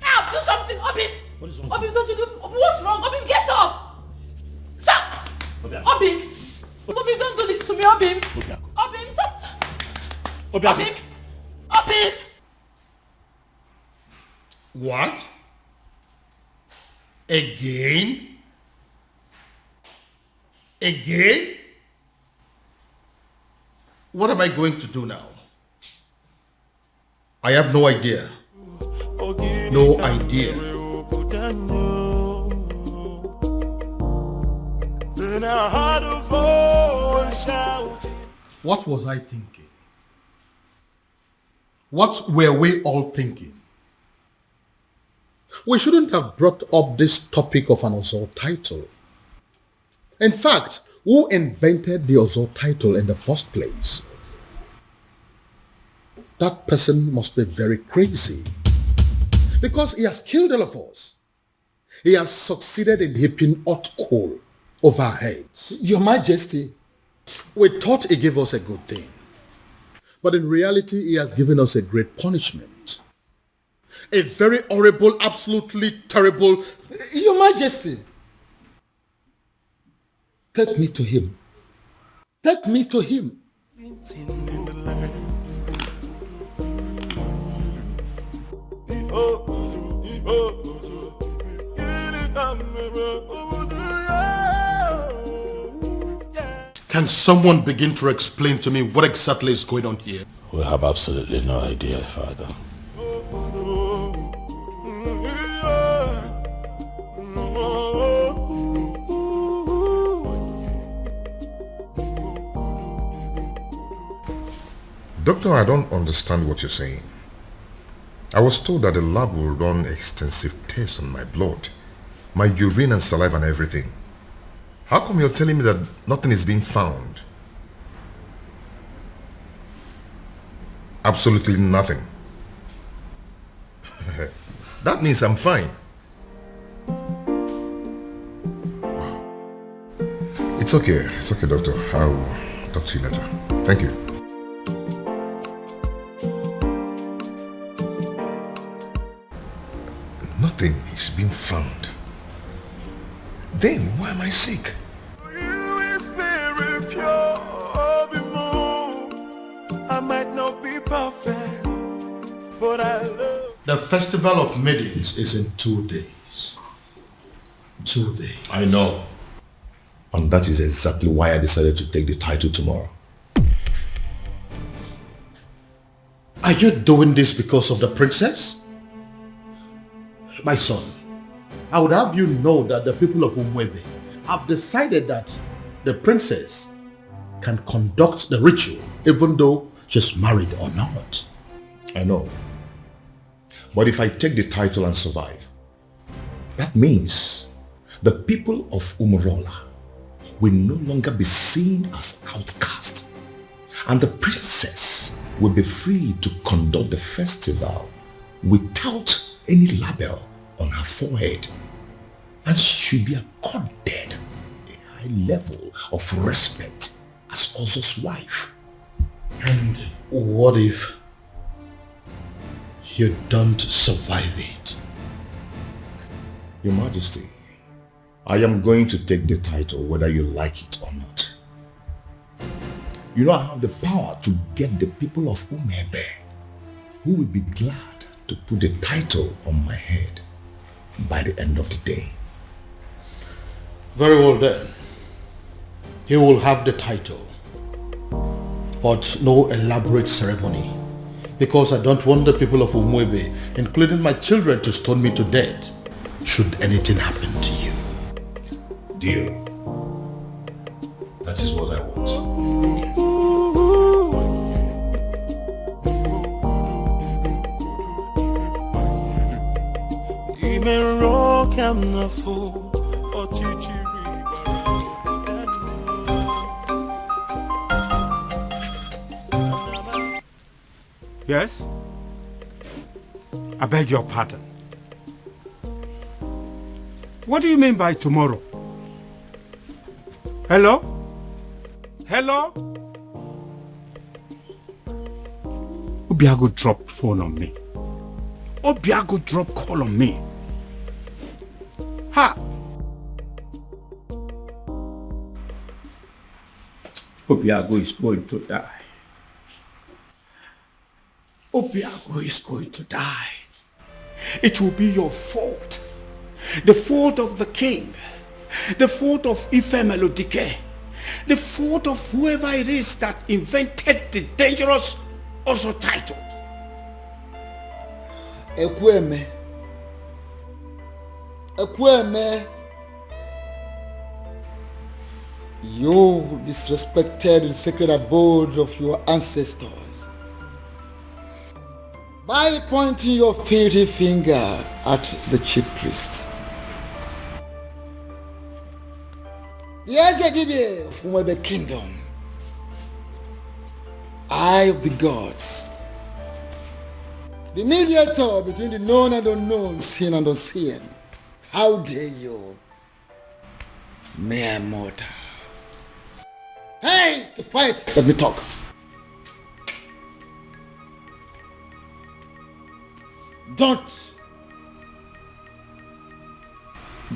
Help! Do something, Obim! What is wrong? Obim, don't you do? What's wrong? Obim, get up! Stop! Obim! Obim, don't do this to me, Obim! Obim, stop! Obim! What? Again? What am I going to do now? I have no idea. No idea. What was I thinking? What were we all thinking? We shouldn't have brought up this topic of an Ozor title. In fact, who invented the Ozor title in the first place? That person must be very crazy. Because he has killed all of us. He has succeeded in heaping hot coal over our heads. Your Majesty. We thought he gave us a good thing. But in reality, he has given us a great punishment. A very horrible, absolutely terrible... Your Majesty. Take me to him. Take me to him. Can someone begin to explain to me what exactly is going on here? We have absolutely no idea, Father. Doctor, I don't understand what you're saying. I was told that the lab will run extensive tests on my blood, my urine and saliva and everything. How come you're telling me that nothing is being found? Absolutely nothing. That means I'm fine. Wow. It's okay, doctor. I'll talk to you later. Thank you. Nothing is being found. Then why am I sick? I might not be perfect, but I love. The festival of maidens is in 2 days. 2 days. I know. And that is exactly why I decided to take the title tomorrow. Are you doing this because of the princess? My son, I would have you know that the people of Umwebe have decided that the princess can conduct the ritual even though she's married or not. I know. But if I take the title and survive, that means the people of Umurola will no longer be seen as outcasts, and the princess will be free to conduct the festival without any label on her forehead, and she should be accorded a high level of respect as Ozo's wife. And what if you don't survive it? Your Majesty, I am going to take the title whether you like it or not. You know I have the power to get the people of Umebe who will be glad to put the title on my head by the end of the day. Very well then. He will have the title, but no elaborate ceremony, because I don't want the people of Umwebe, including my children, to stone me to death should anything happen to you. Deal. That is what I want. Even rock I'm not fool or chichi. Yes? I beg your pardon. What do you mean by tomorrow? Hello? Hello? Obiago dropped phone on me. Obiago dropped call on me. Ha! Obiago is going to die. Obiago is going to die. It will be your fault. The fault of the king. The fault of Ifemelo Dikeh. The fault of whoever it is that invented the dangerous Ozo title. Ekweme. Ekweme. You disrespected the sacred abode of your ancestors by pointing your filthy finger at the chief priest. The Ezedibe of Umwebe Kingdom, eye of the gods, the mediator between the known and unknown, seen and unseen. How dare you, mere mortal? Hey, keep quiet. Let me talk. Don't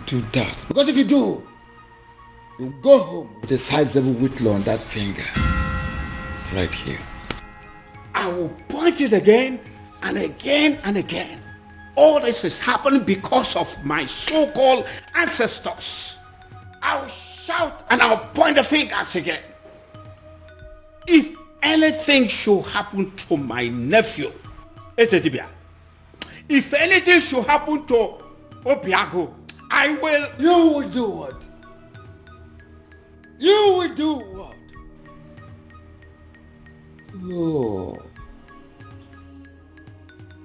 do that. Because if you do, you go home with a sizable whitlow on that finger. Right here. I will point it again and again and again. All this is happening because of my so-called ancestors. I will shout and I'll point the fingers again. if anything should happen to my nephew, Esedibia, if anything should happen to Obiago, I will... You will do what? You will do what?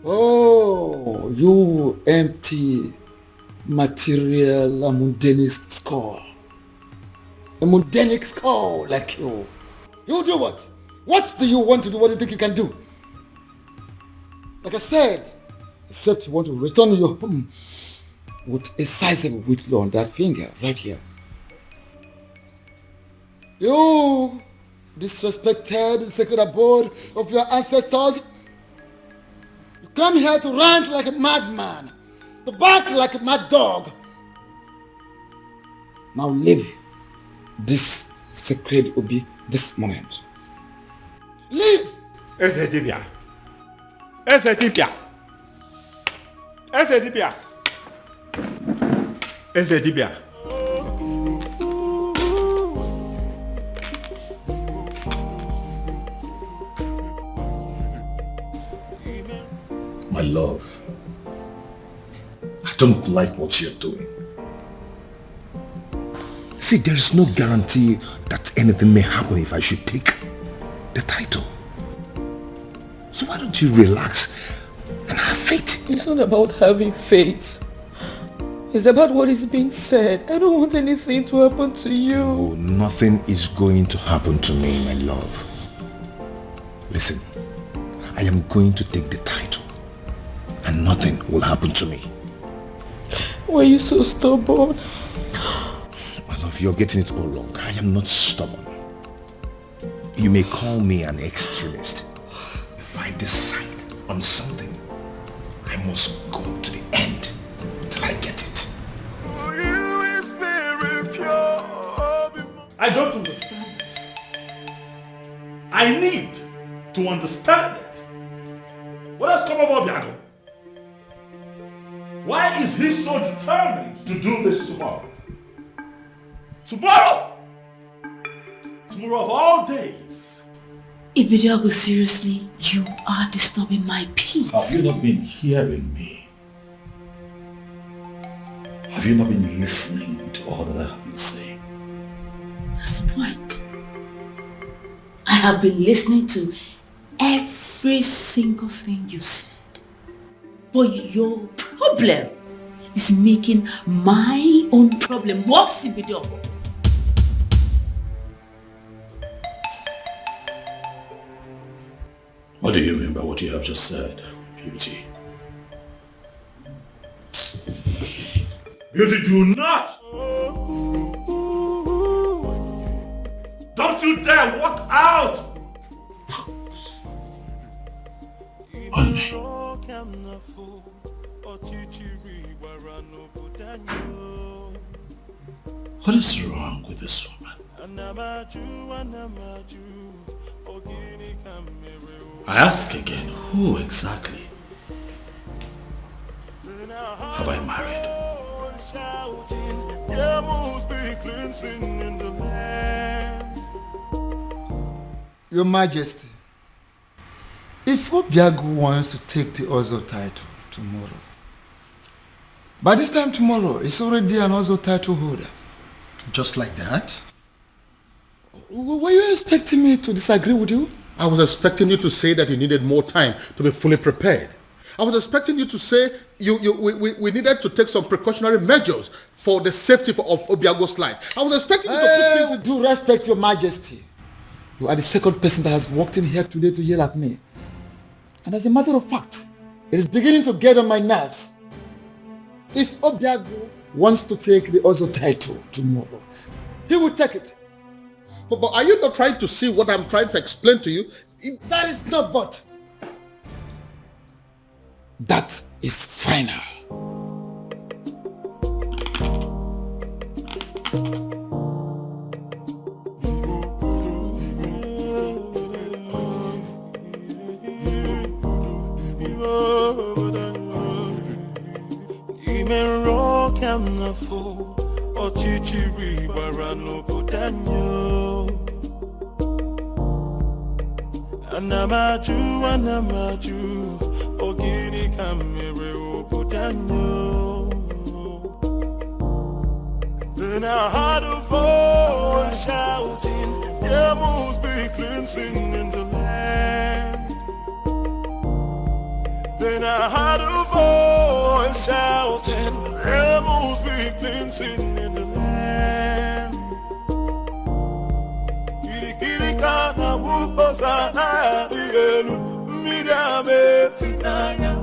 Oh, you empty material, a mundane skull. A mundane skull like you. You do what? What do you want to do? What do you think you can do? Like I said, except you want to return your home with a sizable whitlow on that finger right here. You disrespected the sacred abode of your ancestors. You come here to rant like a madman, to bark like a mad dog. Now leave this sacred Obi this moment. Leave! Esedibia. Esedibia. Esedibia. Esedibia. My love, I don't like what you're doing. See, there is no guarantee that anything may happen if I should take the title. So why don't you relax and have faith? It's not about having faith. It's about what is being said. I don't want anything to happen to you. Oh, nothing is going to happen to me, my love. Listen, I am going to take the title and nothing will happen to me. Why are you so stubborn? My love, you're getting it all wrong. I am not stubborn. You may call me an extremist. If I decide on something, I must go to the end till I get it. I don't understand it. I need to understand it. What has come over Biago? Why is he so determined to do this tomorrow? Tomorrow! Tomorrow of all days. Ibiago, seriously, you are disturbing my peace. Have you not been hearing me? Have you not been listening to all that I have been saying? That's the point. I have been listening to every single thing you said. But your problem is making my own problem worse, Ibiago. What do you mean by what you have just said, Beauty? Beauty, do not! Don't you dare walk out! What is wrong with this woman? I ask again, who exactly have I married? Your Majesty, if Obiago wants to take the Ozo title tomorrow, by this time tomorrow, it's already an Ozo title holder. Just like that? Were you expecting me to disagree with you? I was expecting you to say that you needed more time to be fully prepared. I was expecting you to say we needed to take some precautionary measures for the safety of Obiago's life. I was expecting you to put things... With due respect, Your Majesty, you are the second person that has walked in here today to yell at me. And as a matter of fact, it is beginning to get on my nerves. If Obiago wants to take the Ozo title tomorrow, he will take it. But are you not trying to see what I'm trying to explain to you? That is not but. That is final. Anamaju, ogini kamere oputanyo. Then I heard a voice shouting, there must be cleansing in the land. Then I heard a voice shouting, there must be cleansing in the land. Kirikana buposa na dielu, midame finaya,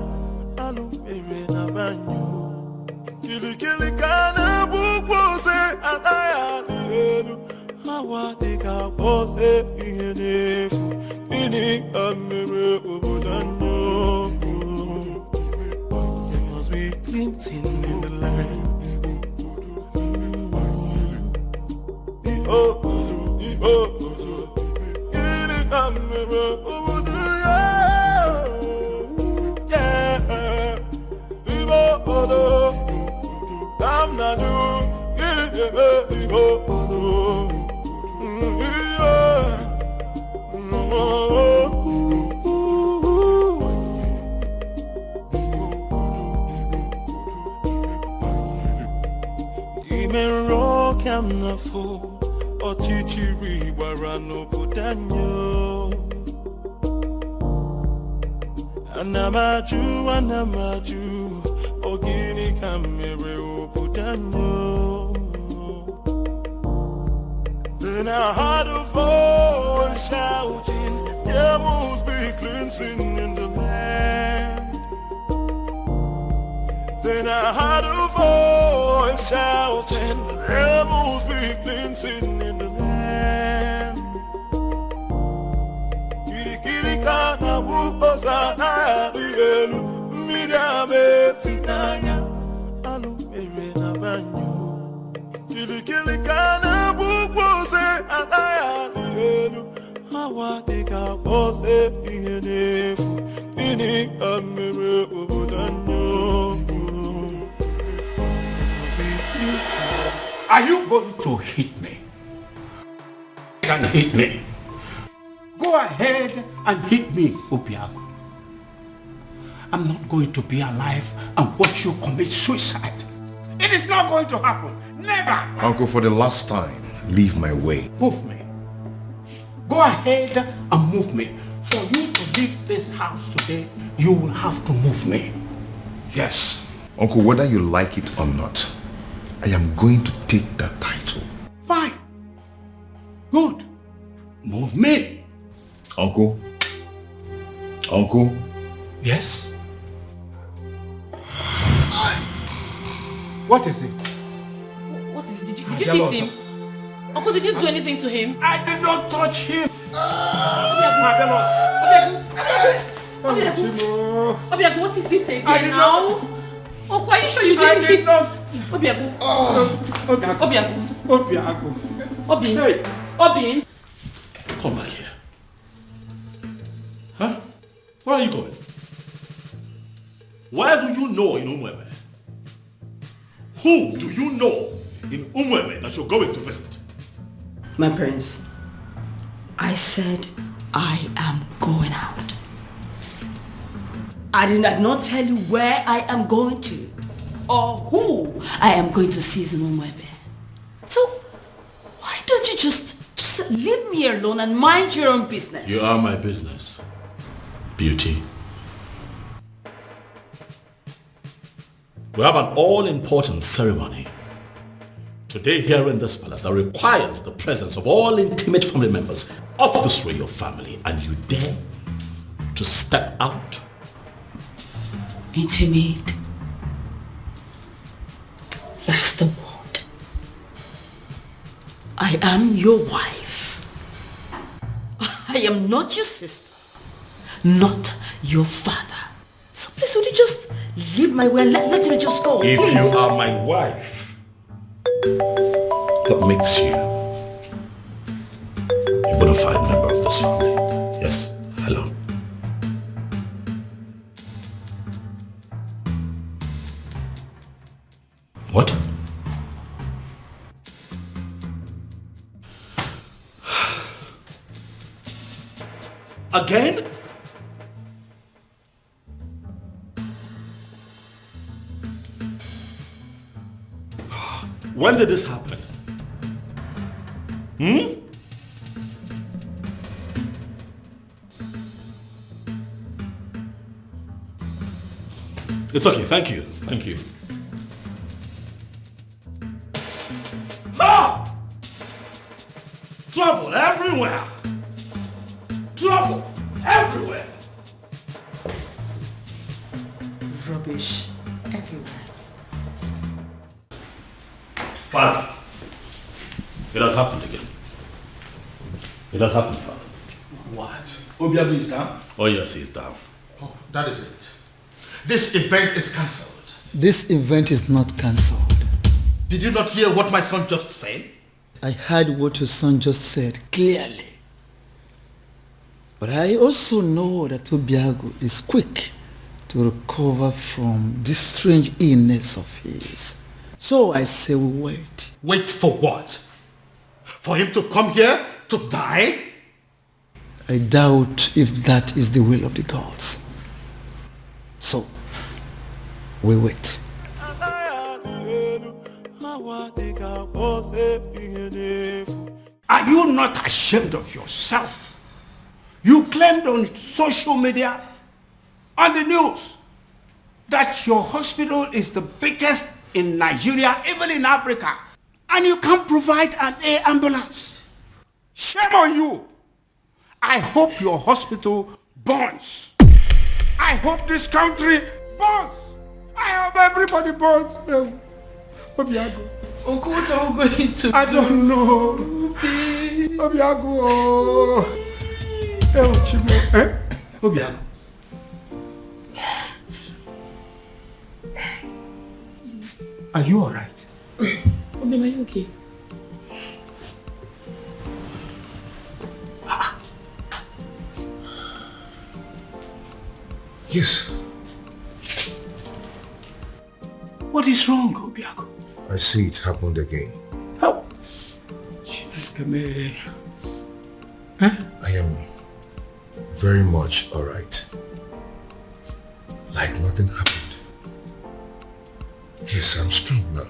alumere na banyo. Kirikana bupose anaya dielu, hawa deka pose ihenefu, ini kamere ubudanyo. There must be cleansing in the land. Ochichiri warano putanyo. Anamaju, ogini kamere oputanyo. Then I heard a voice shouting, there must be cleansing in the land. Then I heard a voice shouting, there must be cleansing in the land. Kirikana buposa na dielu, midame finaya, alumere na banyo. Kirikana bupose anaya dielu, hawa deka pose ihenefu, ini kamere ubudanyo. Are you going to hit me? And hit me. Go ahead and hit me, Obiago. I'm not going to be alive and watch you commit suicide. It is not going to happen. Never. Uncle, for the last time, leave my way. Move me. Go ahead and move me. For you to leave this house today, you will have to move me. Yes. Uncle, whether you like it or not, I am going to take that title. Fine. Good. Move me. Uncle? Uncle? Yes? What is it? What is it? Did you hit him? Uncle, did you do anything to him? I did not touch him. Obiago, what is it again now? Uncle, are you sure you didn't hit? Obiago. Obiago. Come back here. Huh? Where are you going? Where do you know in Umwebe? Who do you know in Umwebe that you're going to visit? My prince, I said I am going out. I did not tell you where I am going to or who I am going to see in Umwebe. So why don't you just leave me alone and mind your own business? You are my business, Beauty. We have an all-important ceremony today here in this palace that requires the presence of all intimate family members of this royal family, and you dare to step out? Intimate. That's the word. I am your wife. I am not your sister, not your father. So please, would you just leave my way and let me just go, If please? you are my wife, that makes you a bona fide member of this family. Yes, hello. What? Again? When did this happen? It's okay, thank you. Thank you. Ah! Trouble everywhere! Trouble everywhere! Rubbish everywhere. Father, it has happened again. It has happened, Father. What? Obiago is down? Oh yes, he's down. Oh, that is it. This event is cancelled. This event is not cancelled. Did you not hear what my son just said? I heard what your son just said clearly. But I also know that Obiago is quick to recover from this strange illness of his. So I say we wait. Wait for what? For him to come here to die? I doubt if that is the will of the gods. So, we wait. Are you not ashamed of yourself? You claimed on social media, on the news, that your hospital is the biggest in Nigeria, even in Africa, and you can't provide an air ambulance. Shame on you. I hope your hospital burns. I hope this country burns. I hope everybody burns. Obiago. Uncle, what are we going to I don't know. Obiago. Obiago. Are you alright? Obi, are you okay? Yes. What is wrong, Obiago? I see it happened again. How? I am very much alright. Like nothing happened. Yes, I'm strong now.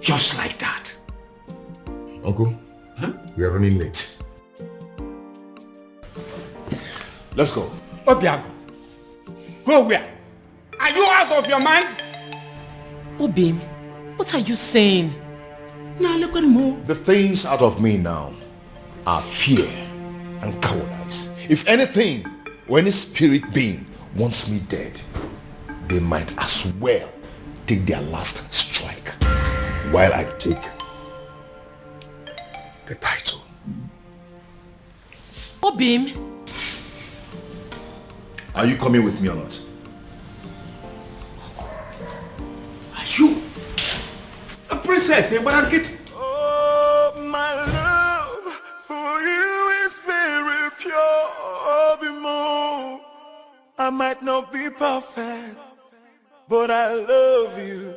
Just like that. Uncle, we are running late. Let's go. Obiago. Go where? Are you out of your mind? Obim, what are you saying? Now look at me. The things out of me now are fear and cowardice. If anything, or any spirit being wants me dead, they might as well take their last strike while I take the title. Obim. Are you coming with me or not? Are you a princess? Oh, my love for you is very pure. Bimo. I might not be perfect, but I love you.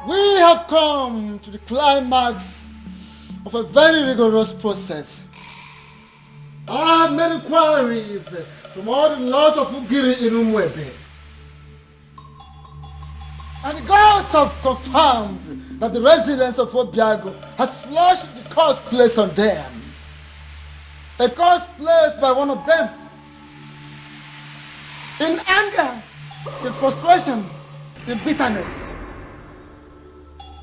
We have come to the climax of a very rigorous process. I have made inquiries from all the laws of Ugiri in Umwebe. And the gods have confirmed that the residents of Obiago has flushed the curse placed on them. A curse placed by one of them. In anger, in frustration, in bitterness.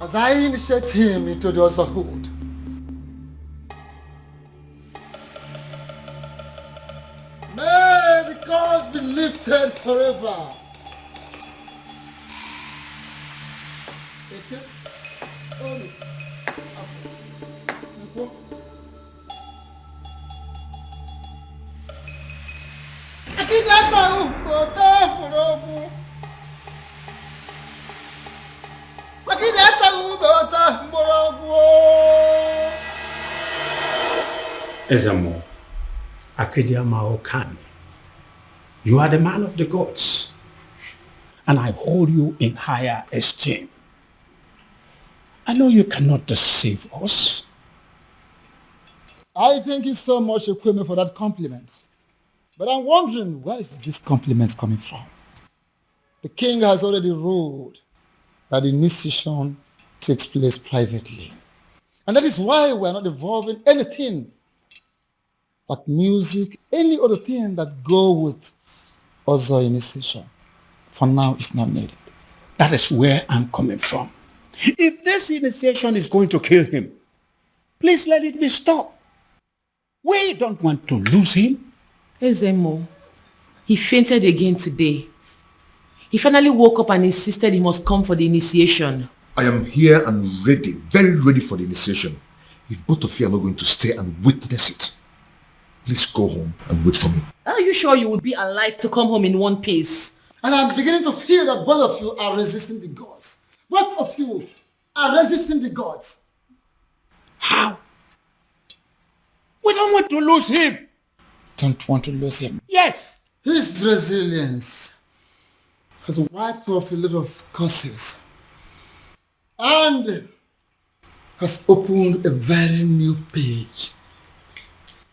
As I initiate him into the otherhood. May the curse be lifted forever. Ezamo, Akediama Okani, you are the man of the gods, and I hold you in higher esteem. I know you cannot deceive us. I thank you so much, Ekweme, for that compliment. But I'm wondering, where is this compliment coming from? The king has already ruled that the initiation takes place privately. And that is why we are not involving anything but music, any other thing that go with other initiation. For now, it's not needed. That is where I'm coming from. If this initiation is going to kill him, please let it be stopped. We don't want to lose him. Ezemo, he fainted again today. He finally woke up and insisted he must come for the initiation. I am here and ready, very ready for the initiation. If both of you are not going to stay and witness it, please go home and wait for me. Are you sure you will be alive to come home in one piece? And I'm beginning to feel that both of you are resisting the gods. Both of you are resisting the gods. How? We don't want to lose him. Don't want to lose him. Yes. His resilience has wiped off a lot of curses and has opened a very new page.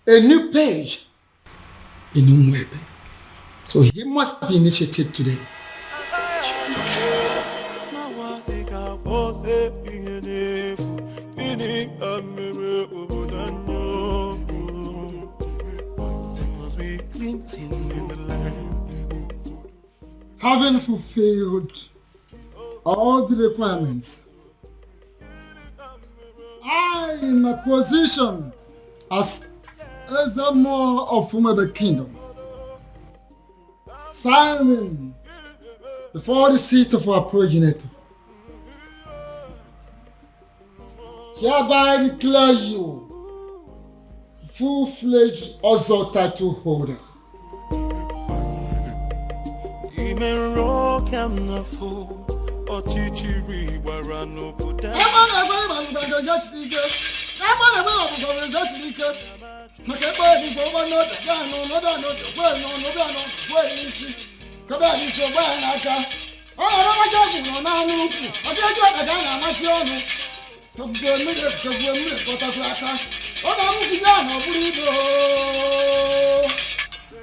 A new page in Umwebe. So he must be initiated today. Having fulfilled all the requirements, I, in my position as Ezamo of Umwebe Kingdom, signing before the seat of our progenitor, hereby declare you full-fledged Ozo title holder.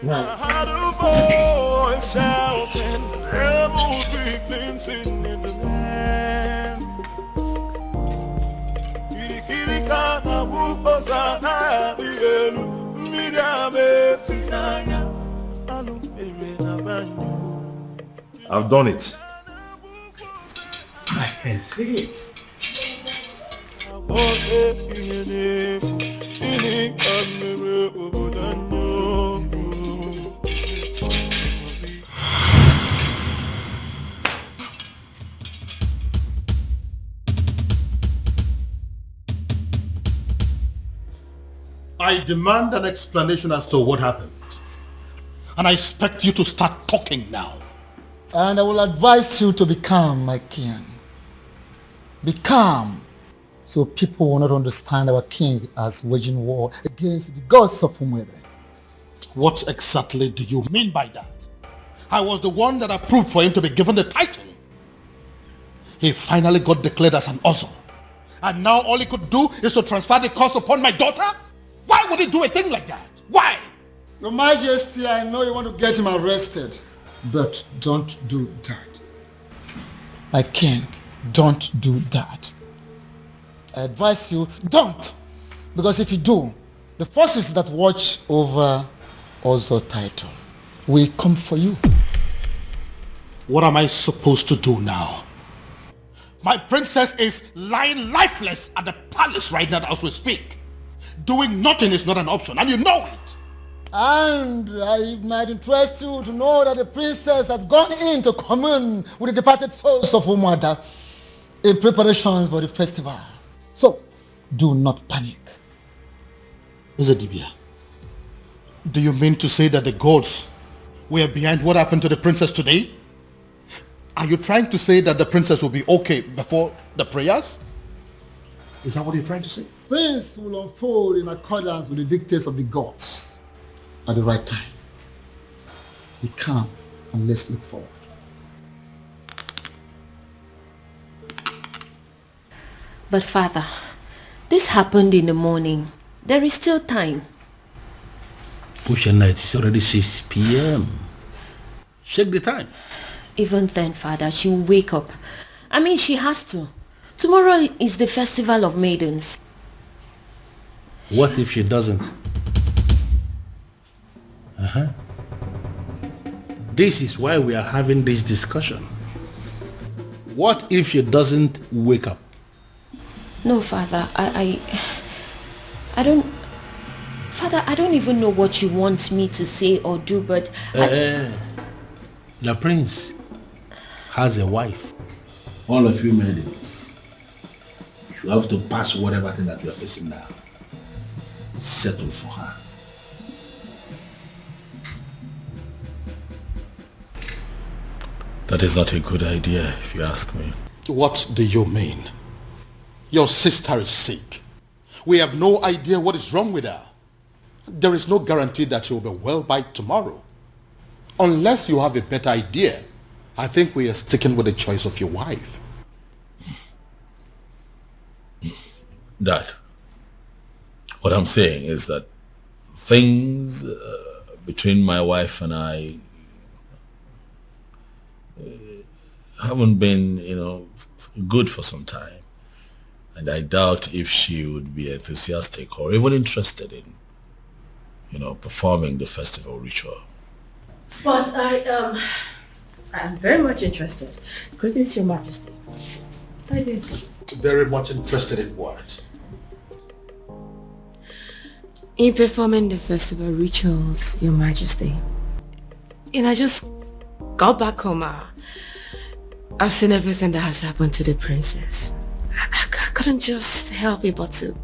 Had a voice shouting, rebels be cleansing in the land. I've done it. I can see it. I demand an explanation as to what happened. And I expect you to start talking now. And I will advise you to be calm, my king. Be calm, so people will not understand our king as waging war against the gods of Umwebe. What exactly do you mean by that? I was the one that approved for him to be given the title. He finally got declared as an Ozo. And now all he could do is to transfer the curse upon my daughter? Why would he do a thing like that? Why? Your Majesty, I know you want to get him arrested, but don't do that. My king, don't do that. I advise you, don't. Because if you do, the forces that watch over Ozo title will come for you. What am I supposed to do now? My princess is lying lifeless at the palace right now as we speak. Doing nothing is not an option, and you know it. And it might interest you to know that the princess has gone in to commune with the departed souls of Umwada in preparations for the festival. So, do not panic. Ezedibia, do you mean to say that the gods were behind what happened to the princess today? Are you trying to say that the princess will be okay before the prayers? Is that what you're trying to say? things will unfold in accordance with the dictates of the gods at the right time. Be calm and let's look forward. But Father, this happened in the morning. There is still time. Push night, it's already 6 p.m. Check the time. Even then, Father, she will wake up. I mean, she has to. Tomorrow is the festival of maidens. What if she doesn't? This is why we are having this discussion. What if she doesn't wake up? No, Father, I don't... Father, I don't even know what you want me to say or do, but... The prince has a wife. All of you maidens, you have to pass whatever thing that you are facing now. Settle for her. That is not a good idea, if you ask me. What do you mean? Your sister is sick. We have no idea what is wrong with her. There is no guarantee that she will be well by tomorrow. Unless you have a better idea, I think we are sticking with the choice of your wife. Dad, what I'm saying is that things between my wife and I haven't been, good for some time. And I doubt if she would be enthusiastic or even interested in, performing the festival ritual. But I'm very much interested. Greetings, Your Majesty. I did. Very much interested in what? In performing the festival rituals, Your Majesty. I just got back home. I've seen everything that has happened to the princess. I couldn't just help it but to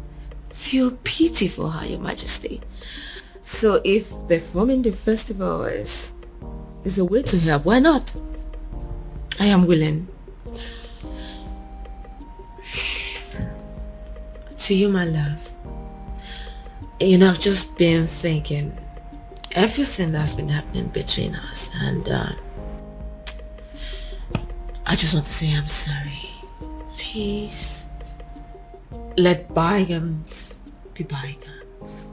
feel pity for her, Your Majesty. So if performing the festival is a way to help, why not? I am willing. To you, my love. I've just been thinking everything that's been happening between us, and I just want to say I'm sorry. Please, let bygones be bygones.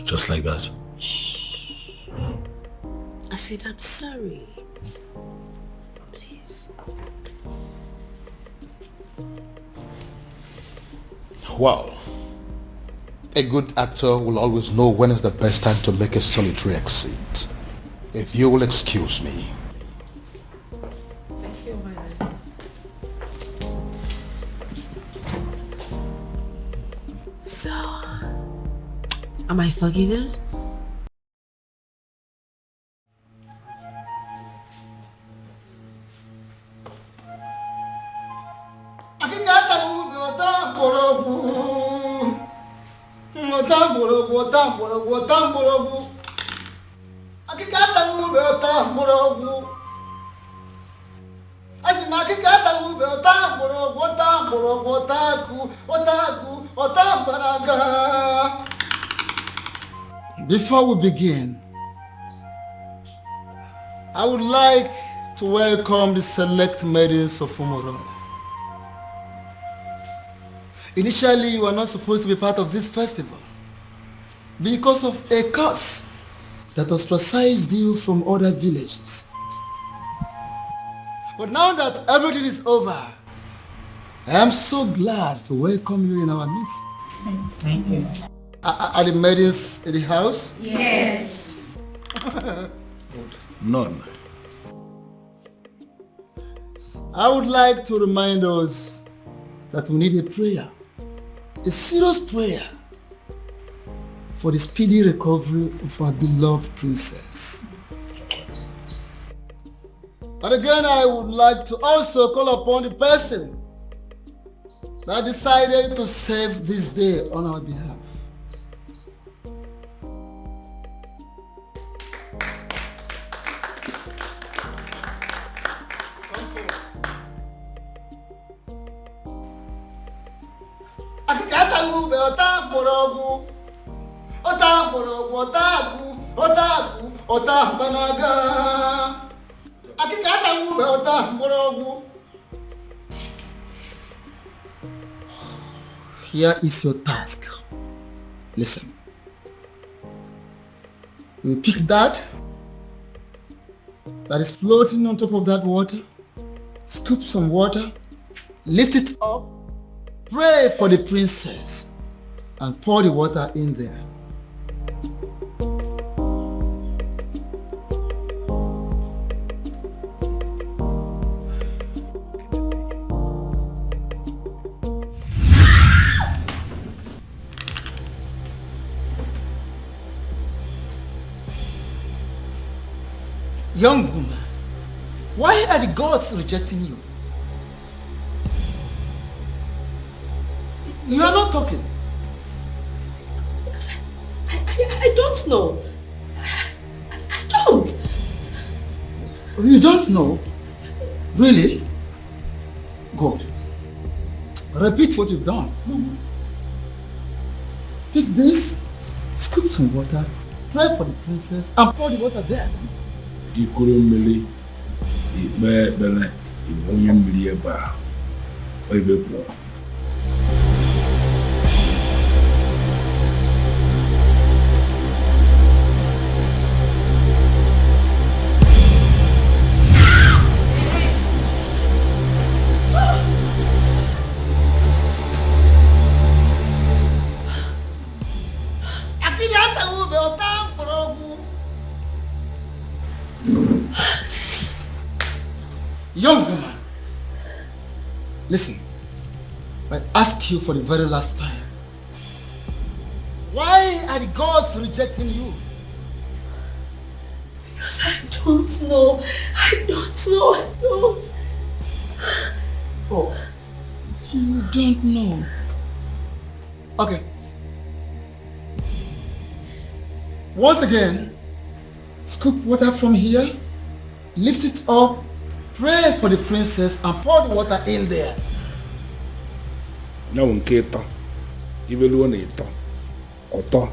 Just like that. I said I'm sorry. Please. Well, a good actor will always know when is the best time to make a solitary exit. If you will excuse me. Thank you, my love. So, am I forgiven? Before we begin, I would like to welcome the select maidens of Umoro. Initially, you were not supposed to be part of this festival because of a curse that ostracized you from other villages. But now that everything is over, I am so glad to welcome you in our midst. Thank you. Are the maidens in the house? Yes. None. I would like to remind us that we need a prayer, a serious prayer for the speedy recovery of our beloved princess. And again, I would like to also call upon the person that decided to save this day on our behalf. Akikata ube ota morogu. Ota morogu ota banaga. Akikata ube ota morogu. Here is your task. Listen. You pick that is floating on top of that water, scoop some water, lift it up, pray for the princess, and pour the water in there. Young woman, why are the gods rejecting you? You are not talking. Because I don't know. I don't. You don't know? Really? Good. Repeat what you've done. Pick this, scoop some water, pray for the princess, and pour the water there. Ikurumili, Ibele, Ibonyam Lieba, Oibepo. Young woman, listen, I ask you for the very last time. Why are the gods rejecting you? Because I don't know. I don't. Oh, you don't know. Okay. Once again, scoop water from here, lift it up, pray for the princess, and pour the water in there. Now, Nketa, even one eater, Oto.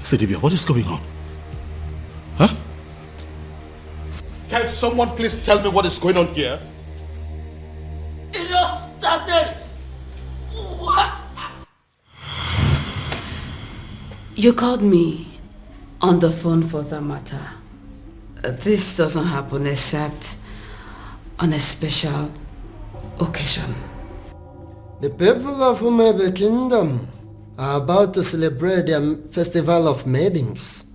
Sedibia, what is going on? Huh? Can someone please tell me what is going on here? It all started. What? You called me on the phone for that matter. This doesn't happen except on a special occasion. The people of Umebe Kingdom are about to celebrate their festival of maidens.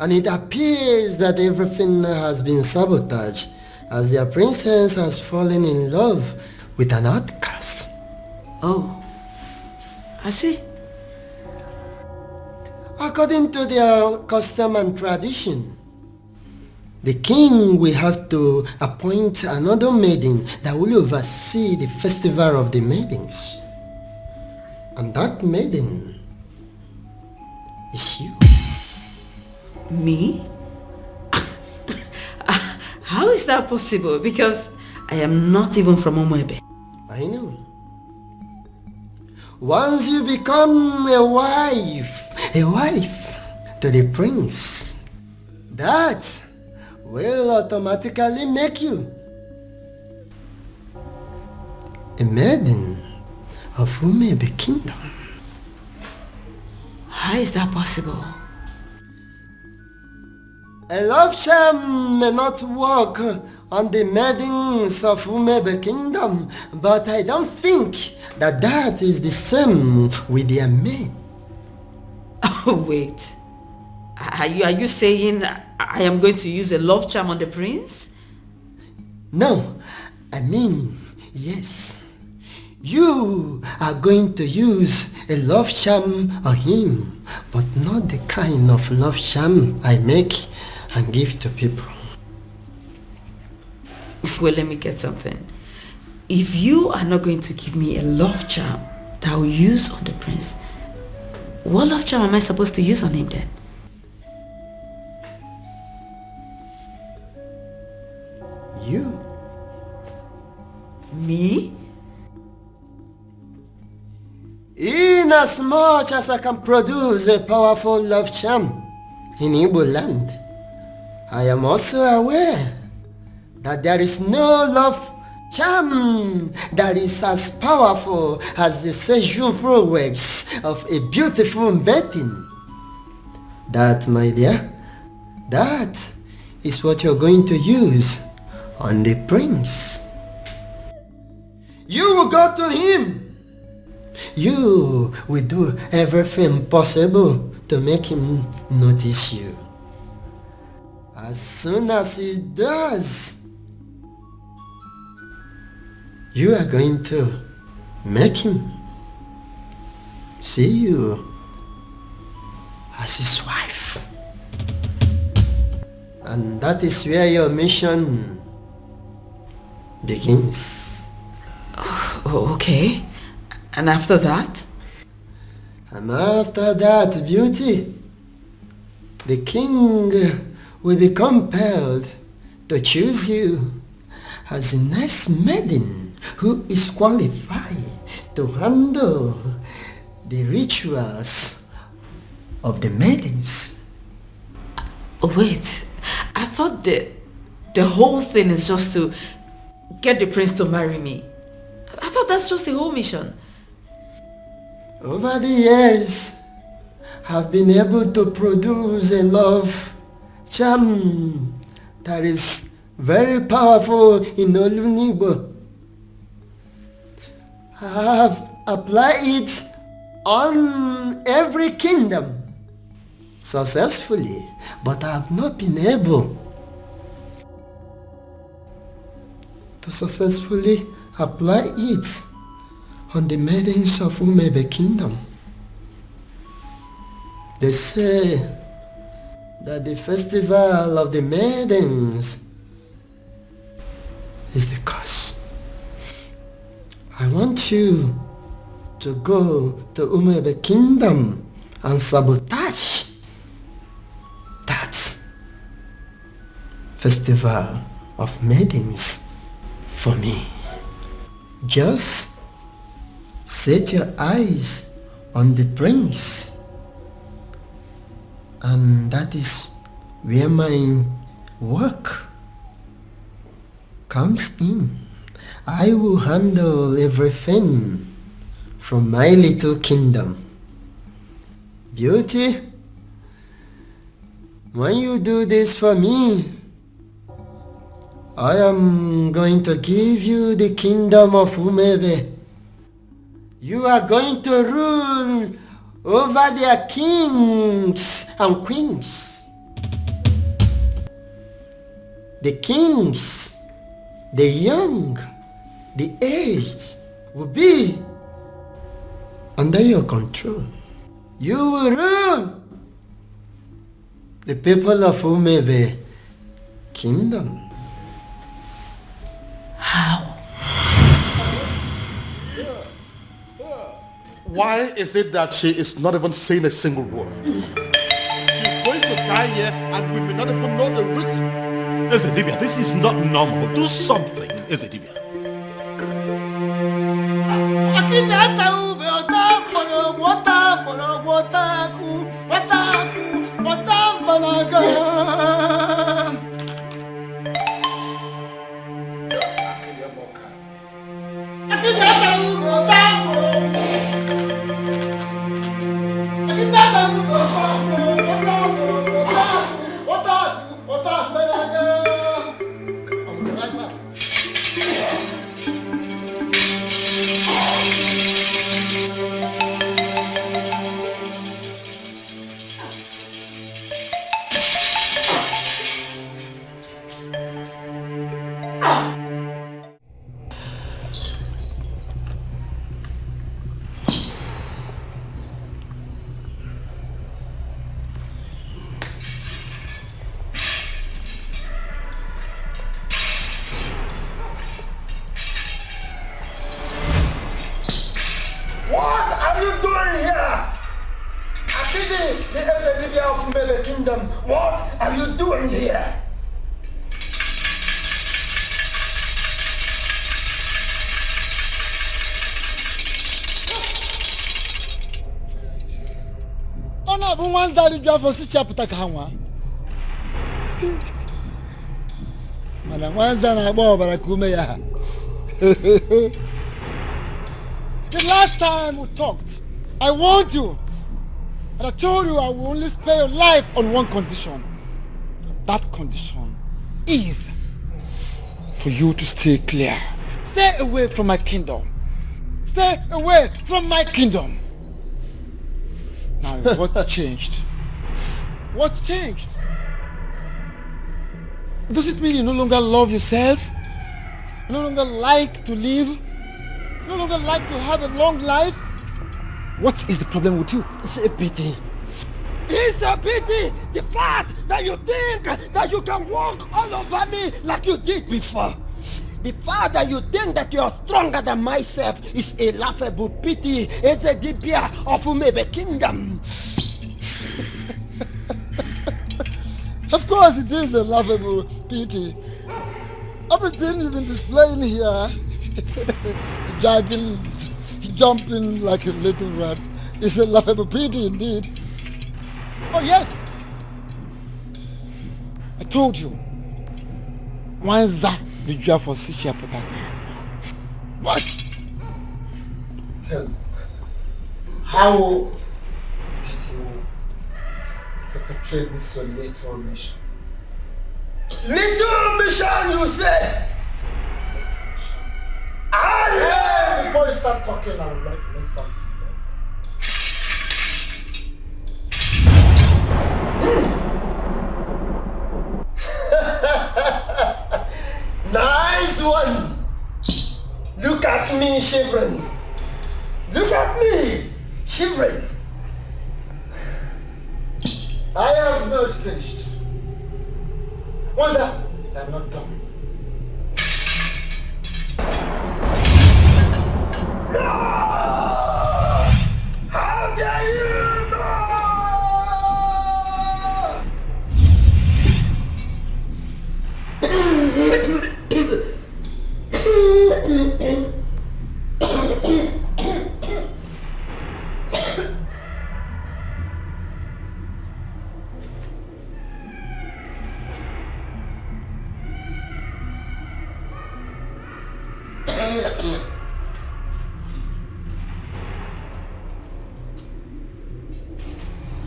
And it appears that everything has been sabotaged as their princess has fallen in love with an outcast. Oh, I see. According to their custom and tradition, the king will have to appoint another maiden that will oversee the festival of the maidens. And that maiden is you. Me? How is that possible? Because I am not even from Umwebe. I know. Once you become a wife to the prince, that will automatically make you a maiden of Umebe Kingdom. How is that possible? A love charm may not work on the maidens of Umebe Kingdom, but I don't think that is the same with their men. Oh, wait. Are you saying I am going to use a love charm on the prince? No, I mean, yes. You are going to use a love charm on him, but not the kind of love charm I make and give to people. Well, let me get something. If you are not going to give me a love charm that I will use on the prince, what love charm am I supposed to use on him then? You? Me? Inasmuch as I can produce a powerful love charm in Igbo land, I am also aware that there is no love charm that is as powerful as the sexual prowess of a beautiful maiden. That, my dear, that is what you're going to use on the prince. You will go to him. You will do everything possible to make him notice you. As soon as he does, you are going to make him see you as his wife. And that is where your mission begins. Oh, okay. And after that? And after that, beauty, the king will be compelled to choose you as a nice maiden who is qualified to handle the rituals of the maidens. Wait, I thought the whole thing is just to get the prince to marry me. I thought that's just the whole mission. Over the years, I've been able to produce a love charm that is very powerful in Olunibo. I have applied it on every kingdom successfully, but I have not been able to successfully apply it on the maidens of Umebe Kingdom. They say that the festival of the maidens is the cause. I want you to go to Umebe Kingdom and sabotage that festival of maidens for me. Just set your eyes on the prince, and that is where my work comes in. I will handle everything from my little kingdom. Beauty, when you do this for me, I am going to give you the kingdom of Umebe. You are going to rule over their kings and queens. The kings, the young, the aged will be under your control. You will rule the people of Umebe Kingdom. How? Why is it that she is not even saying a single word? She's going to die here and we may not even know the reason. Ezedibia, this is not normal. Do something, Ezedibia. kingdom, what are you doing here? Ona bu manzari jafo si chapta kanwa. Mala mwanza na bo barakume ya. The last time we talked, I warned you. And I told you I will only spare your life on one condition. That condition is for you to stay clear. Stay away from my kingdom. Stay away from my kingdom. Now, what changed? What changed? Does it mean you no longer love yourself? You no longer like to live? You no longer like to have a long life? What is the problem with you? It's a pity. It's a pity! The fact that you think that you can walk all over me like you did before. The fact that you think that you are stronger than myself is a laughable pity. It's a dibia of Umebe kingdom. Of course it is a laughable pity. Everything you've been displaying here, jogging, jumping like a little rat, is a laughable pity indeed. Oh yes, I told you. Wanza the job for Sicha Potaka. What? Tell me, how did you perpetrate this your little mission? Little mission, you say? Before you start talking, I would like to make something. Nice one! Look at me shivering. Look at me shivering. I have not finished. What's that? I'm not done. No! How dare you!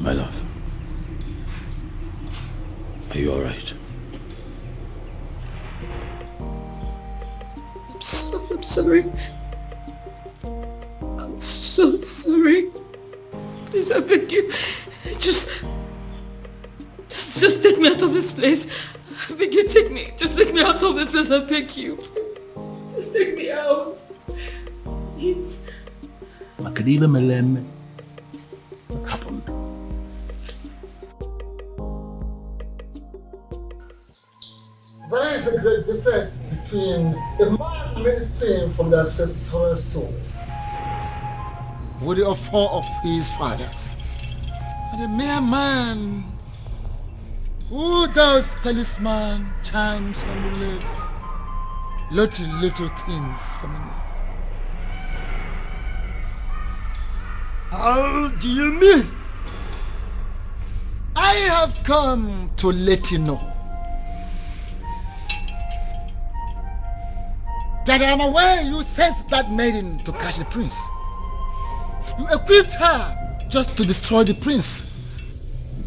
My love, are you all right? I'm sorry. I'm so sorry. Please, I beg you. Just take me out of this place. I beg you, take me. Just take me out of this place, I beg you. Just take me out. Please. Makadiba Melem. What happened? There is a great difference between a man ministering from the ancestral stone with the offer of his fathers and a mere man who does talisman, charms, amulets, little things for me. How do you mean? I have come to let you know that I am aware you sent that maiden to catch the prince. You equipped her just to destroy the prince,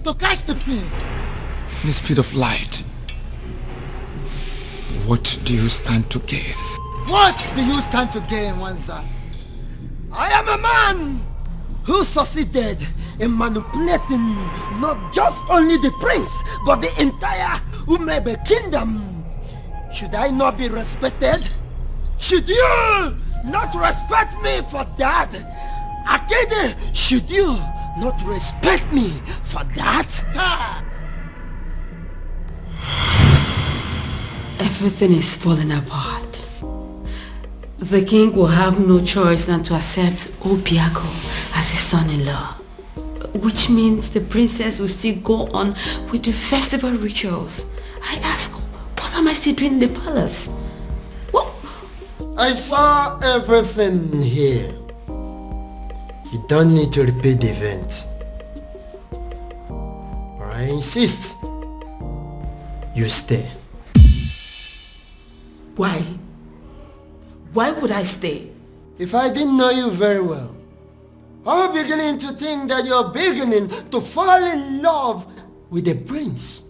to catch the prince in the speed of light. What do you stand to gain? What do you stand to gain, Wanza? I am a man who succeeded in manipulating not just only the prince, but the entire Umebe kingdom. Should I not be respected? Should you not respect me for that? Akede, should you not respect me for that? Everything is falling apart. The king will have no choice than to accept Obiago as his son-in-law. which means the princess will still go on with the festival rituals. I ask, what am I still doing in the palace? What? I saw everything here. You don't need to repeat the event. But I insist you stay. Why? Why would I stay? If I didn't know you very well, I'm beginning to think that you're beginning to fall in love with the prince.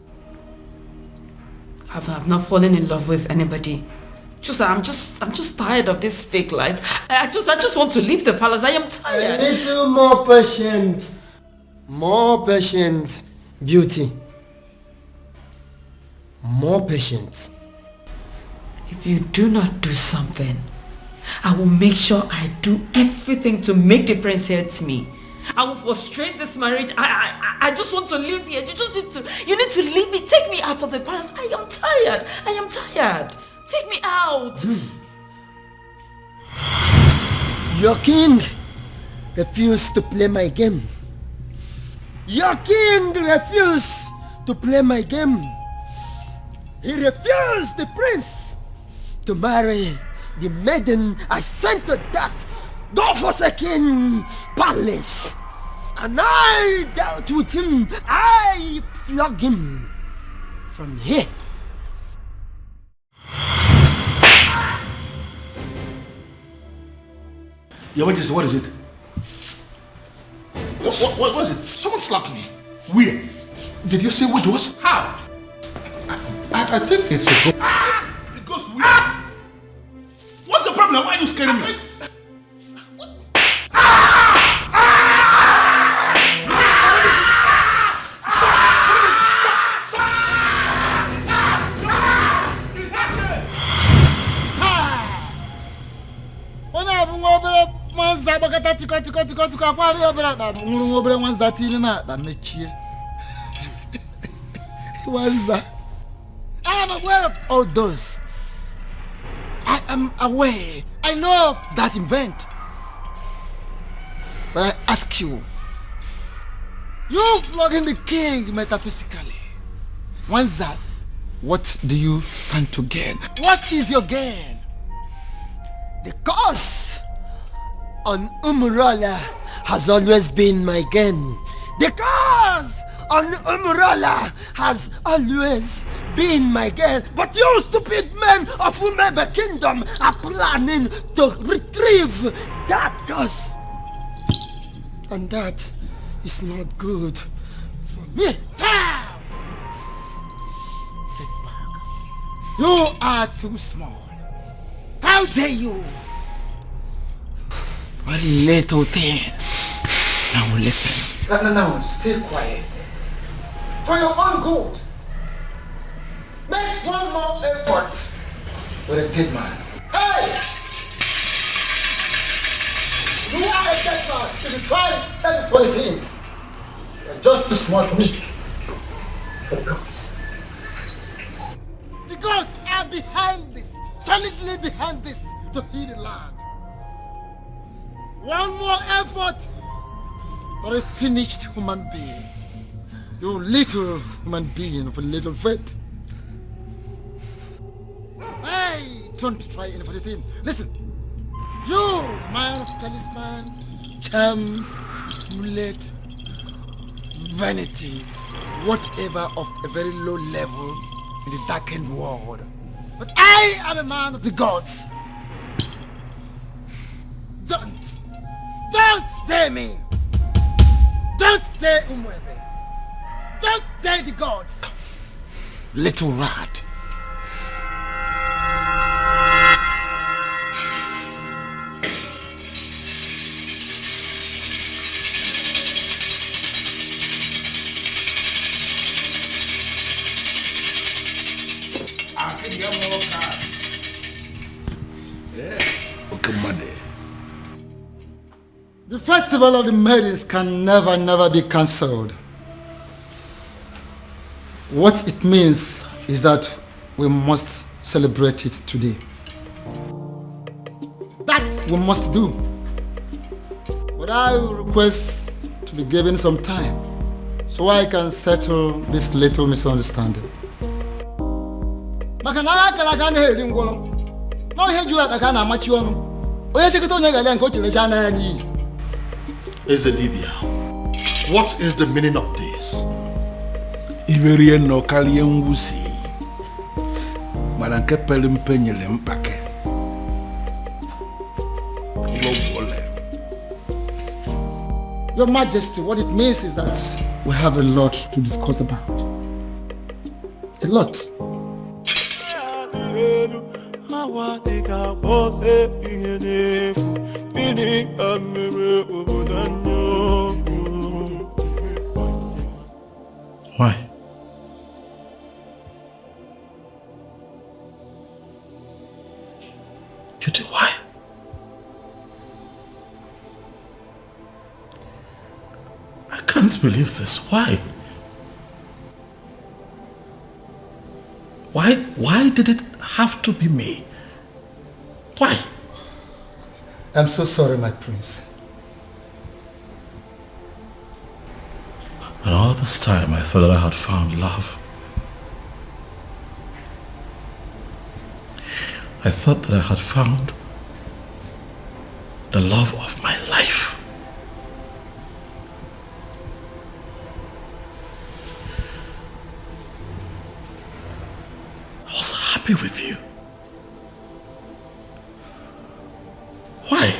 I've not fallen in love with anybody. I'm just tired of this fake life. I just want to leave the palace. I am tired. A little more patient. More patient, beauty. More patient. If you do not do something, I will make sure I do everything to make the prince hate me. I will frustrate this marriage. I just want to live here. You need to leave me. Take me out of the palace. I am tired. I am tired. Take me out. Your king refused to play my game. Your king refused to play my game. He refused the prince to marry the maiden I sent to that God-forsaken palace. And I dealt with him. I flogged him from here. Your Majesty, what is it? What was it? Someone slapped me. Where? Did you say what it was? How? I think it's a ghost. The ghost where? What's the problem? Why are you scaring me? I am aware of all those. I am aware. I know of that event. But I ask you, you flogging the king metaphysically. Once that, what do you stand to gain? What is your gain? The cost on Umurala has always been my gain. The cause on Umurala has always been my gain. But you stupid men of Umebe Kingdom are planning to retrieve that cause. And that is not good for me. You are too small. How dare you? What little thing. Now listen. No, stay quiet. For your own good. Make one more effort with a dead man. Hey! You are a dead man. If you try anything, you're just too small for me. The gods are behind this, solidly behind this, to heal the land. One more effort for a finished human being. You little human being of a little faith. Hey, don't try anything. Listen, you man of talisman, charms, amulet, vanity, whatever of a very low level in the darkened world. But I am a man of the gods. Don't dare me. Don't dare Umwebe. Don't dare the gods. Little rat. The festival of the maidens can never be cancelled. What it means is that we must celebrate it today. That we must do. But I will request to be given some time so I can settle this little misunderstanding. Ezedibia, what is the meaning of this? Iverien no kalien wusi. Maranke pelimpenyele mpake. Your Majesty, what it means is that we have a lot to discuss about. A lot. Why? Cutie, why? I can't believe this. Why? Why did it have to be me? Why? I'm so sorry, my prince. And all this time I thought that I had found love. I thought that I had found the love of my life. I was happy with you. Why?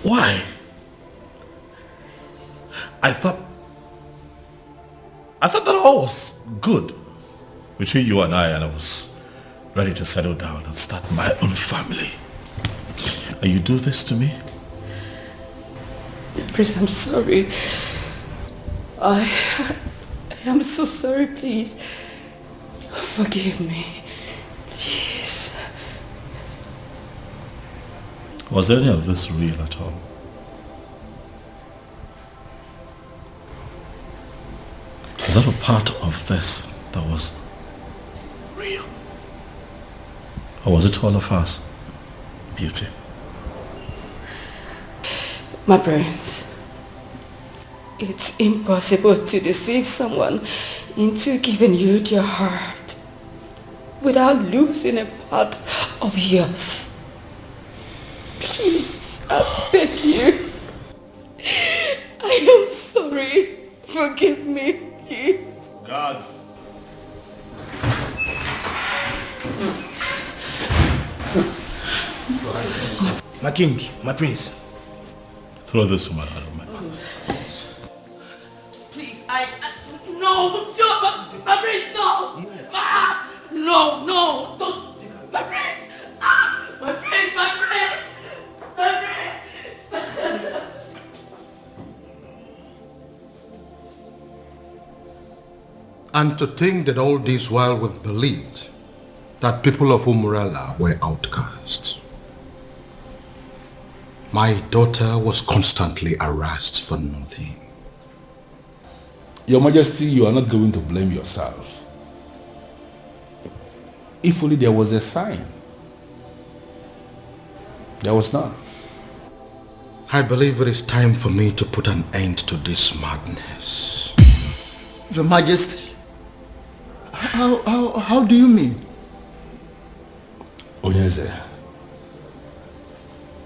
Why? I thought that all was good between you and I was ready to settle down and start my own family. And you do this to me? Prince, I'm sorry. I am so sorry, please. Forgive me. Please. Was any of this real at all? Is that a part of this that was real? Or was it all of us? Beauty. My prince, it's impossible to deceive someone into giving you their heart without losing a part of yours. Please, I beg you. I am sorry. Forgive me, please. Guards. My king, my prince. Throw this woman out of my house. Please, no, my prince, no. No, don't. My prince, my prince, my prince, my prince. And to think that all this while we believed that people of Umbrella were outcasts. My daughter was constantly harassed for nothing. Your Majesty, you are not going to blame yourself. If only there was a sign. There was none. I believe it is time for me to put an end to this madness. Your Majesty, how do you mean? Onyeze,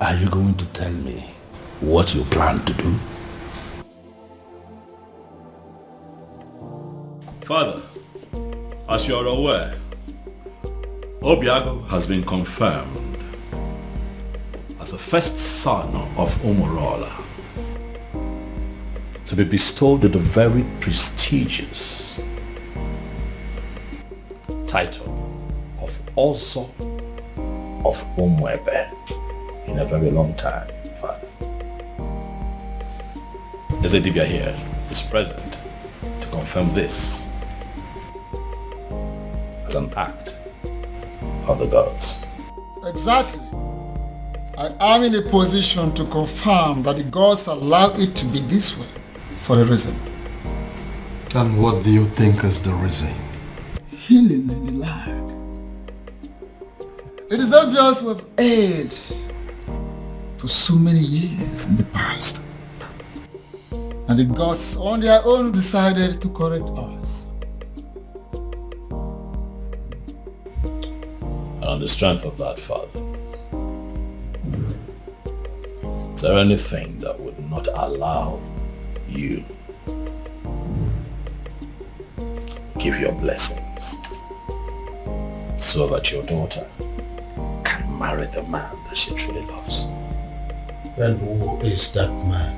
are you going to tell me what you plan to do? Father, as you are aware, Obiago has been confirmed as the first son of Umurola to be bestowed with the very prestigious title of Ozo of Umwebe in a very long time, Father. Ezedibia here is present to confirm this as an act of the gods. Exactly. I am in a position to confirm that the gods allow it to be this way for a reason. And what do you think is the reason? Healing in the land. It is obvious with age for so many years in the past. And the gods on their own decided to correct us. And on the strength of that, Father, is there anything that would not allow you give your blessings so that your daughter can marry the man that she truly loves? Then who is that man?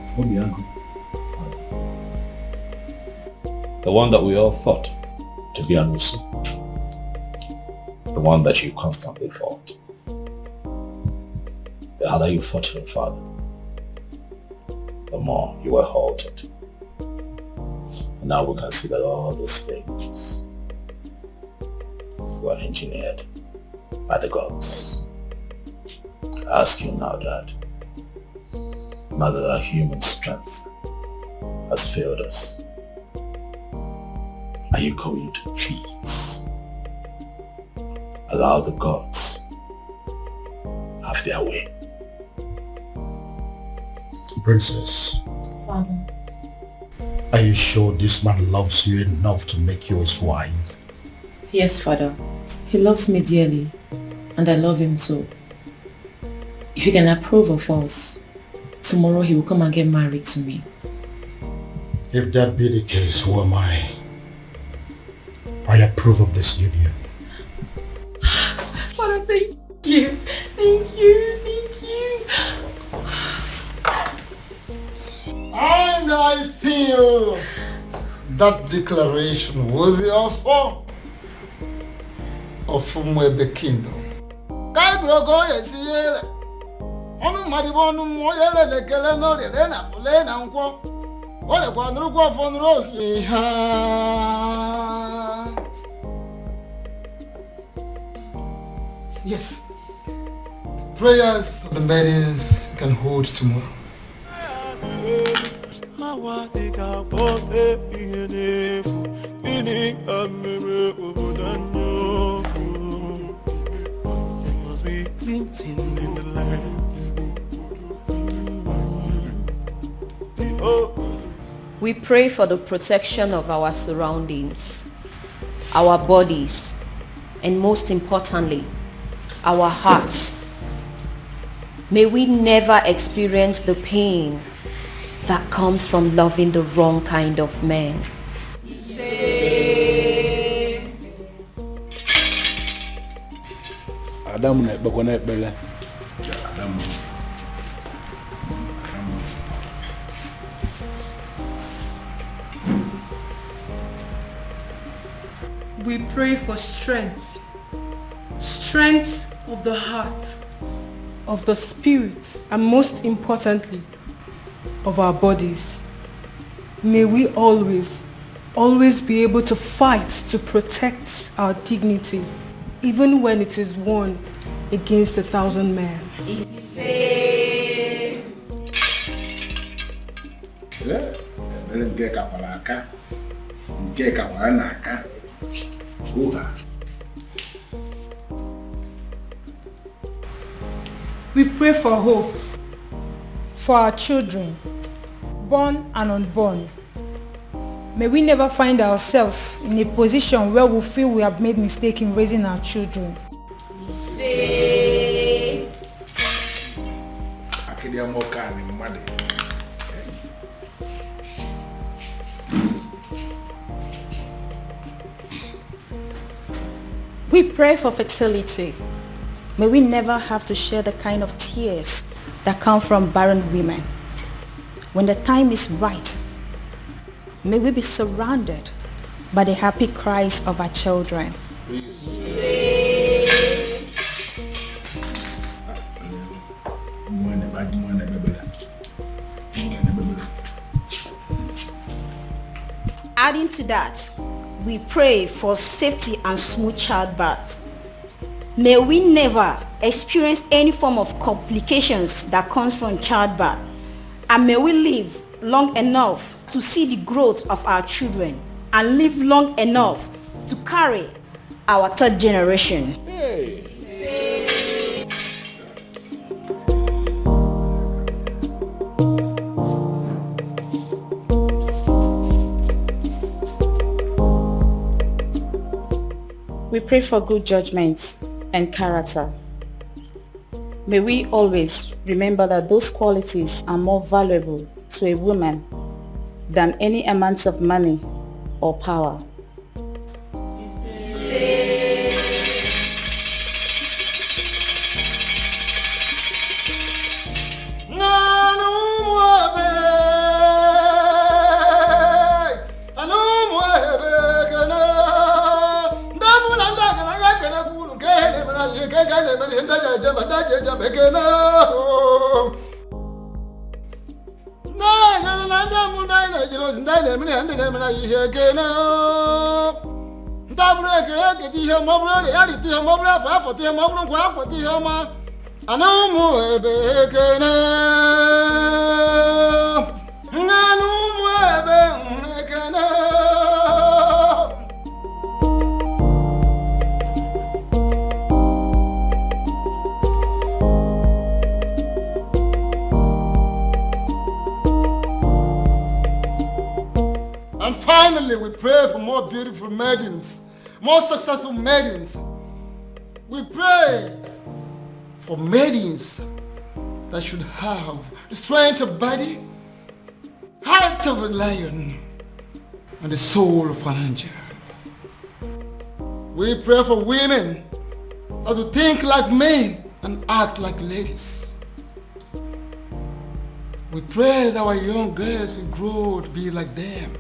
The one that we all thought to be Anusu. The one that you constantly fought. The harder you fought him, Father, the more you were halted. And now we can see that all these things were engineered by the gods. I ask you now, Dad, now that our human strength has failed us, are you going to please allow the gods have their way? Princess, Father. are you sure this man loves you enough to make you his wife? Yes, Father. He loves me dearly, and I love him too. If you can approve of us, tomorrow he will come and get married to me. If that be the case, who am I? I approve of this union. Father, thank you. Thank you. Thank you. And I seal that declaration worthy of Umwebe Kingdom. Yes, prayers of the maidens can hold tomorrow. We pray for the protection of our surroundings, our bodies, and most importantly, our hearts. May we never experience the pain that comes from loving the wrong kind of man. We pray for strength of the heart, of the spirit, and most importantly, of our bodies. May we always be able to fight to protect our dignity, even when it is won against 1,000 men. We pray for hope for our children, born and unborn. May we never find ourselves in a position where we feel we have made mistake in raising our children. We pray for fertility. May we never have to share the kind of tears that come from barren women. When the time is right, may we be surrounded by the happy cries of our children. Adding to that, we pray for safety and smooth childbirth. May we never experience any form of complications that comes from childbirth, and may we live long enough to see the growth of our children and live long enough to carry our third generation. We pray for good judgment and character. May we always remember that those qualities are more valuable to a woman than any amount of money or power. And finally, we pray for more beautiful maidens, more successful maidens. We pray for maidens that should have the strength of body, heart of a lion, and the soul of an angel. We pray for women that will think like men and act like ladies. We pray that our young girls will grow to be like them.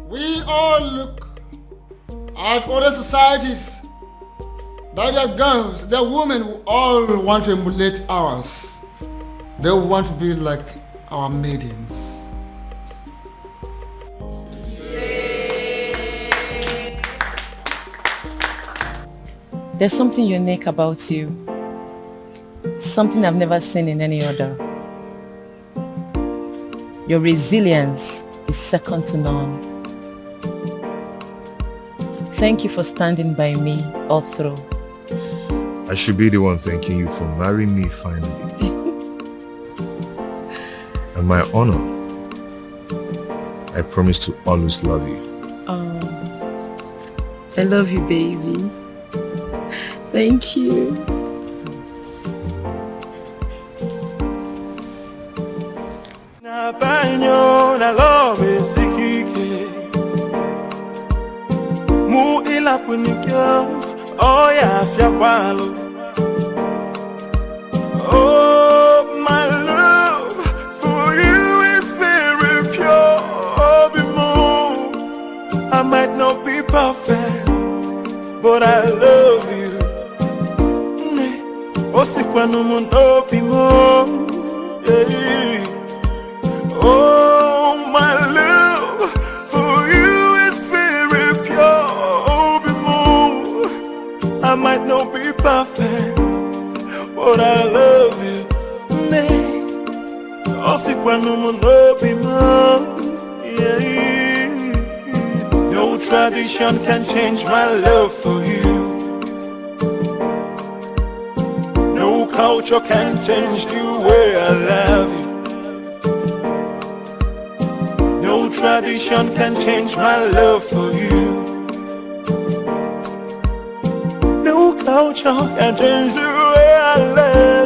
We all look at other societies that their girls, their women who all want to emulate ours. They want to be like our maidens. There's something unique about you. Something I've never seen in any other. Your resilience is second to none. Thank you for standing by me all through. I should be the one thanking you for marrying me finally. And my honor, I promise to always love you. Oh, I love you, baby. Thank you. Na banyo na love sikike mu ila punikyo oh ya afya kwalo. Oh my love for you is very pure. Oh bimo, I might not be perfect, but I love you. Osikwa no mundo bimo. Oh, my love for you is very pure. Oh, bimo, I might not be perfect, but I love you. Osikwa no mundo bimo. No tradition can change my love for you. No culture can change the way I love you. No tradition can change my love for you. No culture can change the way I love you.